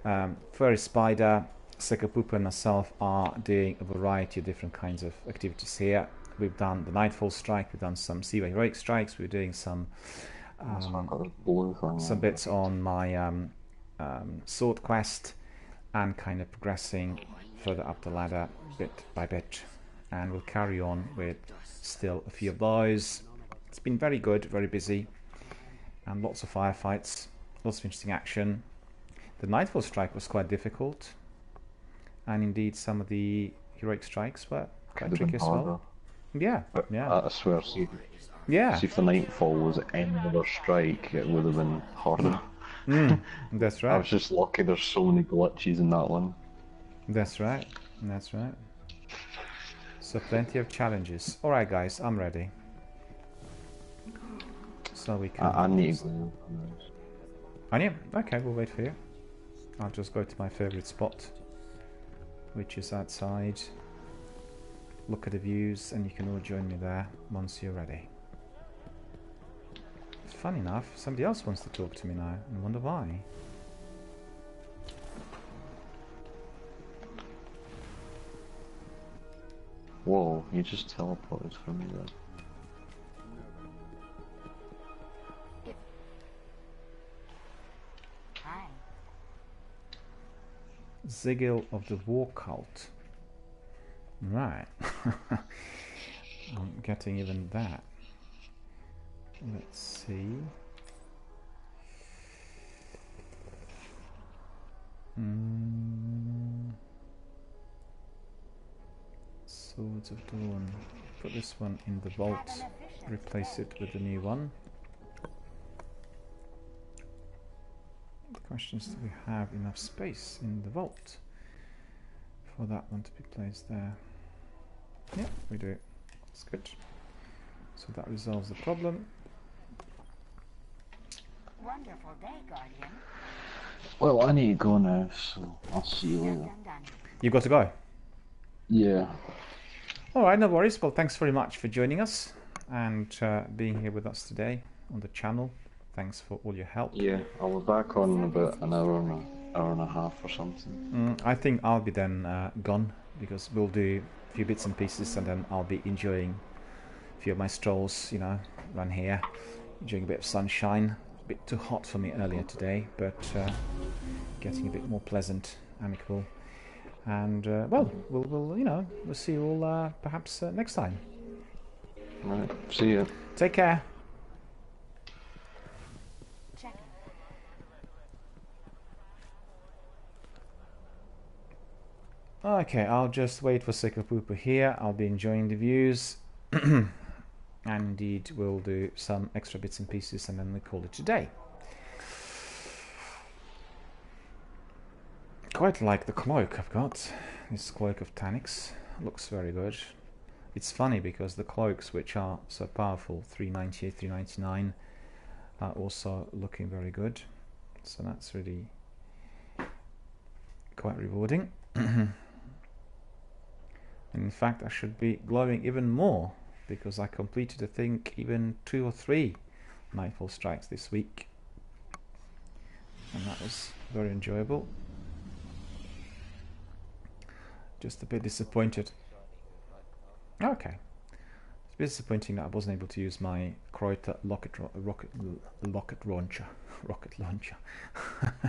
Furry Spider, Sekapupa and myself are doing a variety of different kinds of activities here. We've done the Nightfall Strike, we've done some Siva Heroic Strikes, we're doing some bits on my sword quest, and kind of progressing further up the ladder bit by bit. And we'll carry on with still a few of those. It's been very good, very busy, and lots of firefights, lots of interesting action. The Nightfall Strike was quite difficult, and indeed some of the Heroic Strikes were quite tricky as well. Yeah, yeah. I swear, see if the Nightfall was any other strike, it would have been harder. That's right. I was just lucky there's so many glitches in that one. That's right, that's right. So plenty of challenges. Alright guys, I'm ready. So we can... I need to go. Are you? Okay, we'll wait for you. I'll just go to my favourite spot, which is outside. Look at the views, and you can all join me there once you're ready. funny enough, somebody else wants to talk to me now. I wonder why. Whoa, you just teleported from me there. Hi. Zigil of the War Cult. Right. I'm getting even that. Let's see. Swords of Dawn. Put this one in the vault. Replace it with the new one. The question is, do we have enough space in the vault for that one to be placed there? Yeah, we do. That's good. So that resolves the problem. Wonderful day, Guardian. Well, I need to go now, so I'll see you later. You've got to go? Yeah. Alright, no worries. Well, thanks very much for joining us and being here with us today on the channel. Thanks for all your help. Yeah, I'll be back on in about an hour and a half or something. I think I'll be then gone, because we'll do a few bits and pieces and then I'll be enjoying a few of my strolls, you know, around here, enjoying a bit of sunshine. A bit too hot for me earlier today, but getting a bit more pleasant, amicable. And well, we'll you know, we'll see you all perhaps next time. Right, see ya. Take care. Okay, I'll just wait for Sickle Pooper here. I'll be enjoying the views. And indeed, we'll do some extra bits and pieces and then we call it today. Quite like the cloak I've got. This cloak of Tanix looks very good. It's funny because the cloaks which are so powerful, 398, 399, are also looking very good. So that's really quite rewarding. And in fact, I should be glowing even more because I completed, I think, even 2 or 3 Nightfall strikes this week. And that was very enjoyable. Just a bit disappointed. Okay. It's a bit disappointing that I wasn't able to use my Kreuter rocket launcher.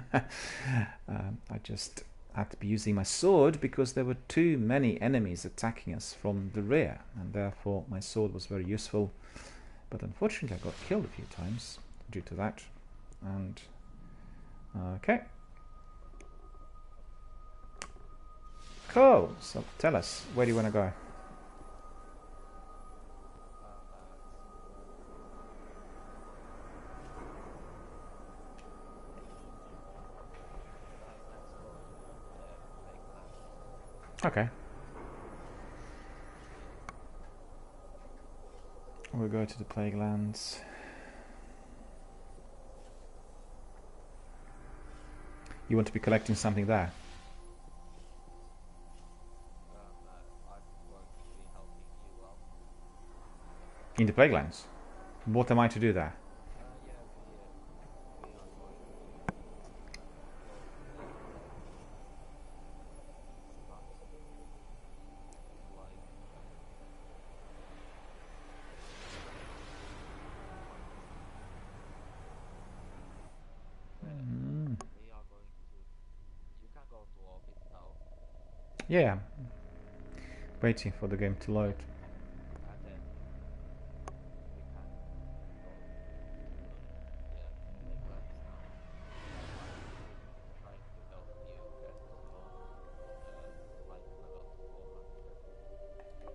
I just had to be using my sword because there were too many enemies attacking us from the rear, and therefore my sword was very useful. But unfortunately I got killed a few times due to that. And okay. Cool. So tell us, where do you want to go? Okay. We'll go to the Plague Lands. You want to be collecting something there? In the Plague Lands? What am I to do there? Yeah, waiting for the game to load.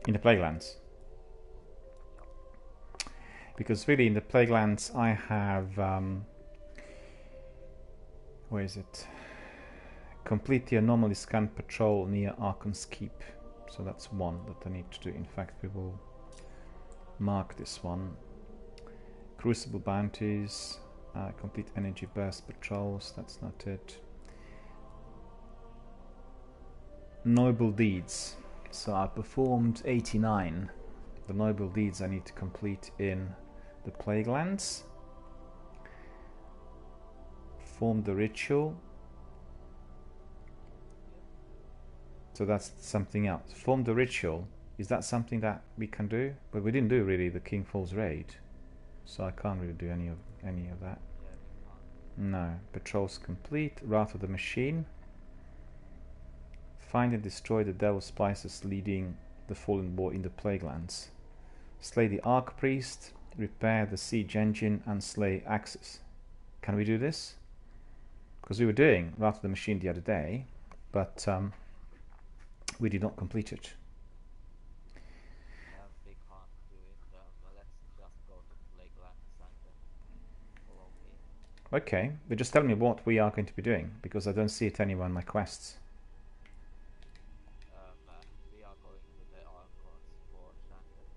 In the Plague Lands. Because really in the Plague Lands I have where is it? Complete the anomaly scan patrol near Arkham's Keep. So that's one that I need to do. In fact, we will mark this one. Crucible bounties, complete energy burst patrols, that's not it. Noble deeds. So I performed 89. The noble deeds I need to complete in the Plague Lands. Form the ritual. So that's something else. Form the ritual. Is that something that we can do? But we didn't do really the King Falls raid, so I can't really do any of that. No. Patrols complete. Wrath of the Machine. Find and destroy the devil spices leading the fallen boy in the Plaguelands. Slay the Archpriest. Repair the siege engine and slay Axis. Can we do this? Because we were doing Wrath of the Machine the other day, but we did not complete it. Okay, but just tell me what we are going to be doing, because I don't see it anywhere on my quests. We are going to the Archons for Shanghai.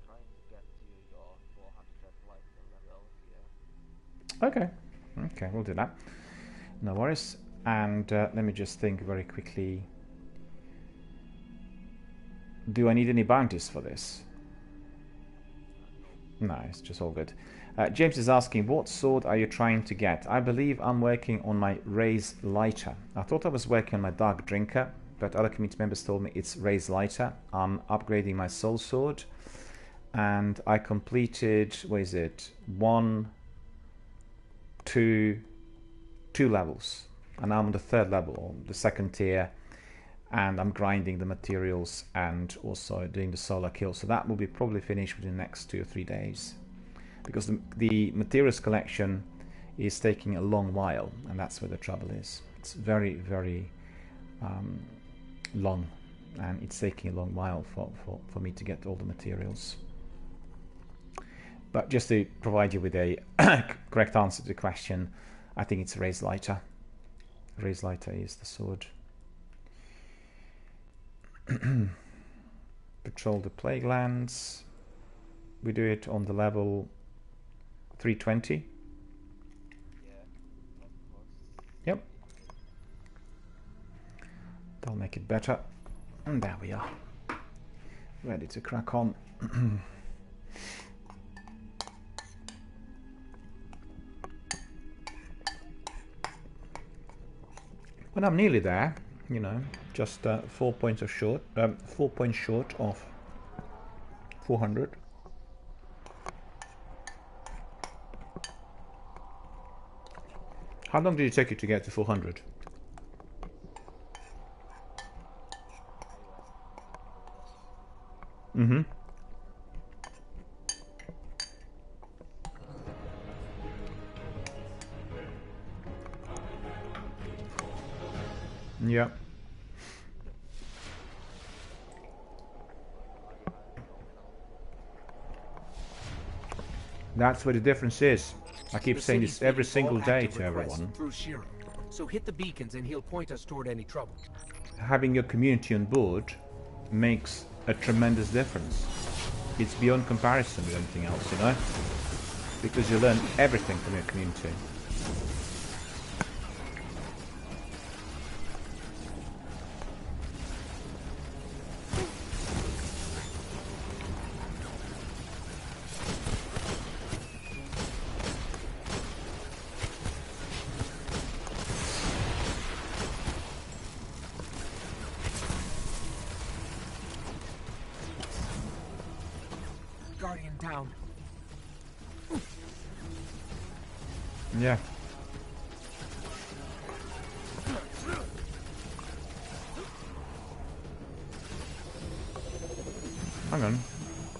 Trying to get to your 400 life level here. Okay, we'll do that. No worries. And let me just think very quickly. Do I need any bounties for this? No, it's just all good. James is asking, what sword are you trying to get? I believe I'm working on my Raise Lighter. I thought I was working on my Dark Drinker, but other community members told me it's Raise Lighter. I'm upgrading my Soul Sword, and I completed, what is it, two levels, and I'm on the 3rd level, the 2nd tier, and I'm grinding the materials and also doing the solar kill. So that will be probably finished within the next 2 or 3 days, because the materials collection is taking a long while, and that's where the trouble is. It's very, very long, and it's taking a long while for me to get all the materials. But just to provide you with a correct answer to the question, I think it's Raise Lighter. Raise Lighter is the sword. Patrol the Plaguelands. We do it on the level 320. Yep. That'll make it better. And there we are. Ready to crack on. But I'm nearly there, you know, just 4 points short, 4 points short of 400. How long did it take you to get to 400? Mm-hmm. Yeah. That's where the difference is. I keep saying this every single day to everyone. So hit the beacons and he'll point us toward any trouble. Having your community on board makes a tremendous difference. It's beyond comparison with anything else, you know? Because you learn everything from your community. Down. Yeah. Hang on.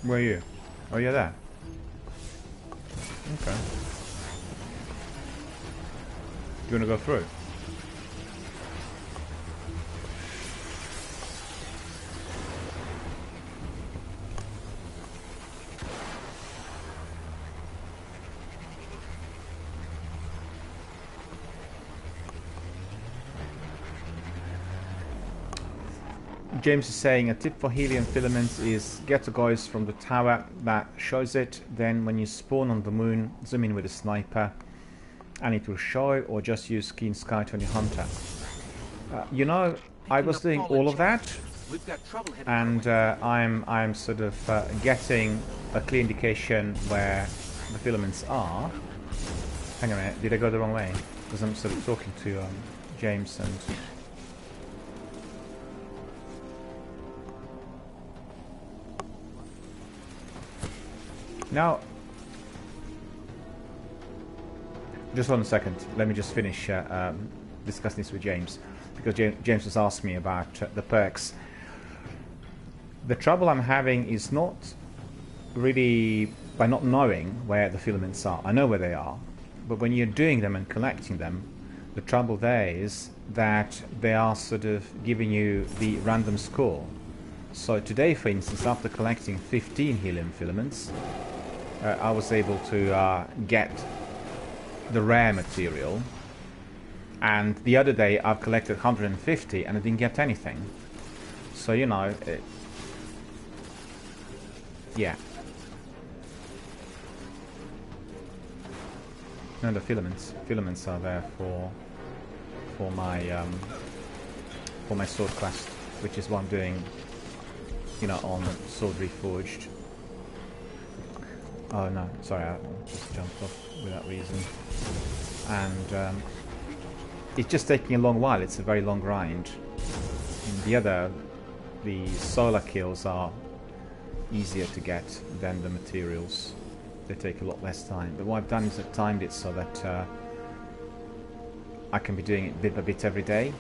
Where are you? Oh, you're there. Okay. Do you want to go through? James is saying a tip for helium filaments is get a ghost from the tower that shows it, then when you spawn on the moon, zoom in with a sniper and it will show, or just use Keen Scout on your hunter. You know, I was doing all of that, and I'm sort of getting a clear indication where the filaments are. Hang on a minute, did I go the wrong way? Because I'm sort of talking to James and... Now, just 1 second, let me just finish discussing this with James, because James has asked me about the perks. The trouble I'm having is not really by not knowing where the filaments are. I know where they are, but when you're doing them and collecting them, the trouble there is that they are sort of giving you the random score. So today, for instance, after collecting 15 helium filaments, I was able to get the rare material, and the other day I've collected 150 and I didn't get anything. So, you know, yeah. No, the filaments are there for my sword quest, which is what I'm doing, you know, on Sword Reforged. Oh no, sorry, I just jumped off without reason. And it's just taking a long while. It's a very long grind. And the solar kills are easier to get than the materials. They take a lot less time. But what I've done is I've timed it so that I can be doing it bit by bit every day.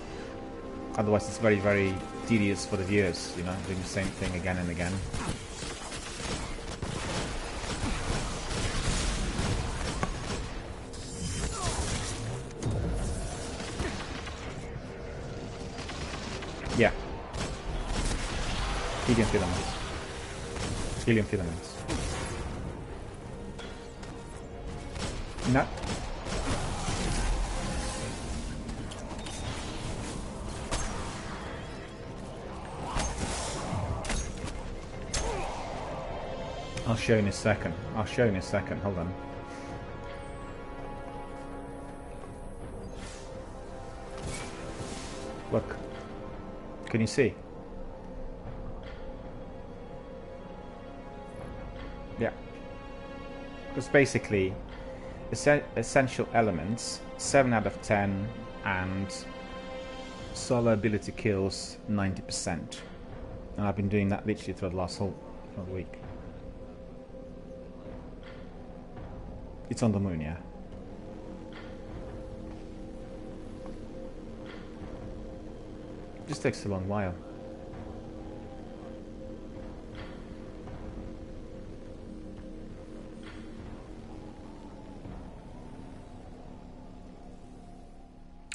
Otherwise it's very, very tedious for the viewers, you know, doing the same thing again and again. Yeah. Helium filaments. Helium filaments. No. I'll show you in a second. Hold on. Look. Can you see? Yeah. Because basically, essential elements, 7 out of 10, and solar ability kills 90%. And I've been doing that literally throughout the last whole week. It's on the moon, yeah. It just takes a long while.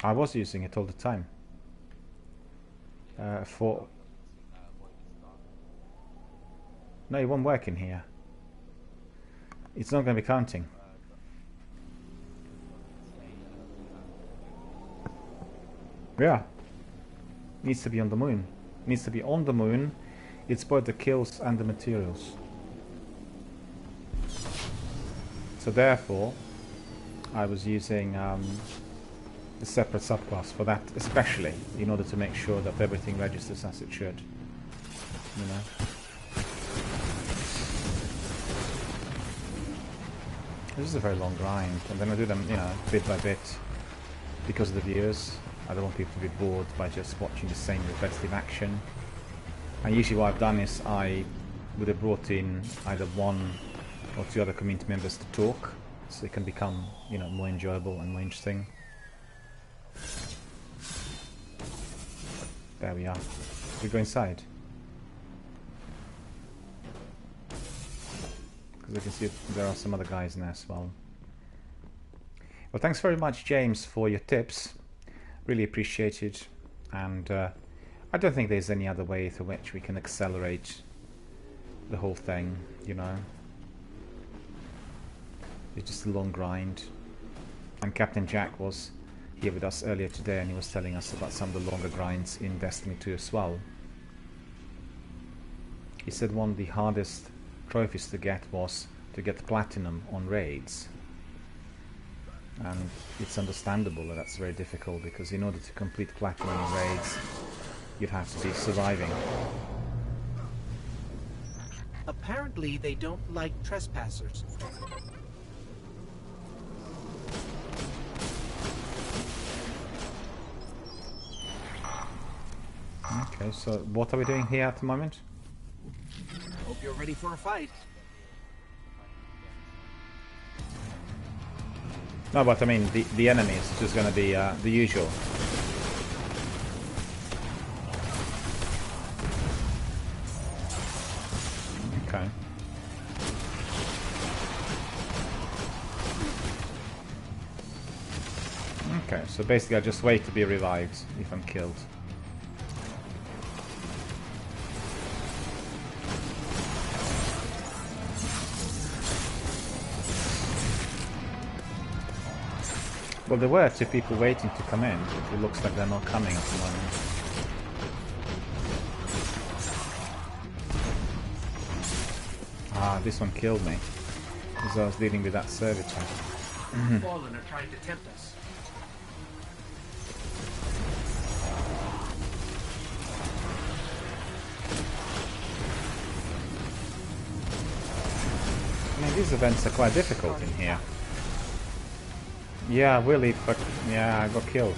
I was using it all the time. No, it won't work in here. It's not going to be counting. Yeah. Needs to be on the moon. Needs to be on the moon. It's both the kills and the materials. So therefore, I was using a separate subclass for that, especially in order to make sure that everything registers as it should. You know. This is a very long grind, and then I do them, you know, bit by bit, because of the viewers. I don't want people to be bored by just watching the same repetitive action. And usually what I've done is I would have brought in either 1 or 2 other community members to talk, so it can become, you know, more enjoyable and more interesting. There we are. We go inside. Because I can see there are some other guys in there as well. Well, thanks very much, James, for your tips. Really appreciate it. And I don't think there's any other way through which we can accelerate the whole thing, you know. It's just a long grind. And Captain Jack was here with us earlier today, and he was telling us about some of the longer grinds in Destiny 2 as well. He said one of the hardest trophies to get was to get platinum on raids. And it's understandable that that's very difficult, because in order to complete platinum on raids, you'd have to be surviving. Apparently they don't like trespassers. so what are we doing here at the moment? Hope you're ready for a fight. No, but I mean, the enemy is just gonna be the usual. Okay. Okay, so basically I just wait to be revived if I'm killed. Well, there were 2 people waiting to come in, but it looks like they're not coming at the moment. Ah, this one killed me, because I was dealing with that servitor. Fallen are trying to tempt us. I mean, these events are quite difficult in here. Yeah, Willie, but yeah, I got killed.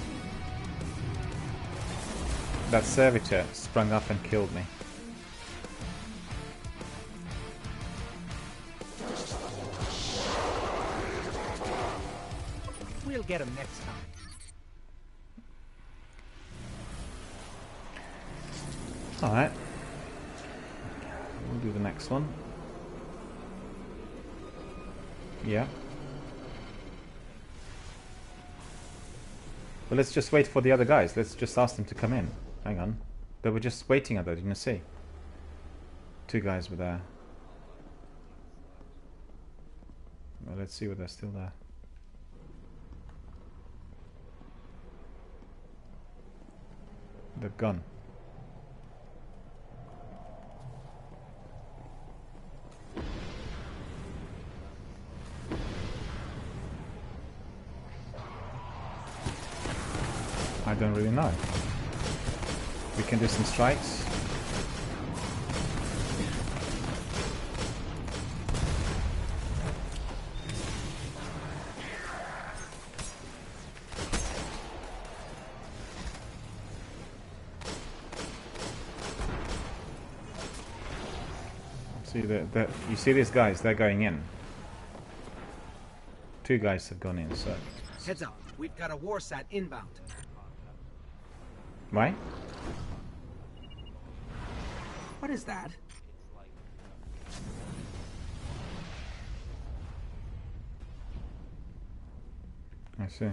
That servitor sprung up and killed me. We'll get him next time. Alright. We'll do the next one. Yeah. Well, let's just wait for the other guys. Let's just ask them to come in. Hang on. They were just waiting at that, didn't you see? 2 guys were there. Well, let's see whether they're still there. They've gone. I don't really know. We can do some strikes. See you see these guys? They're going in. 2 guys have gone in. So Heads up, we've got a war sat inbound. why? What is that? I see.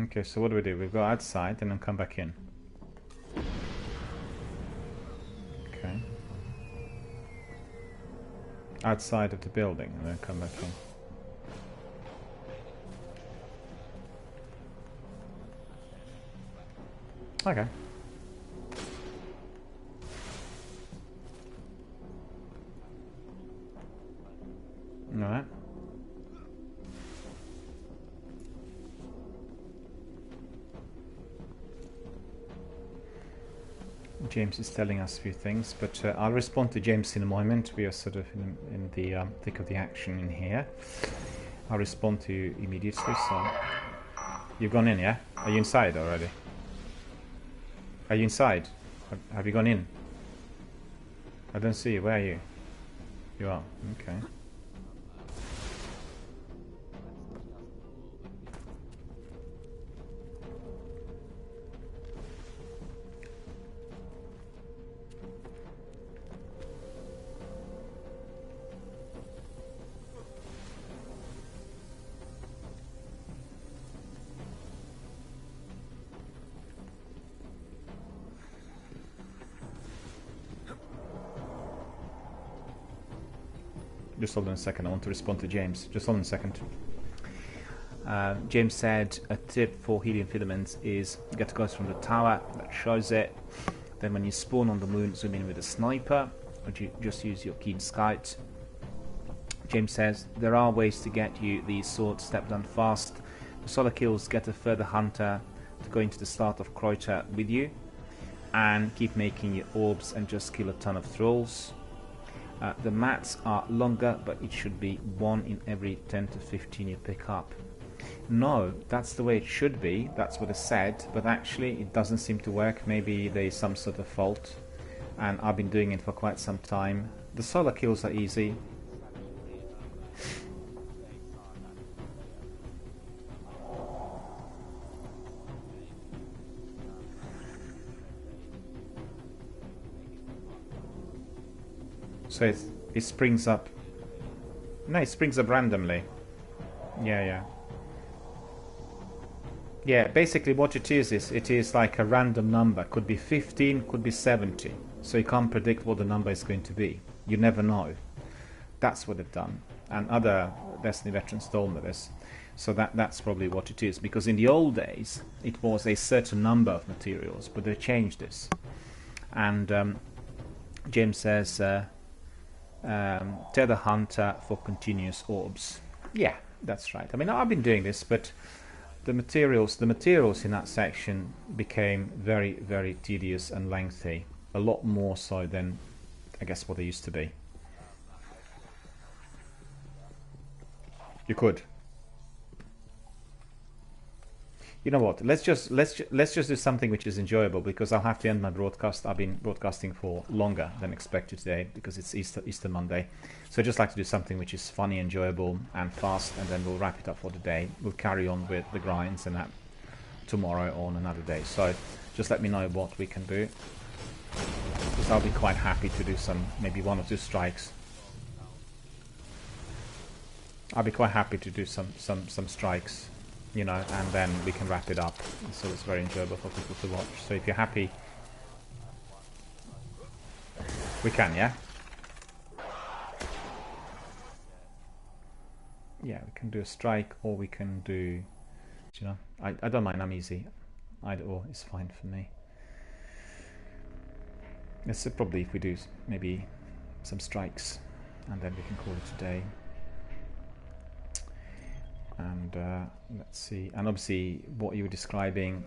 Okay, so what do? We go outside and then come back in. Okay. Outside of the building and then come back in. Okay. Alright. James is telling us a few things, but I'll respond to James in a moment. We are sort of in the thick of the action in here. I'll respond to you immediately. So you've gone in, yeah? Are you inside already? Are you inside? Have you gone in? I don't see you. Where are you? You are. Okay. Just hold on a second, I want to respond to James. Just hold on a second. James said a tip for helium filaments is get guys from the tower, that shows it. Then when you spawn on the moon, zoom in with a sniper, or you just use your keen scout. James says there are ways to get you the sword step done fast. The solo kills get a further hunter to go into the start of Kreuter with you. and keep making your orbs and just kill a ton of trolls. The mats are longer, but it should be 1 in every 10 to 15 you pick up. No, that's the way it should be, that's what it said, but actually it doesn't seem to work. Maybe there is some sort of fault, and I've been doing it for quite some time. The solo kills are easy. So it springs up. No, it springs up randomly. Yeah. Yeah, basically what it is like a random number. Could be 15, could be 70. So you can't predict what the number is going to be. You never know. That's what they've done. And other Destiny veterans told me this. So that's probably what it is. Because in the old days, it was a certain number of materials, but they changed this. And James says, Tether Hunter for continuous orbs. Yeah, that's right. I mean, I've been doing this, but the materials in that section became very, very tedious and lengthy. A lot more so than, I guess, what they used to be. You could. You know what? Let's just do something which is enjoyable, because I'll have to end my broadcast. I've been broadcasting for longer than expected today because it's Easter Monday. So I just like to do something which is funny, enjoyable, and fast, and then we'll wrap it up for the day. We'll carry on with the grinds and that tomorrow on another day. So just let me know what we can do, because I'll be quite happy to do maybe 1 or 2 strikes. I'll be quite happy to do some strikes, you know, and then we can wrap it up. So it's very enjoyable for people to watch. So if you're happy, we can, yeah? Yeah, we can do a strike, or we can do, you know, I don't mind, I'm easy. Either or is fine for me. Let's probably, if we do maybe some strikes, and then we can call it a day. And let's see, and obviously what you were describing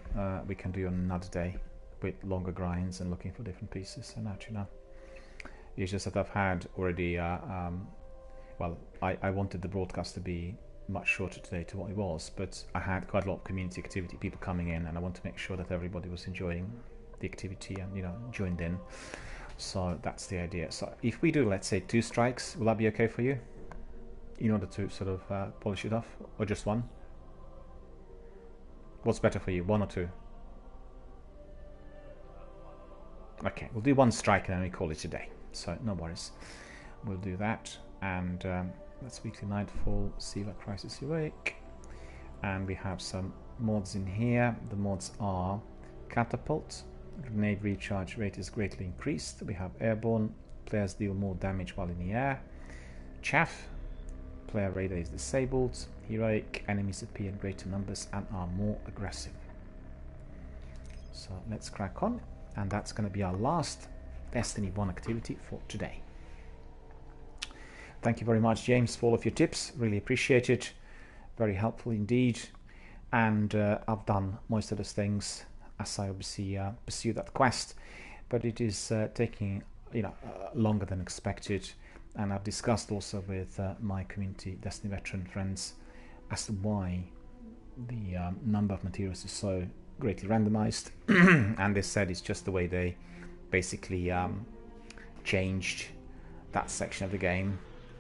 we can do on another day with longer grinds and looking for different pieces and that, you know. It's just that I've had already well, I wanted the broadcast to be much shorter today to what it was, but I had quite a lot of community activity, people coming in, and I want to make sure that everybody was enjoying the activity and, you know, joined in. So that's the idea. So if we do, let's say, 2 strikes, will that be okay for you? In order to sort of polish it off, or just 1? What's better for you, 1 or 2? Okay, we'll do 1 strike and then we call it a day. So no worries, we'll do that. And that's Weekly Nightfall, Siva Crisis Awake, and we have some mods in here. The mods are Catapult, Grenade recharge rate is greatly increased. We have Airborne, players deal more damage while in the air. Chaff, player radar is disabled. Heroic, enemies appear in greater numbers and are more aggressive. So let's crack on, and that's going to be our last Destiny 1 activity for today. Thank you very much, James, for all of your tips. Really appreciate it. Very helpful indeed. And I've done most of those things as I obviously pursue that quest, but it is taking, you know, longer than expected. And I've discussed also with my community Destiny veteran friends as to why the number of materials is so greatly randomized. And they said it's just the way they basically changed that section of the game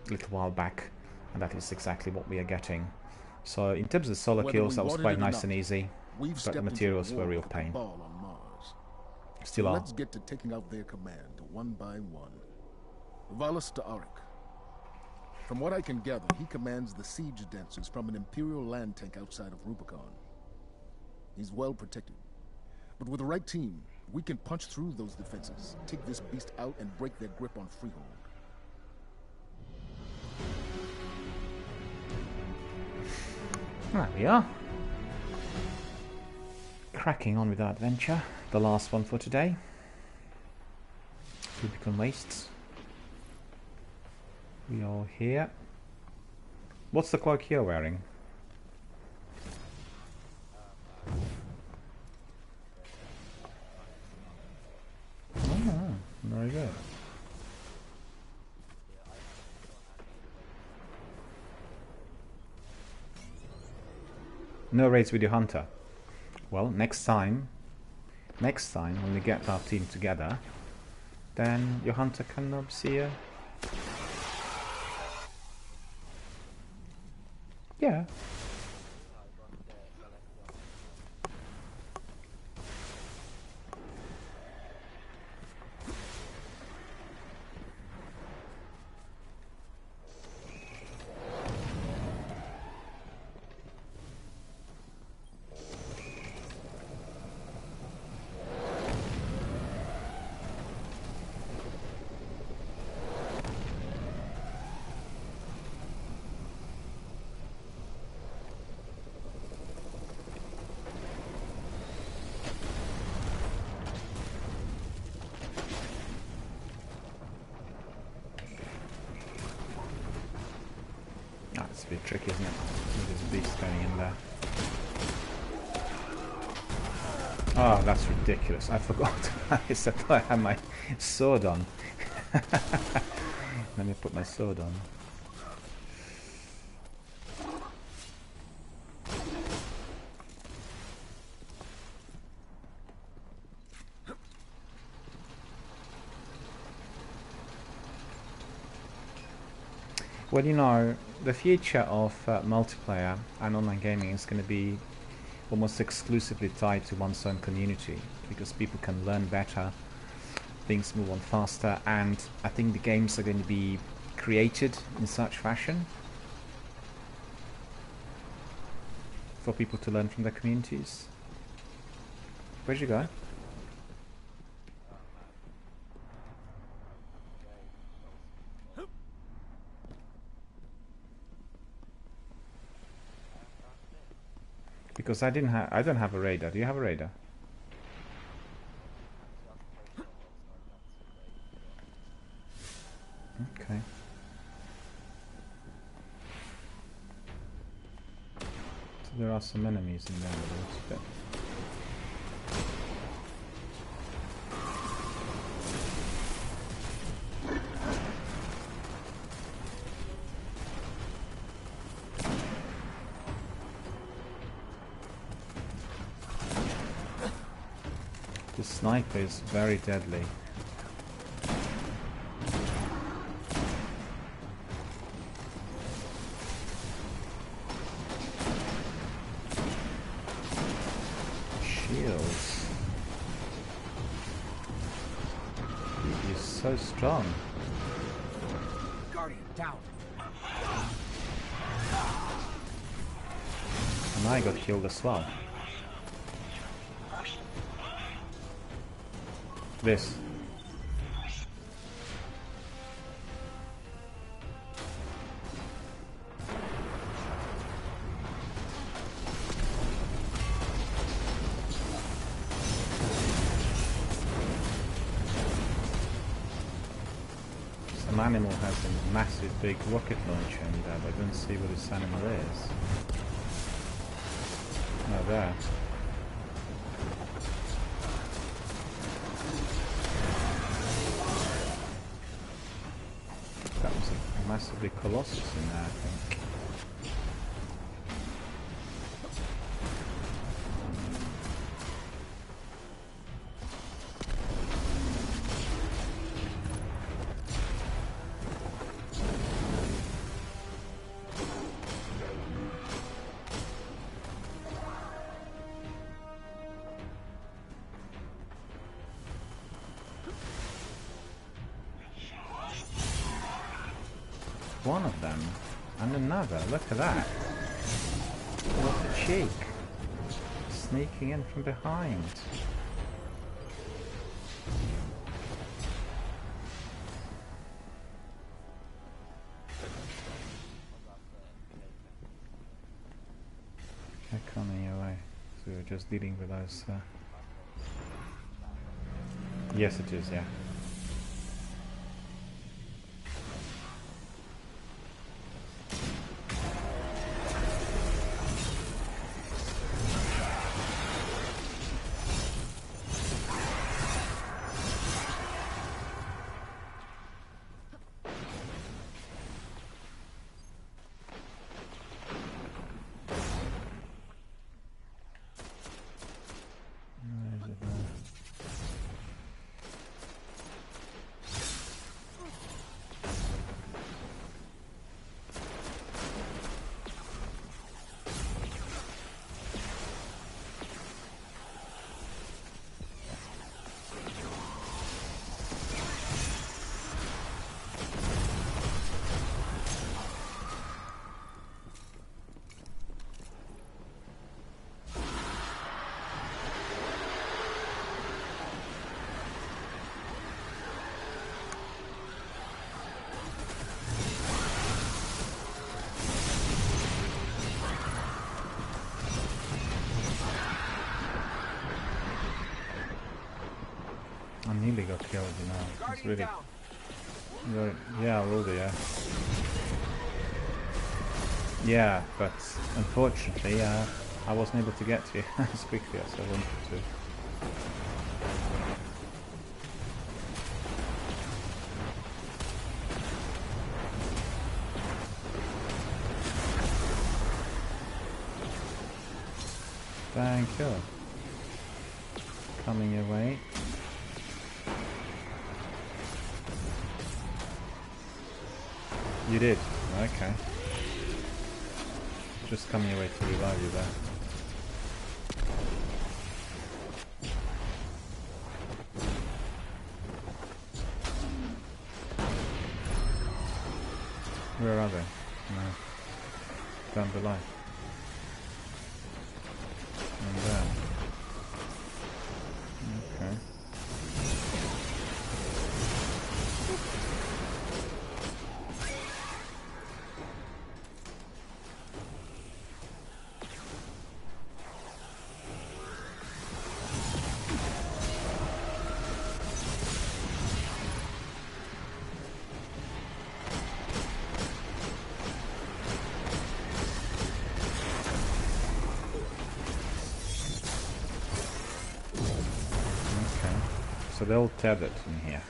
a little while back, and that is exactly what we are getting. So in terms of the solo kills, that was quite nice and easy, but the materials were a real pain. Still are. Let's get to taking out their command one by one. Valis Arik. From what I can gather, he commands the siege dancers from an Imperial land tank outside of Rubicon. He's well protected, but with the right team, we can punch through those defenses, take this beast out, and break their grip on Freehold. There we are. Cracking on with our adventure. The last one for today. Rubicon Wastes. We are here. What's the cloak you're wearing? Very good. No raids with your hunter. Well, next time when we get our team together, then your hunter can see you. Yeah. It's a bit tricky, isn't it? With this beast going in there. Oh, that's ridiculous. I forgot. I thought I had my sword on. Let me put my sword on. Well, you know, the future of multiplayer and online gaming is going to be almost exclusively tied to one's own community, because people can learn better, things move on faster, and I think the games are going to be created in such fashion for people to learn from their communities. Where'd you go? Because I don't have a radar. Do you have a radar? Okay. So there are some enemies in there a little bit. The sniper is very deadly. Shields. He's so strong. Guardian down. And I got killed as well. This. Some animal has a massive big rocket launcher in there, but I don't see what this animal is. No, there. That was a massively colossus in there, I think. One of them, and another. Look at that. What a cheek. Sneaking in from behind. They're coming your way. So we're just dealing with those. Yes, it is, yeah. nearly got killed, you know. It's really... Yeah, I will do, yeah. Yeah, but unfortunately, I wasn't able to get to you as quickly as I wanted to. Thank you. Coming your way. You did? Okay. Just coming your way to revive you there. Where are they? No. Down below. And there. Okay. So they're all tethered in here.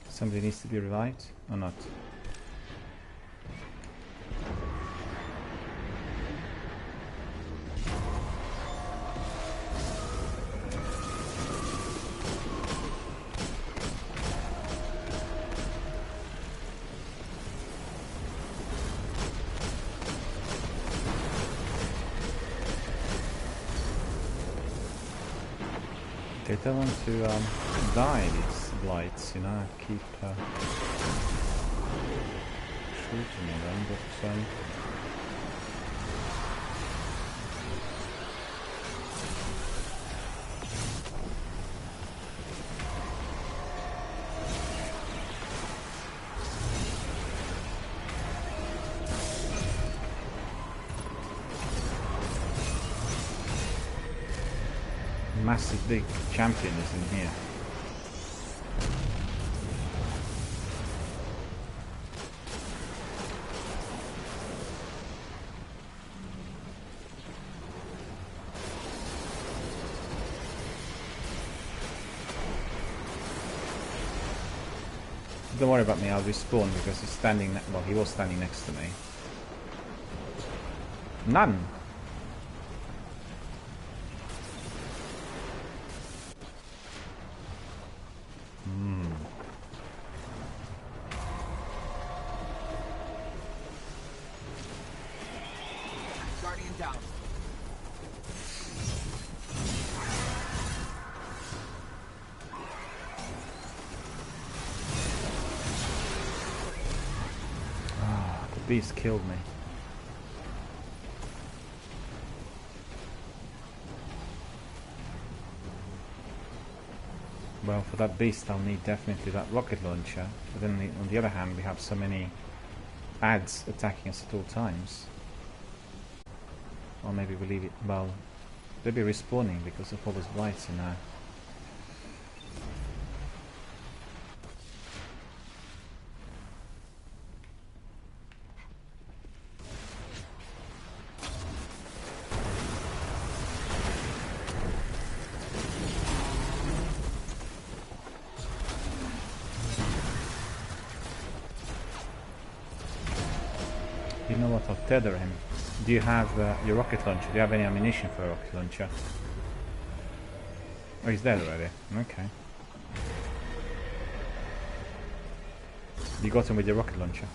Somebody needs to be revived or not? They don't want to die, these blights, you know, keep shooting at them, but massive big champion is in here. Don't worry about me, I'll respawn because he's standing, well, he was standing next to me. None! Guardian down. Ah, the beast killed me. Well, for that beast I'll need definitely that rocket launcher, but then on the other hand we have so many ads attacking us at all times. Or maybe we leave it, well, they'll be respawning because of all those blights in there. You know what, I'll tether him. Do you have your rocket launcher? Do you have any ammunition for a rocket launcher? Oh, he's dead already. Okay. You got him with your rocket launcher.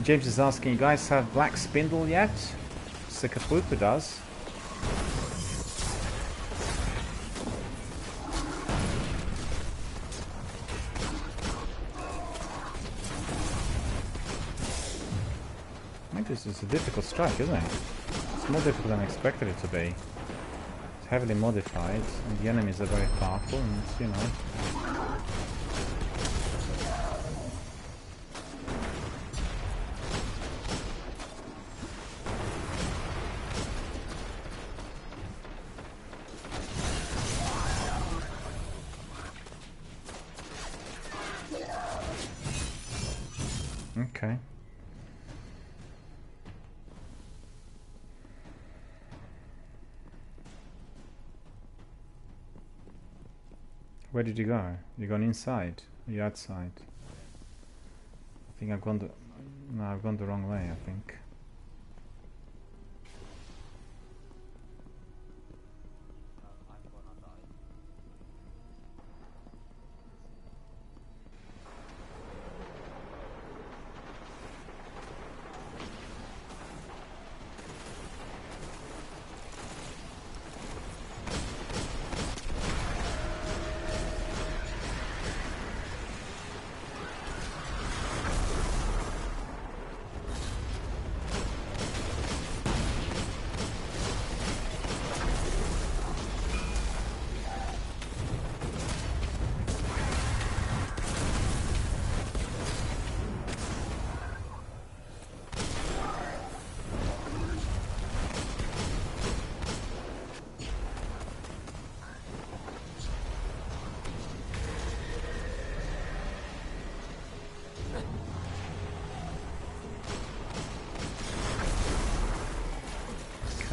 James is asking, you guys have Black Spindle yet? Sikapupa does. I think this is a difficult strike, isn't it? It's more difficult than I expected it to be. It's heavily modified, and the enemies are very powerful, and it's, you know... Okay. Where did you go? You gone inside? Or you outside? I think I've gone the... No, I've gone the wrong way, I think.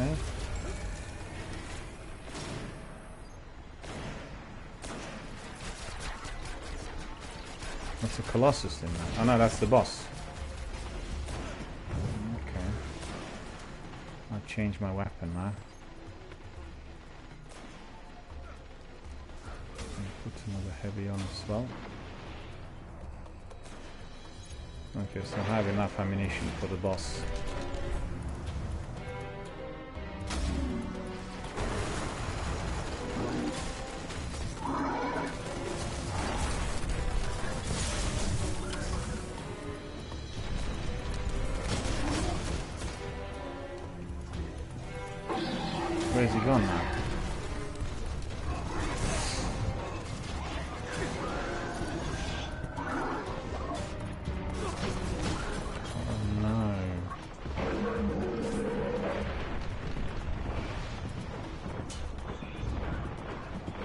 Okay. What's a Colossus in there? Oh no, that's the boss. Okay. I'll change my weapon now. And put another heavy on as well. Okay, so I have enough ammunition for the boss. Where's he gone now? Oh no.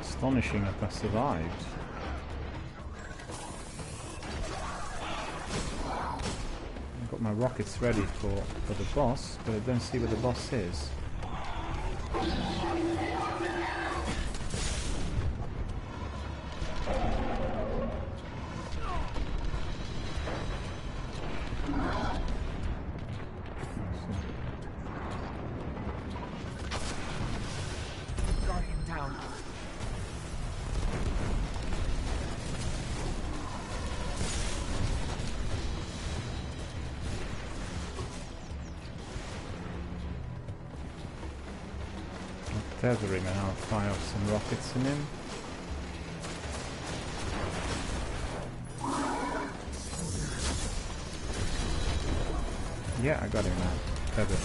Astonishing that I survived. I've got my rockets ready for the boss, but I don't see where the boss is. Tethering, and I'll fire off some rockets in him. Yeah, I got him now. Tethered.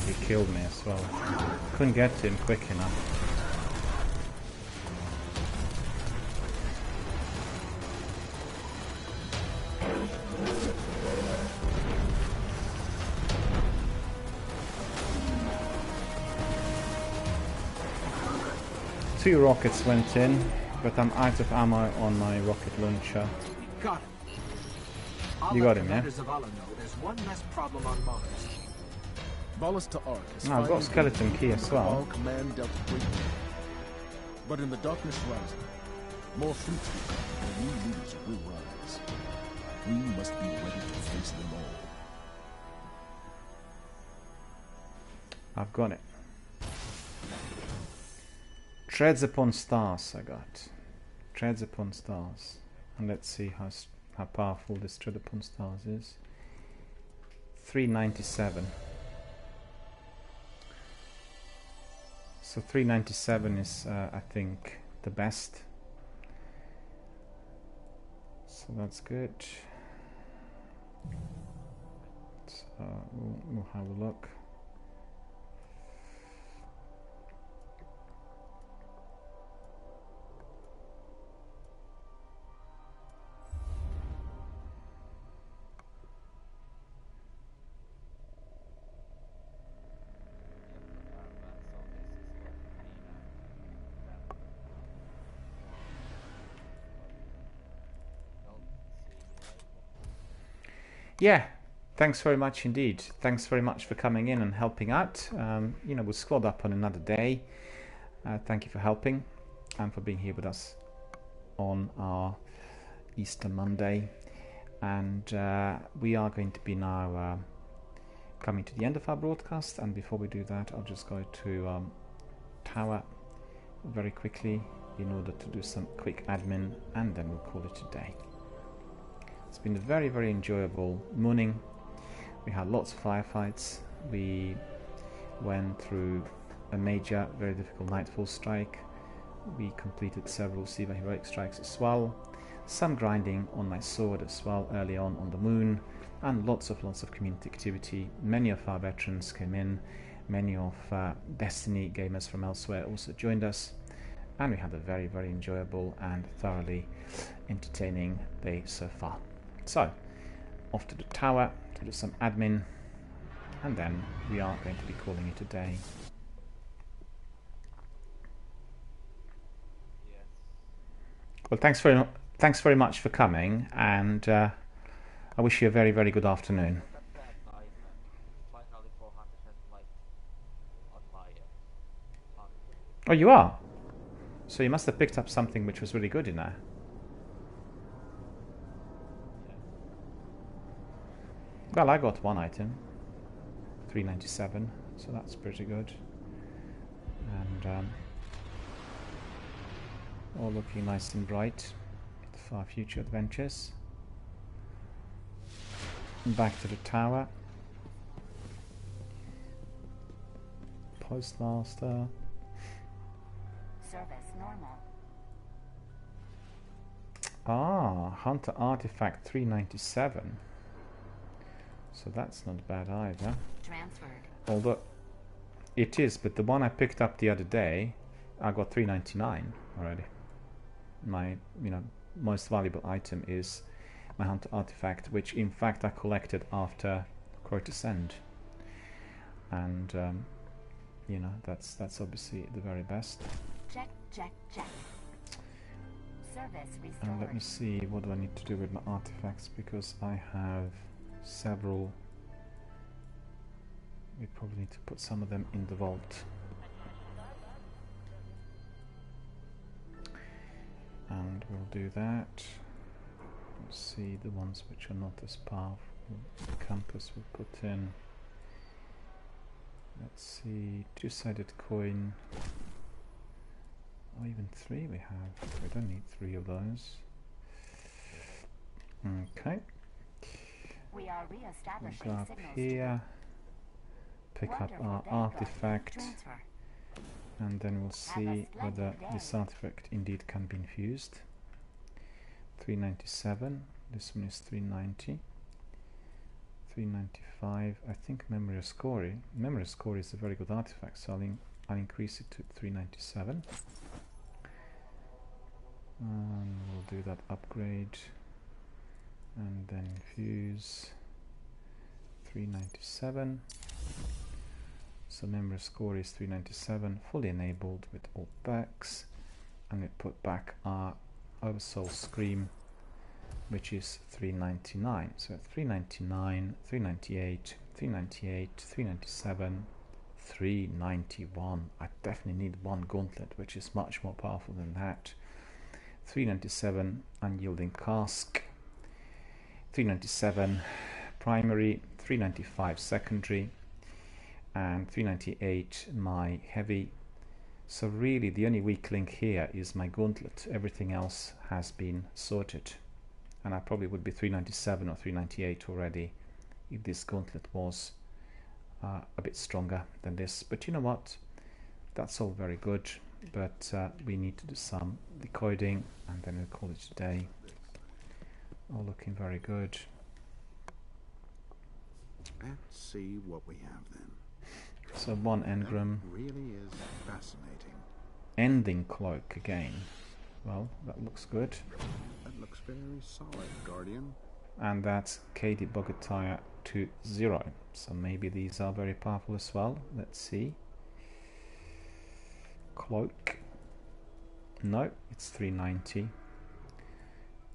He killed me as well. Couldn't get to him quick enough. Two rockets went in, but I'm out of ammo on my rocket launcher. Got him. You got him, yeah? There's one less problem on Mars. Valis to Ark is I've got skeleton key as well. Command dealt great. But in the darkness rising, more fruits will come, and new leaders will rise. We must be ready to face them all. I've got it. Treads upon stars I got. Treads upon stars. And let's see how powerful this Tread Upon Stars is. 397. So 397 is, I think, the best. So that's good. So we'll have a look. Yeah, thanks very much indeed. Thanks very much for coming in and helping out. You know, we'll squad up on another day. Thank you for helping and for being here with us on our Easter Monday. And we are going to be now coming to the end of our broadcast. And before we do that, I'll just go to Tower very quickly in order to do some quick admin, and then we'll call it a day. It's been a very, very enjoyable morning. We had lots of firefights. We went through a major, very difficult nightfall strike. We completed several Siva heroic strikes as well. Some grinding on my sword as well early on the moon, and lots of community activity. Many of our veterans came in. Many of Destiny gamers from elsewhere also joined us. And we had a very, very enjoyable and thoroughly entertaining day so far. So, off to the tower to do some admin, and then we are going to be calling it a day. Yes. Well, thanks very much for coming, and I wish you a very, very good afternoon. Oh, you are? So you must have picked up something which was really good in there. Well, I got one item, 397, so that's pretty good. And all looking nice and bright for our future adventures. And back to the tower. Postmaster. Service normal. Ah, Hunter Artifact 397. So that's not bad either. Transferred. Although it is, but the one I picked up the other day, I got 399 already. My, most valuable item is my Hunter Artifact, which in fact I collected after Crota's End. And that's obviously the very best. Check. Service restored. And let me see, what do I need to do with my artifacts, because I have several. We probably need to put some of them in the vault. And we'll do that. Let's see, the ones which are not as powerful. The compass we'll put in. Let's see, two-sided coin. Oh, even three we have. We don't need three of those. Okay. We are We'll go up here, pick up our artifact, and then we'll see whether this artifact indeed can be infused. 397, this one is 390. 395, I think Memory of Scory. Memory of Scory is a very good artifact, so I'll increase it to 397. And we'll do that upgrade. And then infuse 397. So Memory Score is 397, fully enabled with all packs, and we put back our Oversoul Scream, which is 399. So 399, 398, 398, 397, 391. I definitely need one gauntlet, which is much more powerful than that. 397 Unyielding Cask, 397 primary, 395 secondary, and 398 my heavy. So really the only weak link here is my gauntlet. Everything else has been sorted. and I probably would be 397 or 398 already if this gauntlet was a bit stronger than this. But you know what, that's all very good, but we need to do some decoding, and then we'll call it a day. All looking very good. Let's see what we have then. So 1 engram. That really is fascinating. Ending cloak again. Well, that looks good. That looks very solid, Guardian. And that's KD Bugger Tire to 0. So maybe these are very powerful as well. Let's see. Cloak. No, it's 390.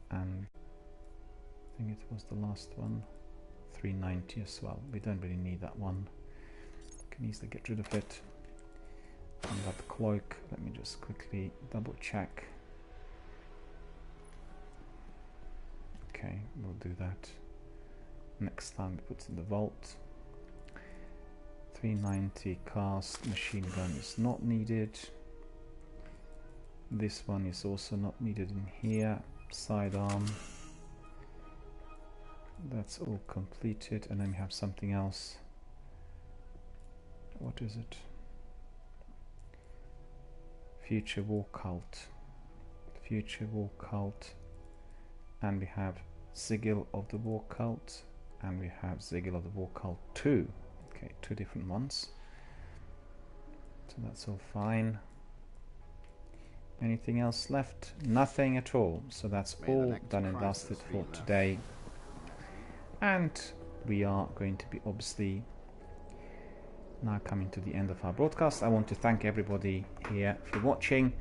And I think it was the last one. 390 as well. We don't really need that one. Can easily get rid of it. And that cloak, let me just quickly double check. Okay, we'll do that next time we put it in the vault. 390 cast machine gun is not needed. This one is also not needed in here. Sidearm. That's all completed, and then we have something else. What is it? Future War Cult. Future War Cult. And we have Sigil of the War Cult, and we have Sigil of the War Cult 2. Okay, 2 different ones. So that's all fine. Anything else left? Nothing at all. So that's all done and dusted for today. And we are going to be obviously now coming to the end of our broadcast. I want to thank everybody here for watching.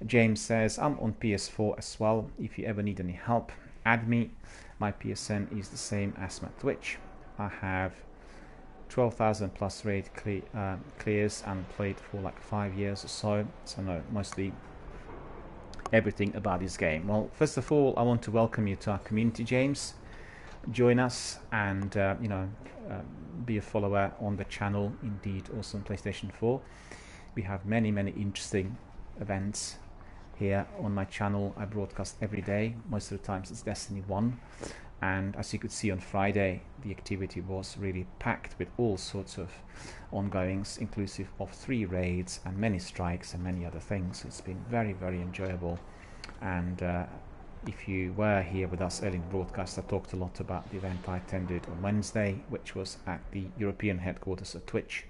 James says, I'm on PS4 as well. If you ever need any help, add me. My PSN is the same as my Twitch. I have 12,000 plus raid clears and played for like 5 years or so. So I know mostly everything about this game. Well, first of all, I want to welcome you to our community, James. Join us and be a follower on the channel, indeed also on PlayStation 4. We have many interesting events here on my channel. I broadcast every day. Most of the times it's Destiny 1, and as you could see on Friday, the activity was really packed with all sorts of ongoings, inclusive of 3 raids and many strikes and many other things. It's been very enjoyable. And if you were here with us early in the broadcast, I talked a lot about the event I attended on Wednesday, which was at the European headquarters of Twitch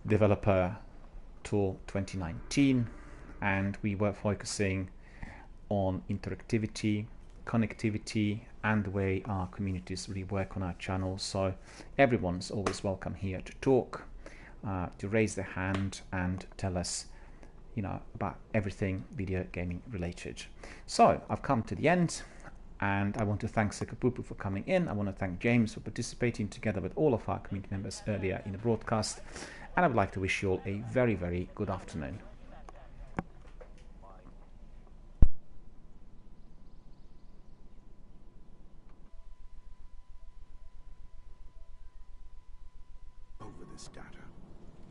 Developer Tour 2019, and we were focusing on interactivity, connectivity, and the way our communities really work on our channel. So everyone's always welcome here to talk, to raise their hand and tell us about everything video gaming related. So I've come to the end, and I want to thank Sekapupu for coming in. I want to thank James for participating together with all of our community members earlier in the broadcast, and I would like to wish you all a very good afternoon. Over this data.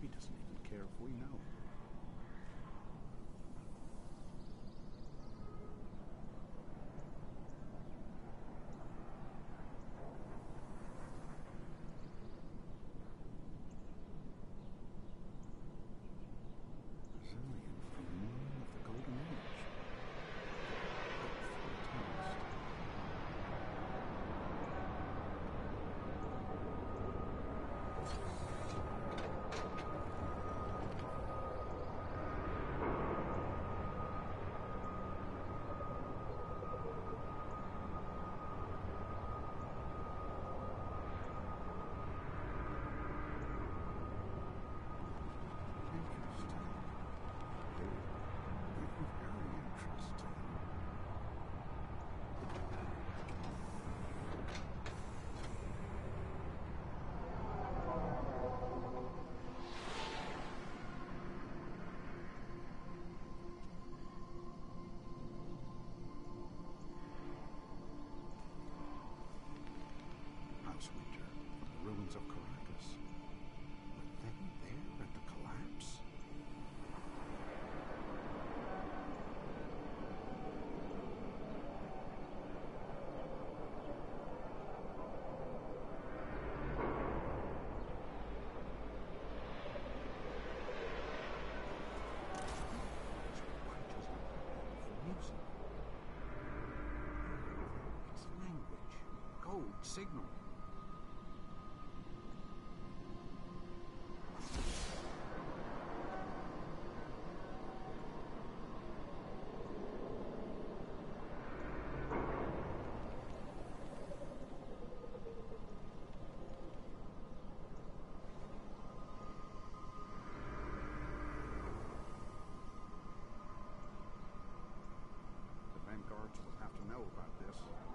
He doesn't even care if we know. signal. The vanguards will have to know about this.